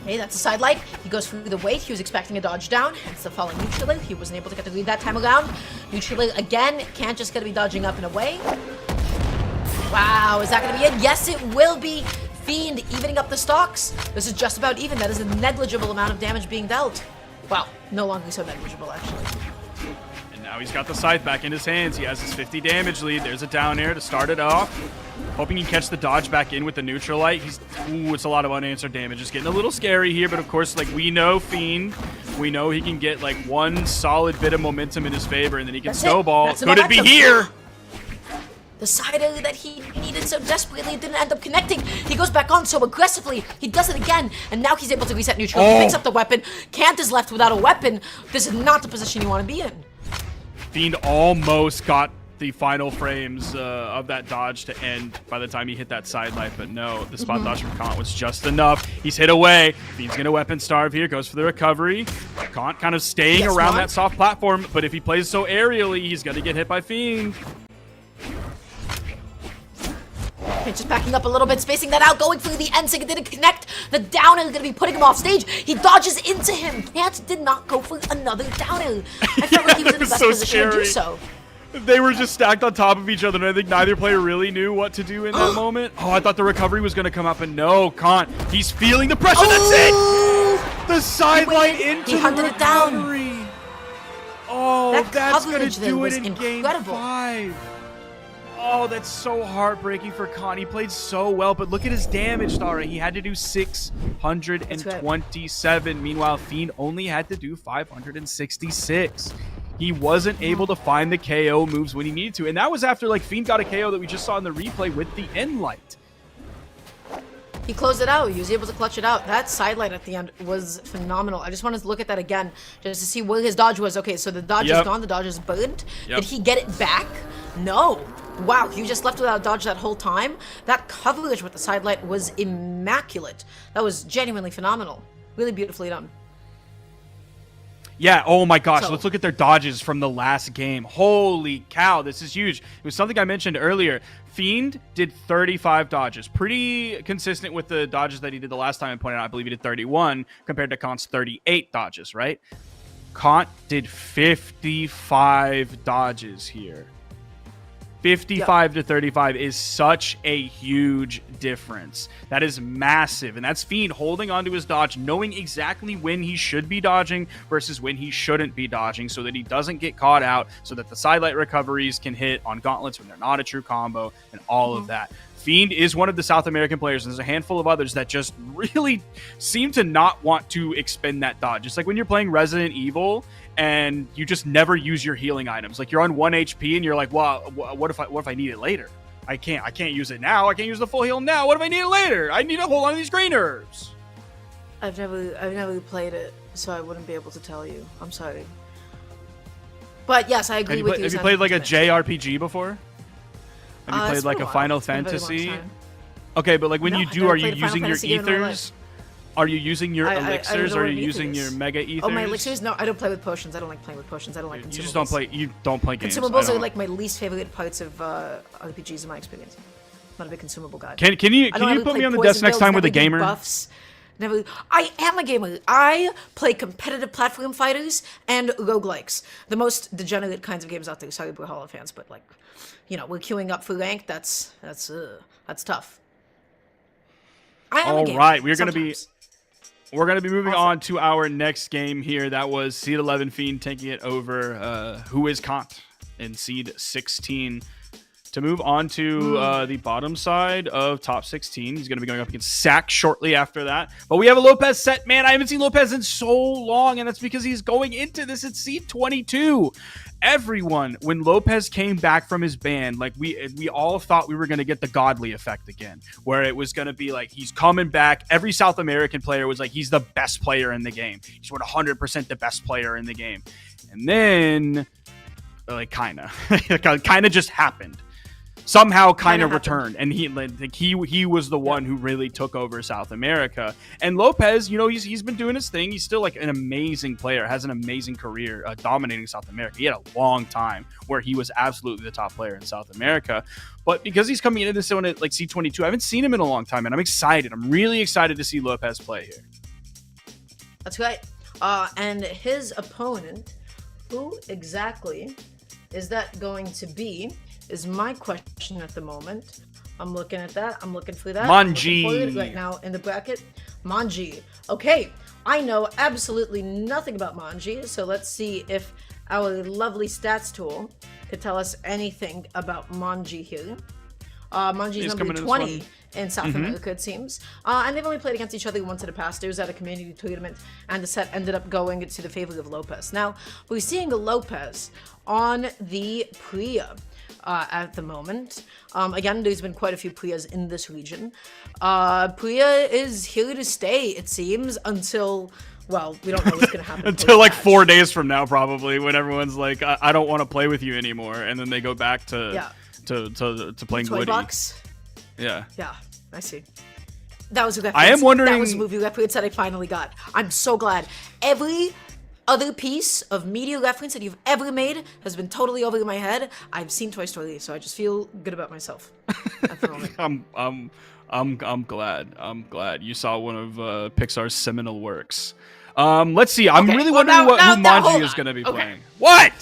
Okay, that's a side light. He goes through the weight. He was expecting a dodge down, hence the falling neutral. He wasn't able to get the lead that time around. Neutral again, can't just gonna be dodging up and away. Wow, is that gonna be it? Yes, it will be. Fiend evening up the stocks. This is just about even. That is a negligible amount of damage being dealt. Well, no longer so negligible, actually. And now he's got the Scythe back in his hands. He has his 50 damage lead. There's a down air to start it off. Hoping he can catch the dodge back in with the neutral light. Ooh, it's a lot of unanswered damage. It's getting a little scary here, but of course, like, we know Fiend. We know he can get like one solid bit of momentum in his favor, and then he can That's it. snowball. That's the Could it be momentum. here? The side alley that he needed so desperately didn't end up connecting. He goes back on so aggressively. He does it again, and now he's able to reset neutral. He picks up the weapon. Kant is left without a weapon. This is not the position you want to be in. Fiend almost got the final frames of that dodge to end by the time he hit that side light, but no, the spot dodge from Kant was just enough. He's hit away. Fiend's gonna weapon starve here, goes for the recovery. Kant kind of staying Yes, around Juan. that soft platform, but if he plays so aerially, he's gonna get hit by Fiend. Okay, just backing up a little bit, spacing that out, going through the end sig. It didn't connect. The down air is going to be putting him off stage. He dodges into him. Kant did not go for another down air. I felt like he was in the was best so position to do scary. so. They were just stacked on top of each other, and I think neither player really knew what to do in that moment. Oh, I thought the recovery was gonna come up, and no, Kant, he's feeling the pressure. That's it! The sideline waited. into He the hunted it down. recovery. Oh, That that's gonna coverage there do it was in game incredible. 5. Oh, that's so heartbreaking for Khan. He played so well, but look at his damage, Stara. He had to do 627. Meanwhile, Fiend only had to do 566. He wasn't able to find the KO moves when he needed to. And that was after, like, Fiend got a KO that we just saw in the replay with the end light. He closed it out. He was able to clutch it out. That sidelight at the end was phenomenal. I just wanted to look at that again just to see where his dodge was. Okay, so the dodge is Yep. gone. The dodge is burned. Yep. Did he get it back? No. Wow, he was just left without a dodge that whole time. That coverage with the sidelight was immaculate. That was genuinely phenomenal. Really beautifully done. Yeah, oh my gosh, So- let's look at their dodges from the last game. Holy cow, this is huge. It was something I mentioned earlier. Fiend did 35 dodges. Pretty consistent with the dodges that he did the last time I pointed out. I believe he did 31 compared to Kant's 38 dodges, right? Kant did 55 dodges here. 55 to 35 is such a huge difference. That is massive. And that's Fiend holding onto his dodge, knowing exactly when he should be dodging versus when he shouldn't be dodging so that he doesn't get caught out, so that the sidelight recoveries can hit on gauntlets when they're not a true combo and all of that. Fiend is one of the South American players, and there's a handful of others that just really seem to not want to expend that dodge. It's like when you're playing Resident Evil and you just never use your healing items. Like you're on 1 HP and you're like, well, what if I need it later? I can't use it now. I can't use the full heal now. What if I need it later? I need to hold on to these green herbs. I've never played it, so I wouldn't be able to tell you. I'm sorry. But yes, I agree with you. Have you played like a JRPG before? Have you played like a Final Fantasy? Okay, but like when you do, are you using your ethers? Are you using your elixirs? Or are you using your mega ethers? Oh, my elixirs? No, I don't play with potions. I don't like playing with potions. I don't like consumables. You just don't play. You don't play games. Consumables are like my least favorite parts of RPGs in my experience. I'm not a big consumable guy. Can you put me on the desk next time with a gamer? Buffs. Never. I am a gamer. I play competitive platform fighters and roguelikes. The most degenerate kinds of games out there. Sorry, Brawlhalla fans, but like, you know, we're queuing up for rank. That's tough. All right, we're gonna be moving on to our next game here. That was Seed 11 Fiend taking it over Who Is Kant in Seed 16. To move on to the bottom side of top 16, he's going to be going up against Sack shortly after that. But we have a Lopez set, man. I haven't seen Lopez in so long, and that's because he's going into this at Seed 22. Everyone, when Lopez came back from his ban, like we all thought we were going to get the Godly effect again, where it was going to be like he's coming back. Every South American player was like, he's the best player in the game. He's 100% the best player in the game. And then, like, kind of just happened. Somehow kind of returned, and he was the one who really took over South America. And Lopez, you know, he's been doing his thing. He's still like an amazing player, has an amazing career dominating South America. He had a long time where he was absolutely the top player in South America. But because he's coming into this one at like C22, I haven't seen him in a long time, and I'm excited. I'm really excited to see Lopez play here. That's right. And his opponent, who exactly is that going to be? Is my question at the moment. I'm looking at that. I'm looking for that. Mongji. Right now in the bracket. Mongji. Okay. I know absolutely nothing about Mongji, so let's see if our lovely stats tool could tell us anything about Mongji here. Monji's number 20 in South America, it seems. And they've only played against each other once in the past. It was at a community tournament, and the set ended up going to the favor of Lopez. Now, we're seeing a Lopez on the Priya. At the moment. Again, there's been quite a few Priyas in this region. Priya is here to stay, it seems, until, well, we don't know what's going to happen. Until like 4 days from now, probably, when everyone's like, I don't want to play with you anymore. And then they go back to playing Toy Woody. Box? Yeah. Yeah, I see. That was a reference. I am wondering... That was a movie reference that I finally got. I'm so glad. Every other piece of media reference that you've ever made has been totally over my head. I've seen Toy Story, so I just feel good about myself at the moment. I'm glad. I'm glad you saw one of Pixar's seminal works. Let's see. I'm really wondering who Mongji is going to be playing. What?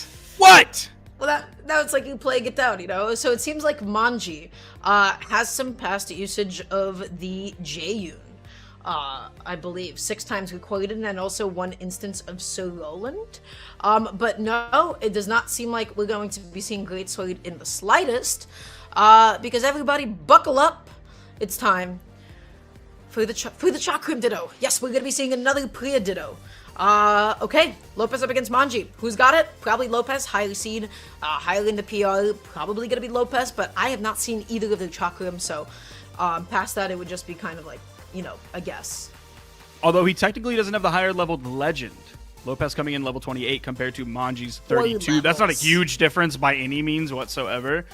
Well, now it's like you play Get Down, you know? So it seems like Mongji has some past usage of the J-Yun. I believe 6 times recorded, and also 1 instance of Sir Roland. But no, it does not seem like we're going to be seeing Great Sword in the slightest, because everybody buckle up. It's time for the Chakram Ditto. Yes, we're going to be seeing another Priya Ditto. Okay, Lopez up against Mongji. Who's got it? Probably Lopez, higher seed, higher in the PR, probably going to be Lopez, but I have not seen either of the Chakram, so past that it would just be kind of like, you know, a guess. Although he technically doesn't have the higher leveled legend. Lopez coming in level 28 compared to Monji's 32. That's not a huge difference by any means whatsoever.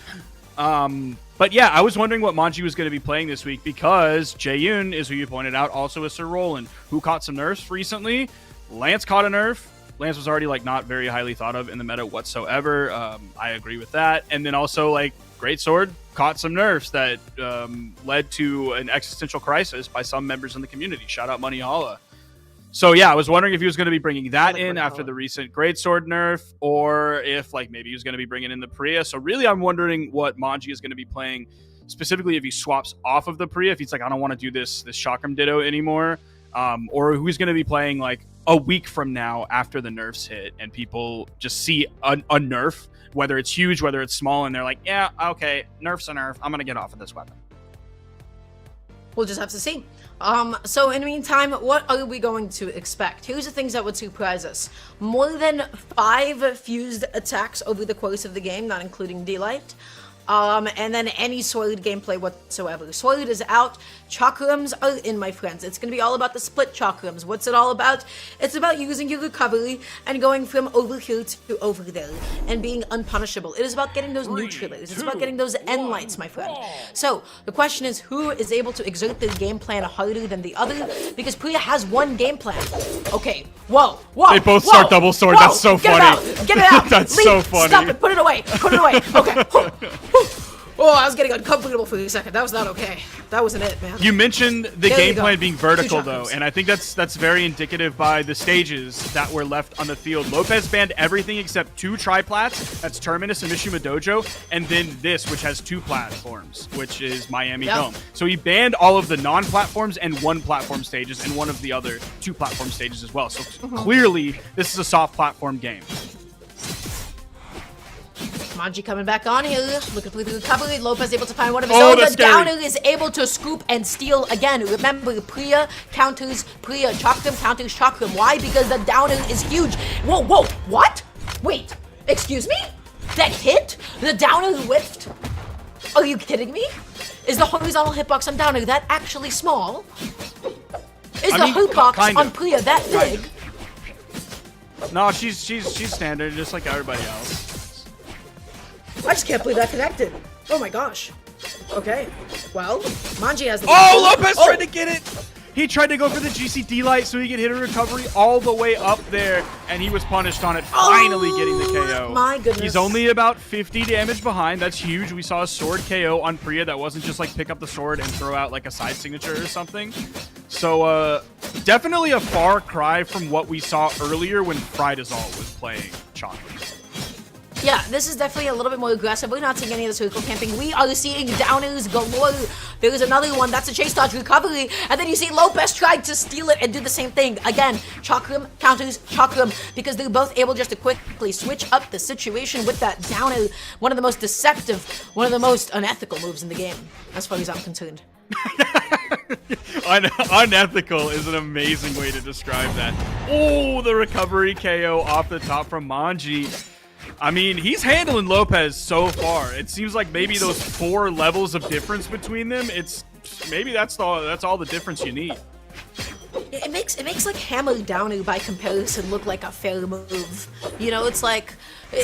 But yeah, I was wondering what Mongji was going to be playing this week, because Jae-yoon is who you pointed out, also a Sir Roland, who caught some nerfs recently. Lance caught a nerf. Lance was already like not very highly thought of in the meta whatsoever. I agree with that. And then also like Great Sword caught some nerfs that led to an existential crisis by some members in the community. Shout out Money Holla. So yeah, I was wondering if he was going to be bringing that in after the recent Greatsword nerf, or if like maybe he was going to be bringing in the Priya. So really, I'm wondering what Mongji is going to be playing, specifically if he swaps off of the Priya, if he's like, I don't want to do this Chakram Ditto anymore, or who's going to be playing like a week from now after the nerfs hit and people just see a nerf, whether it's huge, whether it's small, and they're like, yeah, okay, nerf's a nerf, I'm going to get off of this weapon. We'll just have to see. So in the meantime, what are we going to expect? Here's the things that would surprise us. More than 5 fused attacks over the course of the game, not including Delight. And then any Sword gameplay whatsoever. Sword is out, Chakrams are in, my friends. It's going to be all about the split Chakrams. What's it all about? It's about using your recovery and going from over here to over there and being unpunishable. It is about getting those neutralers. It's about getting those end lights, my friend. So the question is, who is able to exert their game plan harder than the other? Because Priya has one game plan. Okay, whoa. They both start double sword. That's so funny. Get it out. That's Leave. so funny. Stop it. Put it away. Put it away. Okay. Oh, I was getting uncomfortable for a second. That was not okay. That wasn't it, man. You mentioned the game plan being vertical, 2 though, Chakrams. and I think that's very indicative by the stages that were left on the field. Lopez banned everything except 2 triplats. That's Terminus and Mishima Dojo, and then this, which has 2 platforms, which is Miami Dome. So he banned all of the non-platforms and 1 platform stages and one of the other 2 platform stages as well. So clearly, this is a soft platform game. Mongji coming back on here, looking for the recovery. Lopez able to find one of his Oh, own. that's The scary. downer is able to scoop and steal again. Remember, Priya counters Priya. Chakram counters Chakram. Why? Because the downer is huge. Whoa, what? Wait, excuse me? That hit? The downer whiffed? Are you kidding me? Is the horizontal hitbox on downer that actually small? Is the hitbox kind on of. Priya that big? No, she's standard, just like everybody else. I just can't believe that connected. Oh my gosh. Okay. Well, Mongji has the. Oh, Lopez tried to get it. He tried to go for the GCD light so he could hit a recovery all the way up there, and he was punished on it, finally getting the KO. My goodness. He's only about 50 damage behind. That's huge. We saw a sword KO on Priya that wasn't just like pick up the sword and throw out like a side signature or something. So definitely a far cry from what we saw earlier when Frydasole was playing Chocolate. Yeah, this is definitely a little bit more aggressive. We're not seeing any of the circle camping. We are seeing downers galore. There is another one. That's a chase dodge recovery. And then you see Lopez tried to steal it and do the same thing. Again, Chakram counters Chakram because they're both able just to quickly switch up the situation with that downer. One of the most deceptive, one of the most unethical moves in the game, as far as I'm concerned. Unethical is an amazing way to describe that. Oh, the recovery KO off the top from Mongji. I mean, he's handling Lopez so far. It seems like maybe those 4 levels of difference between them, maybe that's all the difference you need. It makes like hammer downer by comparison look like a fair move. You know, it's like,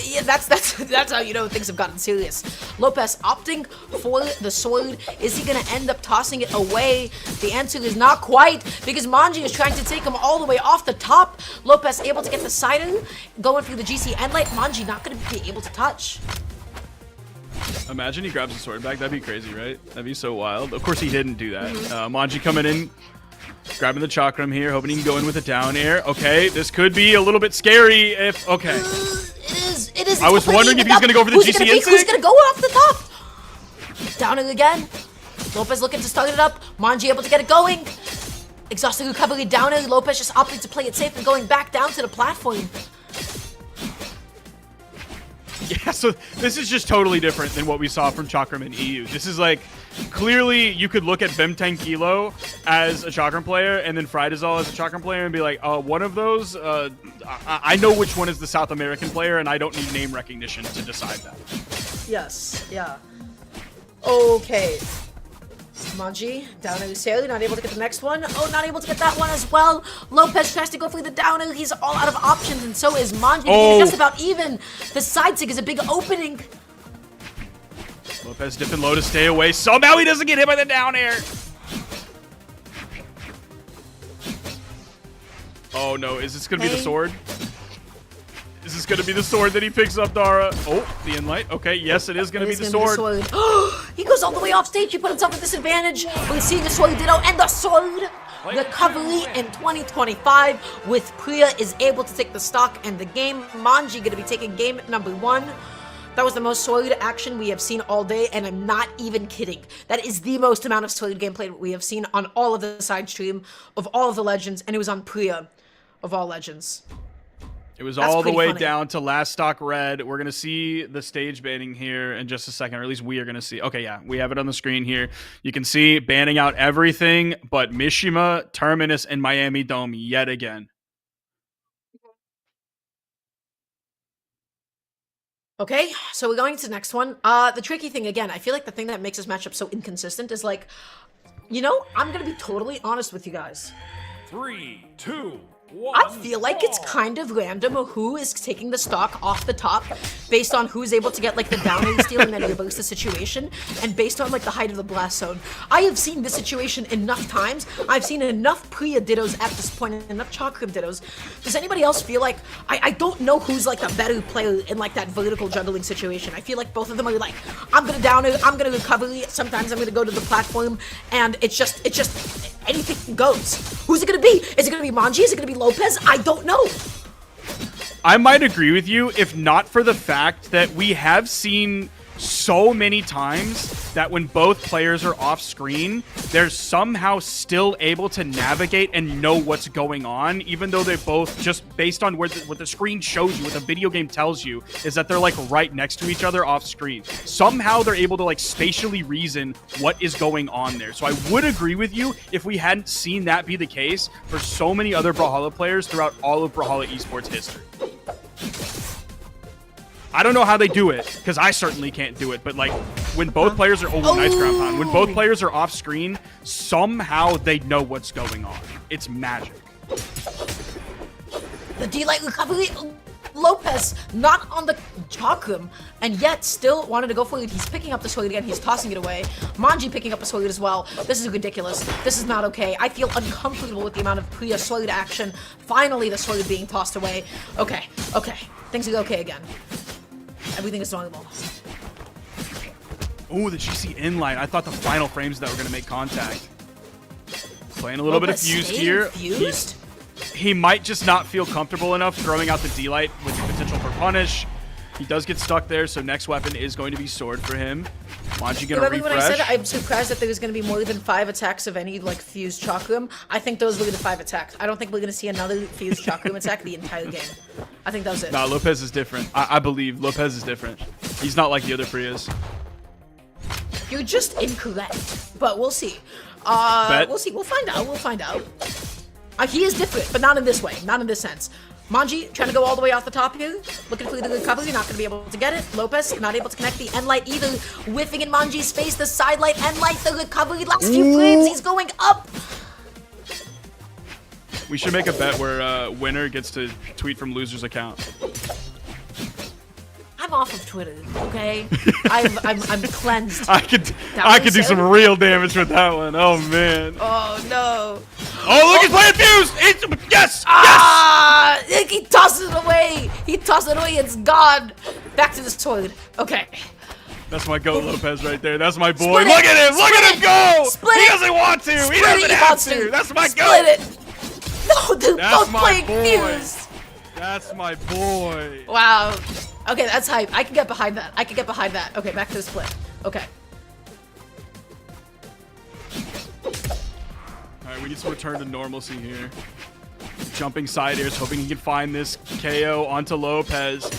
yeah, that's how you know things have gotten serious. Lopez opting for the sword. Is he gonna end up tossing it away? The answer is not quite, because Mongji is trying to take him all the way off the top. Lopez able to get the sider, going through the GC end light. Mongji not gonna be able to touch. Imagine he grabs the sword back. That'd be crazy, right? That'd be so wild. Of course, he didn't do that. Mongji coming in, grabbing the Chakram here, hoping he can go in with a down air. Okay, this could be a little bit scary if... Okay. It is. I was wondering if he's going to go for the GC Who's instinct. going to go off the top? Downer again. Lopez looking to start it up. Mongji able to get it going. Exhausting recovery downer. Lopez just opting to play it safe and going back down to the platform. Yeah, so this is just totally different than what we saw from Chakram in EU. This is like, clearly you could look at Bem10 Kilo as a Chakram player and then Frydasole as a Chakram player and be like, one of those, I know which one is the South American player and I don't need name recognition to decide that. Yes, yeah. Okay. Mongji, downer Sally, not able to get the next one. Oh, not able to get that one as well. Lopez tries to go for the downer. He's all out of options, and so is Mongji. He's just about even. The side sig is a big opening. Lopez dipping low to stay away. Somehow he doesn't get hit by the down air. Oh no, is this going to be the sword? Is this going to be the sword that he picks up, Dara? Oh, the inlight. Okay, yes, it is going to be the sword. He goes all the way off stage. He put himself at disadvantage. We're seeing the sword ditto and the sword. recovery in 2025 with Priya is able to take the stock and the game. Mongji gonna be taking game number 1. That was the most sword action we have seen all day, and I'm not even kidding. That is the most amount of sword gameplay we have seen on all of the side stream of all of the legends, and it was on Priya of all legends. It was That's all the pretty way funny. down to last stock red. We're going to see the stage banning here in just a second, or at least we are going to see. Okay, yeah, we have it on the screen here. You can see banning out everything but Mishima, Terminus, and Miami Dome yet again. Okay, so we're going to the next one. The tricky thing, again, I feel like the thing that makes this matchup so inconsistent is like, you know, I'm going to be totally honest with you guys. 3, 2, 1. I feel like it's kind of random who is taking the stock off the top based on who's able to get like the bounty steal and then reverse the situation, and based on like the height of the blast zone. I have seen this situation enough times. I've seen enough Priya dittos at this point, and enough Chakram dittos. Does anybody else feel like I don't know who's like the better player in like that vertical juggling situation? I feel like both of them are like, I'm gonna down it, I'm gonna recover it, sometimes I'm gonna go to the platform, and it's just anything goes. Who's it gonna be? Is it gonna be Mongji? Is it gonna be Lopez? I don't know. I might agree with you if not for the fact that we have seen so many times that when both players are off screen, they're somehow still able to navigate and know what's going on, even though they both, just based on what the screen shows you, what the video game tells you, is that they're like right next to each other off screen. Somehow they're able to like spatially reason what is going on there. So I would agree with you if we hadn't seen that be the case for so many other Brawlhalla players throughout all of Brawlhalla esports history. I don't know how they do it, because I certainly can't do it, but like when both players are nice ground pound. When both players are off screen, somehow they know what's going on. It's magic. The D-Light recovery, Lopez not on the Chakram, and yet still wanted to go for it. He's picking up the sword again. He's tossing it away. Mongji picking up a sword as well. This is ridiculous. This is not okay. I feel uncomfortable with the amount of Priya sword action. Finally, the sword being tossed away. Okay. Things are okay again. Everything is normal. Ooh, the GC inline. I thought the final frames that were going to make contact. Playing a little bit of fused here. Fused? He might just not feel comfortable enough throwing out the D-Light with the potential for punish. He does get stuck there, so next weapon is going to be sword for him. Mongji gonna Remember when I refresh. said I'm surprised that there was going to be more than 5 attacks of any like fused Chakram? I think those were the 5 attacks. I don't think we're going to see another fused Chakram attack the entire game. I think that was it. Nah, Lopez is different. I believe Lopez is different. He's not like the other Priyas. You're just incorrect, but we'll see. Bet. We'll see. We'll find out. We'll find out. He is different, but not in this way. Not in this sense. Mongji trying to go all the way off the top here. Looking for the recovery. Not going to be able to get it. Lopez not able to connect the end light either. Whiffing in Monji's face. The side light, end light, the recovery. Last few frames. He's going up. We should make a bet where winner gets to tweet from loser's account. I'm off of Twitter, okay? I'm cleansed. I could do some real damage with that one. Oh man. Oh no. Oh look, he's playing fused. Yes. Ah! He tosses it away. He tosses it away. It's gone. Back to the sword. Okay. That's my goat Lopez right there. That's my boy. Split Look it. at him. Look at him go. Split He it. doesn't want to. He Split doesn't it, have monster. to. That's my Split goat. it. No, they're That's both my playing boy. fused. That's my boy. Wow. Okay, that's hype. I can get behind that. I can get behind that. Okay, back to the split. Okay. Alright, we need to return to normalcy here. Jumping side airs, hoping he can find this KO onto Lopez.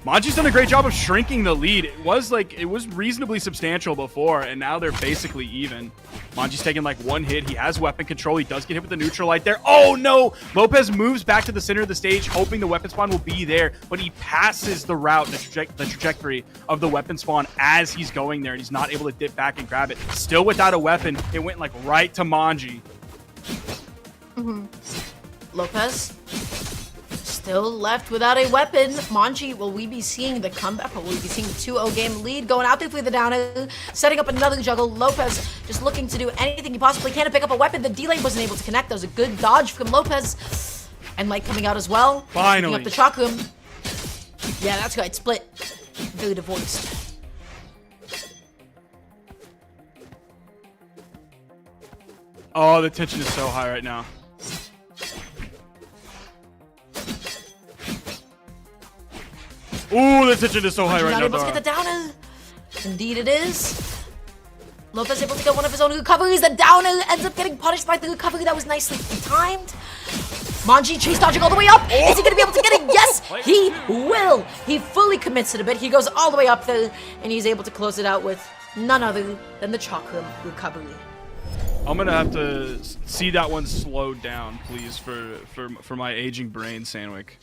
Mongji's done a great job of shrinking the lead. It was reasonably substantial before, and now they're basically even. Mongji's taking like one hit. He has weapon control. He does get hit with the neutral light there. Oh no! Lopez moves back to the center of the stage, hoping the weapon spawn will be there, but he passes the route, the trajectory of the weapon spawn as he's going there, and he's not able to dip back and grab it. Still without a weapon, it went like right to Mongji. Lopez still left without a weapon. Mongji, will we be seeing the comeback, or will we be seeing the 2-0 game lead? Going out there for the downer, setting up another juggle. Lopez just looking to do anything he possibly can to pick up a weapon. The D-Lane wasn't able to connect. That was a good dodge from Lopez. And Light coming out as well. Finally. Picking up the Chakram. Yeah, that's right. Split. Very divorced. Oh, the tension is so high right now. Ooh, the tension is so high right Not now, able to Dara. get the downer. Indeed it is. Lopez able to get one of his own recoveries. The downer ends up getting punished by the recovery that was nicely timed. Mongji chase dodging all the way up. Is he going to be able to get it? Yes, he will. He fully commits it a bit. He goes all the way up there, and he's able to close it out with none other than the chakram recovery. I'm gonna have to see that one slowed down, please, for my aging brain, Sandwick.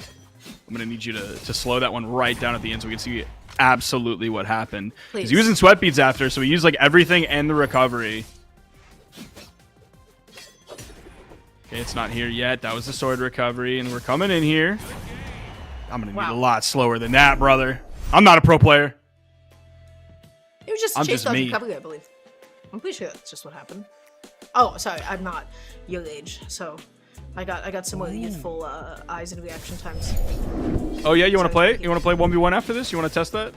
I'm gonna need you to slow that one right down at the end so we can see absolutely what happened. He's using sweat beads after, so he used like everything and the recovery. Okay, it's not here yet. That was the sword recovery, and we're coming in here. I'm gonna need a lot slower than that, brother. I'm not a pro player. It was just chase dodge recovery, I believe. I'm pretty sure that's just what happened. Oh, sorry, I'm not your age, so I got some more youthful eyes and reaction times. Oh yeah, you want to play? You want to play 1v1 after this? You want to test that?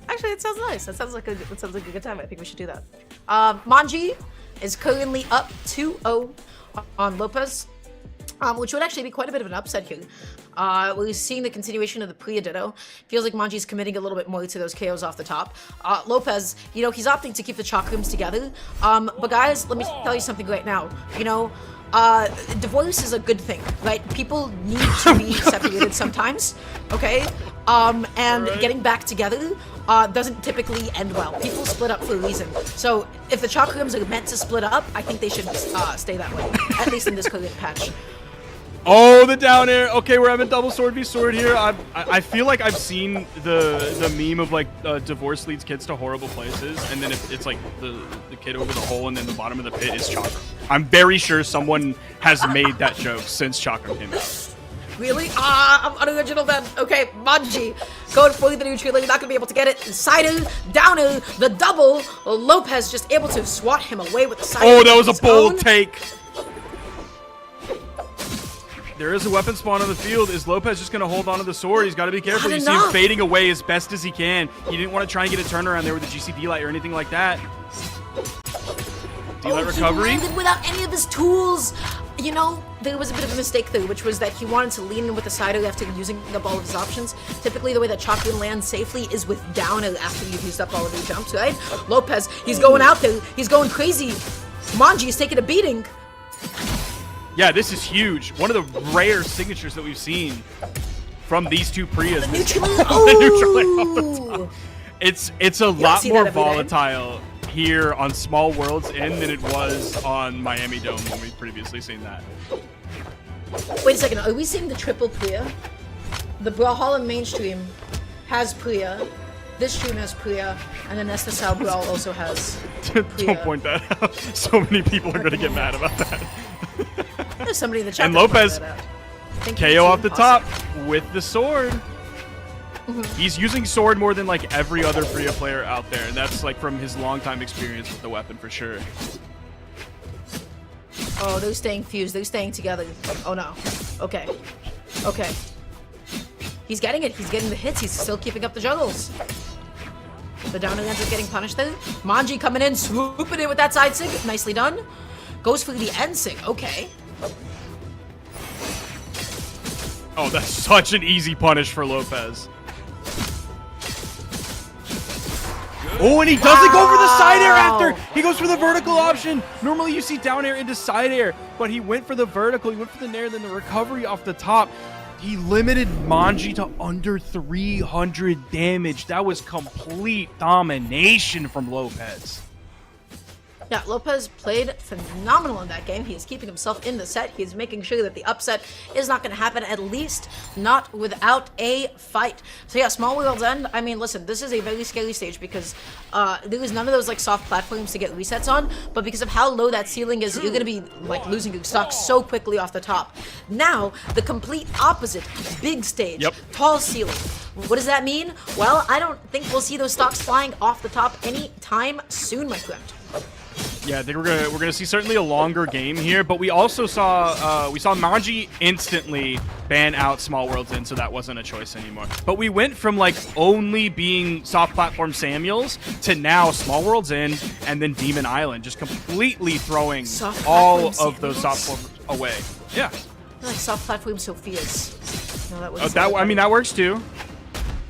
Actually, it sounds nice. That sounds like a good time. I think we should do that. Mongji is currently up 2-0 on Lopez, which would actually be quite a bit of an upset here. We're seeing the continuation of the Priya Ditto. Feels like Monji's committing a little bit more to those KOs off the top. Lopez, you know, he's opting to keep the chakrams together. But guys, let me tell you something right now. You know, divorce is a good thing, right? People need to be separated sometimes, okay? And getting back together doesn't typically end well. People split up for a reason. So if the chakrams are meant to split up, I think they should stay that way, at least in this current patch. Oh, the down air. Okay, we're having double sword v sword here. I feel like I've seen the meme of like divorce leads kids to horrible places, and then it's like the kid over the hole, and then the bottom of the pit is chakra. I'm very sure someone has made that joke since chakra came out. Really? I'm unoriginal then. Okay, Mongji going for the neutral. Not gonna be able to get it. Sider, downer, the double. Lopez just able to swat him away with the side. Oh, that was a bold take. There is a weapon spawn on the field. Is Lopez just going to hold on to the sword? He's got to be careful. You see him fading away as best as he can. He didn't want to try and get a turnaround there with the GCD light or anything like that. D-light recovery. He landed without any of his tools. You know, there was a bit of a mistake there, which was that he wanted to lean in with the sider after using up all of his options. Typically, the way that chakra lands safely is with downer after you've used up all of your jumps, right? Lopez, he's going out there. He's going crazy. Mongji is taking a beating. Yeah, this is huge. One of the rare signatures that we've seen from these two Priyas. The neutral off the top. It's a lot more volatile here on Small Worlds End than it was on Miami Dome when we've previously seen that. Wait a second, are we seeing the triple Priya? The Brawlhalla mainstream has Priya, this stream has Priya, and then Nesta Sao Brawl also has Priya. Don't point that out. So many people are going to get mad about that. There's somebody in the chat. And Lopez KO off the top with the sword. He's using sword more than like every other Priya player out there, and that's like from his longtime experience with the weapon for sure. Oh, they're staying fused. They're staying together. Oh no. Okay. Okay. He's getting it. He's getting the hits. He's still keeping up the juggles. The downer ends up getting punished there. Mongji coming in, swooping in with that side sig. Nicely done. Goes for the end sig. Okay. Oh, that's such an easy punish for Lopez. Oh, and he doesn't go for the side air after. He goes for the vertical option. Normally you see down air into side air, but he went for the vertical. He went for the nair, then the recovery off the top. He limited Mongji to under 300 damage. That was complete domination from Lopez. Yeah, Lopez played phenomenal in that game. He is keeping himself in the set. He is making sure that the upset is not going to happen, at least not without a fight. So yeah, Small World's End, I mean, listen, this is a very scary stage because there is none of those like soft platforms to get resets on, but because of how low that ceiling is, you're going to be like losing your stock so quickly off the top. Now, the complete opposite, big stage, tall ceiling. What does that mean? Well, I don't think we'll see those stocks flying off the top anytime soon, my friend. Yeah, I think we're gonna see certainly a longer game here, but we also saw Mongji instantly ban out Small Worlds in, so that wasn't a choice anymore. But we went from like only being soft platform Samuels to now Small Worlds in and then Demon Island, just completely throwing Soft all platform of those soft platforms away. Yeah. I feel like soft platform Sophia's. No, that was I mean that works too.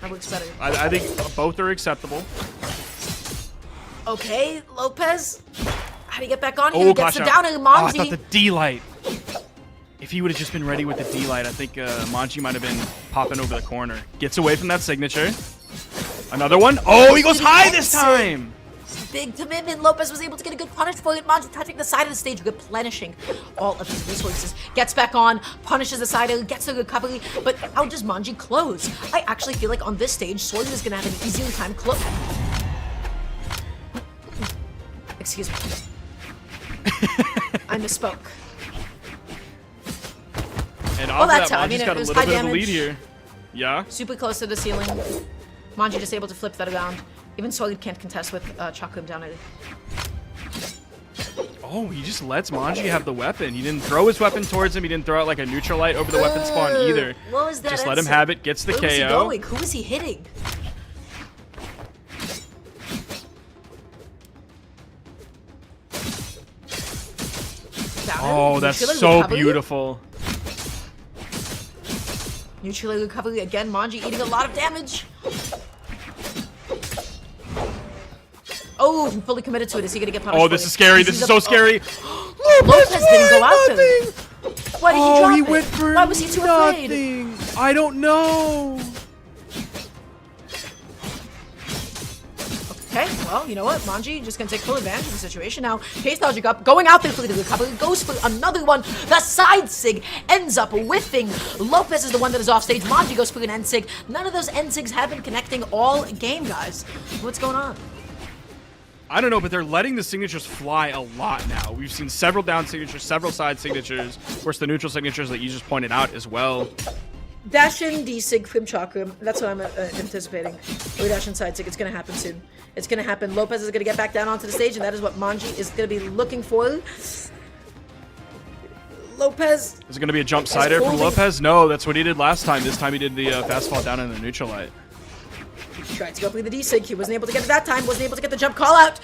that works better. I think both are acceptable. Okay, Lopez. How do you get back on here? Oh, Gets gosh. the down and Oh, I Mongji. thought the D-Light. If he would have just been ready with the D-Light, I think Mongji might have been popping over the corner. Gets away from that signature. Another one. Oh, he goes high this time. Big commitment. Lopez was able to get a good punish for it. Mongji touching the side of the stage, replenishing all of his resources. Gets back on, punishes the side, gets the recovery. But how does Mongji close? I actually feel like on this stage, Sword is going to have an easier time close. Excuse me. I misspoke. And Well, off that's that, how. I mean, Mongji's it got a was little high bit of a lead damage. here. Yeah. Super close to the ceiling. Mongji just able to flip that around. Even Solid can't contest with Chakram down it. Oh, he just lets Mongji have the weapon. He didn't throw his weapon towards him. He didn't throw out like a neutral light over the weapon spawn either. What was that? Just let him answer? have it. Gets the Where was he KO. going? Who was he hitting? Down Oh, it. that's Neutral so recovery. beautiful. Neutral recovery again. Mongji eating a lot of damage. Oh, he fully committed to it. Is he gonna get punished? Oh, for this it? is scary. Is This he is the- so scary. Lopez didn't go out there. Why did he Oh, drop he it? went for Why was he too afraid? nothing. I don't know. Okay, well, you know what? Mongji just gonna take full advantage of the situation now. Case dodging up, going out there for the recovery, goes for another one. The side sig ends up whiffing. Lopez is the one that is off stage. Mongji goes for an end sig. None of those end sigs have been connecting all game, guys. What's going on? I don't know, but they're letting the signatures fly a lot now. We've seen several down signatures, several side signatures. Of course, the neutral signatures that you just pointed out as well. Dash in D-Sig from Chakram. That's what I'm anticipating. Or dash inside Sig. It's going to happen soon. It's going to happen. Lopez is going to get back down onto the stage, and that is what Mongji is going to be looking for. Lopez. Is it going to be a jump sider from holding- Lopez? No, that's what he did last time. This time he did the fast fall down in the neutral light. Tried to go for the D-Sig. He wasn't able to get it that time. Wasn't able to get the jump call out.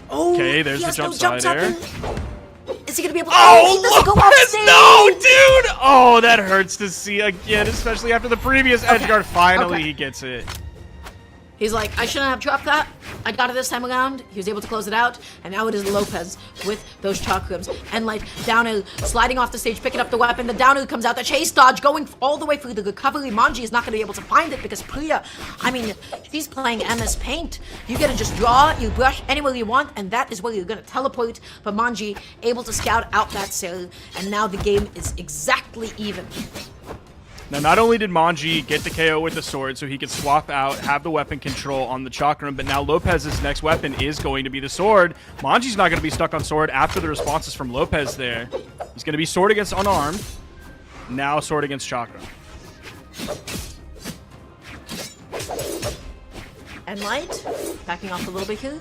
Oh, Okay, there's he the has jump no jump sider. tap. Is he going to be able to... Oh, he doesn't go off Lopez! stage. No, dude! Oh, that hurts to see again, especially after the previous edge guard. Finally, okay. he gets it. He's like, I shouldn't have dropped that. I got it this time around. He was able to close it out. And now it is Lopez with those chakrams. And like, down sliding off the stage, picking up the weapon. The down comes out. The chase dodge going all the way through the recovery. Mongji is not going to be able to find it because Priya, I mean, she's playing MS Paint. You get to just draw, you brush anywhere you want, and that is where you're going to teleport. But Mongji able to scout out that cell. And now the game is exactly even. Now, not only did Mongji get the KO with the sword so he could swap out, have the weapon control on the chakram, but now Lopez's next weapon is going to be the sword. Monji's not going to be stuck on sword after the responses from Lopez there. He's going to be sword against unarmed. Now sword against chakram. And Light, backing off a little bit here.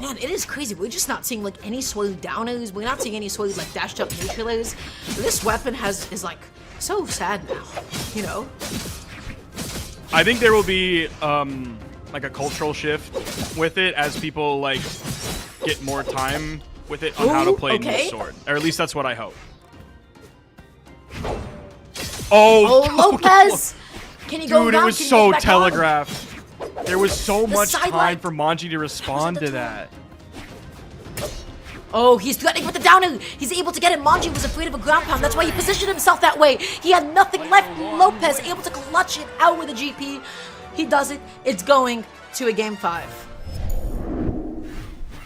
Man, it is crazy. We're just not seeing like any sword downers. We're not seeing any sword like dashed up neutralers. This weapon is like so sad now, you know? I think there will be like a cultural shift with it as people like get more time with it on how to Ooh, play okay. new sword. Or at least that's what I hope. Oh, Lopez! Can he go Dude, down? it was Can he so get back on? telegraphed. There was so much side time light. for Mongji to respond to that. Oh, he's threatening with the downer. He's able to get it. Mongji was afraid of a ground pound. That's why he positioned himself that way. He had nothing left. Lopez able to clutch it out with a GP. He does it. It's going to a game 5.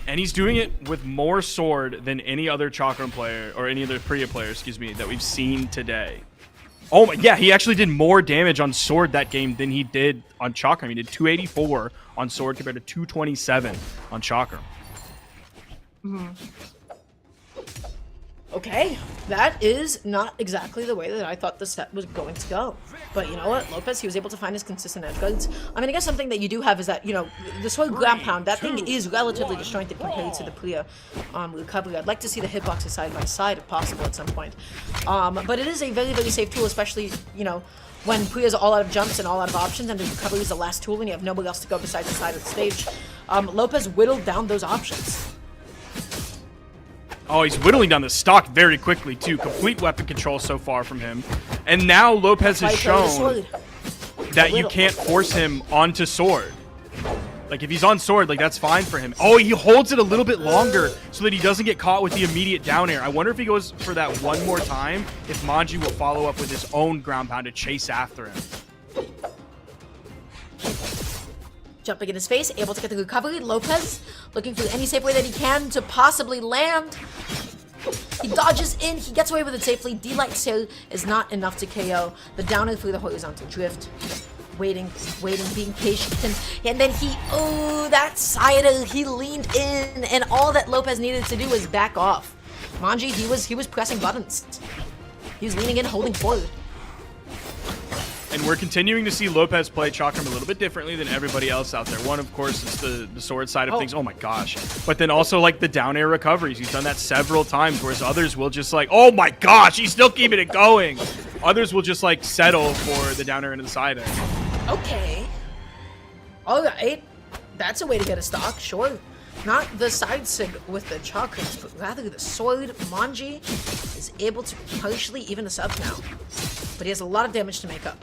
And he's doing it with more sword than any other Chakram player, or any other Priya player, excuse me, that we've seen today. Oh my, yeah, he actually did more damage on sword that game than he did on Chakram. He did 284 on sword compared to 227 on Chakram. Okay, that is not exactly the way that I thought the set was going to go. But you know what? Lopez, he was able to find his consistent edge guards. I mean, I guess something that you do have is that, you know, the sword ground pound, that thing is relatively disjointed compared to the Priya recovery. I'd like to see the hitboxes side by side if possible at some point. But it is a very, very safe tool, especially, you know, when Priya's all out of jumps and all out of options and the recovery is the last tool and you have nowhere else to go besides the side of the stage. Lopez whittled down those options. Oh, he's whittling down the stock very quickly, too. Complete weapon control so far from him. And now Lopez has shown that you can't force him onto sword. Like, if he's on sword, like, that's fine for him. Oh, he holds it a little bit longer so that he doesn't get caught with the immediate down air. I wonder if he goes for that one more time, if Mongji will follow up with his own ground pound to chase after him. Jumping in his face, able to get the recovery. Lopez looking for any safe way that he can to possibly land. He dodges in, he gets away with it safely. D-Light Sail is not enough to KO. The downer through the horizontal drift. Waiting, being patient. And then he, oh, that sider, he leaned in, and all that Lopez needed to do was back off. Mongji, he was pressing buttons. He was leaning in, holding forward. And we're continuing to see Lopez play Chakram a little bit differently than everybody else out there. One, of course, is the sword side of things. Oh my gosh. But then also like the down air recoveries. He's done that several times, whereas others will just like, oh my gosh, he's still keeping it going. Others will just like settle for the down air into the side air. Okay. Alright. That's a way to get a stock, sure. Not the side sig with the chakrams, but rather the sword. Mongji is able to partially even us up now. But he has a lot of damage to make up.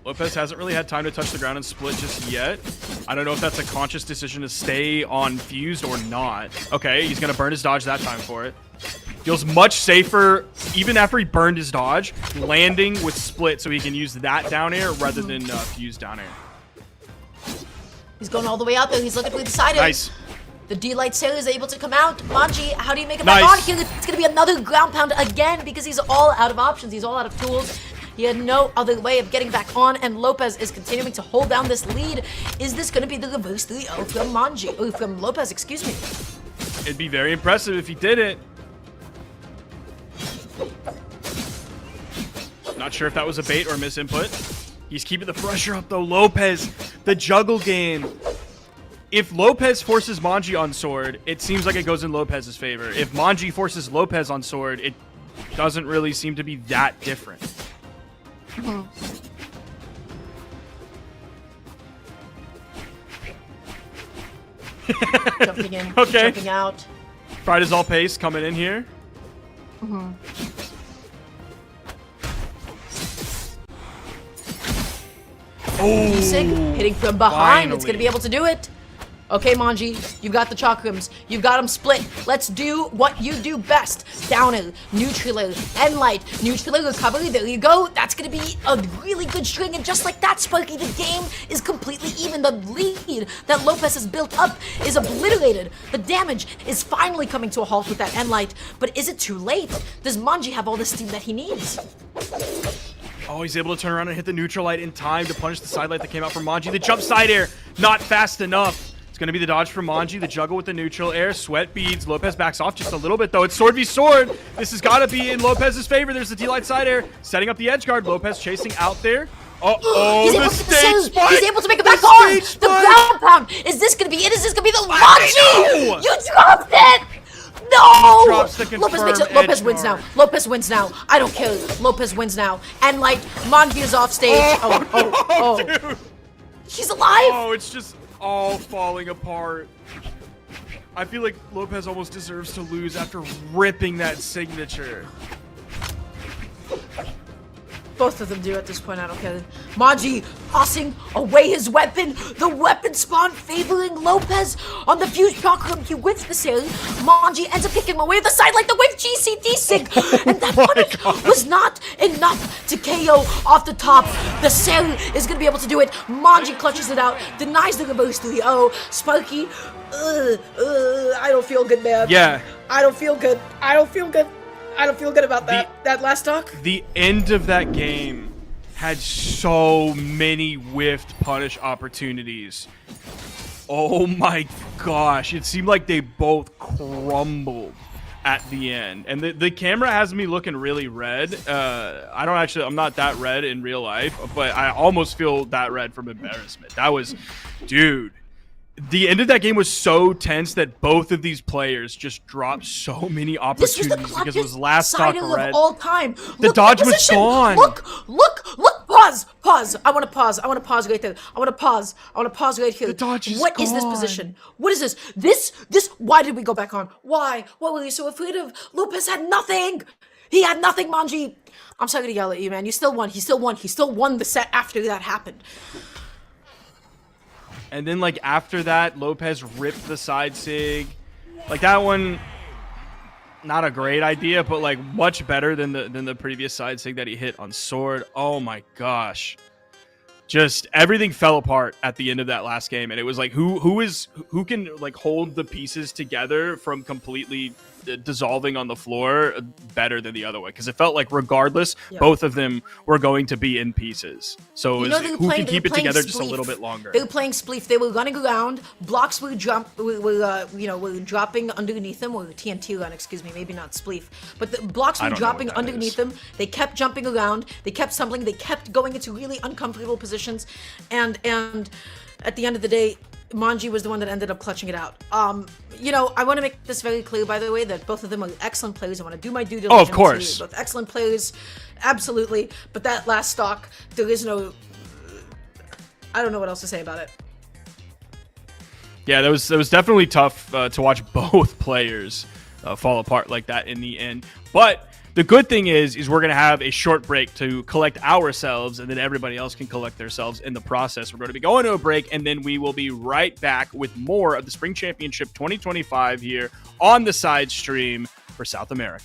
Lopez hasn't really had time to touch the ground and split just yet. I don't know if that's a conscious decision to stay on fused or not. Okay, he's going to burn his dodge that time for it. Feels much safer, even after he burned his dodge, landing with split so he can use that down air rather than fused down air. He's going all the way out there. He's looking for the side air. Nice. The D-Light Sailor is able to come out. Mongji, how do you make it back on here? It's going to be another ground pound again because he's all out of options. He's all out of tools. He had no other way of getting back on, and Lopez is continuing to hold down this lead. Is this going to be the reverse 3-0 from Mongji? Or from Lopez, excuse me. It'd be very impressive if he did it. Not sure if that was a bait or a misinput. He's keeping the pressure up, though. Lopez, the juggle game. If Lopez forces Mongji on sword, it seems like it goes in Lopez's favor. If Mongji forces Lopez on sword, it doesn't really seem to be that different. Jumping in, okay. jumping out. Frydasole pace coming in here. Oh, Sig hitting from behind. finally. It's going to be able to do it. Okay, Mongji, you've got the chakrams. You've got them split. Let's do what you do best. Downer, neutraler, Enlight, neutraler recovery. There you go. That's going to be a really good string. And just like that, Sparky, the game is completely even. The lead that Lopez has built up is obliterated. The damage is finally coming to a halt with that Enlight. But is it too late? Does Mongji have all the steam that he needs? Oh, he's able to turn around and hit the neutral light in time to punish the side light that came out from Mongji. The jump side air, not fast enough. It's going to be the dodge from Mongji, the juggle with the neutral air, sweat beads. Lopez backs off just a little bit, though. It's sword v sword. This has got to be in Lopez's favor. There's the D-Light side air, setting up the edge guard. Lopez chasing out there. Uh-oh, He's the able to stage spike! He's able to make it back on! The ground pound! Is this going to be it? Is this going to be the Mongji? You dropped it! No! Drops the Lopez makes it. confirmed Lopez edge wins now. guard. Lopez wins now. I don't care. Lopez wins now. And like, Mongji is off stage. Oh. Dude. He's alive! Oh, it's just all falling apart. I feel like Lopez almost deserves to lose after ripping that signature. Both of them do at this point, I don't care. Mongji tossing away his weapon. The weapon spawn favoring Lopez on the fused chakram. He wins the sale. Mongji ends up kicking him away to the side like the wave GCD sig. And that punish was not enough to KO off the top. The sale is going to be able to do it. Mongji clutches it out. Denies the reverse 3-0. Sparky, I don't feel good, man. Yeah. I don't feel good. I don't feel good. I don't feel good about that last talk. The end of that game had so many whiffed punish opportunities. Oh my gosh, it seemed like they both crumbled at the end. And the camera has me looking really red. I'm not that red in real life, but I almost feel that red from embarrassment. That was, dude. The end of that game was so tense that both of these players just dropped so many This was the opportunities because it was clutchest last stock sidle red. of all time. The Look, dodge was position. gone. Look. Pause. I want to pause right there. I want to pause right here. The dodge is What is this gone. position? What is this? This. Why did we go back on? Why? What were you so afraid of? Lopez had nothing. He had nothing, Mongji. I'm sorry to yell at you, man. You still won. He still won the set after that happened. And then, like, after that, Lopez ripped the side sig. Like, that one, not a great idea, but, like, much better than the previous side sig that he hit on Sword. Oh, my gosh. Just everything fell apart at the end of that last game. And it was like, who can, like, hold the pieces together from completely dissolving on the floor better than the other way, because it felt like regardless, both of them were going to be in pieces. So it was who can keep it together just a little bit longer. They were playing spleef. They were running around. Blocks were were dropping underneath them. Or TNT run, excuse me, maybe not spleef, but the blocks were dropping underneath them. They kept jumping around. They kept stumbling. They kept going into really uncomfortable positions, and at the end of the day, Mongji was the one that ended up clutching it out. I want to make this very clear, by the way, that both of them are excellent players. I want to do my due diligence. Oh, of course. Both excellent players, absolutely. But that last stock, there is no... I don't know what else to say about it. Yeah, that was definitely tough to watch both players fall apart like that in the end. But the good thing is we're going to have a short break to collect ourselves, and then everybody else can collect themselves in the process. We're going to be going to a break, and then we will be right back with more of the Spring Championship 2025 here on the side stream for South America.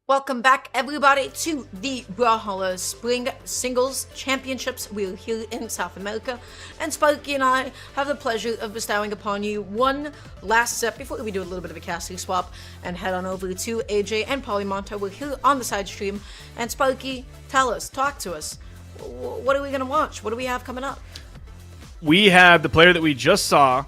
Welcome back, everybody, to the Brawlhalla Spring Singles Championships. We're here in South America, and Sparky and I have the pleasure of bestowing upon you one last set before we do a little bit of a casting swap and head on over to AJ and Polymonta. We're here on the side stream, and Sparky, tell us, talk to us. What are we going to watch? What do we have coming up? We have the player that we just saw,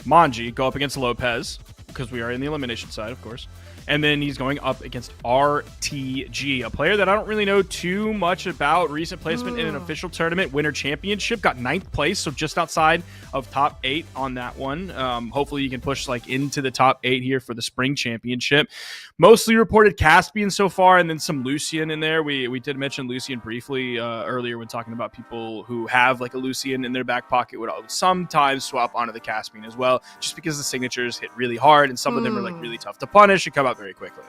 Mongji, go up against Lopez, because we are in the elimination side, of course. And then he's going up against RTG, a player that I don't really know too much about. Recent placement in an official tournament, Winter Championship, got 9th place, so just outside of top 8 on that one. Hopefully you can push like into the top 8 here for the Spring Championship. Mostly reported Caspian so far, and then some Lucian in there. We did mention Lucian briefly earlier when talking about people who have like a Lucian in their back pocket would sometimes swap onto the Caspian as well, just because the signatures hit really hard, and some of them are like really tough to punish and come out very quickly.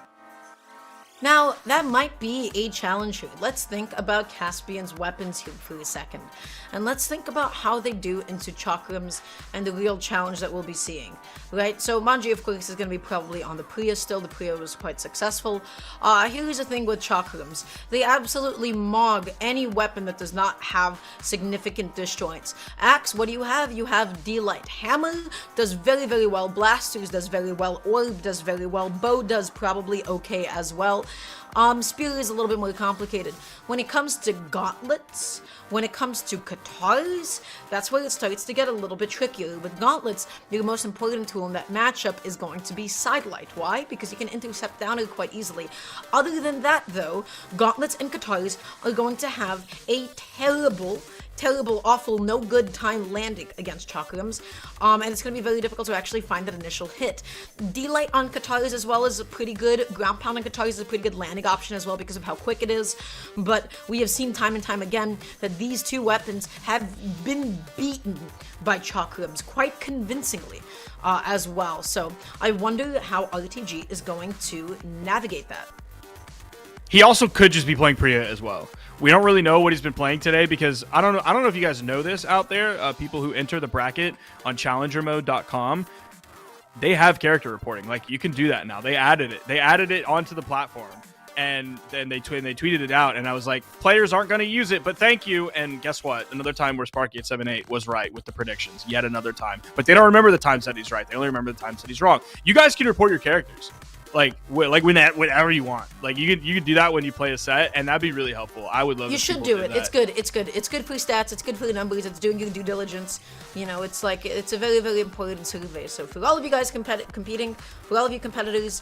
Now, that might be a challenge here. Let's think about Caspian's weapons here for a second. And let's think about how they do into chakrams and the real challenge that we'll be seeing. Right? So Mongji, of course, is going to be probably on the Priya still. The Priya was quite successful. Here's the thing with chakrams. They absolutely mog any weapon that does not have significant disjoints. Axe, what do you have? You have D-Light. Hammer does very, very well. Blasters does very well. Orb does very well. Bow does probably okay as well. Spear is a little bit more complicated. When it comes to gauntlets, when it comes to katars, that's where it starts to get a little bit trickier. With gauntlets, your most important tool in that matchup is going to be sidelight. Why? Because you can intercept downer quite easily. Other than that, though, gauntlets and katars are going to have a terrible, awful, no good time landing against chakrams, and it's going to be very difficult to actually find that initial hit. D-Light on katars as well is a pretty good, ground pound on katars is a pretty good landing option as well because of how quick it is, but we have seen time and time again that these two weapons have been beaten by chakrams quite convincingly as well, so I wonder how RTG is going to navigate that. He also could just be playing Priya as well. We don't really know what he's been playing today because I don't know if you guys know this out there. People who enter the bracket on challengermode.com, they have character reporting. Like, you can do that now. They added it. They added it onto the platform, and then they tweeted it out. And I was like, players aren't going to use it, but thank you. And guess what? Another time where Sparky at 7-8 was right with the predictions. Yet another time. But they don't remember the times that he's right. They only remember the times that he's wrong. You guys can report your characters. Whenever you want. Like, you could do that when you play a set, and that'd be really helpful. I would love. You should do it. It's good. It's good. It's good for stats. It's good for the numbers. It's doing your due diligence. You know, it's like it's a very, very important survey. So for all of you guys competing, for all of you competitors,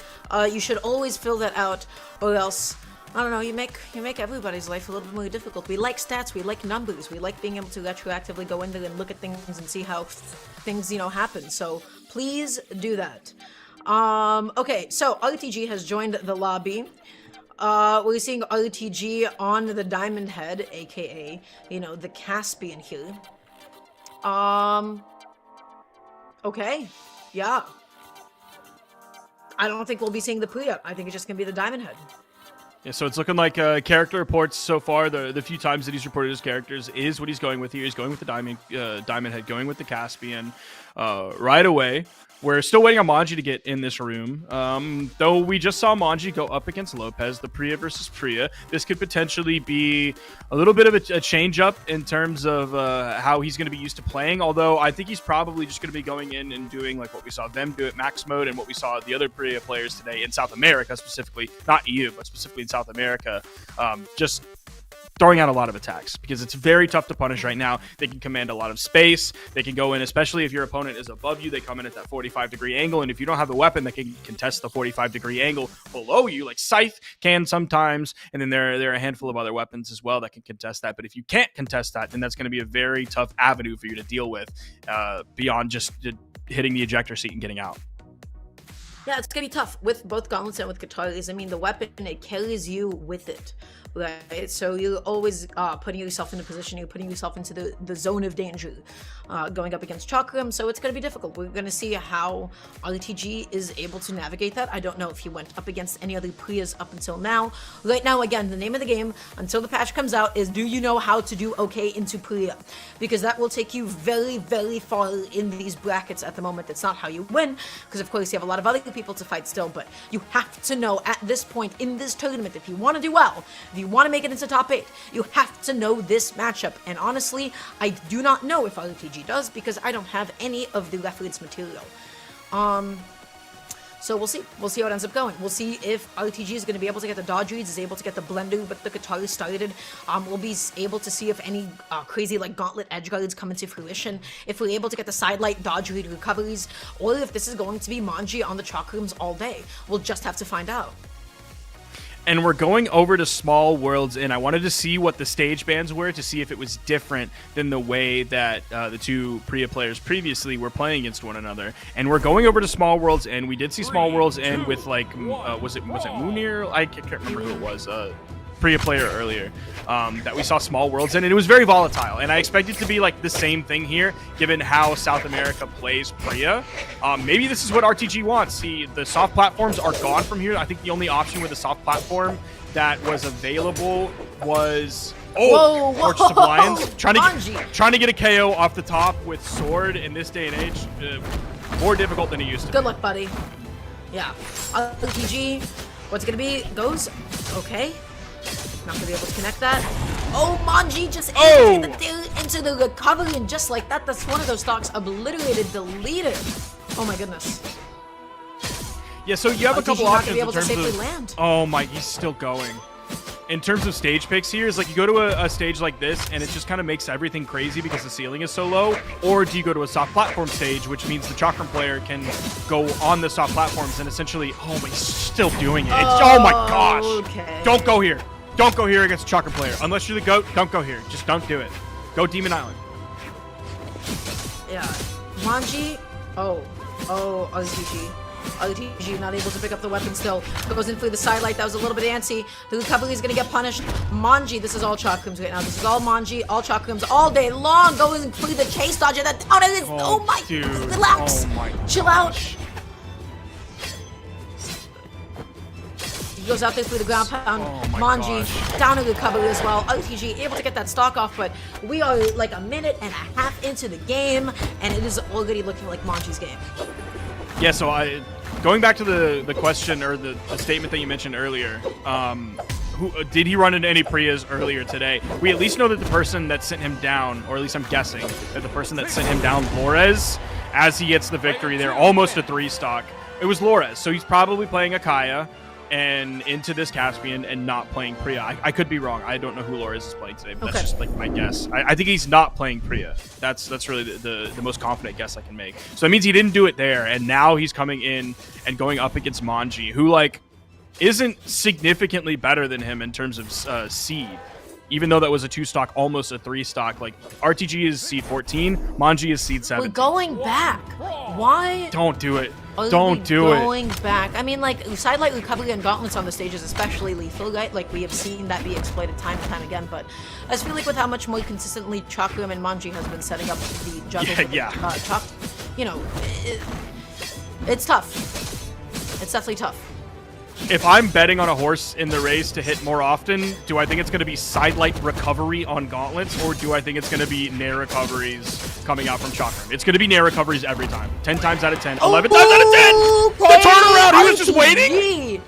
you should always fill that out, or else, I don't know, you make everybody's life a little bit more difficult. We like stats. We like numbers. We like being able to retroactively go in there and look at things and see how things, you know, happen. So please do that. Okay, so RTG has joined the lobby. We're seeing RTG on the Diamond Head, aka, you know, the Caspian here. Okay, yeah. I don't think we'll be seeing the Priya. I think it's just gonna be the Diamond Head. Yeah, so it's looking like character reports so far. The few times that he's reported his characters is what he's going with here. He's going with the Diamond Head, going with the Caspian right away. We're still waiting on Mongji to get in this room. Though we just saw Mongji go up against Lopez, the Priya versus Priya. This could potentially be a little bit of a change up in terms of how he's going to be used to playing. Although I think he's probably just going to be going in and doing like what we saw them do at max mode and what we saw the other Priya players today in South America specifically, not EU, but specifically in South America. Just throwing out a lot of attacks because it's very tough to punish right now. They can command a lot of space. They can go in, especially if your opponent is above you, they come in at that 45-degree angle. And if you don't have a weapon that can contest the 45-degree angle below you, like Scythe can sometimes. And then there are a handful of other weapons as well that can contest that. But if you can't contest that, then that's going to be a very tough avenue for you to deal with beyond just hitting the ejector seat and getting out. Yeah, it's gonna be tough with both gauntlets and with guitars. I mean, the weapon, it carries you with it, right? So you're always putting yourself in a position, you're putting yourself into the zone of danger, going up against Chakram. So it's gonna be difficult. We're gonna see how RTG is able to navigate that. I don't know if he went up against any other Priyas up until now. Right now, again, the name of the game until the patch comes out is, do you know how to do okay into Priya? Because that will take you very, very far in these brackets at the moment. That's not how you win, because of course you have a lot of other people to fight still, but you have to know at this point in this tournament, if you want to do well, if you want to make it into top 8, you have to know this matchup. And honestly, I do not know if RTG does, because I don't have any of the reference material. So we'll see. We'll see how it ends up going. We'll see if RTG is going to be able to get the dodge reads, is able to get the blender, but the guitar started. We'll be able to see if any crazy like gauntlet edge guards come into fruition, if we're able to get the sidelight dodge read recoveries, or if this is going to be Mongji on the chalk rooms all day. We'll just have to find out. And we're going over to Small Worlds, and I wanted to see what the stage bans were to see if it was different than the way that the two Priya players previously were playing against one another. And we're going over to Small Worlds, and we did see Small Worlds end with like, was it Munir? I can't remember who it was. Priya player earlier that we saw Small Worlds in, and it was very volatile. And I expect it to be like the same thing here, given how South America plays Priya. Maybe this is what RTG wants. See, the soft platforms are gone from here. I think the only option with the soft platform that was available was Fortress of Lions. Trying to get a KO off the top with sword in this day and age, more difficult than it used to. Good luck, buddy. Yeah, RTG. What's it gonna be? Goes okay. Not gonna be able to connect that. Oh, Mongji just into the recovery, and just like that, that's one of those stocks obliterated, deleted. Oh my goodness. Yeah, so you have a couple options in terms of land. Oh my, he's still going. In terms of stage picks here, is like you go to a stage like this and it just kind of makes everything crazy because the ceiling is so low, or do you go to a soft platform stage, which means the Chakram player can go on the soft platforms and essentially, oh my, he's still doing it. Oh my gosh. Okay. Don't go here. Don't go here against a Chakram player. Unless you're the GOAT, don't go here. Just don't do it. Go Demon Island. Yeah. Mongji. Oh, RTG. RTG not able to pick up the weapon still. Goes in for the sidelight. That was a little bit antsy. The recovery is going to get punished. Mongji, this is all chakrams right now. This is all Mongji, all chakrams all day long. Going for the chase dodge. And that down is, oh my, dude. Relax. Oh my Chill gosh. out. He goes out there through the ground pound. Oh my Mongji gosh. down in the cover as well. OTG able to get that stock off, but we are like a minute and a half into the game, and it is already looking like Mongji's game. Yeah, so going back to the question or the statement that you mentioned earlier, did he run into any Prias earlier today? We at least know that the person that sent him down, or at least I'm guessing that the person that sent him down, Lopez, as he gets the victory there, almost a 3-stock, it was Lopez. So he's probably playing Akaya and into this Caspian and not playing Priya. I could be wrong. I don't know who Lopez is playing today, but that's just like my guess. I think he's not playing Priya. That's really the most confident guess I can make. So that means he didn't do it there, and now he's coming in and going up against Mongji, who like isn't significantly better than him in terms of seed. Even though that was a 2-stock, almost a 3-stock. Like, RTG is seed 14, Mongji is seed 7. We're going back. Why? Don't do it. are Don't we do it. Going back. I mean, like, sidelight recovery and gauntlets on the stage is especially lethal, right? Like, we have seen that be exploited time and time again, but I just feel like with how much more consistently Chakram and Mongji has been setting up the juggles you know, it's tough. It's definitely tough. If I'm betting on a horse in the race to hit more often, do I think it's going to be sidelight recovery on gauntlets, or do I think it's going to be nair recoveries coming out from Chakram? It's going to be nair recoveries every time. 10 times out of 10. 11 times out of 10! The turnaround! He was just waiting!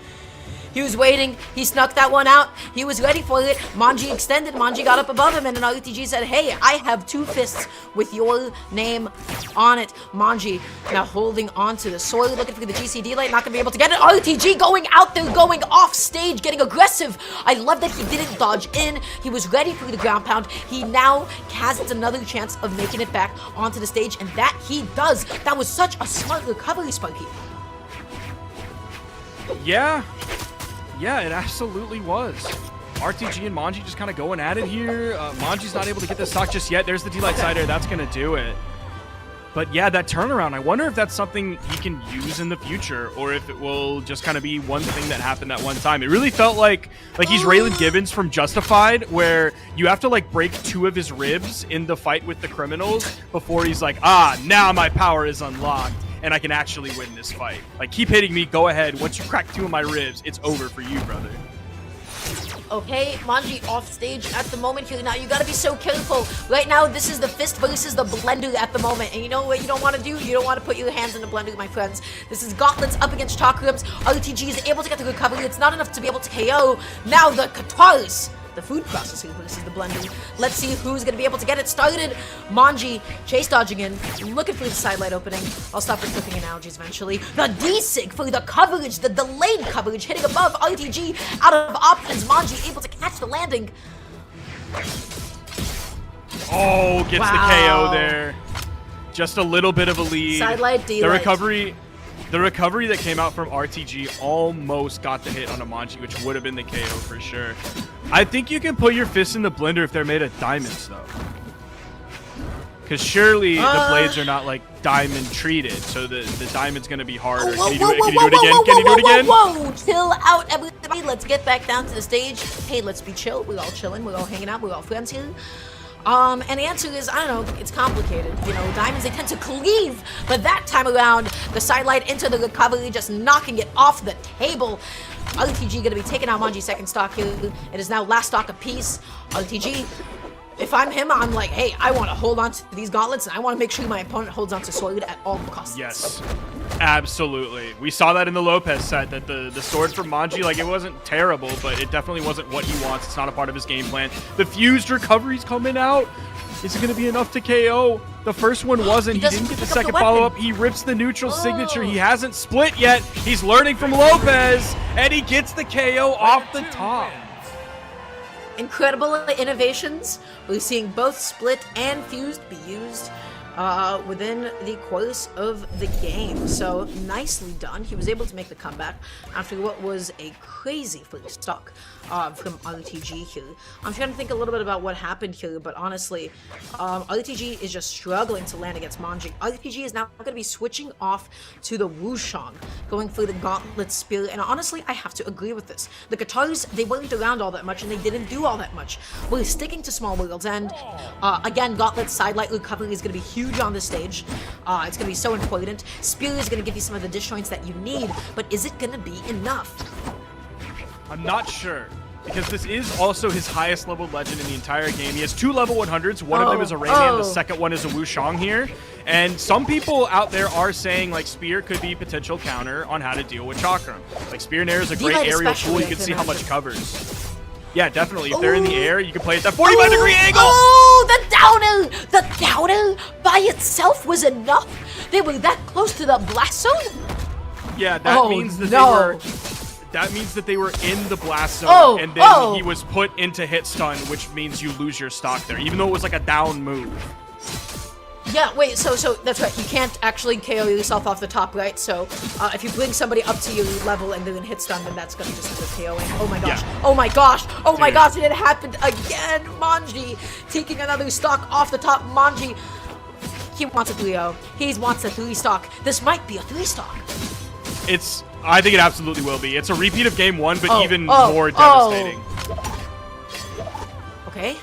He was waiting. He snuck that one out. He was ready for it. Mongji extended. Mongji got up above him, and then RTG said, hey, I have 2 fists with your name on it. Mongji now holding on to the sword, looking for the GCD light, not going to be able to get it. RTG going out there, going off stage, getting aggressive. I love that he didn't dodge in. He was ready for the ground pound. He now has another chance of making it back onto the stage, and that he does. That was such a smart recovery, Spunky. Yeah. Yeah, it absolutely was. RTG and Mongji just kind of going at it here. Monji's not able to get the stock just yet. There's the D-Light Cider. That's going to do it. But yeah, that turnaround, I wonder if that's something he can use in the future, or if it will just kind of be one thing that happened at one time. It really felt like he's Raylan Gibbons from Justified, where you have to like break 2 of his ribs in the fight with the criminals before he's like, now my power is unlocked and I can actually win this fight. Like, keep hitting me, go ahead. Once you crack 2 of my ribs, it's over for you, brother. Okay, Mongji off stage at the moment here. Now, you gotta be so careful. Right now, this is the fist versus the blender at the moment. And you know what you don't want to do? You don't want to put your hands in the blender, my friends. This is gauntlets up against chakrams. RTG is able to get the recovery. It's not enough to be able to KO. Now, the Katars. The food processing versus the blender. Let's see who's going to be able to get it started. Mongji chase dodging in, looking for the sidelight opening. I'll stop with cooking analogies eventually. The D-Sig for the coverage, the delayed coverage, hitting above RTG out of options. Mongji able to catch the landing. Oh, gets the KO there. Just a little bit of a lead. Sidelight, D-Light. The recovery that came out from RTG almost got the hit on a Mongji, which would have been the KO for sure. I think you can put your fists in the blender if they're made of diamonds, though. Because surely the blades are not, like, diamond treated, so the diamond's going to be harder. Can you do it again? Can you do it again? Whoa, chill out, everybody. Let's get back down to the stage. Hey, let's be chill. We're all chilling. We're all hanging out. We're all friends here. And the answer is, I don't know, it's complicated. You know, diamonds, they tend to cleave. But that time around, the sidelight into the recovery, just knocking it off the table. RTG gonna be taking out Mongji's second stock here. It is now last stock apiece. RTG, if I'm him, I'm like, hey, I want to hold on to these gauntlets, and I want to make sure my opponent holds on to sword at all costs. Yes, absolutely. We saw that in the Lopez set, that the sword from Mongji, like, it wasn't terrible, but it definitely wasn't what he wants. It's not a part of his game plan. The fused recovery's coming out. Is it going to be enough to KO? The first one wasn't. He didn't get the second follow-up. He rips the neutral signature. He hasn't split yet. He's learning from Lopez, and he gets the KO off the top. Incredible innovations. We're seeing both split and fused be used within the course of the game. So nicely done. He was able to make the comeback after what was a crazy first stock from RTG here. I'm trying to think a little bit about what happened here, but honestly, RTG is just struggling to land against Mongji. RTG is now going to be switching off to the Wushang, going for the Gauntlet Spear, and honestly, I have to agree with this. The Katars, they weren't around all that much, and they didn't do all that much. We're sticking to small worlds, and again, Gauntlet sidelight recovery is going to be huge on this stage. It's going to be so important. Spear is going to give you some of the disjoints that you need, but is it going to be enough? I'm not sure. Because this is also his highest level legend in the entire game. He has 2 level 100s. One of them is a Rayman. The second one is a Wushang here. And some people out there are saying like Spear could be potential counter on how to deal with Chakram. Like Spear Nair is a great aerial tool. You can see how much covers. Yeah, definitely. If they're in the air, you can play at that 45-degree angle. Oh, the downer by itself was enough. They were that close to the blast zone. Yeah, that means that they were. That means that they were in the blast zone, and then he was put into hit stun, which means you lose your stock there, even though it was like a down move. Yeah, wait, so that's right. You can't actually KO yourself off the top, right? So if you bring somebody up to your level and then hit stun, then that's gonna just be the KOing. Oh my gosh! Yeah. Oh my gosh! Oh my gosh! And it happened again. Mongji taking another stock off the top. Mongji, he wants a 3-0. He wants a 3-stock. This might be a 3-stock. I think it absolutely will be. It's a repeat of game 1, but even more devastating. Okay.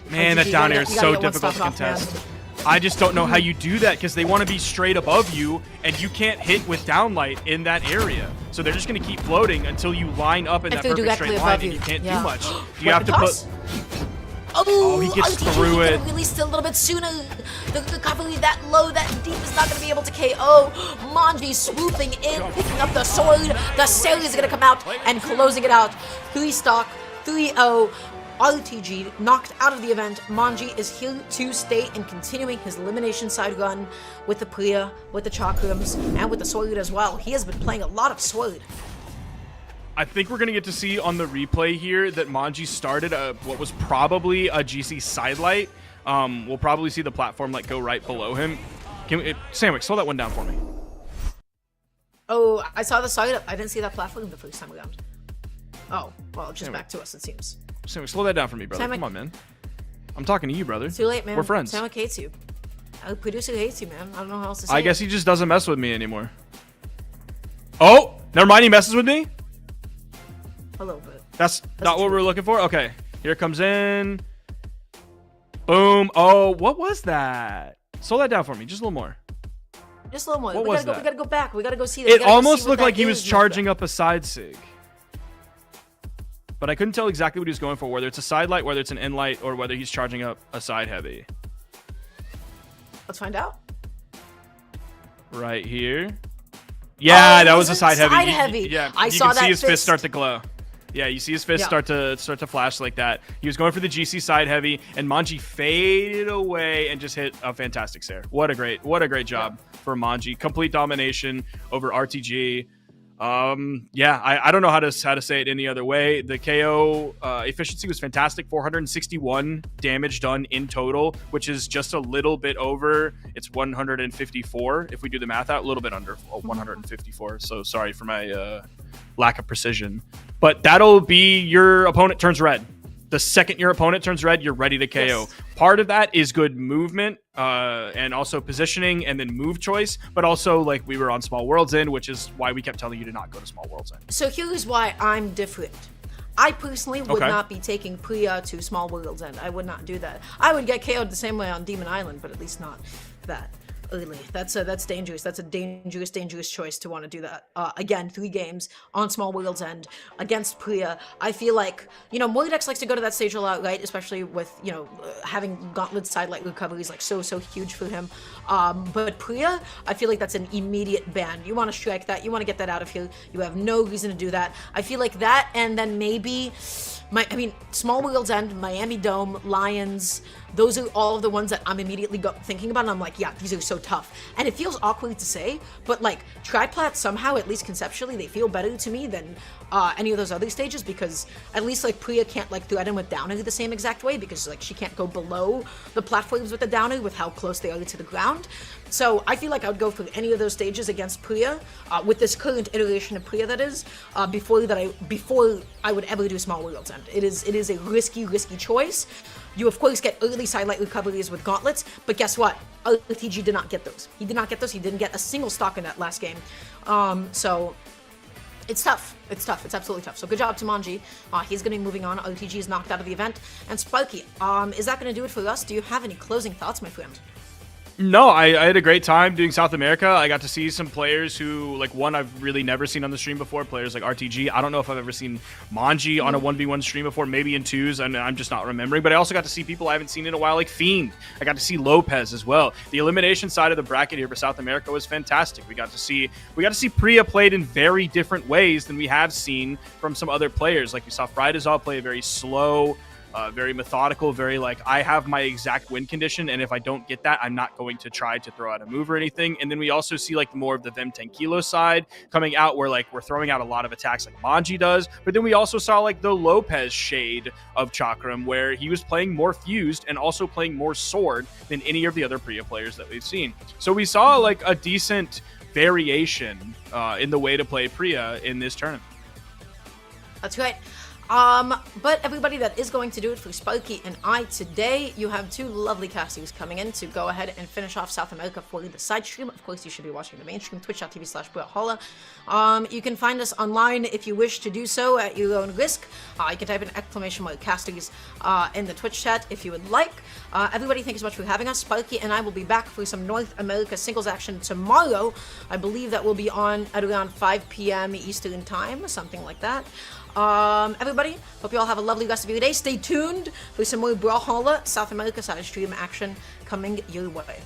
Man, that down air is so difficult to contest. I just don't know how you do that because they want to be straight above you, and you can't hit with downlight in that area. So they're just going to keep floating until you line up in that perfect straight line, and you can't do much. You have to put... Oh, he gets through it. Released a little bit sooner. The recovery that low, that deep is not going to be able to KO. Mongji swooping in, picking up the sword. The sail is going to come out and closing it out. 3-stock, 3-0. RTG knocked out of the event. Mongji is here to stay and continuing his elimination side run with the Priya, with the Chakrams, and with the sword as well. He has been playing a lot of sword. I think we're going to get to see on the replay here that Mongji started what was probably a GC sidelight. We'll probably see the platform like go right below him. Sandwich, slow that one down for me. Oh, I saw the side up. I didn't see that platform the first time around. Oh, well, just back to us, it seems. Sandwich, slow that down for me, brother. Come on, man. I'm talking to you, brother. Too late, man. We're friends. Sandwich hates you. Our producer hates you, man. I don't know how else to say I guess he just doesn't mess with me anymore. Oh, never mind. He messes with me? A little bit. That's not what we're looking for? Okay. Here it comes in. Boom. Oh, what was that? Slow that down for me. Just a little more. Just a little more. What we was gotta go, that? We gotta go back. We gotta go see that. It almost looked like he was charging up a side sig. But I couldn't tell exactly what he was going for, whether it's a side light, whether it's an in light, or whether he's charging up a side heavy. Let's find out. Right here. Yeah, that was a side heavy. Side heavy. Yeah, I saw you can that see his fist fist start to glow. Yeah, you see his fist start to flash like that. He was going for the GC side heavy, and Mongji faded away and just hit a fantastic Sair. What a great job for Mongji. Complete domination over RTG. Yeah, I don't know how to say it any other way. The KO efficiency was fantastic. 461 damage done in total, which is just a little bit over. It's 154 if we do the math out, a little bit under 154. So sorry for my lack of precision. But that'll be your opponent turns red. The second your opponent turns red, you're ready to KO. Yes. Part of that is good movement and also positioning and then move choice, but also like we were on Small World's End, which is why we kept telling you to not go to Small World's End. So here's why I'm different. I personally would not be taking Priya to Small World's End. I would not do that. I would get KO'd the same way on Demon Island, but at least not that early. That's dangerous. That's a dangerous choice to want to do that. Again, 3 games on Small World's End against Priya. I feel like, Moridex likes to go to that stage a lot, right? Especially with, having Gauntlet sidelight recovery is like so huge for him. But Priya, I feel like that's an immediate ban. You want to strike that. You want to get that out of here. You have no reason to do that. I feel like that, and then maybe Small World's End, Miami Dome, Lions, those are all of the ones that I'm immediately thinking about, and I'm like, yeah, these are so tough. And it feels awkward to say, but like, Triplat somehow, at least conceptually, they feel better to me than any of those other stages, because at least like Priya can't like threaten with downer the same exact way, because like she can't go below the platforms with the downer with how close they are to the ground. So I feel like I would go for any of those stages against Priya, with this current iteration of Priya that is, before I would ever do Small World's End. It is a risky choice. You of course get early sidelight recoveries with gauntlets, but guess what? RTG did not get those. He did not get those. He didn't get a single stock in that last game. So it's tough. It's absolutely tough. So good job to Mongji. He's going to be moving on. RTG is knocked out of the event. And Sparky, is that going to do it for us? Do you have any closing thoughts, my friend? No, I had a great time doing South America. I got to see some players who, like, one I've really never seen on the stream before, players like RTG. I don't know if I've ever seen Mongji on a 1v1 stream before, maybe in 2s, and I'm just not remembering. But I also got to see people I haven't seen in a while, like Fiend. I got to see Lopez as well. The elimination side of the bracket here for South America was fantastic. We got to see Priya played in very different ways than we have seen from some other players. Like, we saw Frydasole play a very slow, very methodical, very like, I have my exact win condition, and if I don't get that, I'm not going to try to throw out a move or anything. And then we also see like more of the Vem 10 kilo side coming out, where like we're throwing out a lot of attacks like Mongji does. But then we also saw like the Lopez shade of Chakram, where he was playing more fused and also playing more sword than any of the other Priya players that we've seen. So we saw like a decent variation in the way to play Priya in this tournament. That's great. But everybody, that is going to do it for Sparky and I today. You have two lovely casters coming in to go ahead and finish off South America for the side stream. Of course, you should be watching the main stream, twitch.tv/Brawlhalla. You can find us online if you wish to do so at your own risk. You can type in ! casters in the Twitch chat if you would like. Everybody, thank you so much for having us. Sparky and I will be back for some North America singles action tomorrow. I believe that will be on at around 5 p.m. Eastern time, something like that. Everybody, hope you all have a lovely rest of your day. Stay tuned for some more Brawlhalla South America side stream action coming your way.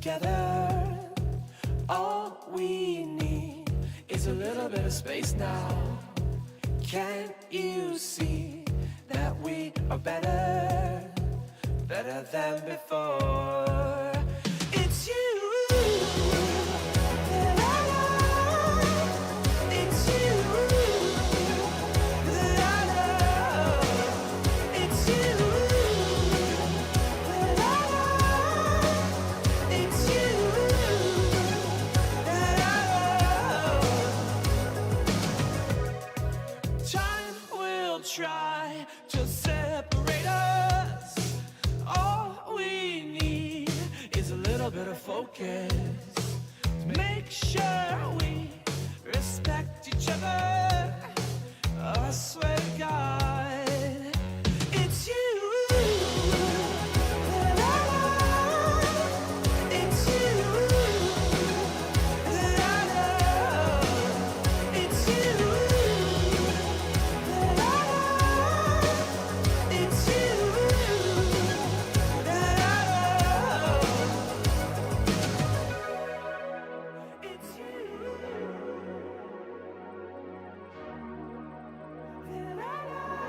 together. All we need is a little bit of space now. Can't you see that we are better, better than before? It's you. That I love. It's you that I love. It's you that I love. It's you that I love. Time will try to separate us. All we need is a little bit of focus. Make sure we respect each other. I swear to God, it's you that I love. It's you that I love. It's you that I love. It's you that I love. It's you that I love.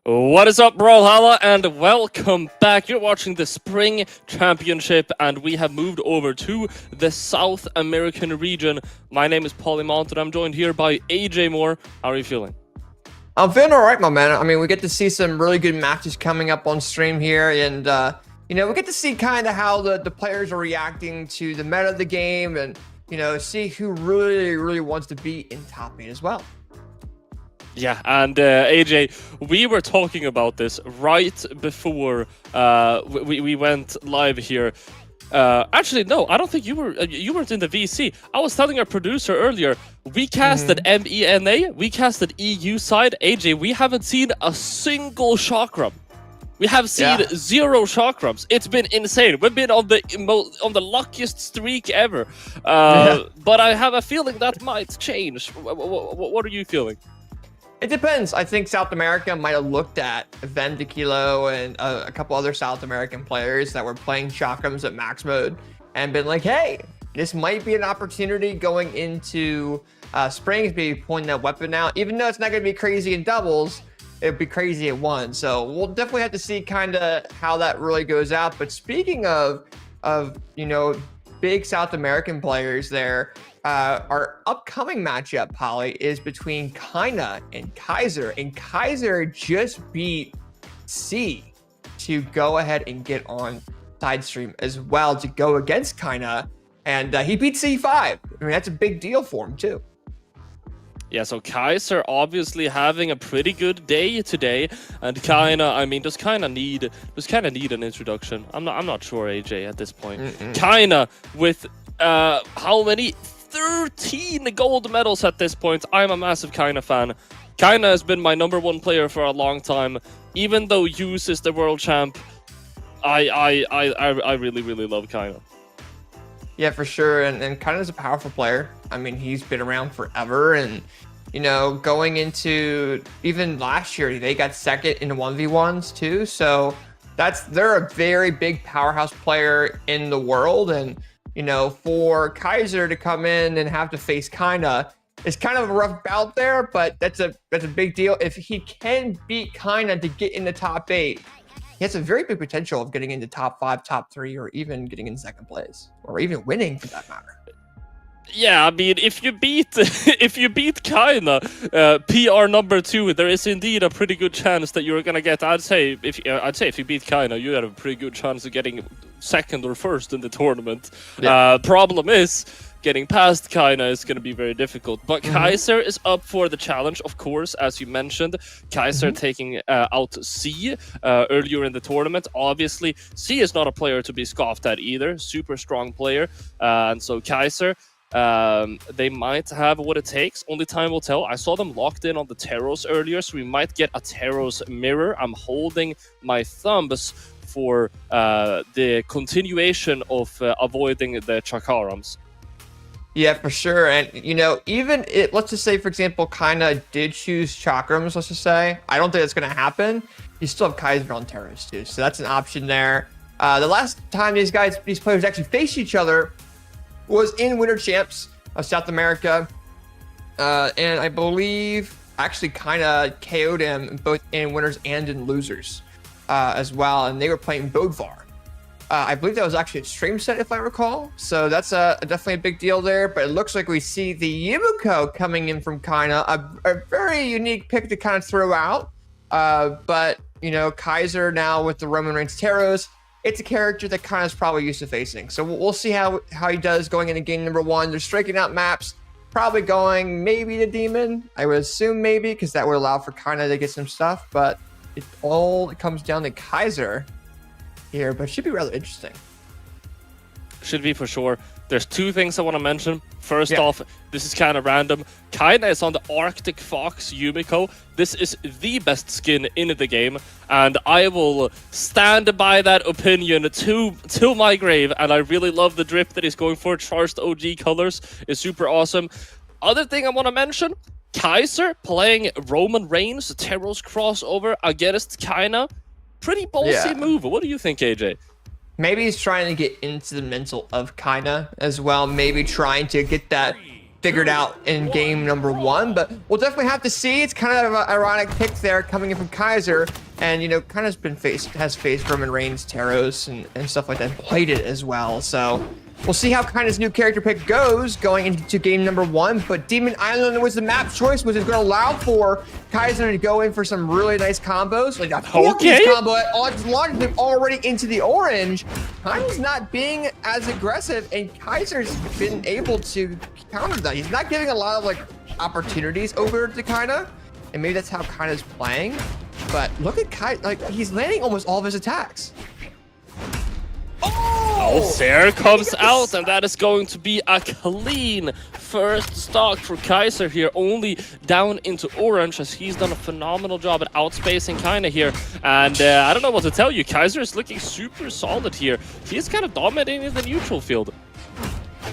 What is up, Brawlhalla, and welcome back. You're watching the Spring Championship, and we have moved over to the South American region. My name is Polymont, and I'm joined here by AJ Moore. How are you feeling? I'm feeling all right, my man. I mean, we get to see some really good matches coming up on stream here, and you know, we get to see kind of how the players are reacting to the meta of the game, and you know, see who really wants to be in top 8 as well. Yeah, and AJ, we were talking about this right before we went live here. Actually, no, I don't think you weren't in the VC. I was telling our producer earlier, we casted MENA, we casted EU side. AJ, we haven't seen a single chakram. We have seen 0 chakrams. It's been insane. We've been on the luckiest streak ever. But I have a feeling that might change. What are you feeling? It depends. I think South America might have looked at Vendikilo and a couple other South American players that were playing chakrams at max mode and been like, hey, this might be an opportunity going into Springs, maybe pointing that weapon out. Even though it's not going to be crazy in doubles, it'd be crazy at 1. So we'll definitely have to see kind of how that really goes out. But speaking of you know, big South American players there, our upcoming matchup, Polly, is between Kaina and Kaiser. And Kaiser just beat C to go ahead and get on side stream as well to go against Kaina. And he beat C5. I mean, that's a big deal for him, too. Yeah, so Kaiser obviously having a pretty good day today, and Kaina, I mean, does Kaina need an introduction? I'm not sure, AJ, at this point. Kaina with how many? 13 gold medals at this point. I'm a massive Kaina fan. Kaina has been my #1 player for a long time. Even though Use is the world champ, I really love Kaina. Yeah, for sure. And Kaina's a powerful player. I mean, he's been around forever, and you know, going into even last year, they got second in the 1v1s too. So they're a very big powerhouse player in the world. And you know, for Kaiser to come in and have to face Kaina, it's kind of a rough bout there, but that's a big deal. If he can beat Kaina to get in the top 8, he has a very big potential of getting into top 5, top 3, or even getting in second place, or even winning for that matter. Yeah, I mean, if you beat Kaina, PR #2, there is indeed a pretty good chance that you're gonna get. I'd say if you beat Kaina, you have a pretty good chance of getting second or first in the tournament. Yeah. Problem is, getting past Kaina is gonna be very difficult. But Kaiser is up for the challenge, of course, as you mentioned. Kaiser taking out C earlier in the tournament. Obviously, C is not a player to be scoffed at either. Super strong player, and so Kaiser. They might have what it takes. Only time will tell. I saw them locked in on the Taros earlier, so we might get a Taros mirror. I'm holding my thumbs for the continuation of avoiding the Chakarams. Yeah, for sure. And you know, even let's just say, for example, Kaina did choose Chakrams, let's just say. I don't think that's going to happen. You still have Kaiser on Taros too, so that's an option there. The last time these players actually faced each other was in Winter Champs of South America, and I believe actually kind of KO'd him both in winners and in losers as well, and they were playing Bodvar. I believe that was actually a stream set, if I recall, so that's definitely a big deal there. But it looks like we see the Yumiko coming in from Kaina, a very unique pick to kind of throw out, but you know, Kaiser now with the Roman Reigns Taros, it's a character that Kaina's probably used to facing. So we'll see how he does going into game #1. They're striking out maps, probably going maybe to Demon. I would assume maybe, because that would allow for Kaina to get some stuff. But it all comes down to Kaiser here, but it should be rather interesting. Should be for sure. There's 2 things I want to mention. First off, this is kind of random. Kaina is on the Arctic Fox Yumiko. This is the best skin in the game, and I will stand by that opinion to my grave. And I really love the drip that he's going for. Charged OG colors is super awesome. Other thing I want to mention, Kaiser playing Roman Reigns, Taros crossover against Kaina. Pretty ballsy move. What do you think, AJ? Maybe he's trying to get into the mental of Kaina as well. Maybe trying to get that figured out in game number 1, but we'll definitely have to see. It's kind of an ironic pick there coming in from Kaiser, and you know, kind of has faced Roman Reigns, Taros, and stuff like that, played it as well. So we'll see how Kaiser's new character pick goes going into game number 1. But Demon Island was the map choice, which is going to allow for Kaiser to go in for some really nice combos, like a 4-piece combo at odds launching him already into the orange. Kaiser's not being as aggressive, and Kaiser's been able to counter that. He's not giving a lot of like opportunities over to Kaina, and maybe that's how Kaina's playing. But look at Kaina, like he's landing almost all of his attacks. Oh, there comes out, and that is going to be a clean first stock for Kaiser here, only down into orange, as he's done a phenomenal job at outspacing Kaina here. And I don't know what to tell you, Kaiser is looking super solid here. He's kind of dominating the neutral field.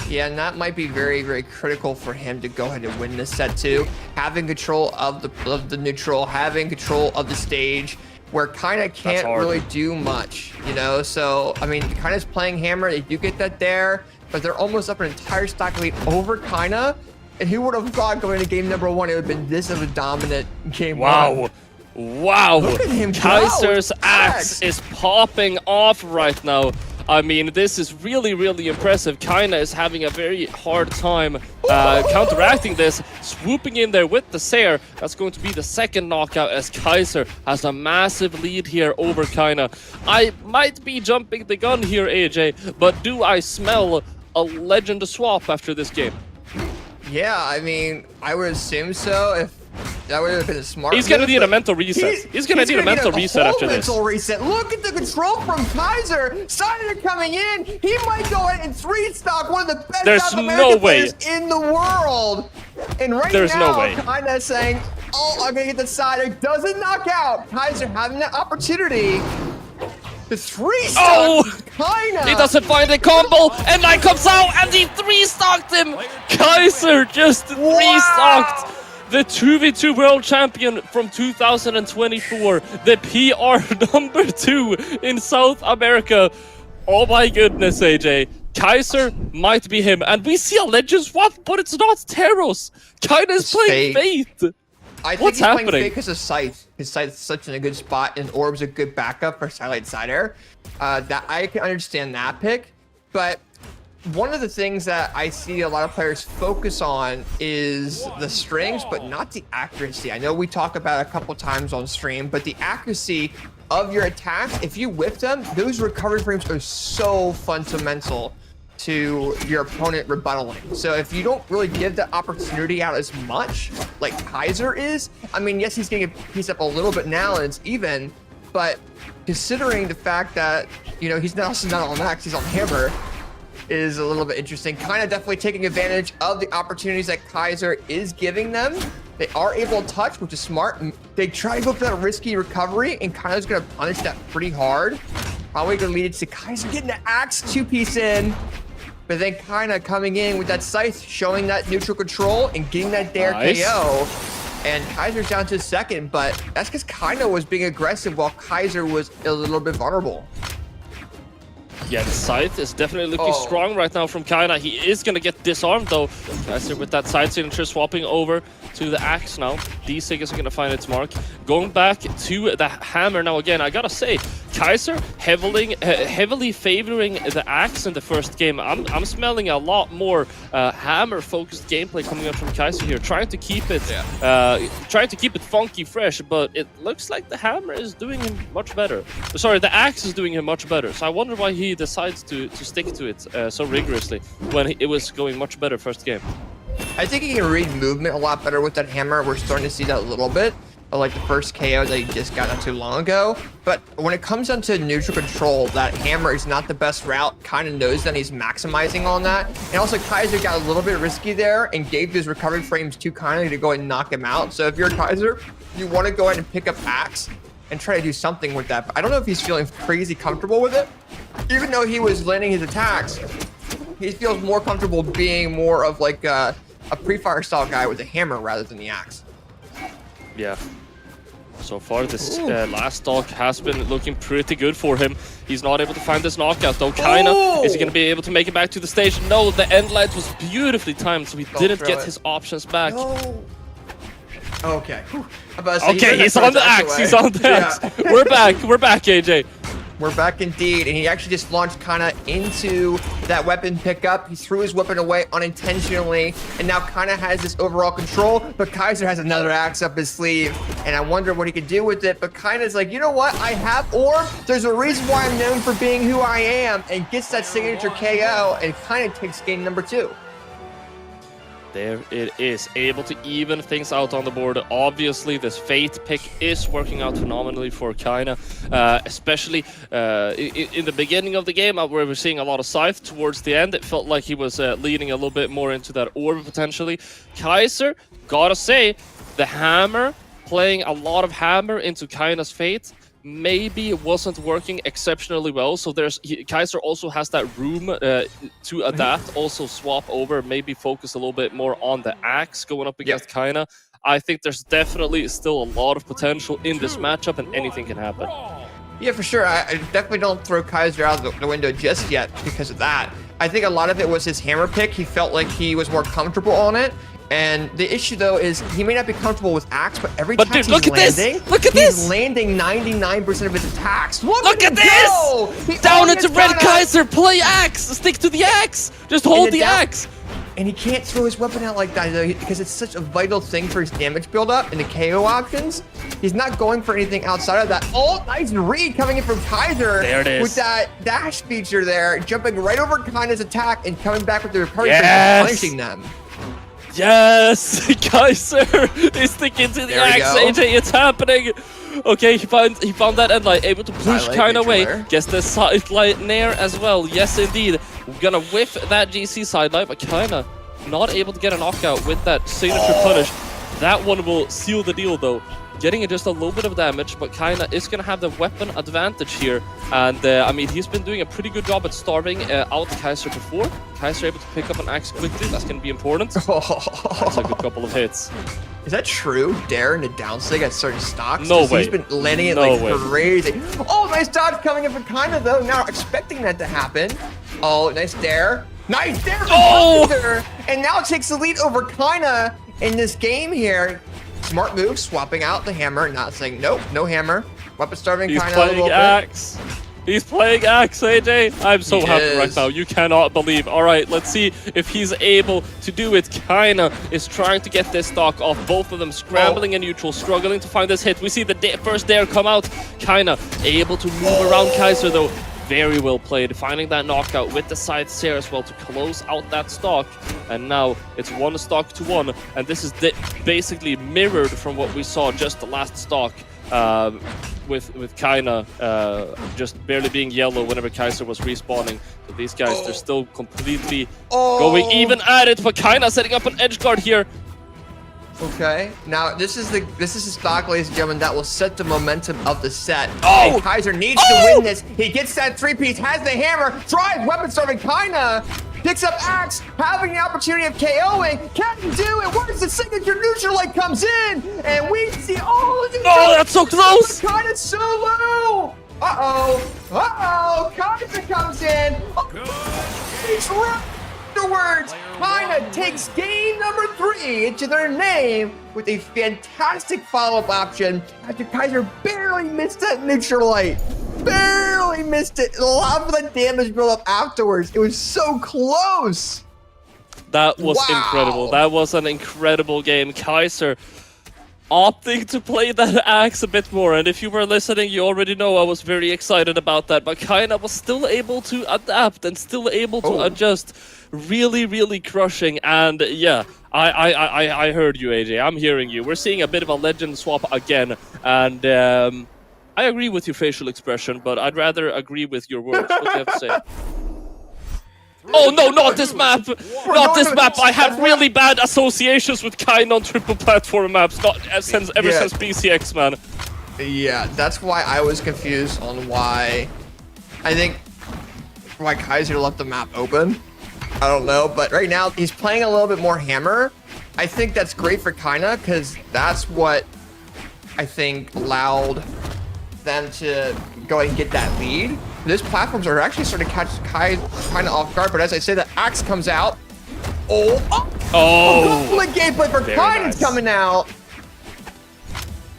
Yeah, and that might be very, very critical for him to go ahead and win this set too. Having control of the neutral, having control of the stage, where Kaina can't really do much, you know? So, I mean, Kaina's playing hammer, they do get that there, but they're almost up an entire stock lead over Kaina. And who would have thought going into game number 1, it would have been this of a dominant game. Wow. Wow. Look at him Kaiser's axe is popping off right now. I mean, this is really, really impressive. Kaina is having a very hard time counteracting this, swooping in there with the Sair. That's going to be the second knockout, as Kaiser has a massive lead here over Kaina. I might be jumping the gun here, AJ, but do I smell a legend swap after this game? Yeah, I mean, I would assume so. If that would have been a smart He's going to need a mental reset. He's going to need a mental reset after this. Mental reset. Look at the control from Kaiser. Sider coming in. He might go in and 3-stock one of the best South American players in the world. And right now, Kaina saying, oh, I'm going to get the Sider. Doesn't knock out. Kaiser having that opportunity. The 3-stock. Oh! Kaina. He doesn't find a combo, and that comes out, and he 3-stocked him. Kaiser just 3-stocked. The 2v2 world champion from 2024, the PR number 2 in South America. Oh my goodness, AJ. Kaiser might be him, and we see a legend swap, but it's not Taros. Kaina's playing Faith. I think he's playing Faith because of Scythe. His Scythe's such in a good spot, and Orb's a good backup for Silent Sider. That I can understand that pick, but one of the things that I see a lot of players focus on is the strings, but not the accuracy. I know we talk about it a couple times on stream, but the accuracy of your attacks, if you whip them, those recovery frames are so fundamental to your opponent rebuttaling. So if you don't really give the opportunity out as much, like Kaiser is, I mean, yes, he's getting a piece up a little bit now and it's even, but considering the fact that, you know, he's also not on max, he's on hammer, is a little bit interesting. Kind of definitely taking advantage of the opportunities that Kaiser is giving them. They are able to touch, which is smart. They try to go for that risky recovery, and Kaiser's going to punish that pretty hard. Probably going to lead to Kaiser getting the axe 2-piece in, but then Kaina coming in with that Scythe, showing that neutral control and getting that dare KO. And Kaiser's down to second, but that's because Kaina was being aggressive while Kaiser was a little bit vulnerable. Yeah, the Scythe is definitely looking strong right now from Kaina. He is going to get disarmed, though. Kaiser with that side signature swapping over to the axe now. D-Sig is going to find its mark. Going back to the hammer now again. I gotta say, Kaiser heavily favoring the axe in the first game. I'm smelling a lot more hammer-focused gameplay coming out from Kaiser here, trying to keep it funky, fresh. But it looks like the hammer is doing him much better. Sorry, the axe is doing him much better. So I wonder why he decides to stick to it so rigorously when it was going much better first game. I think he can read movement a lot better with that hammer. We're starting to see that a little bit, like the first KO that he just got not too long ago. But when it comes down to neutral control, that hammer is not the best route. Kind of knows that he's maximizing on that. And also Kaiser got a little bit risky there and gave his recovery frames to Kaina to go and knock him out. So if you're Kaiser, you want to go ahead and pick up axe and try to do something with that. But I don't know if he's feeling crazy comfortable with it. Even though he was landing his attacks, he feels more comfortable being more of like a pre-fire style guy with a hammer rather than the axe. Yeah. So far, this last stock has been looking pretty good for him. He's not able to find this knockout though. Kinda, is he gonna be able to make it back to the stage? No, the end light was beautifully timed, so he didn't get his options back. No. Okay. Okay, he's on the axe. He's on the axe. We're back. We're back, AJ. We're back indeed, and he actually just launched Kana into that weapon pickup. He threw his weapon away unintentionally, and now Kana has this overall control, but Kaiser has another axe up his sleeve, and I wonder what he could do with it, but Kana's like, you know what, I have Orb, there's a reason why I'm known for being who I am, and gets that signature KO, and Kana takes game number 2. There it is, able to even things out on the board. Obviously, this Fate pick is working out phenomenally for Kaina, especially in the beginning of the game where we're seeing a lot of Scythe. Towards the end, it felt like he was leaning a little bit more into that Orb potentially. Kaiser, gotta say, the Hammer, playing a lot of Hammer into Kaina's Fate, maybe it wasn't working exceptionally well, so Kaiser also has that room to adapt, also swap over, maybe focus a little bit more on the axe going up against Kaina. I think there's definitely still a lot of potential in this matchup, and anything can happen. Yeah, for sure. I definitely don't throw Kaiser out of the window just yet because of that. I think a lot of it was his hammer pick. He felt like he was more comfortable on it. And the issue, though, is he may not be comfortable with axe, but every time he's landing, he's landing 99% of his attacks. Look at this! Down into red Kaiser, play axe! Stick to the axe! Just hold the axe! And he can't throw his weapon out like that, though, because it's such a vital thing for his damage build-up and the KO options. He's not going for anything outside of that. Oh, nice read coming in from Kaiser. There it is. With that dash feature there, jumping right over Kaina's attack and coming back with the recovery and punishing them. Yes! Kaiser is sticking to the axe, AJ, it's happening! Okay, he found that end light, able to push Kaina away. Gets the side light near as well, yes indeed. We're gonna whiff that GC side light, but Kaina not able to get a knockout with that signature punish. That one will seal the deal though. Getting just a little bit of damage, but Kaina is going to have the weapon advantage here. And, I mean, he's been doing a pretty good job at starving out Kaiser before. Kaiser able to pick up an axe quickly. That's going to be important. That's a good couple of hits. Is that true? Dare into downsig at certain stocks? No way. He's been landing it like crazy. Oh, nice dodge coming in from Kaina, though. Now expecting that to happen. Oh, nice dare. Nice dare from Kaiser. And now takes the lead over Kaina in this game here. Smart move, swapping out the hammer, not saying nope, no hammer. Weapon starving He's Kaina playing a little axe. He's playing axe, AJ. I'm so happy right now. You cannot believe. All right, let's see if he's able to do it. Kaina is trying to get this stock off. Both of them scrambling in neutral, struggling to find this hit. We see the first dare come out. Kaina able to move around Kaiser though. Very well played, finding that knockout with the side stare as well to close out that stock. And now it's 1 stock to 1, and this is basically mirrored from what we saw just the last stock with Kaina just barely being yellow whenever Kaiser was respawning. So these guys, they're still completely going even at it, but Kaina setting up an edge guard here. Okay, now this is the stock, ladies and gentlemen, that will set the momentum of the set. Oh! And Kaiser needs to win this. He gets that 3-piece, has the hammer, tries weapon starving Kaina, picks up axe, having the opportunity of KOing. Can he do it? Where's the signature neutral light comes in? And we see that's so close! Kaina's so low! Kaiser comes in. He's right. Afterwards, Kaina takes game number 3 into their name with a fantastic follow-up option after Kaiser barely missed that neutral light. Barely missed it. A lot of the damage built up afterwards. It was so close. That was incredible. That was an incredible game. Kaiser opting to play that axe a bit more, and if you were listening, you already know I was very excited about that, but Kaina was still able to adapt and still able to adjust, really crushing. And yeah, I heard you, AJ. I'm hearing you. We're seeing a bit of a legend swap again, and I agree with your facial expression, but I'd rather agree with your words. What do you have to say? Oh no, not this map! Not this map! I have really bad associations with Kaina on triple platform maps, ever since BCX, man. Yeah, that's why I was confused on why Kaiser left the map open. I don't know, but right now he's playing a little bit more hammer. I think that's great for Kaina because that's what I think, allowed them to go ahead and get that lead. Those platforms are actually starting to catch Kai kind of off guard, but as I say, the axe comes out. Good gameplay for Kai is coming out.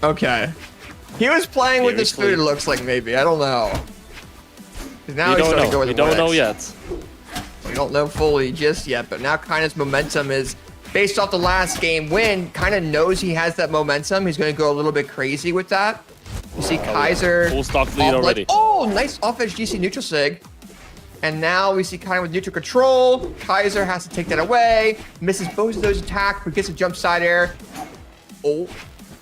Okay. He was playing with his food, it looks like, maybe. I don't know. Now he's starting to go with we don't know yet. We don't know fully just yet, but now Kaina's momentum is based off the last game win. Kaina knows he has that momentum. He's going to go a little bit crazy with that. You see Kaiser. Full stock lead already. Oh, nice off-edge GC neutral sig. And now we see Kaina with neutral control. Kaiser has to take that away. Misses both of those attacks, but gets a jump side air. Oh,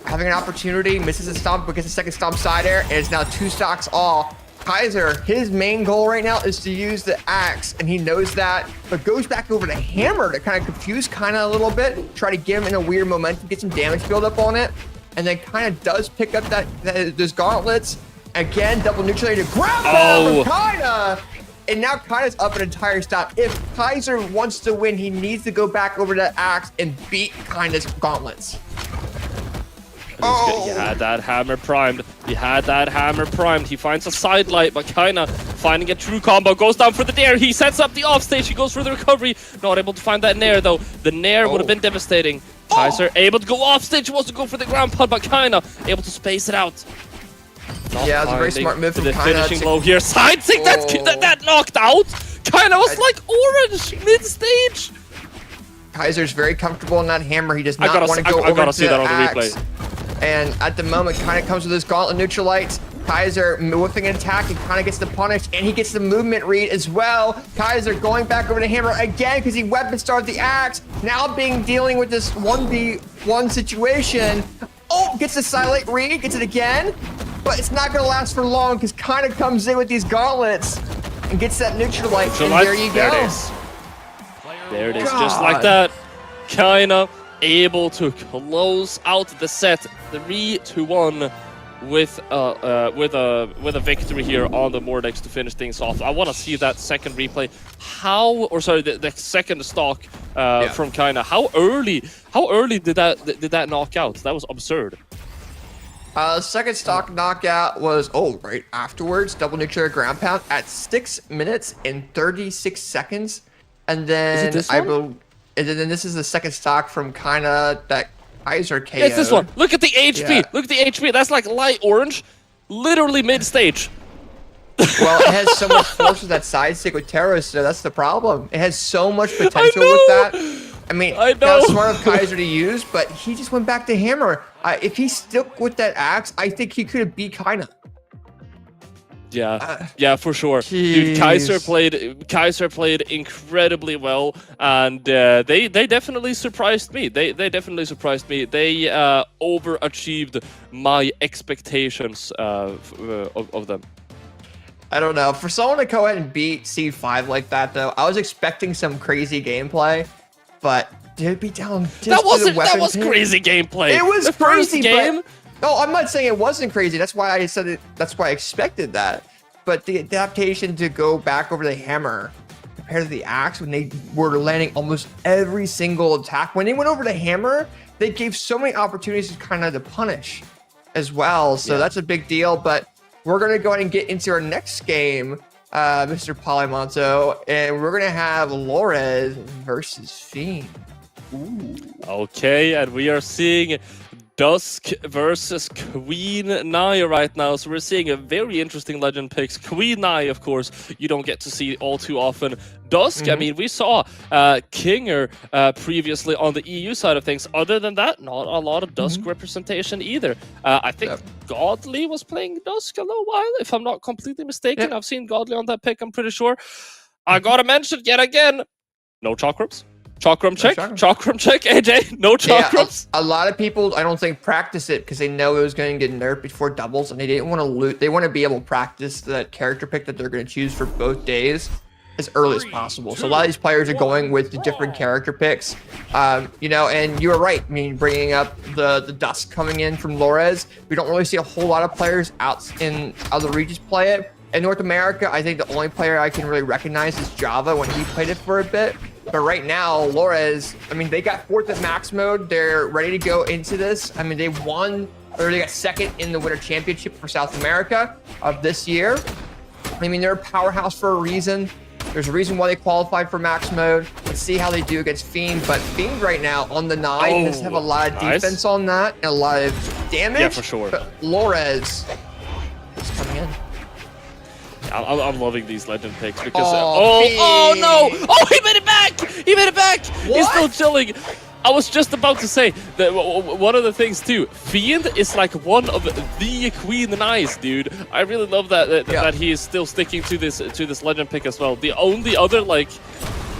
having an opportunity. Misses a stomp, but gets a second stomp side air. And it's now 2 stocks all. Kaiser, his main goal right now is to use the axe, and he knows that, but goes back over to hammer to kind of confuse Kaina a little bit, try to get him in a weird momentum, get some damage build up on it, and then Kaina does pick up those gauntlets. Again, double neutralizer, grab from Kaina, and now Kaina's up an entire stop. If Kaiser wants to win, he needs to go back over to axe and beat Kaina's gauntlets. He had that hammer primed. He finds a side light, but Kaina finding a true combo. Goes down for the nair. He sets up the offstage. He goes for the recovery. Not able to find that nair, though. The nair would have been devastating. Kaiser able to go offstage. Wants to go for the ground pound, but Kaina able to space it out. Yeah, it's a very smart move from the Kaina. Finishing blow here. Side sig that knocked out. Kaina was like orange mid-stage. Kaiser's very comfortable in that hammer. He does not want to go over I gotta to see that on the axe. replay. And at the moment, kind of comes with his gauntlet neutralites. Kaiser whiffing an attack and kind of gets the punish, and he gets the movement read as well. Kaiser going back over to hammer again because he weapon started the axe. Now dealing with this 1v1 situation. Oh, gets the silent read, gets it again, but it's not gonna last for long because kind of comes in with these gauntlets and gets that neutralite. And there you go. There it is, just like that. Kaina able to close out the set 3-1 with a victory here on the Mordex to finish things off. I want to see that second replay. The second stock from Kaina. How early did that knock out? That was absurd. Second stock knockout was right afterwards. Double nuclear ground pound at 6 minutes and 36 seconds. And then and then this is the second stock from Kaina that Kaiser KO'd. It's this one. Look at the HP. Yeah. Look at the HP. That's like light orange, literally mid-stage. Well, it has so much force with that side stick with Terrorist, so that's the problem. It has so much potential with that. I mean, that was smart of Kaiser to use, but he just went back to hammer. If he stuck with that axe, I think he could have beat Kaina. Yeah, for sure. Dude, Kaiser played incredibly well, and they definitely surprised me. They definitely surprised me. They overachieved my expectations of them. I don't know. For someone to go ahead and beat C5 like that, though, I was expecting some crazy gameplay, but to be down just that was pick. crazy gameplay. It was the crazy first game. No, I'm not saying it wasn't crazy. That's why I said it. That's why I expected that. But the adaptation to go back over the hammer compared to the axe when they were landing almost every single attack. When they went over the hammer, they gave so many opportunities to kind of to punish as well. So that's a big deal. But we're going to go ahead and get into our next game, Mr. Polymonto, and we're going to have Lopez versus Fiend. Ooh. Okay, and we are seeing Dusk versus Queen Nai right now, so we're seeing a very interesting legend picks. Queen Nai, of course, you don't get to see all too often. Dusk, I mean, we saw Kinger previously on the EU side of things. Other than that, not a lot of Dusk representation either. I think Godly was playing Dusk a little while, if I'm not completely mistaken. I've seen Godly on that pick, I'm pretty sure. I gotta mention yet again, no Chakrams. Chakram check, Chakram check, AJ, no Chakrams. Yeah, a lot of people, I don't think, practice it because they know it was going to get nerfed before doubles, and they didn't want to loot. They want to be able to practice that character pick that they're going to choose for both days as early as possible. So a lot of these players are going with the different character picks, you know, and you were right. I mean, bringing up the Dusk coming in from Lopez, we don't really see a whole lot of players out in other regions play it. In North America, I think the only player I can really recognize is Java when he played it for a bit. But right now, Lopez, I mean, they got 4th at max mode. They're ready to go into this. I mean, they won or they got second in the Winter Championship for South America of this year. I mean, they're a powerhouse for a reason. There's a reason why they qualified for max mode. Let's see how they do against Fiend. But Fiend right now on the 9 does have a lot of defense on that and a lot of damage. Yeah, for sure. But Lopez is coming in. I'm loving these legend picks because Oh, no! Oh, he made it back! He made it back! He's still chilling. I was just about to say that one of the things too, Fiend is like one of the Queen Eyes, dude. I really love that he is still sticking to this legend pick as well. The only other like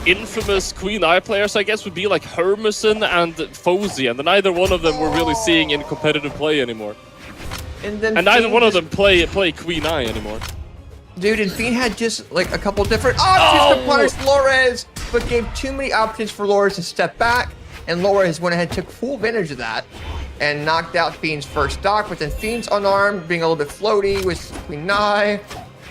infamous Queen Eye players, I guess, would be like Hermison and Fozy, and neither one of them we're really seeing in competitive play anymore. And neither one of them play Queen Eye anymore. Dude, and Fiend had just like a couple different options to punish Lopez, but gave too many options for Lopez to step back. And Lopez went ahead and took full advantage of that and knocked out Fiend's first stock. But then Fiend's unarmed, being a little bit floaty with Queen Eye,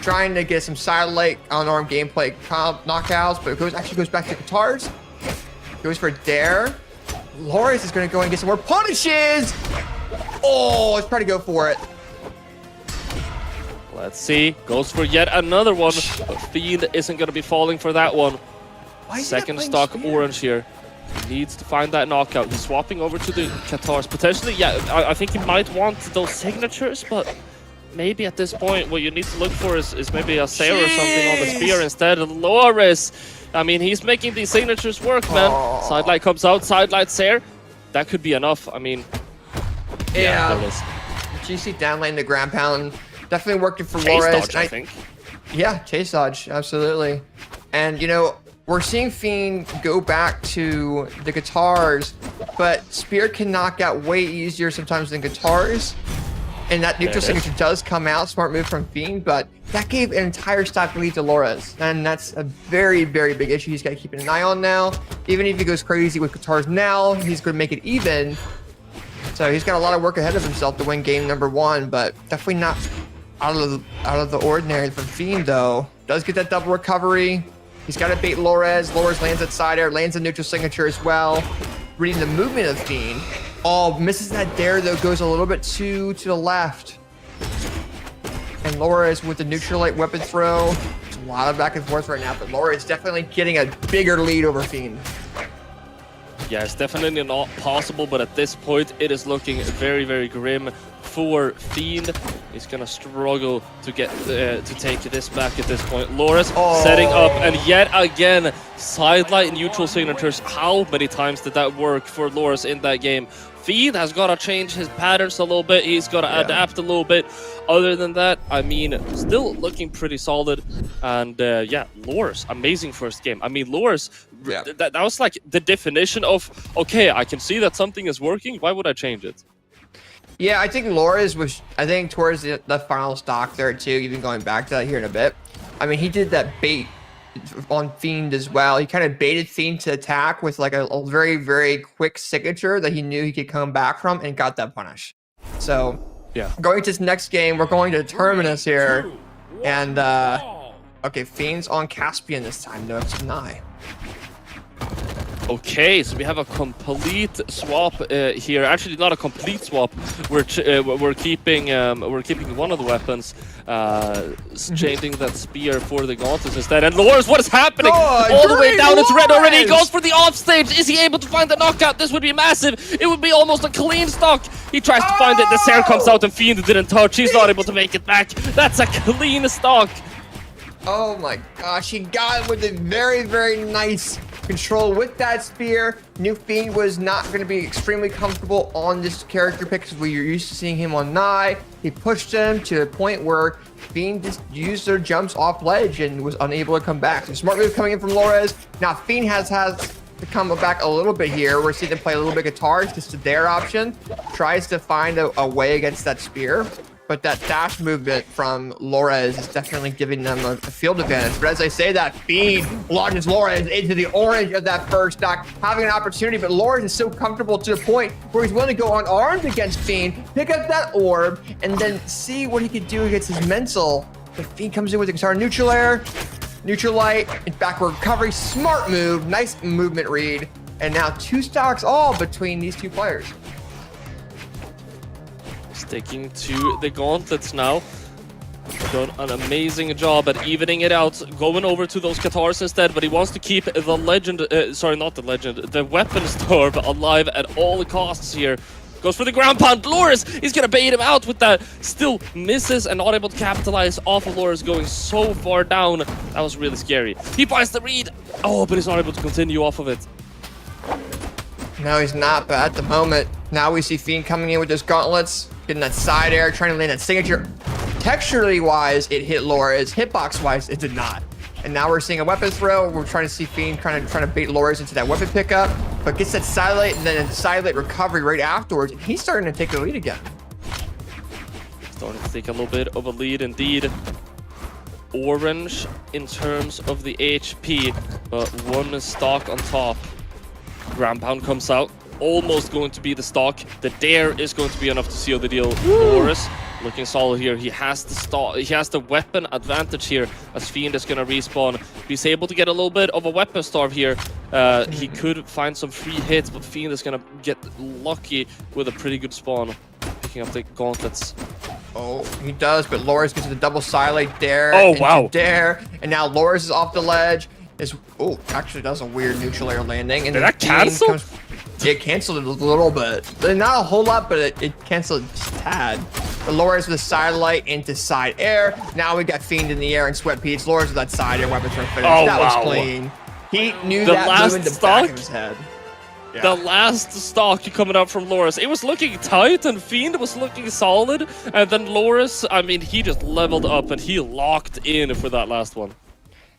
trying to get some satellite unarmed gameplay knockouts. But it actually goes back to guitars. Goes for a dare. Lopez is going to go and get some more punishes. Oh, let's try to go for it. Let's see. Goes for yet another one. But Fiend isn't going to be falling for that one. Second stock spear? orange here. He needs to find that knockout. He's swapping over to the guitars. Potentially, yeah, I think he might want those signatures, but maybe at this point what you need to look for is maybe a Sair or something on the spear instead. Loris, I mean, he's making these signatures work, man. Sidelight comes out, sidelight Sair. That could be enough. I mean, yeah. There it is. GC downlane the ground pound. Definitely working for Chase Lopez. dodge, I think. Yeah, chase dodge, absolutely. And, you know, we're seeing Fiend go back to the guitars, but Spear can knock out way easier sometimes than guitars. And that neutral signature does come out, smart move from Fiend, but that gave an entire stock lead to Lopez. And that's a very, very big issue he's got to keep an eye on now. Even if he goes crazy with guitars now, he's going to make it even. So he's got a lot of work ahead of himself to win game number 1, but definitely not out of the ordinary from Fiend, though. Does get that double recovery. He's got to bait Lopez. Lopez lands at side air, lands a neutral signature as well. Reading the movement of Fiend. Oh, misses that dare though, goes a little bit too to the left. And Lopez with the neutral light weapon throw. There's a lot of back and forth right now, but Lopez is definitely getting a bigger lead over Fiend. Yeah, it's definitely not possible, but at this point it is looking very, very grim for Fiend. He's gonna struggle to get to take this back at this point. Loris setting up, and yet again sidelight neutral signatures. How many times did that work for Loris in that game? Fiend has got to change his patterns a little bit. He's got to adapt a little bit. Other than that, I mean, still looking pretty solid. And yeah, Loris, amazing first game. I mean, Loris, that was like the definition of, okay, I can see that something is working. Why would I change it? Yeah, I think Lopez was, I think towards the final stock there too, even going back to that here in a bit. I mean, he did that bait on Fiend as well. He kind of baited Fiend to attack with like a very, very quick signature that he knew he could come back from and got that punish. So, yeah. Going to this next game, we're going to Terminus here. And, okay, Fiend's on Caspian this time, no, it's Nye. Okay, so we have a complete swap here. Actually, not a complete swap. We're keeping one of the weapons, changing that spear for the Gauntlets instead. And Loris, what is happening? All the way down, it's red already. He goes for the offstage. Is he able to find the knockout? This would be massive. It would be almost a clean stock. He tries to find it. The Sair comes out and Fiend didn't touch. He's not able to make it back. That's a clean stock. Oh my gosh, he got him with a very, very nice control with that spear. Knew Fiend was not going to be extremely comfortable on this character pick because we were used to seeing him on Nye. He pushed him to the point where Fiend just used their jumps off ledge and was unable to come back. So smart move coming in from Lopez. Now Fiend has to come back a little bit here. We're seeing them play a little bit guitars, just a dare option. Tries to find a way against that spear. But that dash movement from Lopez is definitely giving them a field advantage. But as I say that, Fiend launches Lopez into the orange of that first stock, having an opportunity. But Lopez is so comfortable to the point where he's willing to go unarmed against Fiend, pick up that orb, and then see what he could do against his mental. But Fiend comes in with the guitar neutral air, neutral light, and backward recovery. Smart move, nice movement read. And now 2 stocks all between these two players. Sticking to the gauntlets now. Done an amazing job at evening it out, going over to those Katars instead, but he wants to keep the legend, sorry, not the legend, the weapon storm alive at all costs here. Goes for the ground pound. Loris, he's gonna bait him out with that. Still misses and not able to capitalize off of Loris going so far down. That was really scary. He finds the read. Oh, but he's not able to continue off of it. No, he's not, but at the moment, now we see Fiend coming in with those gauntlets, getting that side air, trying to land that signature. Texturally wise, it hit Loris. Hitbox wise, it did not. And now we're seeing a weapon throw. We're trying to see Fiend trying to bait Loris into that weapon pickup, but gets that sidelight and then a sidelight recovery right afterwards. And he's starting to take the lead again. Starting to take a little bit of a lead indeed. Orange in terms of the HP, but one stock on top. Ground pound comes out, almost going to be the stock. The dare is going to be enough to seal the deal. Loris looking solid here. He has the stock. He has the weapon advantage here as Fiend is going to respawn. He's able to get a little bit of a weapon starve here. He could find some free hits, but Fiend is going to get lucky with a pretty good spawn. Picking up the gauntlets. Oh, he does, but Loris gets the double sidelight dare. Oh, wow. Dare, and now Loris is off the ledge. Oh, actually does a weird neutral air landing. And did that cancel? It canceled it a little bit. Not a whole lot, but it canceled just a tad. But Loris with a sidelight into side air. Now we got Fiend in the air and Sweat Peach. Loris with that side air weapon turn finish. Oh, that wow. was clean. He knew The that last moving the stock? back of his head. Yeah. The last stock coming up from Loris. It was looking tight and Fiend was looking solid. And then Loris, I mean, he just leveled up and he locked in for that last one.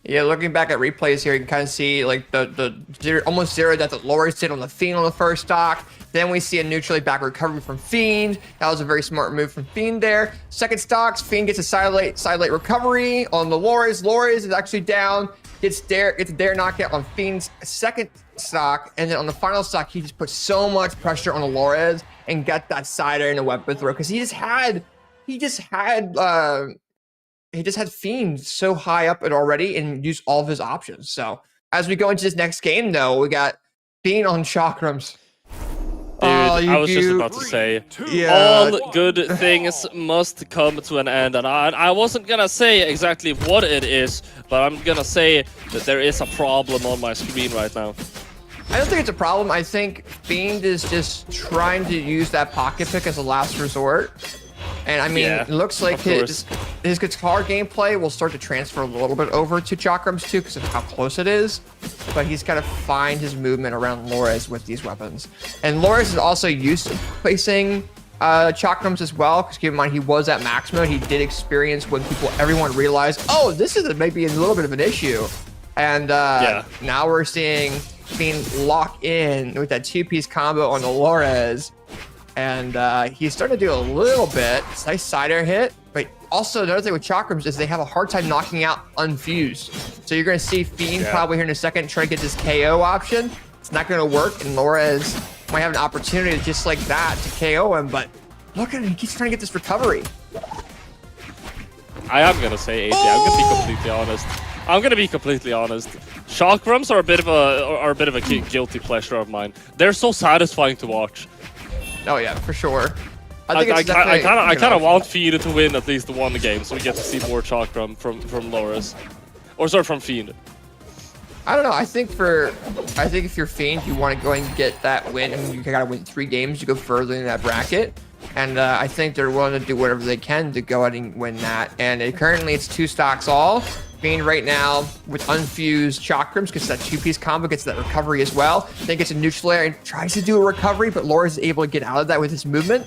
Yeah, looking back at replays here, you can kind of see like the almost zero death that Loris did on the Fiend on the first stock. Then we see a neutrally back recovery from Fiend. That was a very smart move from Fiend there. Second stocks, Fiend gets a sidelight recovery on the Loris. Loris is actually down. Gets a dare knockout on Fiend's second stock, and then on the final stock, he just put so much pressure on the Loris and got that side air and a weapon throw because he just had Fiend so high up it already and used all of his options. So as we go into this next game, though, we got Fiend on chakrams. Dude, I was just about to say, all good things must come to an end. And I wasn't going to say exactly what it is, but I'm going to say that there is a problem on my screen right now. I don't think it's a problem. I think Fiend is just trying to use that pocket pick as a last resort. And I mean, it looks like his guitar gameplay will start to transfer a little bit over to chakrams too because of how close it is. But he's got to find his movement around Loris with these weapons. And Loris is also used to placing chakrams as well because keep in mind he was at max mode. He did experience when everyone realized, oh, this is maybe a little bit of an issue. And now we're seeing Fiend lock in with that two-piece combo on the Loris. And he's starting to do a little bit. It's a nice side air hit. But also another thing with chakrams is they have a hard time knocking out unfused. So you're going to see Fiend probably here in a second try to get this KO option. It's not going to work. And Loris might have an opportunity just like that to KO him. But look at him. He keeps trying to get this recovery. I am going to say, AJ, I'm going to be completely honest. I'm going to be completely honest. Chakrams are a bit of a guilty pleasure of mine. They're so satisfying to watch. Oh yeah, for sure. I kind of want Fiend to win at least one game, so we get to see more chakram from Loris, or sorry, from Fiend. I don't know. I think if you're Fiend, you want to go and get that win, and you gotta win 3 games to go further in that bracket. And I think they're willing to do whatever they can to go ahead and win that. And currently, it's 2 stocks all. Fiend right now with unfused chakrams gets that 2-piece combo, gets that recovery as well. Then gets a neutral air and tries to do a recovery, but Loris is able to get out of that with his movement.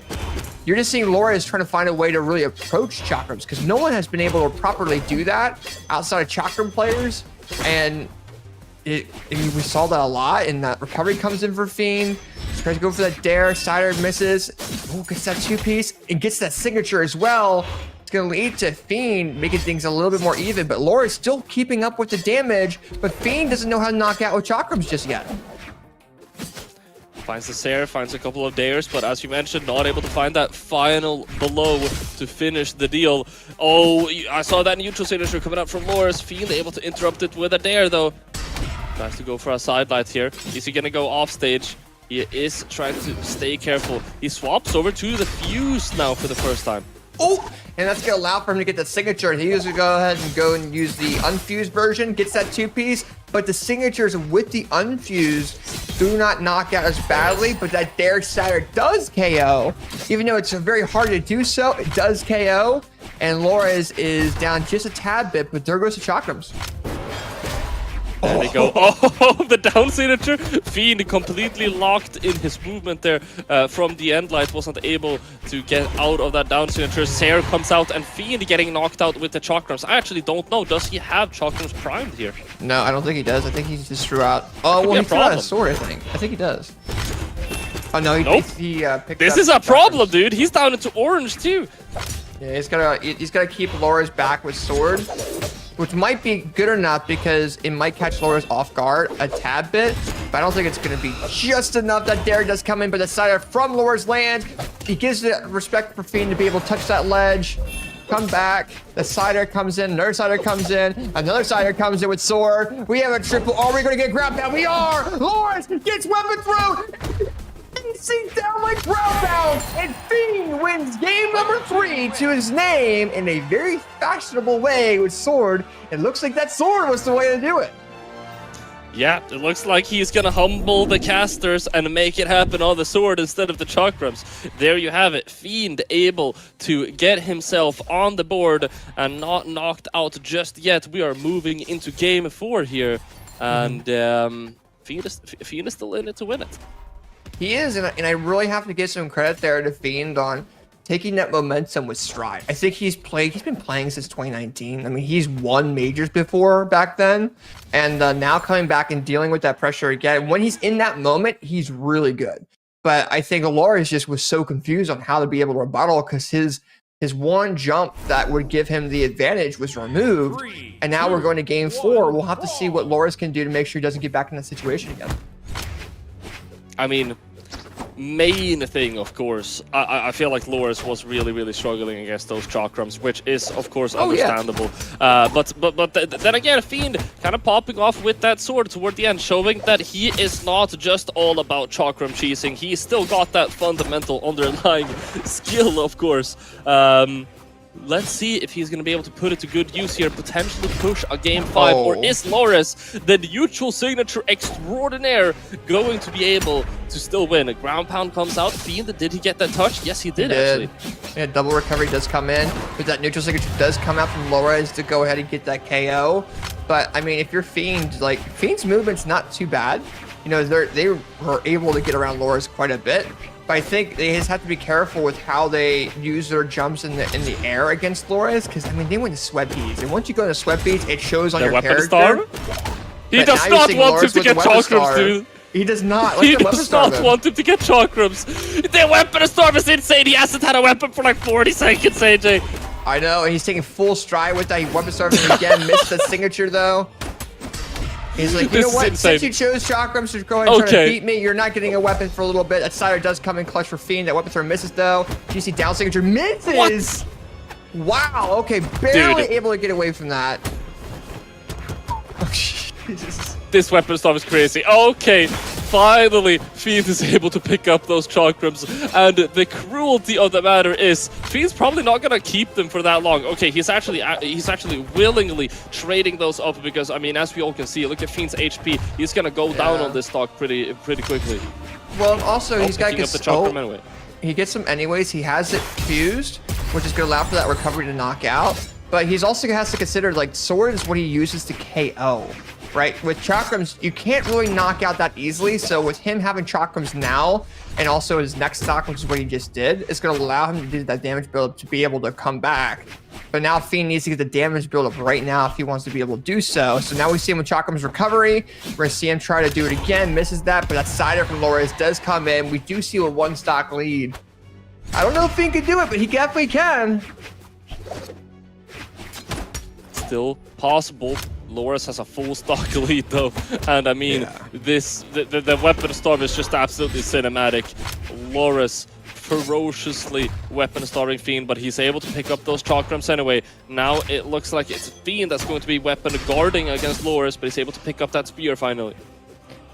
You're just seeing Loris trying to find a way to really approach chakrams because no one has been able to properly do that outside of chakram players. And we saw that a lot, and that recovery comes in for Fiend. Tries to go for that dare, side air misses. Oh, gets that 2-piece and gets that signature as well. It's going to lead to Fiend making things a little bit more even, but Loris still keeping up with the damage, but Fiend doesn't know how to knock out with chakrams just yet. Finds the Sair, finds a couple of dares, but as you mentioned, not able to find that final blow to finish the deal. Oh, I saw that neutral signature coming up from Loris. Fiend able to interrupt it with a dare, though. Tries to go for a sidelight here. Is he going to go off stage? He is trying to stay careful. He swaps over to the Fuse now for the first time. Oh, and that's gonna allow for him to get the signature. He usually go ahead and use the unfused version, gets that 2-piece, but the signatures with the unfused do not knock out as badly, but that Dare Cider does KO. Even though it's very hard to do so, it does KO, and Lores is down just a tad bit, but there goes the chakrams. There they go. Oh, the down signature. Fiend completely locked in his movement there from the end light. Wasn't able to get out of that down signature. Sair comes out and Fiend getting knocked out with the chakrams. I actually don't know. Does he have chakrams primed here? No, I don't think he does. I think he just threw out. Oh, well, he threw out a sword, I think. I think he does. Oh, no, he picked This up is a chakrams. problem, dude. He's down into orange, too. Yeah, he's gotta keep Laura's back with sword, which might be good enough because it might catch Laura's off guard a tad bit, but I don't think it's gonna be just enough. That Dare does come in, but the Cider from Laura's land, he gives the respect for Fiend to be able to touch that ledge, come back. The Cider comes in, another Cider comes in, another Cider comes in with sword. We have a triple. Are we gonna get grabbed down? We are. Laura gets weapon through. Sinks down like ground, and Fiend wins game number 3 to his name in a very fashionable way with sword. It looks like that sword was the way to do it. Yeah, it looks like he's gonna humble the casters and make it happen on the sword instead of the chakrams. There you have it. Fiend able to get himself on the board and not knocked out just yet. We are moving into game 4 here, and Fiend is still in it to win it. He is, and I really have to give some credit there to Fiend on taking that momentum with stride. I think he's been playing since 2019. I mean, he's won majors before back then, and now coming back and dealing with that pressure again. When he's in that moment, he's really good. But I think Aloris just was so confused on how to be able to rebuttal because his one jump that would give him the advantage was removed, and now we're going to game 4. We'll have to see what Loris can do to make sure he doesn't get back in that situation again. I mean, main thing, of course, I feel like Loris was really struggling against those chakrams, which is, of course, understandable. Yeah. But then again, Fiend kind of popping off with that sword toward the end, showing that he is not just all about chakram cheesing. He's still got that fundamental underlying skill, of course. Let's see if he's going to be able to put it to good use here, potentially push a game 5, or is Loris, the neutral signature extraordinaire, going to be able to still win? A ground pound comes out. Fiend, did he get that touch? Yes, he did, actually. Yeah, double recovery does come in, but that neutral signature does come out from Loris to go ahead and get that KO. But, I mean, if you're Fiend, like, Fiend's movement's not too bad. You know, they were able to get around Loris quite a bit. But I think they just have to be careful with how they use their jumps in the air against Loris, because I mean they went to sweat beads, and once you go to sweat beads, it shows on your character. Star? He does not want him to get chakrams, dude. He does not. He does not want him to get chakrams. The weapon storm is insane. He hasn't had a weapon for like 40 seconds, AJ. I know, and he's taking full stride with that. He weapon storming again, missed the signature though. He's like, you know what? Since you chose chakrams to go ahead and try to beat me, you're not getting a weapon for a little bit. That Cider does come in clutch for Fiend. That weapon throw misses though. GC down signature misses. What? Wow. Okay, barely able to get away from that. Oh, Jesus. This weapon stuff is crazy. Okay, finally, Fiend is able to pick up those chakrams, and the cruelty of the matter is, Fiend's probably not gonna keep them for that long. Okay, he's actually willingly trading those up because, I mean, as we all can see, look at Fiend's HP. He's gonna go down on this stock pretty quickly. Well, and also he's got to get the chakram anyway. He gets them anyways. He has it fused, which is gonna allow for that recovery to knock out. But he's also has to consider, like, sword is what he uses to KO. Right, with chakrams, you can't really knock out that easily. So with him having chakrams now, and also his next stock, which is what he just did, it's going to allow him to do that damage build-up to be able to come back. But now Fiend needs to get the damage build-up right now if he wants to be able to do so. So now we see him with chakrams recovery. We're going to see him try to do it again, misses that, but that Cider from Loris does come in. We do see a 1-stock lead. I don't know if Fiend can do it, but he definitely can. Still possible. Loris has a full stock lead though, and I mean, the weapon storm is just absolutely cinematic. Loris ferociously weapon starving Fiend, but he's able to pick up those chakrams anyway. Now it looks like it's Fiend that's going to be weapon guarding against Loris, but he's able to pick up that spear finally.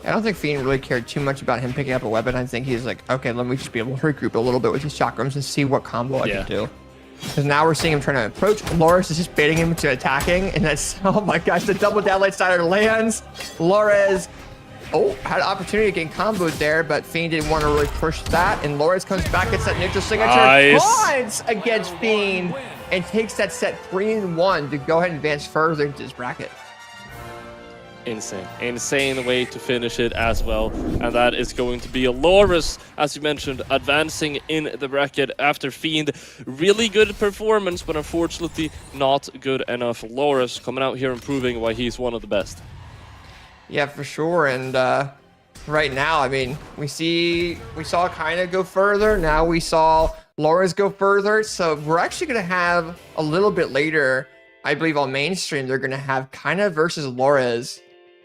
I don't think Fiend really cared too much about him picking up a weapon. I think he's like, okay, let me just be able to regroup a little bit with his chakrams and see what combo I can do. Because now we're seeing him trying to approach. Loris is just baiting him into attacking, and that's, oh my gosh, the double down light sider lands. Loris, had an opportunity to get comboed there, but Fiend didn't want to really push that, and Loris comes back, gets that neutral signature, points against Fiend, and takes that set 3-1 to go ahead and advance further into this bracket. Insane way to finish it as well, and that is going to be Loris, as you mentioned, advancing in the bracket after Fiend. Really good performance, but unfortunately not good enough. Loris coming out here and proving why he's one of the best. Yeah, for sure. And right now, I mean, we saw Kaina go further. Now we saw Loris go further. So we're actually going to have a little bit later, I believe on mainstream, they're going to have Kaina versus Loris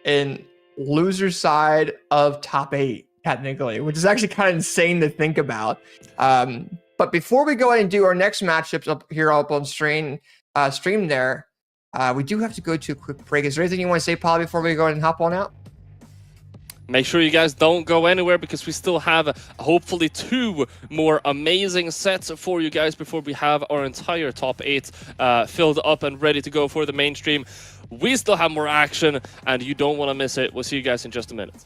in loser side of top 8, technically, which is actually kind of insane to think about. But before we go ahead and do our next matchups up here up on stream there, we do have to go to a quick break. Is there anything you want to say, Paul, before we go ahead and hop on out? Make sure you guys don't go anywhere, because we still have hopefully 2 more amazing sets for you guys before we have our entire top 8 filled up and ready to go for the mainstream. We still have more action, and you don't want to miss it. We'll see you guys in just a minute.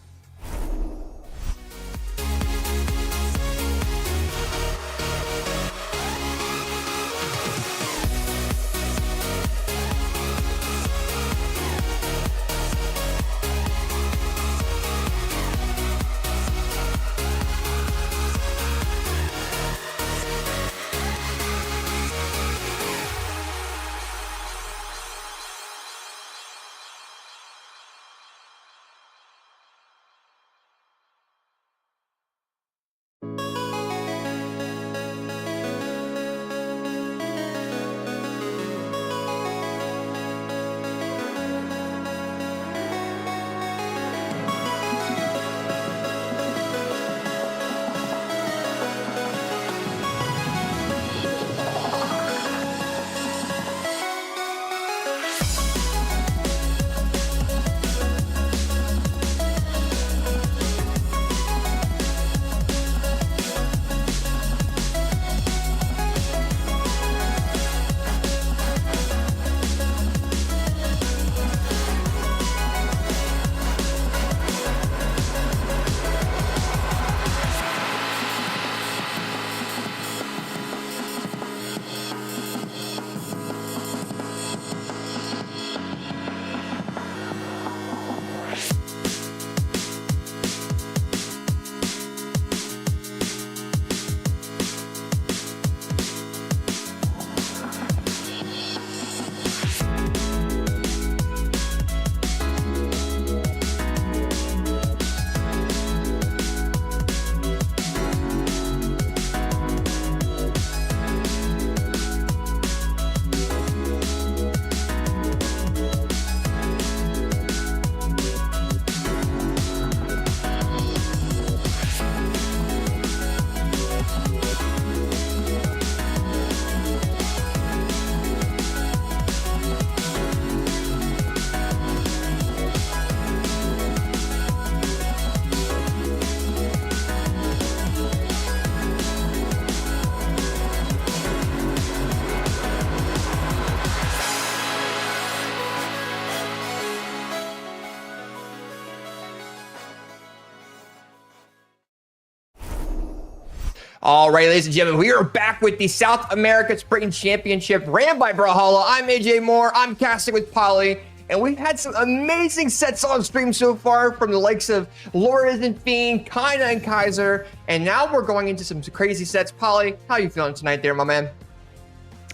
All right, ladies and gentlemen, we are back with the South America Sprint Championship ran by Brawlhalla. I'm AJ Moore. I'm casting with Polly. And we've had some amazing sets on stream so far from the likes of Loris and Fiend, Kaina and Kaiser. And now we're going into some crazy sets. Polly, how you feeling tonight there, my man?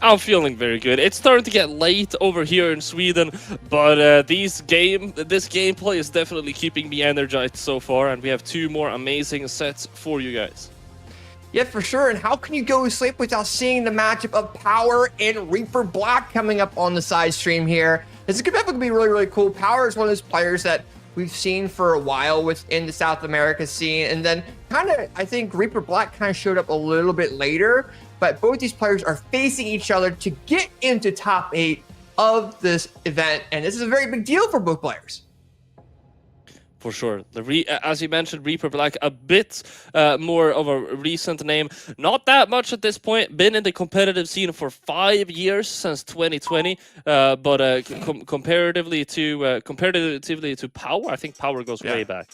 I'm feeling very good. It's starting to get late over here in Sweden, but this gameplay is definitely keeping me energized so far, and we have 2 more amazing sets for you guys. Yeah, for sure. And how can you go to sleep without seeing the matchup of Power and Reaper Black coming up on the side stream here? This is going to be really, really cool. Power is one of those players that we've seen for a while within the South America scene. And then kind of, I think Reaper Black kind of showed up a little bit later. But both these players are facing each other to get into top 8 of this event. And this is a very big deal for both players. For sure. As you mentioned, Reaper Black, a bit more of a recent name. Not that much at this point. Been in the competitive scene for 5 years, since 2020. But comparatively to Power, I think Power goes way back.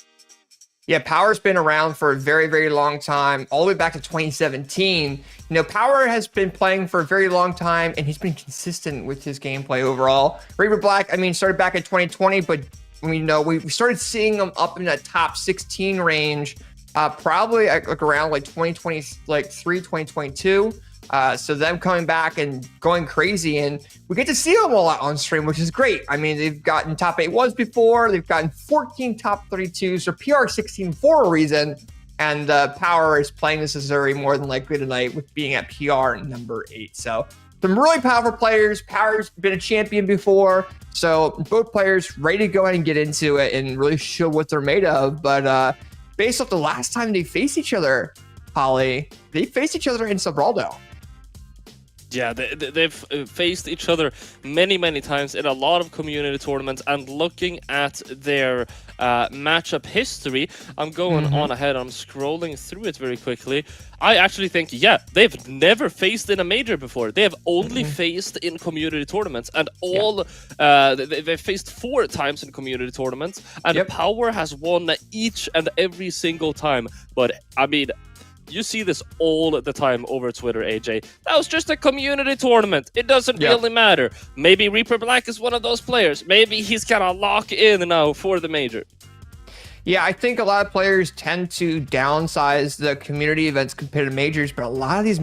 Yeah, Power's been around for a very, very long time, all the way back to 2017. You know, Power has been playing for a very long time, and he's been consistent with his gameplay overall. Reaper Black, I mean, started back in 2020, but we started seeing him up in that top 16 range, probably like around like 2023, 2022. So them coming back and going crazy, and we get to see them a lot on stream, which is great. I mean, they've gotten top 8 once before, they've gotten 14 top 32s, or PR 16 for a reason, and Power is playing necessary more than likely tonight with being at PR number 8. So some really powerful players. Power's been a champion before, so both players ready to go ahead and get into it and really show what they're made of. But based off the last time they faced each other, Holly, they faced each other in Sgrape. Yeah, they've faced each other many times in a lot of community tournaments, and looking at their matchup history, I'm going on ahead, I'm scrolling through it very quickly. I actually think, yeah, they've never faced in a major before. They have only faced in community tournaments, and they've faced 4 times in community tournaments, and Power has won each and every single time. But, I mean, you see this all the time over Twitter, AJ. That was just a community tournament. It doesn't really matter. Maybe Reaper Black is one of those players. Maybe he's gonna lock in now for the major. Yeah, I think a lot of players tend to downsize the community events compared to majors, but a lot of these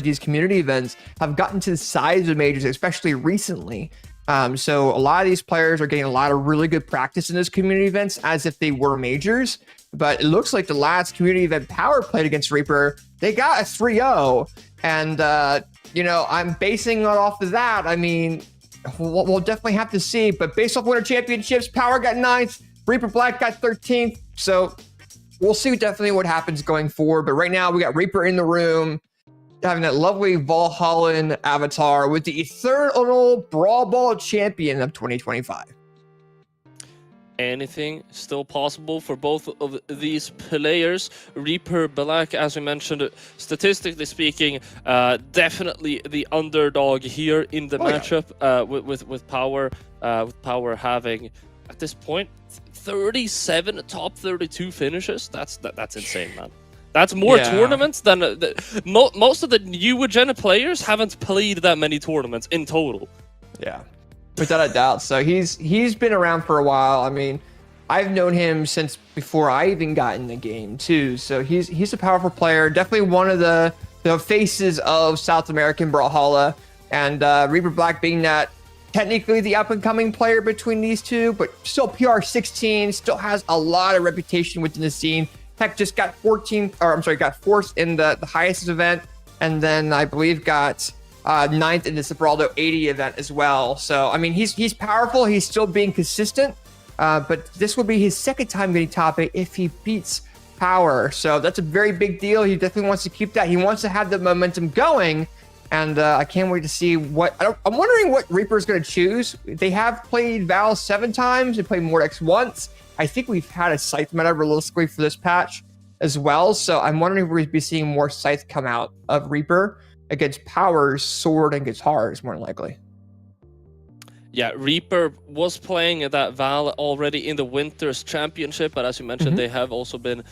these community events have gotten to the size of majors, especially recently. So a lot of these players are getting a lot of really good practice in those community events as if they were majors. But it looks like the last community event Power played against Reaper, they got a 3-0. And, you know, I'm basing it off of that. I mean, we'll definitely have to see. But based off Winter Championships, Power got 9th, Reaper Black got 13th. So we'll see definitely what happens going forward. But right now, we got Reaper in the room, having that lovely Valhallan avatar with the eternal Brawl Ball champion of 2025. Anything still possible for both of these players. Reaper Black, as we mentioned, statistically speaking, definitely the underdog here in the matchup. With Power, Power having at this point 37 top 32 finishes. That's insane, man. That's more tournaments than most of the newer gen players haven't played that many tournaments in total. Yeah. Without a doubt. So he's been around for a while. I mean, I've known him since before I even got in the game too. So he's a powerful player. Definitely one of the faces of South American Brawlhalla. And Reaper Black being that technically the up-and-coming player between these two, but still PR 16, still has a lot of reputation within the scene. Heck, just got 4th in the highest event, and then I believe got 9th in the Sgrape 80 event as well. So, I mean, he's powerful. He's still being consistent. But this will be his 2nd time getting top 8 if he beats Power. So that's a very big deal. He definitely wants to keep that. He wants to have the momentum going. And I can't wait to see what... I'm wondering what Reaper's going to choose. They have played Val 7 times. They played Mordex once. I think we've had a Scythe meta realistically for this patch as well. So I'm wondering if we're going to be seeing more Scythe come out of Reaper against Power's sword and guitars, more than likely. Yeah, Reaper was playing that Val already in the Winter's Championship, but as you mentioned, they have also been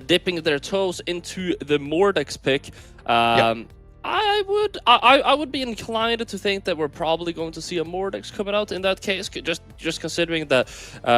dipping their toes into the Mordex pick. I would be inclined to think that we're probably going to see a Mordex coming out in that case, just considering that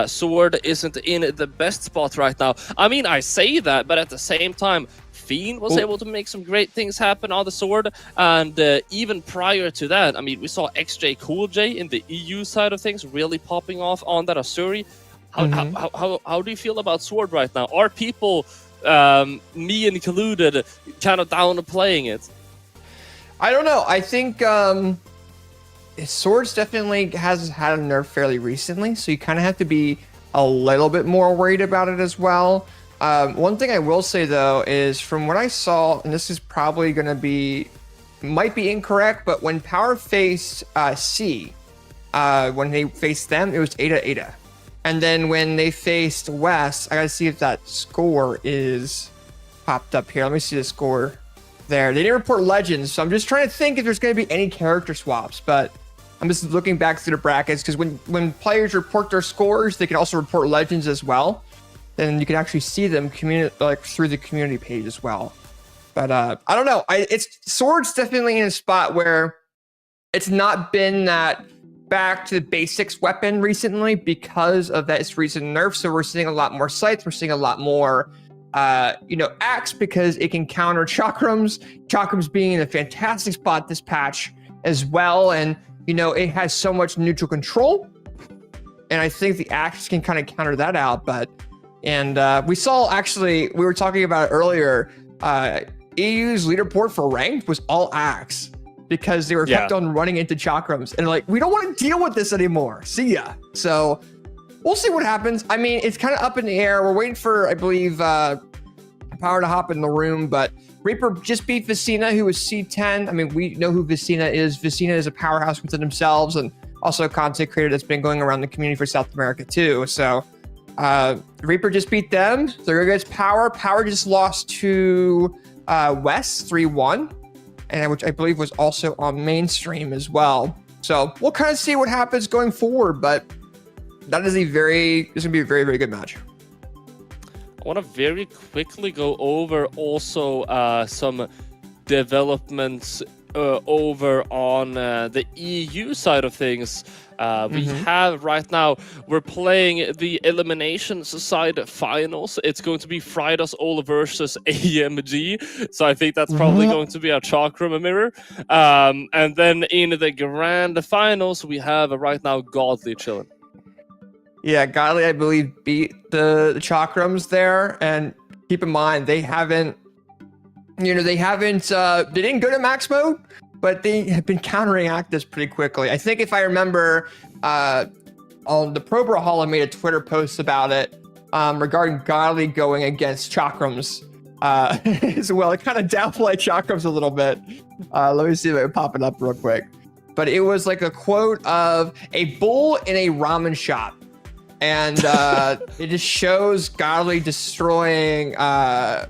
Sword isn't in the best spot right now. I mean, I say that, but at the same time, Fiend was able to make some great things happen on the Sword, and even prior to that, I mean, we saw CoolJ in the EU side of things really popping off on that Asuri. How do you feel about Sword right now? Are people, me included, kind of down playing it? I don't know. I think Swords definitely has had a nerf fairly recently, so you kind of have to be a little bit more worried about it as well. One thing I will say, though, is from what I saw, and this is probably going to be, might be incorrect, but when Power faced C, when they faced them, it was Ada. And then when they faced West, I gotta see if that score is popped up here. Let me see the score there. They didn't report legends, so I'm just trying to think if there's gonna be any character swaps, but I'm just looking back through the brackets because when players report their scores, they can also report legends as well. Then you can actually see them through the community page as well. But I don't know. Sword's definitely in a spot where it's not been that back to the basics weapon recently because of that recent nerf. So we're seeing a lot more sights. We're seeing a lot more, axe because it can counter chakrams. Chakrams being in a fantastic spot this patch as well, and it has so much neutral control, and I think the axe can kind of counter that out. We saw we were talking about it earlier. EU's leaderboard for ranked was all axe because they were kept on running into chakrams, and like, we don't want to deal with this anymore. See ya. So we'll see what happens. I mean, it's kind of up in the air. We're waiting for, I believe, Power to hop in the room, but Reaper just beat Vicina, who was C10. I mean, we know who Vicina is. Vicina is a powerhouse within themselves, and also a content creator that's been going around the community for South America too. So Reaper just beat them. They're against Power. Power just lost to West 3-1, and which I believe was also on mainstream as well. So we'll kind of see what happens going forward, but that is it's gonna be a very, very good match. I want to very quickly go over also some developments over on the EU side of things. We have right now, we're playing the Elimination side finals. It's going to be Frydasole versus AMG. So I think that's probably going to be our Chakra mirror. And then in the grand finals, we have right now Godly chilling. Yeah, Godly, I believe, beat the Chakrams there, and keep in mind they didn't go to max mode, but they have been countering Actus pretty quickly. I think if I remember, on the Pro Brawlhalla made a Twitter post about it regarding Godly going against Chakrams as well. It kind of downplayed Chakrams a little bit. Let me see if I can pop it up real quick. But it was like a quote of a bull in a ramen shop. And it just shows Godly destroying AMGG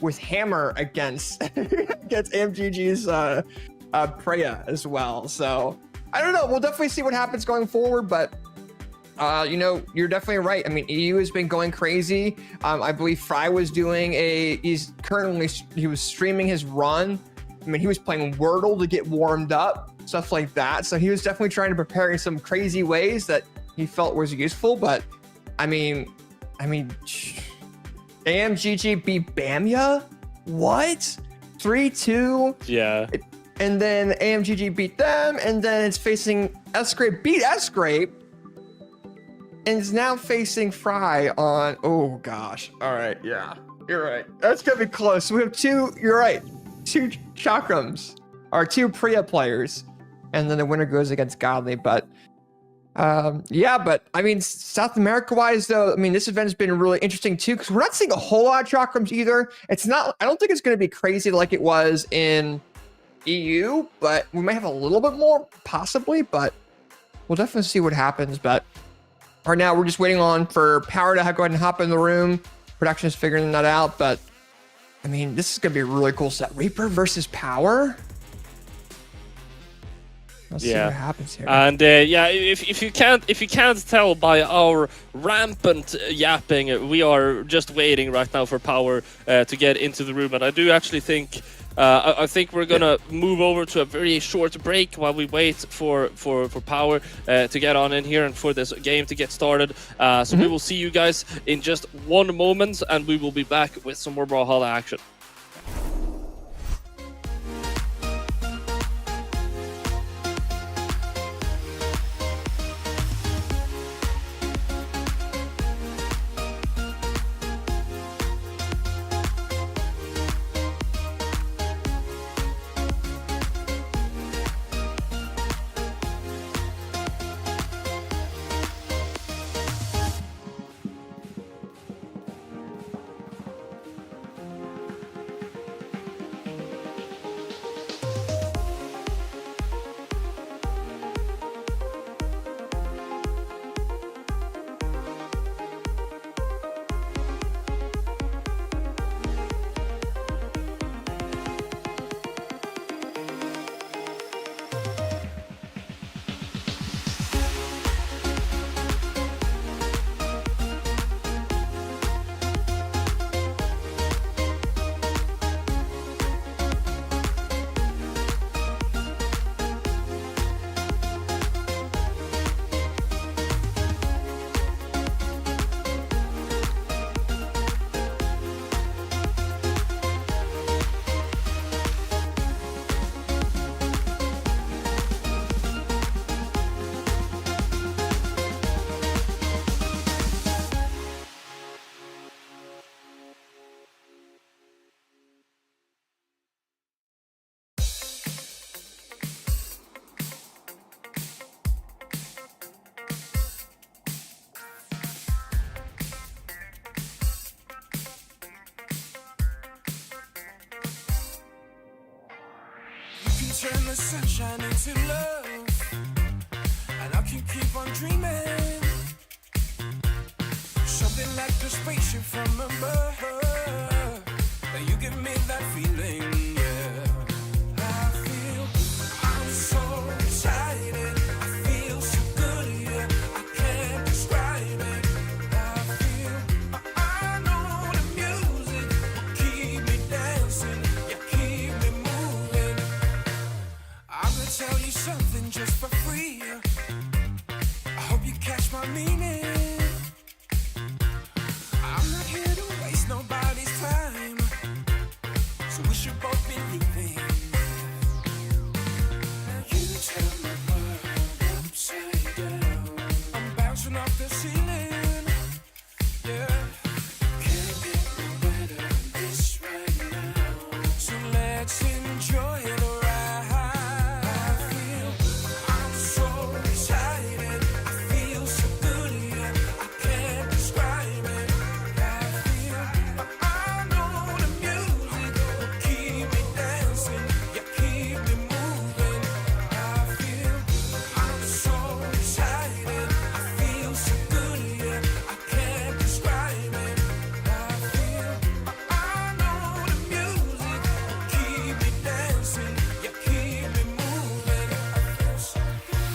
with hammer against AMGG's Preya as well. So I don't know. We'll definitely see what happens going forward, but you're definitely right. I mean, EU has been going crazy. I believe Fry was doing he was streaming his run. I mean, he was playing Wordle to get warmed up, stuff like that. So he was definitely trying to prepare in some crazy ways that he felt was useful. But I mean, AMGG beat Bamia? What? 3-2? Yeah. And then AMGG beat them, and then it's facing Sgrape, beat Sgrape, and is now facing Fry on, oh gosh. All right, yeah, you're right. That's gonna be close. So we have you're right, two Chakrams, or two Priya players, and then the winner goes against Godly. But but I mean, South America wise though, I mean, this event has been really interesting too, because we're not seeing a whole lot of Chakrams either. I don't think it's going to be crazy like it was in EU, but we might have a little bit more possibly, but we'll definitely see what happens. But right now we're just waiting for Power to go ahead and hop in the room. Production is figuring that out, but I mean, this is going to be a really cool set. Reaper versus Power. Let's see what happens here. And if you can't tell by our rampant yapping, we are just waiting right now for Power to get into the room. And I do actually think I think we're gonna move over to a very short break while we wait for Power to get on in here and for this game to get started. So we will see you guys in just one moment, and we will be back with some more Brawlhalla action. can turn the sunshine into love, and I can keep on dreaming. Something like a spaceship from above, and you give me that feeling, yeah. I feel I'm so excited. I feel so good, yeah. I can't describe it. I feel I know the music will keep me dancing, yeah, keep me moving. I'm gonna tell you something just for free. I hope you catch my meaning. I'm not here to waste nobody's time, so we should both be leaving. Now you turn my world upside down. I'm bouncing off the ceiling, yeah. Can't get no better than this right now, so let's enjoy the ride. I feel I'm so excited. I feel so good, yeah. I can't describe it. I feel I know the music will keep me dancing, yeah, keep me moving. I feel I'm so excited. I feel so good, yeah. I can't describe it. I feel I know the music will keep me dancing, yeah, keep me moving. I feel so good.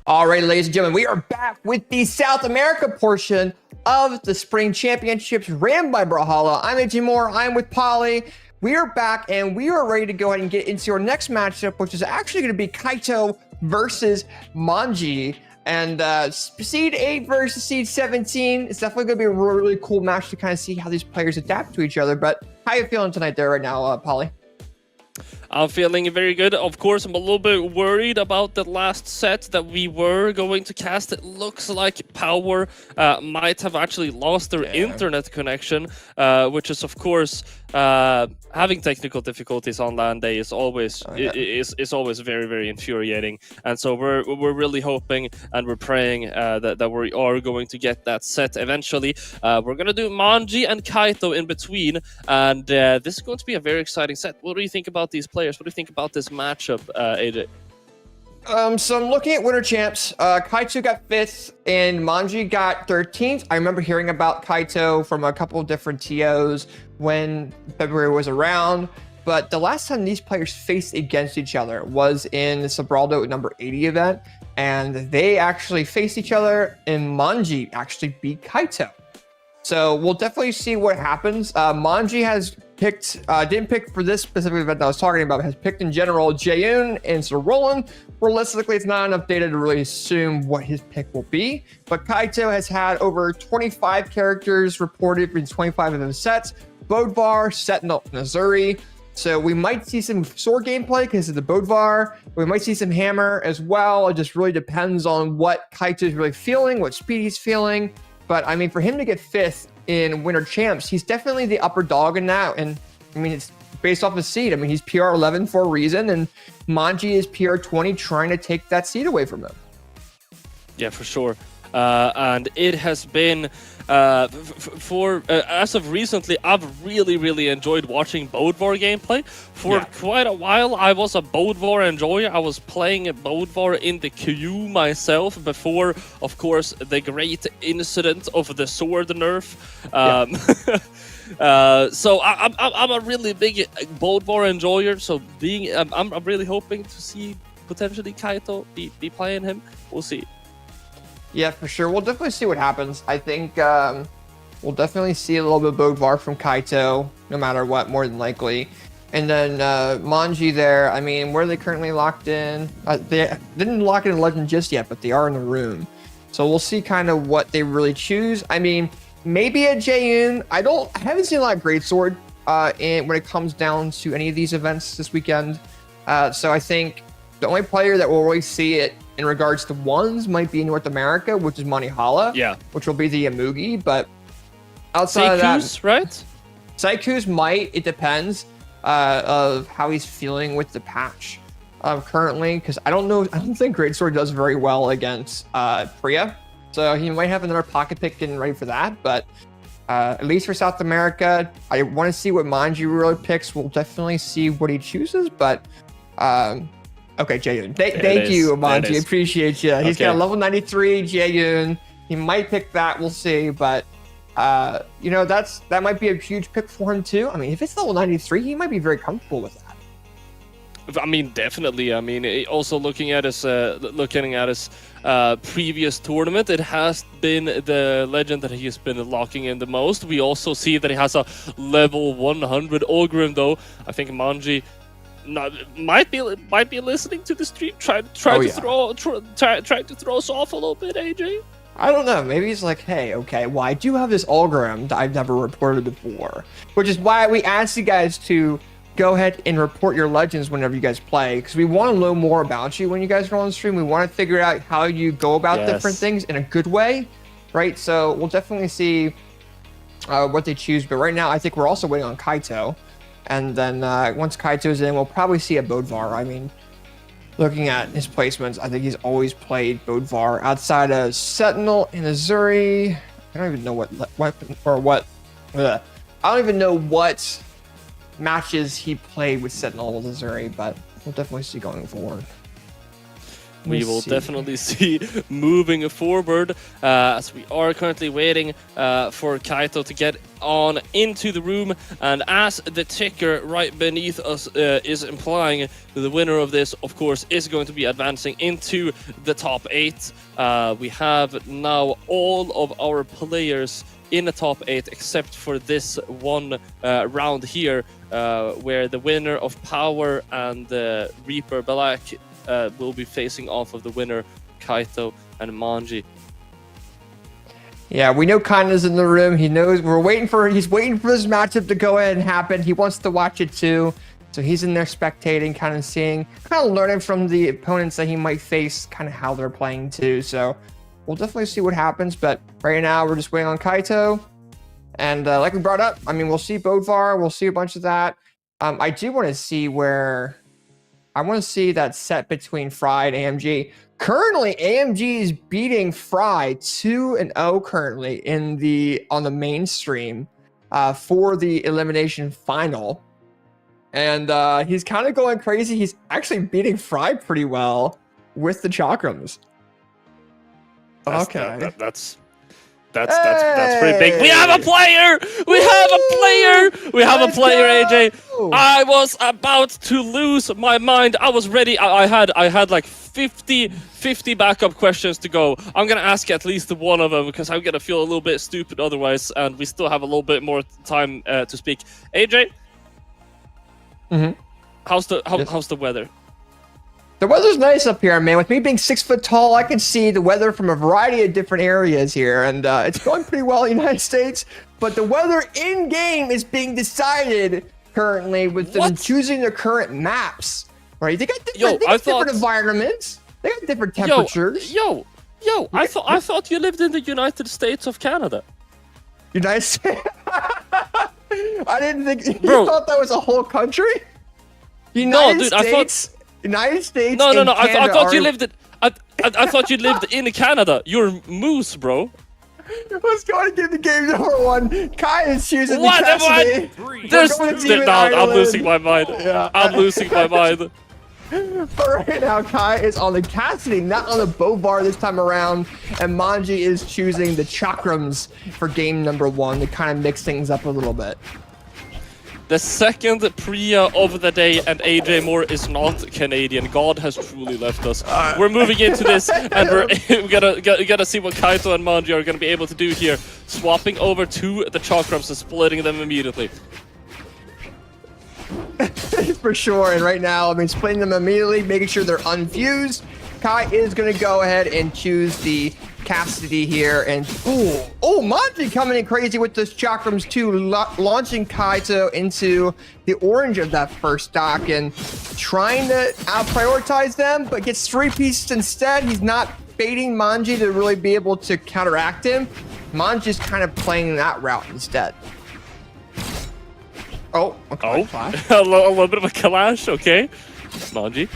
All right, ladies and gentlemen, we are back with the South America portion of the Spring Championships ran by Brawlhalla. I'm AJ Moore. I'm with Polly. We are back and we are ready to go ahead and get into our next matchup, which is actually going to be Kaito versus Mongji. And Seed 8 versus Seed 17. It's definitely going to be a really cool match to kind of see how these players adapt to each other. But how you feeling tonight there right now, Polly? I'm feeling very good. Of course, I'm a little bit worried about the last set that we were going to cast. It looks like Power might have actually lost their internet connection, which is, of course, having technical difficulties on LAN day is always is always very, very infuriating. And so we're really hoping and we're praying that we are going to get that set eventually. We're gonna do Mongji and Kaito in between, and this is going to be a very exciting set. What do you think about these players? What do you think about this matchup, AJ? So I'm looking at winter champs. Kaito got 5th and Mongji got 13th. I remember hearing about Kaito from a couple of different TOs when February was around. But the last time these players faced against each other was in the Sobraldo number 80 event. And they actually faced each other and Mongji actually beat Kaito. So we'll definitely see what happens. Mongji has picked, didn't pick for this specific event that I was talking about, has picked in general Jaeun and Sir Roland. Realistically, it's not enough data to really assume what his pick will be. But Kaito has had over 25 characters reported in 25 of those sets. Bodvar, Sentinel, Nazuri. So we might see some sword gameplay because of the Bodvar. We might see some hammer as well. It just really depends on what Kaito is really feeling, what speed he's feeling. But I mean, for him to get 5th in Winter Champs, he's definitely the upper dog in that. And I mean, it's based off his seed. I mean, he's PR 11 for a reason, and Mongji is PR 20 trying to take that seed away from him. Yeah, for sure. And it has been, as of recently, I've really enjoyed watching Bodvar gameplay. For quite a while, I was a Bodvar enjoyer. I was playing Bodvar in the queue myself before, of course, the great incident of the sword nerf. So I'm a really big Bodvar enjoyer. So I'm really hoping to see potentially Kaito be playing him. We'll see. Yeah, for sure. We'll definitely see what happens. I think we'll definitely see a little bit of Bodvar from Kaito, no matter what, more than likely. And then Mongji there, I mean, where are they currently locked in? They didn't lock in Legend just yet, but they are in the room. So we'll see kind of what they really choose. I mean, maybe a Jaeyoon. I haven't seen a lot of Greatsword when it comes down to any of these events this weekend. So I think the only player that will really see it in regards to ones might be in North America, which is Manihala. Yeah. Which will be the Amugi. But outside of that, right? Saiku's might. It depends of how he's feeling with the patch currently, because I don't think Greatsword does very well against Priya. So he might have another pocket pick getting ready for that. But at least for South America, I want to see what Mongji really picks. We'll definitely see what he chooses. But okay, Jaeyoon. Thank you, Mongji. Appreciate you. He's got a level 93 Jaeyoon. He might pick that. We'll see. But you know, that might be a huge pick for him too. I mean, if it's level 93, he might be very comfortable with that. I mean, definitely. I mean, also looking at his previous tournament, it has been the legend that he has been locking in the most. We also see that he has a level 100 Ogrim, though. I think Mongji might be listening to the stream, trying to throw us off a little bit, AJ. I don't know. Maybe he's like, hey, okay, well, I do have this Ogrim that I've never reported before, which is why we asked you guys to go ahead and report your legends whenever you guys play, because we want to know more about you when you guys are on the stream. We want to figure out how you go about different things in a good way, right? So we'll definitely see what they choose. But right now, I think we're also waiting on Kaito. And then once Kaito's in, we'll probably see a Bodvar. I mean, looking at his placements, I think he's always played Bodvar outside of Sentinel and Azuri. I don't even know what weapon or what. I don't even know what matches he played with Sentinel with Azuri, but we'll definitely see going forward. We will definitely see moving forward, as we are currently waiting for Kaito to get on into the room, and as the ticker right beneath us is implying, the winner of this, of course, is going to be advancing into the top 8. We have now all of our players in the top 8 except for this one round here, where the winner of Power and Reaper Balak will be facing off of the winner, Kaito and Mongji. Yeah, we know Kanda's in the room. He knows he's waiting for this matchup to go ahead and happen. He wants to watch it too. So he's in there spectating, kind of learning from the opponents that he might face, kind of how they're playing too. So we'll definitely see what happens. But right now, we're just waiting on Kaito. And like we brought up, I mean, we'll see Bodvar. We'll see a bunch of that. I do want to see that set between Fry and AMG. Currently, AMG is beating Fry 2-0 currently on the mainstream for the elimination final. And he's kind of going crazy. He's actually beating Fry pretty well with the Chakrams. Okay. That's pretty big. We have a player! We have a player, AJ. I was about to lose my mind. I was ready. I had like 50 backup questions to go. I'm gonna ask at least one of them because I'm gonna feel a little bit stupid otherwise, and we still have a little bit more time to speak. AJ, how's the weather? The weather's nice up here, man. With me being 6 foot tall, I can see the weather from a variety of different areas here, and it's going pretty well in the United States. But the weather in game is being decided currently with them choosing their current maps. Right? They got different environments. They got different temperatures. I thought you lived in the United States of Canada. United States. I didn't think you thought that was a whole country. United States. United States. No. I thought you lived in. I thought you lived in Canada. You're moose, bro. Let's go and give the game number 1. Kai is choosing the Cassidy. I'm losing my mind. Yeah. I'm losing my mind. But right now, Kai is on the Cassidy, not on the Bodvar this time around. And Mongji is choosing the Chakrams for game number 1 to kind of mix things up a little bit. The second Priya of the day, and AJ Moore is not Canadian. God has truly left us. We're moving into this, and we're gonna see what Kaito and Mongji are gonna be able to do here. Swapping over to the Chakrams and splitting them immediately. For sure, and right now, I mean, splitting them immediately, making sure they're unfused. Kai is gonna go ahead and choose the Cassidy here, and Mongji coming in crazy with those chakrams too, launching Kaito into the orange of that first stock and trying to out-prioritize them, but gets 3 pieces instead. He's not baiting Mongji to really be able to counteract him. Mongji's kind of playing that route instead. Oh, okay. A little bit of a clash, okay. Mongji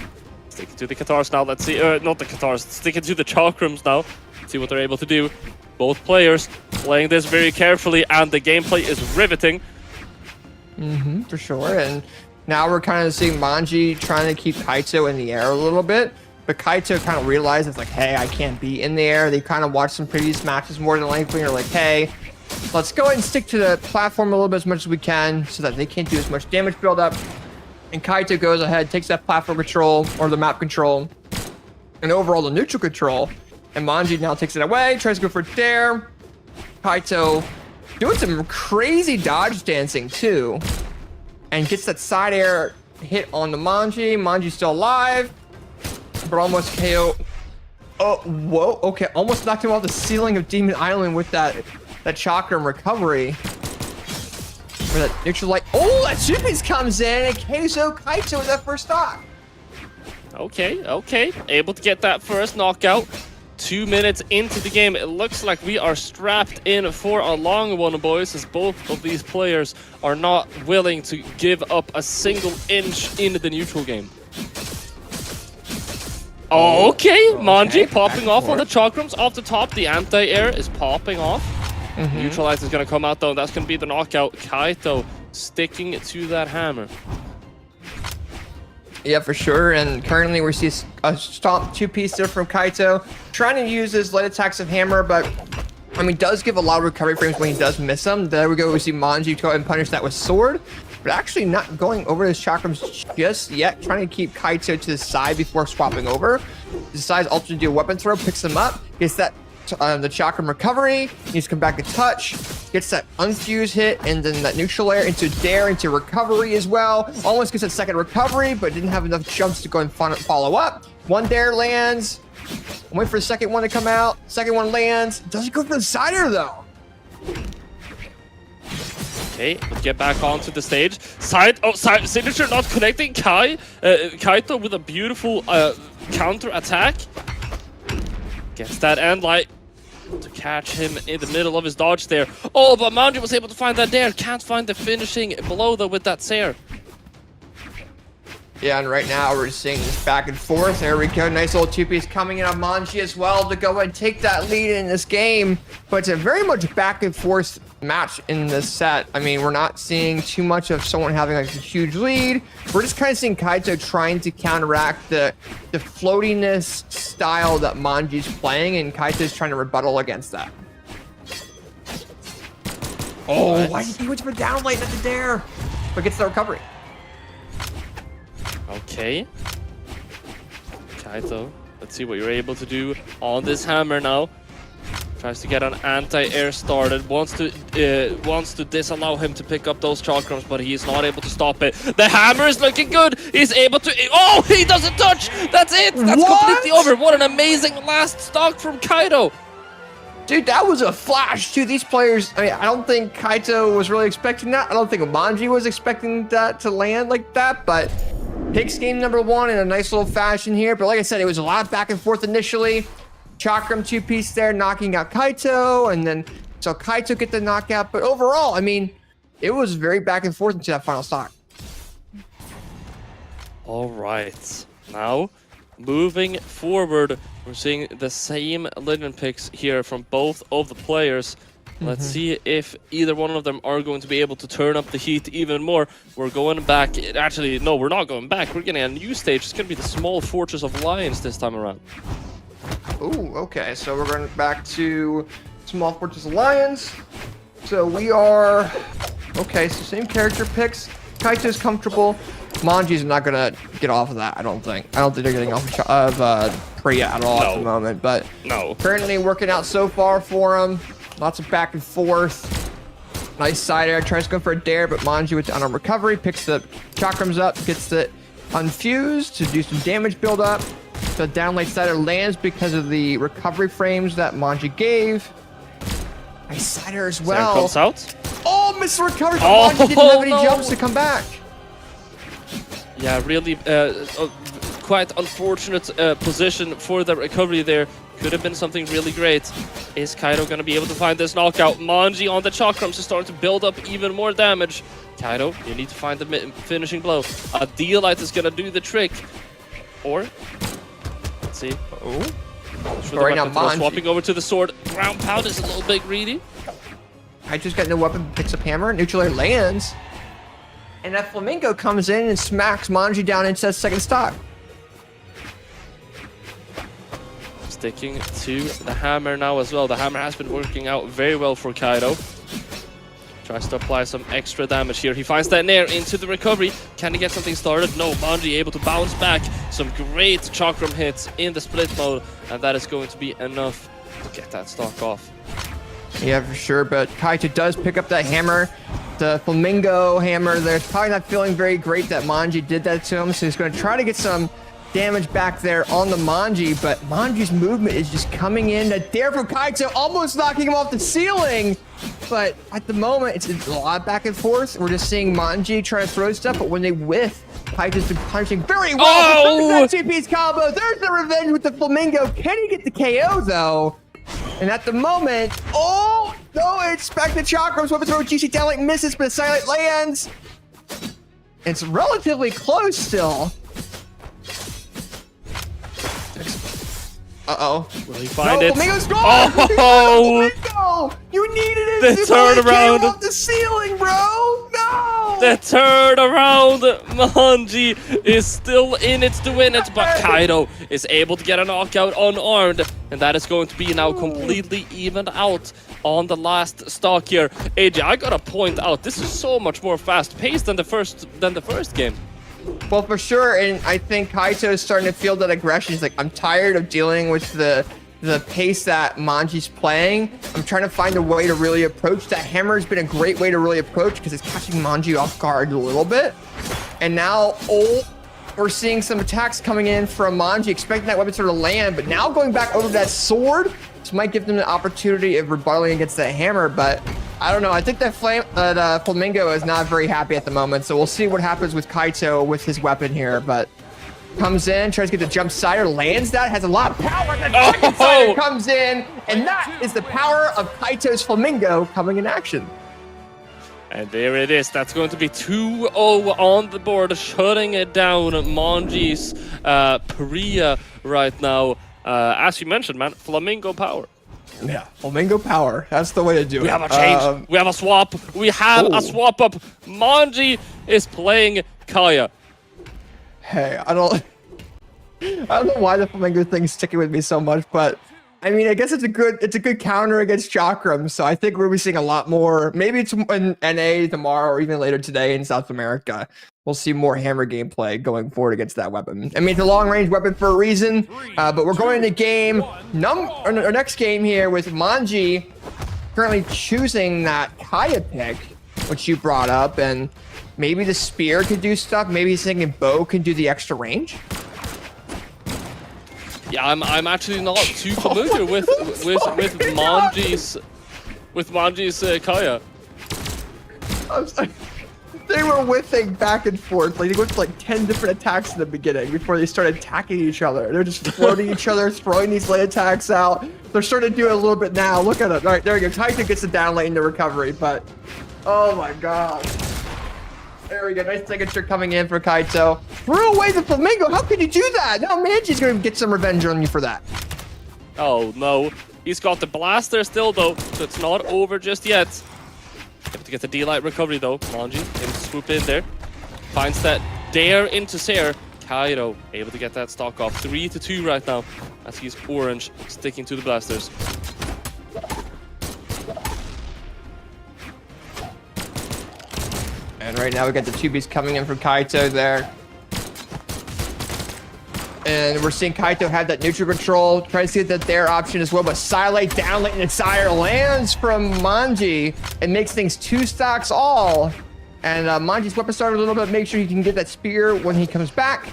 sticking to the Katars now. Let's see, not the Katars, sticking to the chakrams now. See what they're able to do. Both players playing this very carefully, and the gameplay is riveting. For sure. And now we're kind of seeing Mongji trying to keep Kaito in the air a little bit. But Kaito kind of realizes, like, hey, I can't be in the air. They kind of watched some previous matches more than likely and are like, hey, let's go ahead and stick to the platform a little bit as much as we can so that they can't do as much damage build up. And Kaito goes ahead, takes that platform control or the map control and overall the neutral control. And Mongji now takes it away, tries to go for a dare. Kaito doing some crazy dodge dancing too. And gets that side air hit on the Mongji. Monji's still alive, but almost KO. Oh, whoa, okay. Almost knocked him off the ceiling of Demon Island with that chakram recovery. Where that neutral light. Oh, that Supers comes in and KO Kaito with that first stock. Okay. Able to get that first knockout. 2 minutes into the game, it looks like we are strapped in for a long one, boys, as both of these players are not willing to give up a single inch into the neutral game. Okay, Mongji popping off on the chakrams off the top. The anti-air is popping off. Neutralize is going to come out, though. That's going to be the knockout. Kaito sticking to that hammer. Yeah, for sure. And currently we see a stomp 2-piece there from Kaito. Trying to use his light attacks of hammer, but I mean, does give a lot of recovery frames when he does miss them. There we go. We see Mongji go ahead and punish that with sword, but actually not going over his chakrams just yet. Trying to keep Kaito to the side before swapping over. Decides also to do a weapon throw, picks him up, gets that the chakram recovery, needs to come back to touch, gets that unfuse hit, and then that neutral air into dare, into recovery as well. Almost gets that second recovery, but didn't have enough jumps to go and follow up. One dare lands. Wait for the second one to come out. Second one lands. Doesn't go for the side air though. Okay, let's get back onto the stage. Side signature not connecting. Kaito with a beautiful counter attack. Gets that end light to catch him in the middle of his dodge there. Oh, but Mongji was able to find that dare. Can't find the finishing below though with that Sair. Yeah, and right now we're seeing this back and forth. There we go. Nice little 2-piece coming in on Mongji as well to go ahead and take that lead in this game. But it's a very much back and forth match in this set. I mean, we're not seeing too much of someone having like a huge lead. We're just kind of seeing Kaito trying to counteract the floatiness style that Monji's playing, and Kaito's trying to rebuttal against that. Oh, why did he wait for down light, not the dare? But gets the recovery. Okay. Kaito, let's see what you're able to do on this hammer now. Tries to get an anti-air started, wants to disallow him to pick up those chakrams, but he is not able to stop it. The hammer is looking good. He's able to. Oh, he doesn't touch. That's it. That's completely over. What an amazing last stock from Kaito. Dude, that was a flash too. These players, I mean, I don't think Kaito was really expecting that. I don't think Mongji was expecting that to land like that, but picks game number 1 in a nice little fashion here. But like I said, it was a lot of back and forth initially. Chakram 2-piece there, knocking out Kaito, and then so Kaito get the knockout. But overall, I mean, it was very back and forth into that final stock. All right, now moving forward, we're seeing the same linen picks here from both of the players. Let's see if either one of them are going to be able to turn up the heat even more. We're going back. Actually, no, we're not going back. We're getting a new stage. It's going to be the small fortress of lions this time around. Ooh, okay. So we're going back to Small Fortress Alliance. So we are... Okay, so same character picks. Kaito's comfortable. Monji's not going to get off of that, I don't think. I don't think they're getting off of Priya at all at the moment. But currently working out so far for him. Lots of back and forth. Nice side air. Tries to go for a dare, but Mongji with the unarmed recovery. Picks the chakrams up. Gets it unfused to do some damage build up. The down late Cider lands because of the recovery frames that Mongji gave. Nice Cider as well. Comes out. Oh, missed the recovery. Oh, Mongji didn't have any no. jumps to come back. Yeah, really quite unfortunate position for the recovery there. Could have been something really great. Is Kaido going to be able to find this knockout? Mongji on the chakrams is starting to build up even more damage. Kaido, you need to find the finishing blow. A D-Light is going to do the trick. Or, let's see. Oh. Right now, Mongji. swapping over to the sword. Ground pound is a little bit greedy. I just got no weapon, picks up hammer. Neutral air lands. And that Flamingo comes in and smacks Mongji down into that second stock. Sticking to the hammer now as well. The hammer has been working out very well for Kaido. Tries to apply some extra damage here. He finds that nair into the recovery. Can he get something started? No, Mongji able to bounce back. Some great chakram hits in the split mode. And that is going to be enough to get that stock off. Yeah, for sure. But Kaito does pick up that hammer. The Flamingo hammer there. Probably not feeling very great that Mongji did that to him. So he's going to try to get some damage back there on the Mongji, but Monji's movement is just coming in. A dare from Kaito, almost knocking him off the ceiling. But at the moment, it's a lot back and forth. We're just seeing Mongji trying to throw stuff, but when they whiff, Kaito's been punching very well. Oh! That two-piece combo. There's the revenge with the Flamingo. Can he get the KO, though? And at the moment, oh, no, it's back to Chakrams. Weapon throw GC Talent misses, but the Silent lands. It's relatively close still. Uh-oh. Will he find it? Flamingo's gone! Oh! Flamingo! You needed it! The You really turnaround. came off the ceiling, bro! No! The turnaround! Mongji is still in it to win it, but Kaido is able to get a knockout unarmed, and that is going to be now completely evened out on the last stock here. AJ, I gotta point out, this is so much more fast-paced than the first game. Well, for sure, and I think Kaito is starting to feel that aggression. He's like, I'm tired of dealing with the pace that Mongji's playing. I'm trying to find a way to really approach. That hammer has been a great way to really approach because it's catching Mongji off guard a little bit. And now, we're seeing some attacks coming in from Mongji, expecting that weapon to land, but now going back over to that sword. This might give them the opportunity of rebuttaling against that hammer, but I don't know. I think that Flamingo is not very happy at the moment, so we'll see what happens with Kaito with his weapon here, but comes in, tries to get the jump cider, lands that, has a lot of power, and the second cider comes in, and that is the power of Kaito's Flamingo coming in action. And there it is. That's going to be 2-0 on the board, shutting it down. Mongji's Priya right now. As you mentioned, man, Flamingo power. Yeah, Flamingo power. That's the way to do it. We have a change. We have a swap. We have a swap up. Mongji is playing Kaya. Hey, I don't know why the Flamingo thing's sticking with me so much, but I mean, I guess it's a good counter against Chakram. So I think we'll be seeing a lot more. Maybe it's in NA tomorrow or even later today in South America. We'll see more hammer gameplay going forward against that weapon. I mean, it's a long-range weapon for a reason, but we're going into game our next game here with Mongji currently choosing that Kaya pick, which you brought up, and maybe the spear could do stuff. Maybe he's thinking bow can do the extra range. Yeah, I'm actually not too familiar with Mongji's Kaya. I'm sorry. They were whiffing back and forth. Like, they went to like 10 different attacks in the beginning before they started attacking each other. They're just floating each other, throwing these late attacks out. They're starting to do it a little bit now. Look at it. All right, there we go. Titan gets the down lane to recovery, but oh my god. There we go. Nice signature coming in for Kaito. Threw away the Flamingo. How could you do that? Now Manji's going to get some revenge on you for that. Oh no. He's got the blaster still though, so it's not over just yet. Able to get the D-Light recovery though. Mongji able to swoop in there. Finds that dare into Sair. Kaido able to get that stock off. 3-2 right now as he's orange, sticking to the blasters. And right now we got the 2Bs coming in from Kaito there. And we're seeing Kaito have that neutral control, trying to see that their option as well, but Silate down late and Sire lands from Mongji and makes things 2 stocks all. And Monji's weapon started a little bit, make sure he can get that spear when he comes back.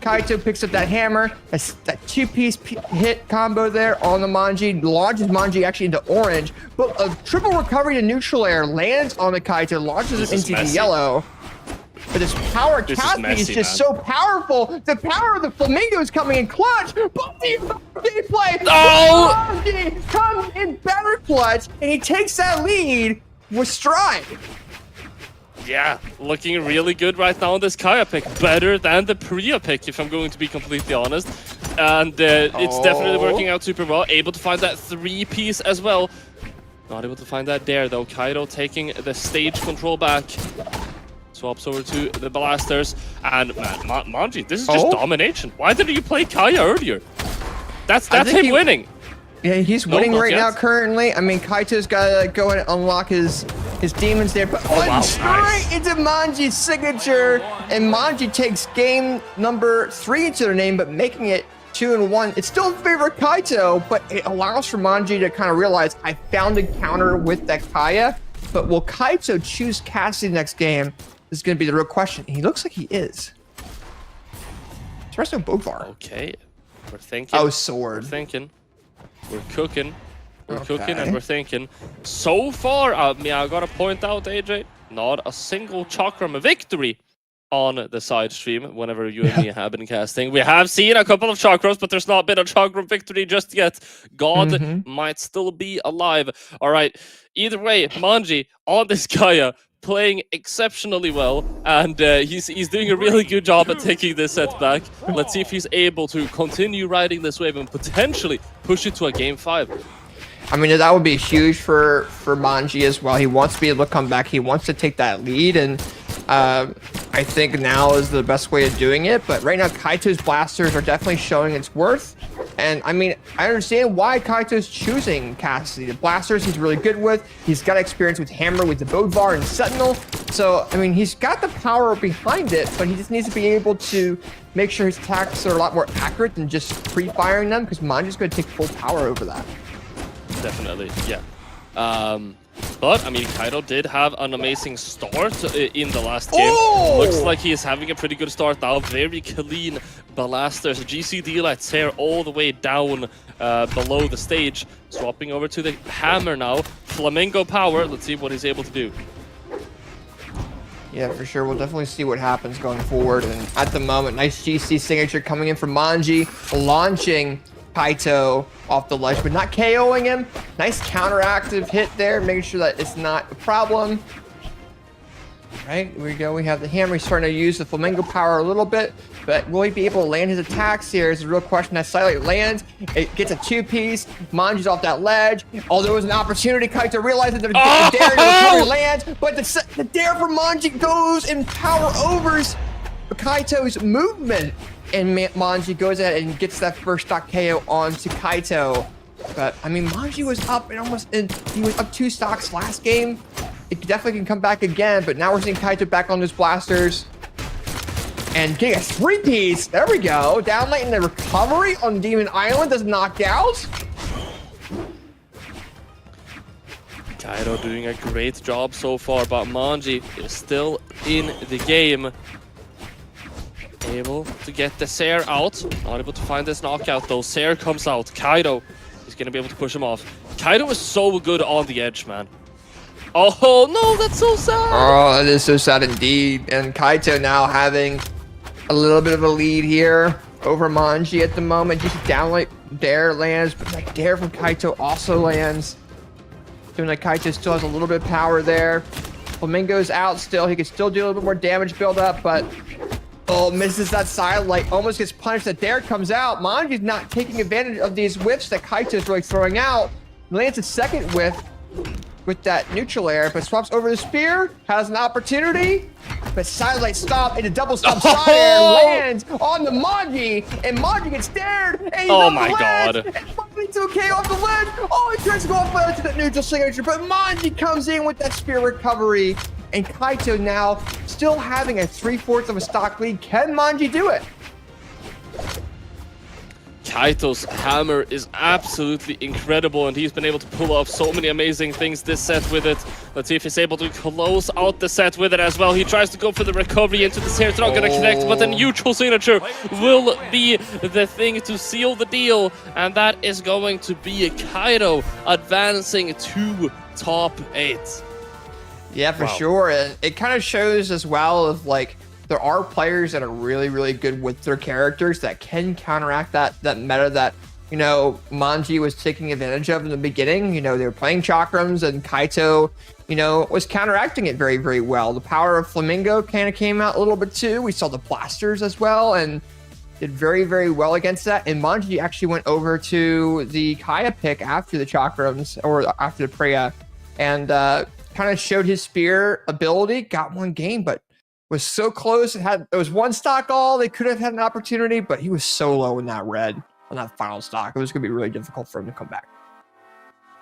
Kaito picks up that hammer. That two-piece hit combo there on the Mongji. Launches Mongji actually into orange. But a triple recovery to neutral air lands on the Kaito. Launches it into the yellow. But this power Caspi is just so powerful. The power of the Flamingo is coming in clutch. But the gameplay. Oh! Mongji comes in better clutch. And he takes that lead with stride. Yeah, looking really good right now on this Kaya pick. Better than the Priya pick, if I'm going to be completely honest. And it's definitely working out super well. Able to find that 3-piece as well. Not able to find that there, though. Kaido taking the stage control back. Swaps over to the blasters. And, man, Mongji, this is just domination. Why didn't you play Kaya earlier? That's him winning. Yeah, he's winning right now currently. I mean, Kaito's got to go and unlock his demons there. But straight into Mongji's signature. And Mongji takes game number 3 into their name, but making it 2-1. It's still in favor of Kaito, but it allows for Mongji to kind of realize, I found a counter with that Kaya. But will Kaito choose Cassidy next game? This is going to be the real question. And he looks like he is. Espresso Bovar. Okay. We're thinking. Oh, sword. We're thinking. We're cooking. We're cooking and we're thinking. So far, I gotta point out, AJ, not a single Chakram victory on the side stream whenever you and me have been casting. We have seen a couple of Chakrams, but there's not been a Chakram victory just yet. God might still be alive. All right. Either way, Mongji on this Kaya playing exceptionally well, and he's doing a really good job at taking this set back. Let's see if he's able to continue riding this wave and potentially push it to a game 5. I mean, that would be huge for Mongji as well. He wants to be able to come back. He wants to take that lead, and I think now is the best way of doing it. But right now, Kaito's blasters are definitely showing its worth. And I mean, I understand why Kaito's choosing Cassidy. The blasters he's really good with. He's got experience with Hammer, with the Bodvar and Sentinel. So, I mean, he's got the power behind it, but he just needs to be able to make sure his attacks are a lot more accurate than just pre-firing them, because Monji's going to take full power over that. Definitely, yeah. But, I mean, Kaido did have an amazing start in the last game. Looks like he is having a pretty good start now. Very clean blasters. GCD lights here all the way down below the stage. Swapping over to the hammer now. Flamingo power. Let's see what he's able to do. Yeah, for sure. We'll definitely see what happens going forward. And at the moment, nice GC signature coming in from Mongji, launching Kaito off the ledge, but not KOing him. Nice counteractive hit there, making sure that it's not a problem. Right, here we go. We have the hammer. He's starting to use the Flamingo power a little bit, but will he be able to land his attacks here is the real question. That Silent lands. It gets a 2-piece. Monji's off that ledge. Oh, there was an opportunity. Kaito realized that the dare to recovery lands, but the dare for Mongji goes and power overs Kaito's movement. And Mongji goes ahead and gets that first stock KO onto Kaito. But, I mean, Mongji was up and he was up 2 stocks last game. It definitely can come back again, but now we're seeing Kaito back on those blasters. And getting a 3-piece. There we go. Down late in the recovery on Demon Island does knocked out. Kaido doing a great job so far, but Mongji is still in the game. Able to get the Sair out. Not able to find this knockout though. Sair comes out. Kaido is going to be able to push him off. Kaido is so good on the edge, man. Oh no, that's so sad. Oh, that is so sad indeed. And Kaito now having a little bit of a lead here over Mongji at the moment. Just downlight dare lands, but that dare from Kaito also lands. Doing like Kaito still has a little bit of power there. Flamingo's out still. He can still do a little bit more damage build up, but oh, misses that side light, almost gets punished. That dare comes out. Monji's not taking advantage of these whiffs that Kaito's really throwing out. Lands a second whiff with that neutral air, but swaps over the spear, has an opportunity, but side light stop into double stop side air lands on the Mongji, and Mongji gets dared, and he's oh off my the god. ledge, and Mongji 2K off the ledge. Oh, he tries to go off the ledge to that neutral signature, but Mongji comes in with that spear recovery. And Kaito now still having a 3/4 of a stock lead. Can Mongji do it? Kaito's hammer is absolutely incredible, and he's been able to pull off so many amazing things this set with it. Let's see if he's able to close out the set with it as well. He tries to go for the recovery into the snare. It's not going to connect, but the neutral signature will be the thing to seal the deal, and that is going to be Kaito advancing to top 8. Yeah, for sure. And it kind of shows as well of like there are players that are really, really good with their characters that can counteract that meta that, you know, Mongji was taking advantage of in the beginning. You know, they were playing chakrams and Kaito, you know, was counteracting it very, very well. The power of Flamingo kind of came out a little bit too. We saw the blasters as well and did very, very well against that. And Mongji actually went over to the Kaya pick after the chakrams or after the Preya and kind of showed his spear ability, got one game, but was so close. It was one stock all. They could have had an opportunity, but he was so low in that red on that final stock. It was going to be really difficult for him to come back.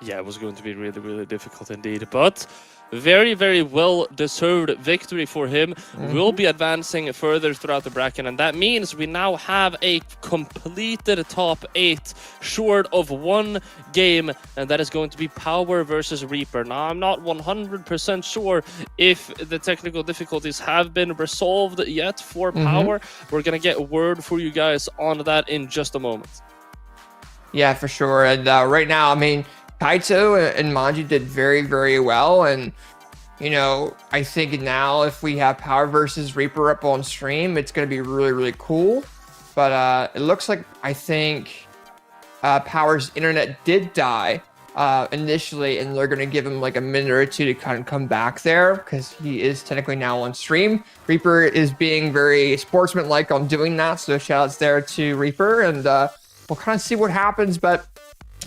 Yeah, it was going to be really, really difficult indeed. But very, very well-deserved victory for him. We'll be advancing further throughout the bracket, and that means we now have a completed top 8 short of one game, and that is going to be Power versus Reaper. Now, I'm not 100% sure if the technical difficulties have been resolved yet for Power. We're going to get word for you guys on that in just a moment. Yeah, for sure. And right now, I mean, Kaito and Mongji did very, very well. And, you know, I think now if we have Power versus Reaper up on stream, it's going to be really, really cool. But it looks like, I think, Power's internet did die initially, and they're going to give him like a minute or two to kind of come back there because he is technically now on stream. Reaper is being very sportsmanlike on doing that. So shout outs there to Reaper, and we'll kind of see what happens. But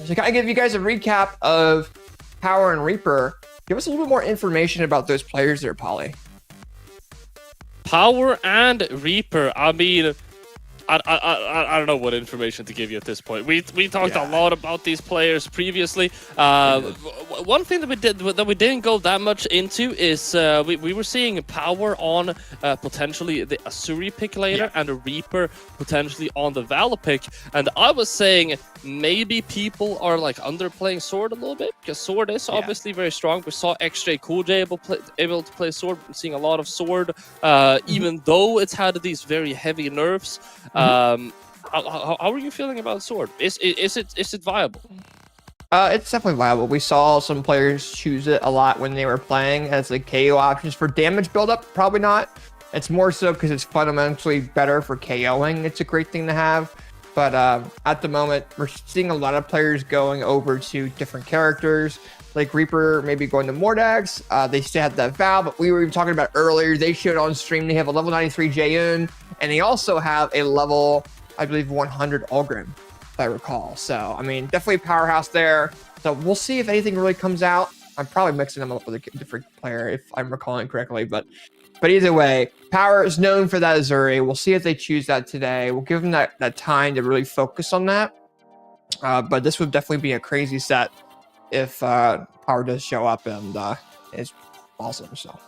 to kind of give you guys a recap of Power and Reaper, give us a little bit more information about those players there, Polly. Power and Reaper, I mean, I don't know what information to give you at this point. We talked a lot about these players previously. One thing that we didn't go that much into is we were seeing Power on potentially the Asuri pick later and a Reaper potentially on the Vala pick. And I was saying maybe people are like underplaying Sword a little bit because Sword is obviously very strong. We saw XJ CoolJ able to play Sword. We're seeing a lot of Sword, even though it's had these very heavy nerfs. How are you feeling about Sword? Is it viable? It's definitely viable. We saw some players choose it a lot when they were playing as like KO options for damage buildup. Probably not. It's more so because it's fundamentally better for KOing. It's a great thing to have. But at the moment, we're seeing a lot of players going over to different characters. Like Reaper maybe going to Mordax. They still have that Val, but we were even talking about earlier. They showed on stream they have a level 93 Jayun, and they also have a level, I believe, 100 Ulgrim, if I recall. So, I mean, definitely a powerhouse there. So we'll see if anything really comes out. I'm probably mixing them up with a different player if I'm recalling correctly, but either way, Power is known for that Azuri. We'll see if they choose that today. We'll give them that time to really focus on that. But this would definitely be a crazy set if Power does show up, and it's awesome. So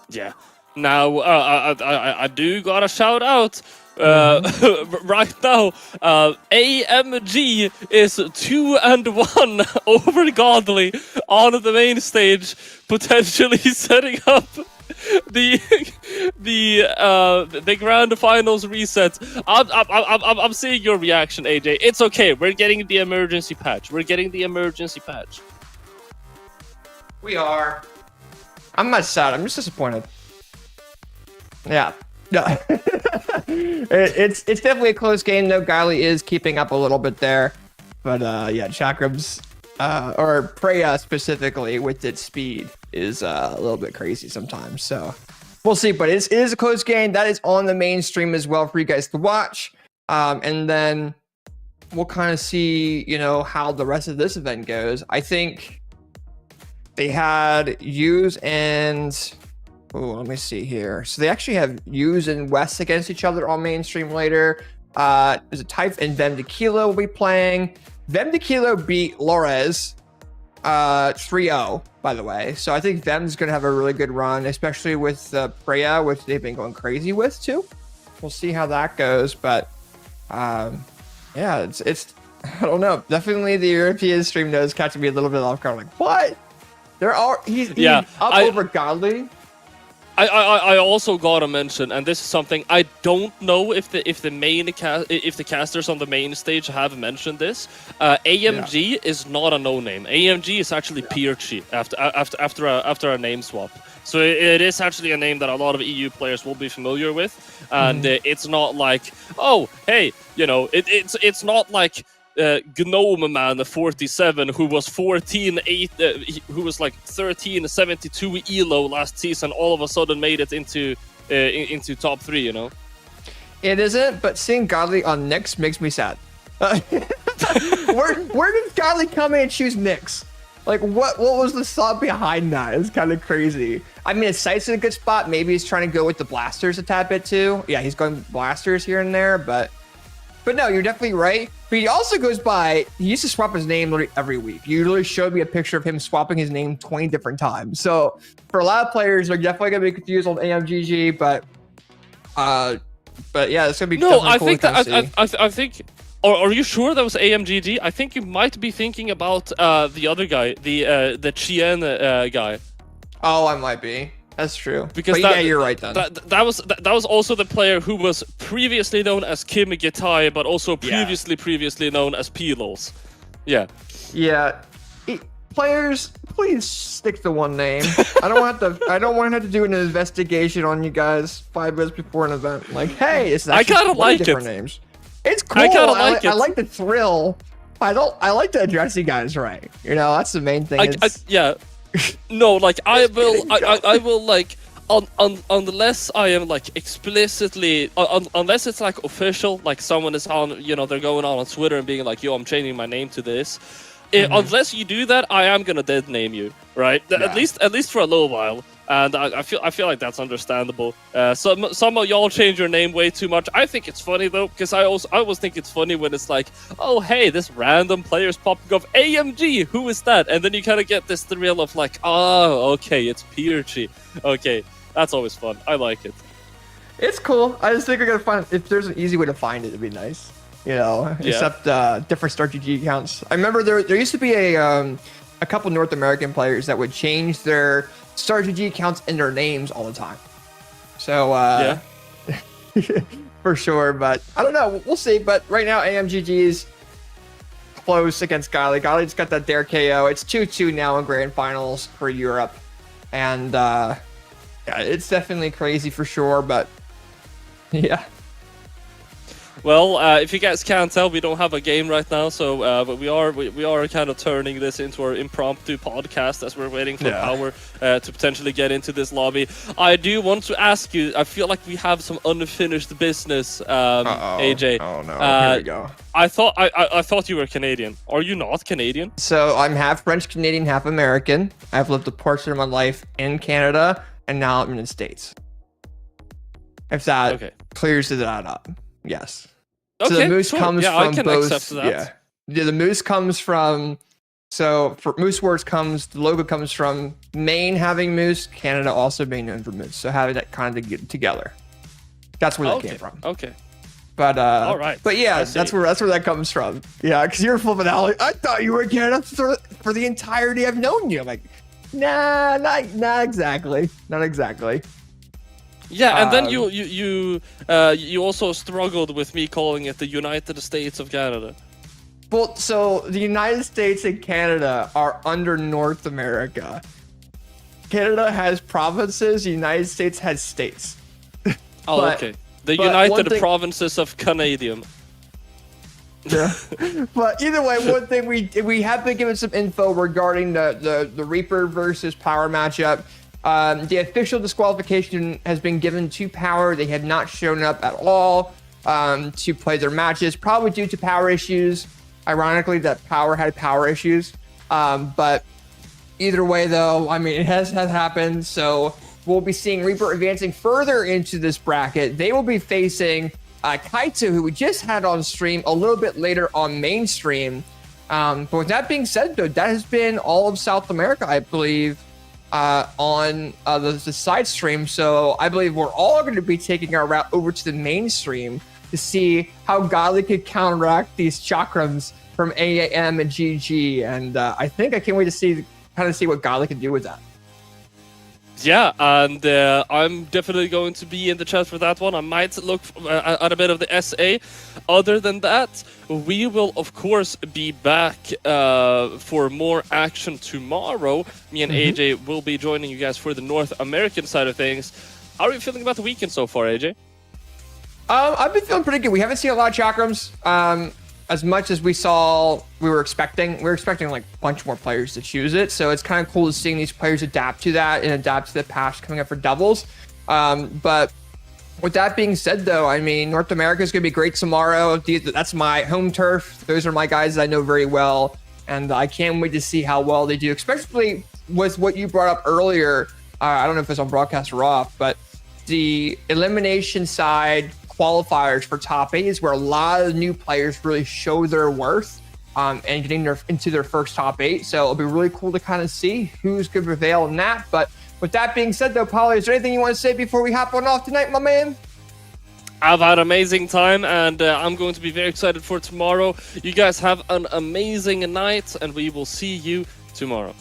Yeah. Now I do gotta shout out right now. AMG is 2-1 over Godly on the main stage, potentially setting up the grand finals reset. I'm seeing your reaction, AJ. It's okay. We're getting the emergency patch. we are. I'm not sad. I'm just disappointed. Yeah. No. it's definitely a close game, though. Godly is keeping up a little bit there. But yeah, Chakrams, or Preya specifically with its speed is a little bit crazy sometimes. So we'll see. But it is a close game. That is on the main stream as well for you guys to watch. And then we'll kind of see, you know, how the rest of this event goes. I think they had Use and... Oh, let me see here. So they actually have Use and West against each other on mainstream later. There's a Type and Vem Tequila will be playing. Vem Tequila beat Lores 3-0, by the way. So I think Vem's going to have a really good run, especially with Preya, which they've been going crazy with too. We'll see how that goes. But Yeah, it's I don't know. Definitely the European stream knows catching me a little bit off guard. Like, what? He's up over Godly. I also gotta mention, and this is something I don't know if the casters on the main stage have mentioned this. AMG is not a no name. AMG is actually Pirchi after a name swap. So it is actually a name that a lot of EU players will be familiar with, and it's not like, oh hey, you know, it's not like Gnome Man 47 who was 14-8 who was like 13-72 elo last season, all of a sudden made it into top 3, you know. It isn't, but seeing Godly on Nyx makes me sad. Where did Godly come in and choose Nyx? Like, what was the thought behind that? It's kind of crazy. I mean, his sight's in a good spot. Maybe he's trying to go with the blasters a tad bit too. Yeah, he's going blasters here and there, but no, you're definitely right. But he also goes by, he used to swap his name literally every week. You literally showed me a picture of him swapping his name 20 different times. So for a lot of players, they're definitely going to be confused on AMGG, but yeah, it's going to be no, I cool think that, I think, are you sure that was AMGG? I think you might be thinking about the other guy, the Chien guy. Oh, I might be. That's true. Because yeah, you're right then. That was also the player who was previously known as Kim Gitai, but also previously known as Pilos. Yeah. Yeah. Players, please stick to one name. I don't want to have to do an investigation on you guys 5 minutes before an event. Like, hey, it's actually I kind of like different it. Names. It's cool. I kind of like it. I like the thrill. I like to address you guys right. You know, that's the main thing. Yeah. No, like I will like unless I am like explicitly unless it's like official, like someone is on, you know, they're going on Twitter and being like, yo, I'm changing my name to this. Unless you do that, I am gonna dead name you, right? Yeah. At least for a little while. And I feel like that's understandable. Some of y'all change your name way too much. I think it's funny though, because I always think it's funny when it's like, oh hey, this random player's popping up. AMG, who is that? And then you kind of get this thrill of like, oh okay, it's Pirchi. Okay, that's always fun. I like it. It's cool. I just think we're gonna find, if there's an easy way to find it, it'd be nice. You know, except different StarGG accounts. I remember there used to be a couple North American players that would change their StarGG accounts in their names all the time. So for sure, but I don't know. We'll see. But right now, AMGG's close against Godly. Godly just got that dare KO. It's 2-2 now in grand finals for Europe, and yeah, it's definitely crazy for sure. But yeah. Well, if you guys can't tell, we don't have a game right now, so but we are kind of turning this into our impromptu podcast as we're waiting for Power to potentially get into this lobby. I do want to ask you. I feel like we have some unfinished business, AJ. Oh no! Here we go. I thought you were Canadian. Are you not Canadian? So I'm half French Canadian, half American. I've lived a portion of my life in Canada, and now I'm in the States. If that clears that up. Yes. Okay, so the moose sure. comes I from can both. Accept that. Yeah, the moose comes from. So for Moose Words comes, the logo comes from Maine having moose, Canada also being known for moose. So having that kind of get together. That's where that came from. Okay. But all right. But yeah, that's where that comes from. Yeah, because you're flipping out. Like, I thought you were in Canada for the entirety I've known you. I'm like, nah, not exactly, not exactly. Yeah, and then you also struggled with me calling it the United States of Canada. Well, so the United States and Canada are under North America. Canada has provinces. The United States has states. Okay. The United Provinces of Canadian. Yeah. But either way, one thing we have been given some info regarding the Reaper versus Power matchup. The official disqualification has been given to Power. They have not shown up at all to play their matches, probably due to power issues. Ironically, that Power had power issues. But either way, though, I mean, it has happened. So we'll be seeing Reaper advancing further into this bracket. They will be facing Kaiser, who we just had on stream a little bit later on mainstream. But with that being said, though, that has been all of South America, I believe, on the side stream. So I believe we're all going to be taking our route over to the mainstream to see how Godly could counteract these chakrams from AAM and GG. And I think I can't wait to see what Godly can do with that. Yeah, and I'm definitely going to be in the chat for that one. I might look at a bit of the SA. Other than that, we will, of course, be back for more action tomorrow. Me and AJ will be joining you guys for the North American side of things. How are you feeling about the weekend so far, AJ? I've been feeling pretty good. We haven't seen a lot of chakrams. As much as we were expecting. We were expecting like a bunch more players to choose it. So it's kind of cool to seeing these players adapt to that and adapt to the patch coming up for doubles. But with that being said, though, I mean, North America is going to be great tomorrow. That's my home turf. Those are my guys that I know very well. And I can't wait to see how well they do, especially with what you brought up earlier. I don't know if it's on broadcast or off, but the elimination side qualifiers for top 8 is where a lot of new players really show their worth and getting into their first top 8. So it'll be really cool to kind of see who's going to prevail in that. But with that being said, though, Polly, is there anything you want to say before we hop on off tonight, my man? I've had an amazing time, and I'm going to be very excited for tomorrow. You guys have an amazing night, and we will see you tomorrow.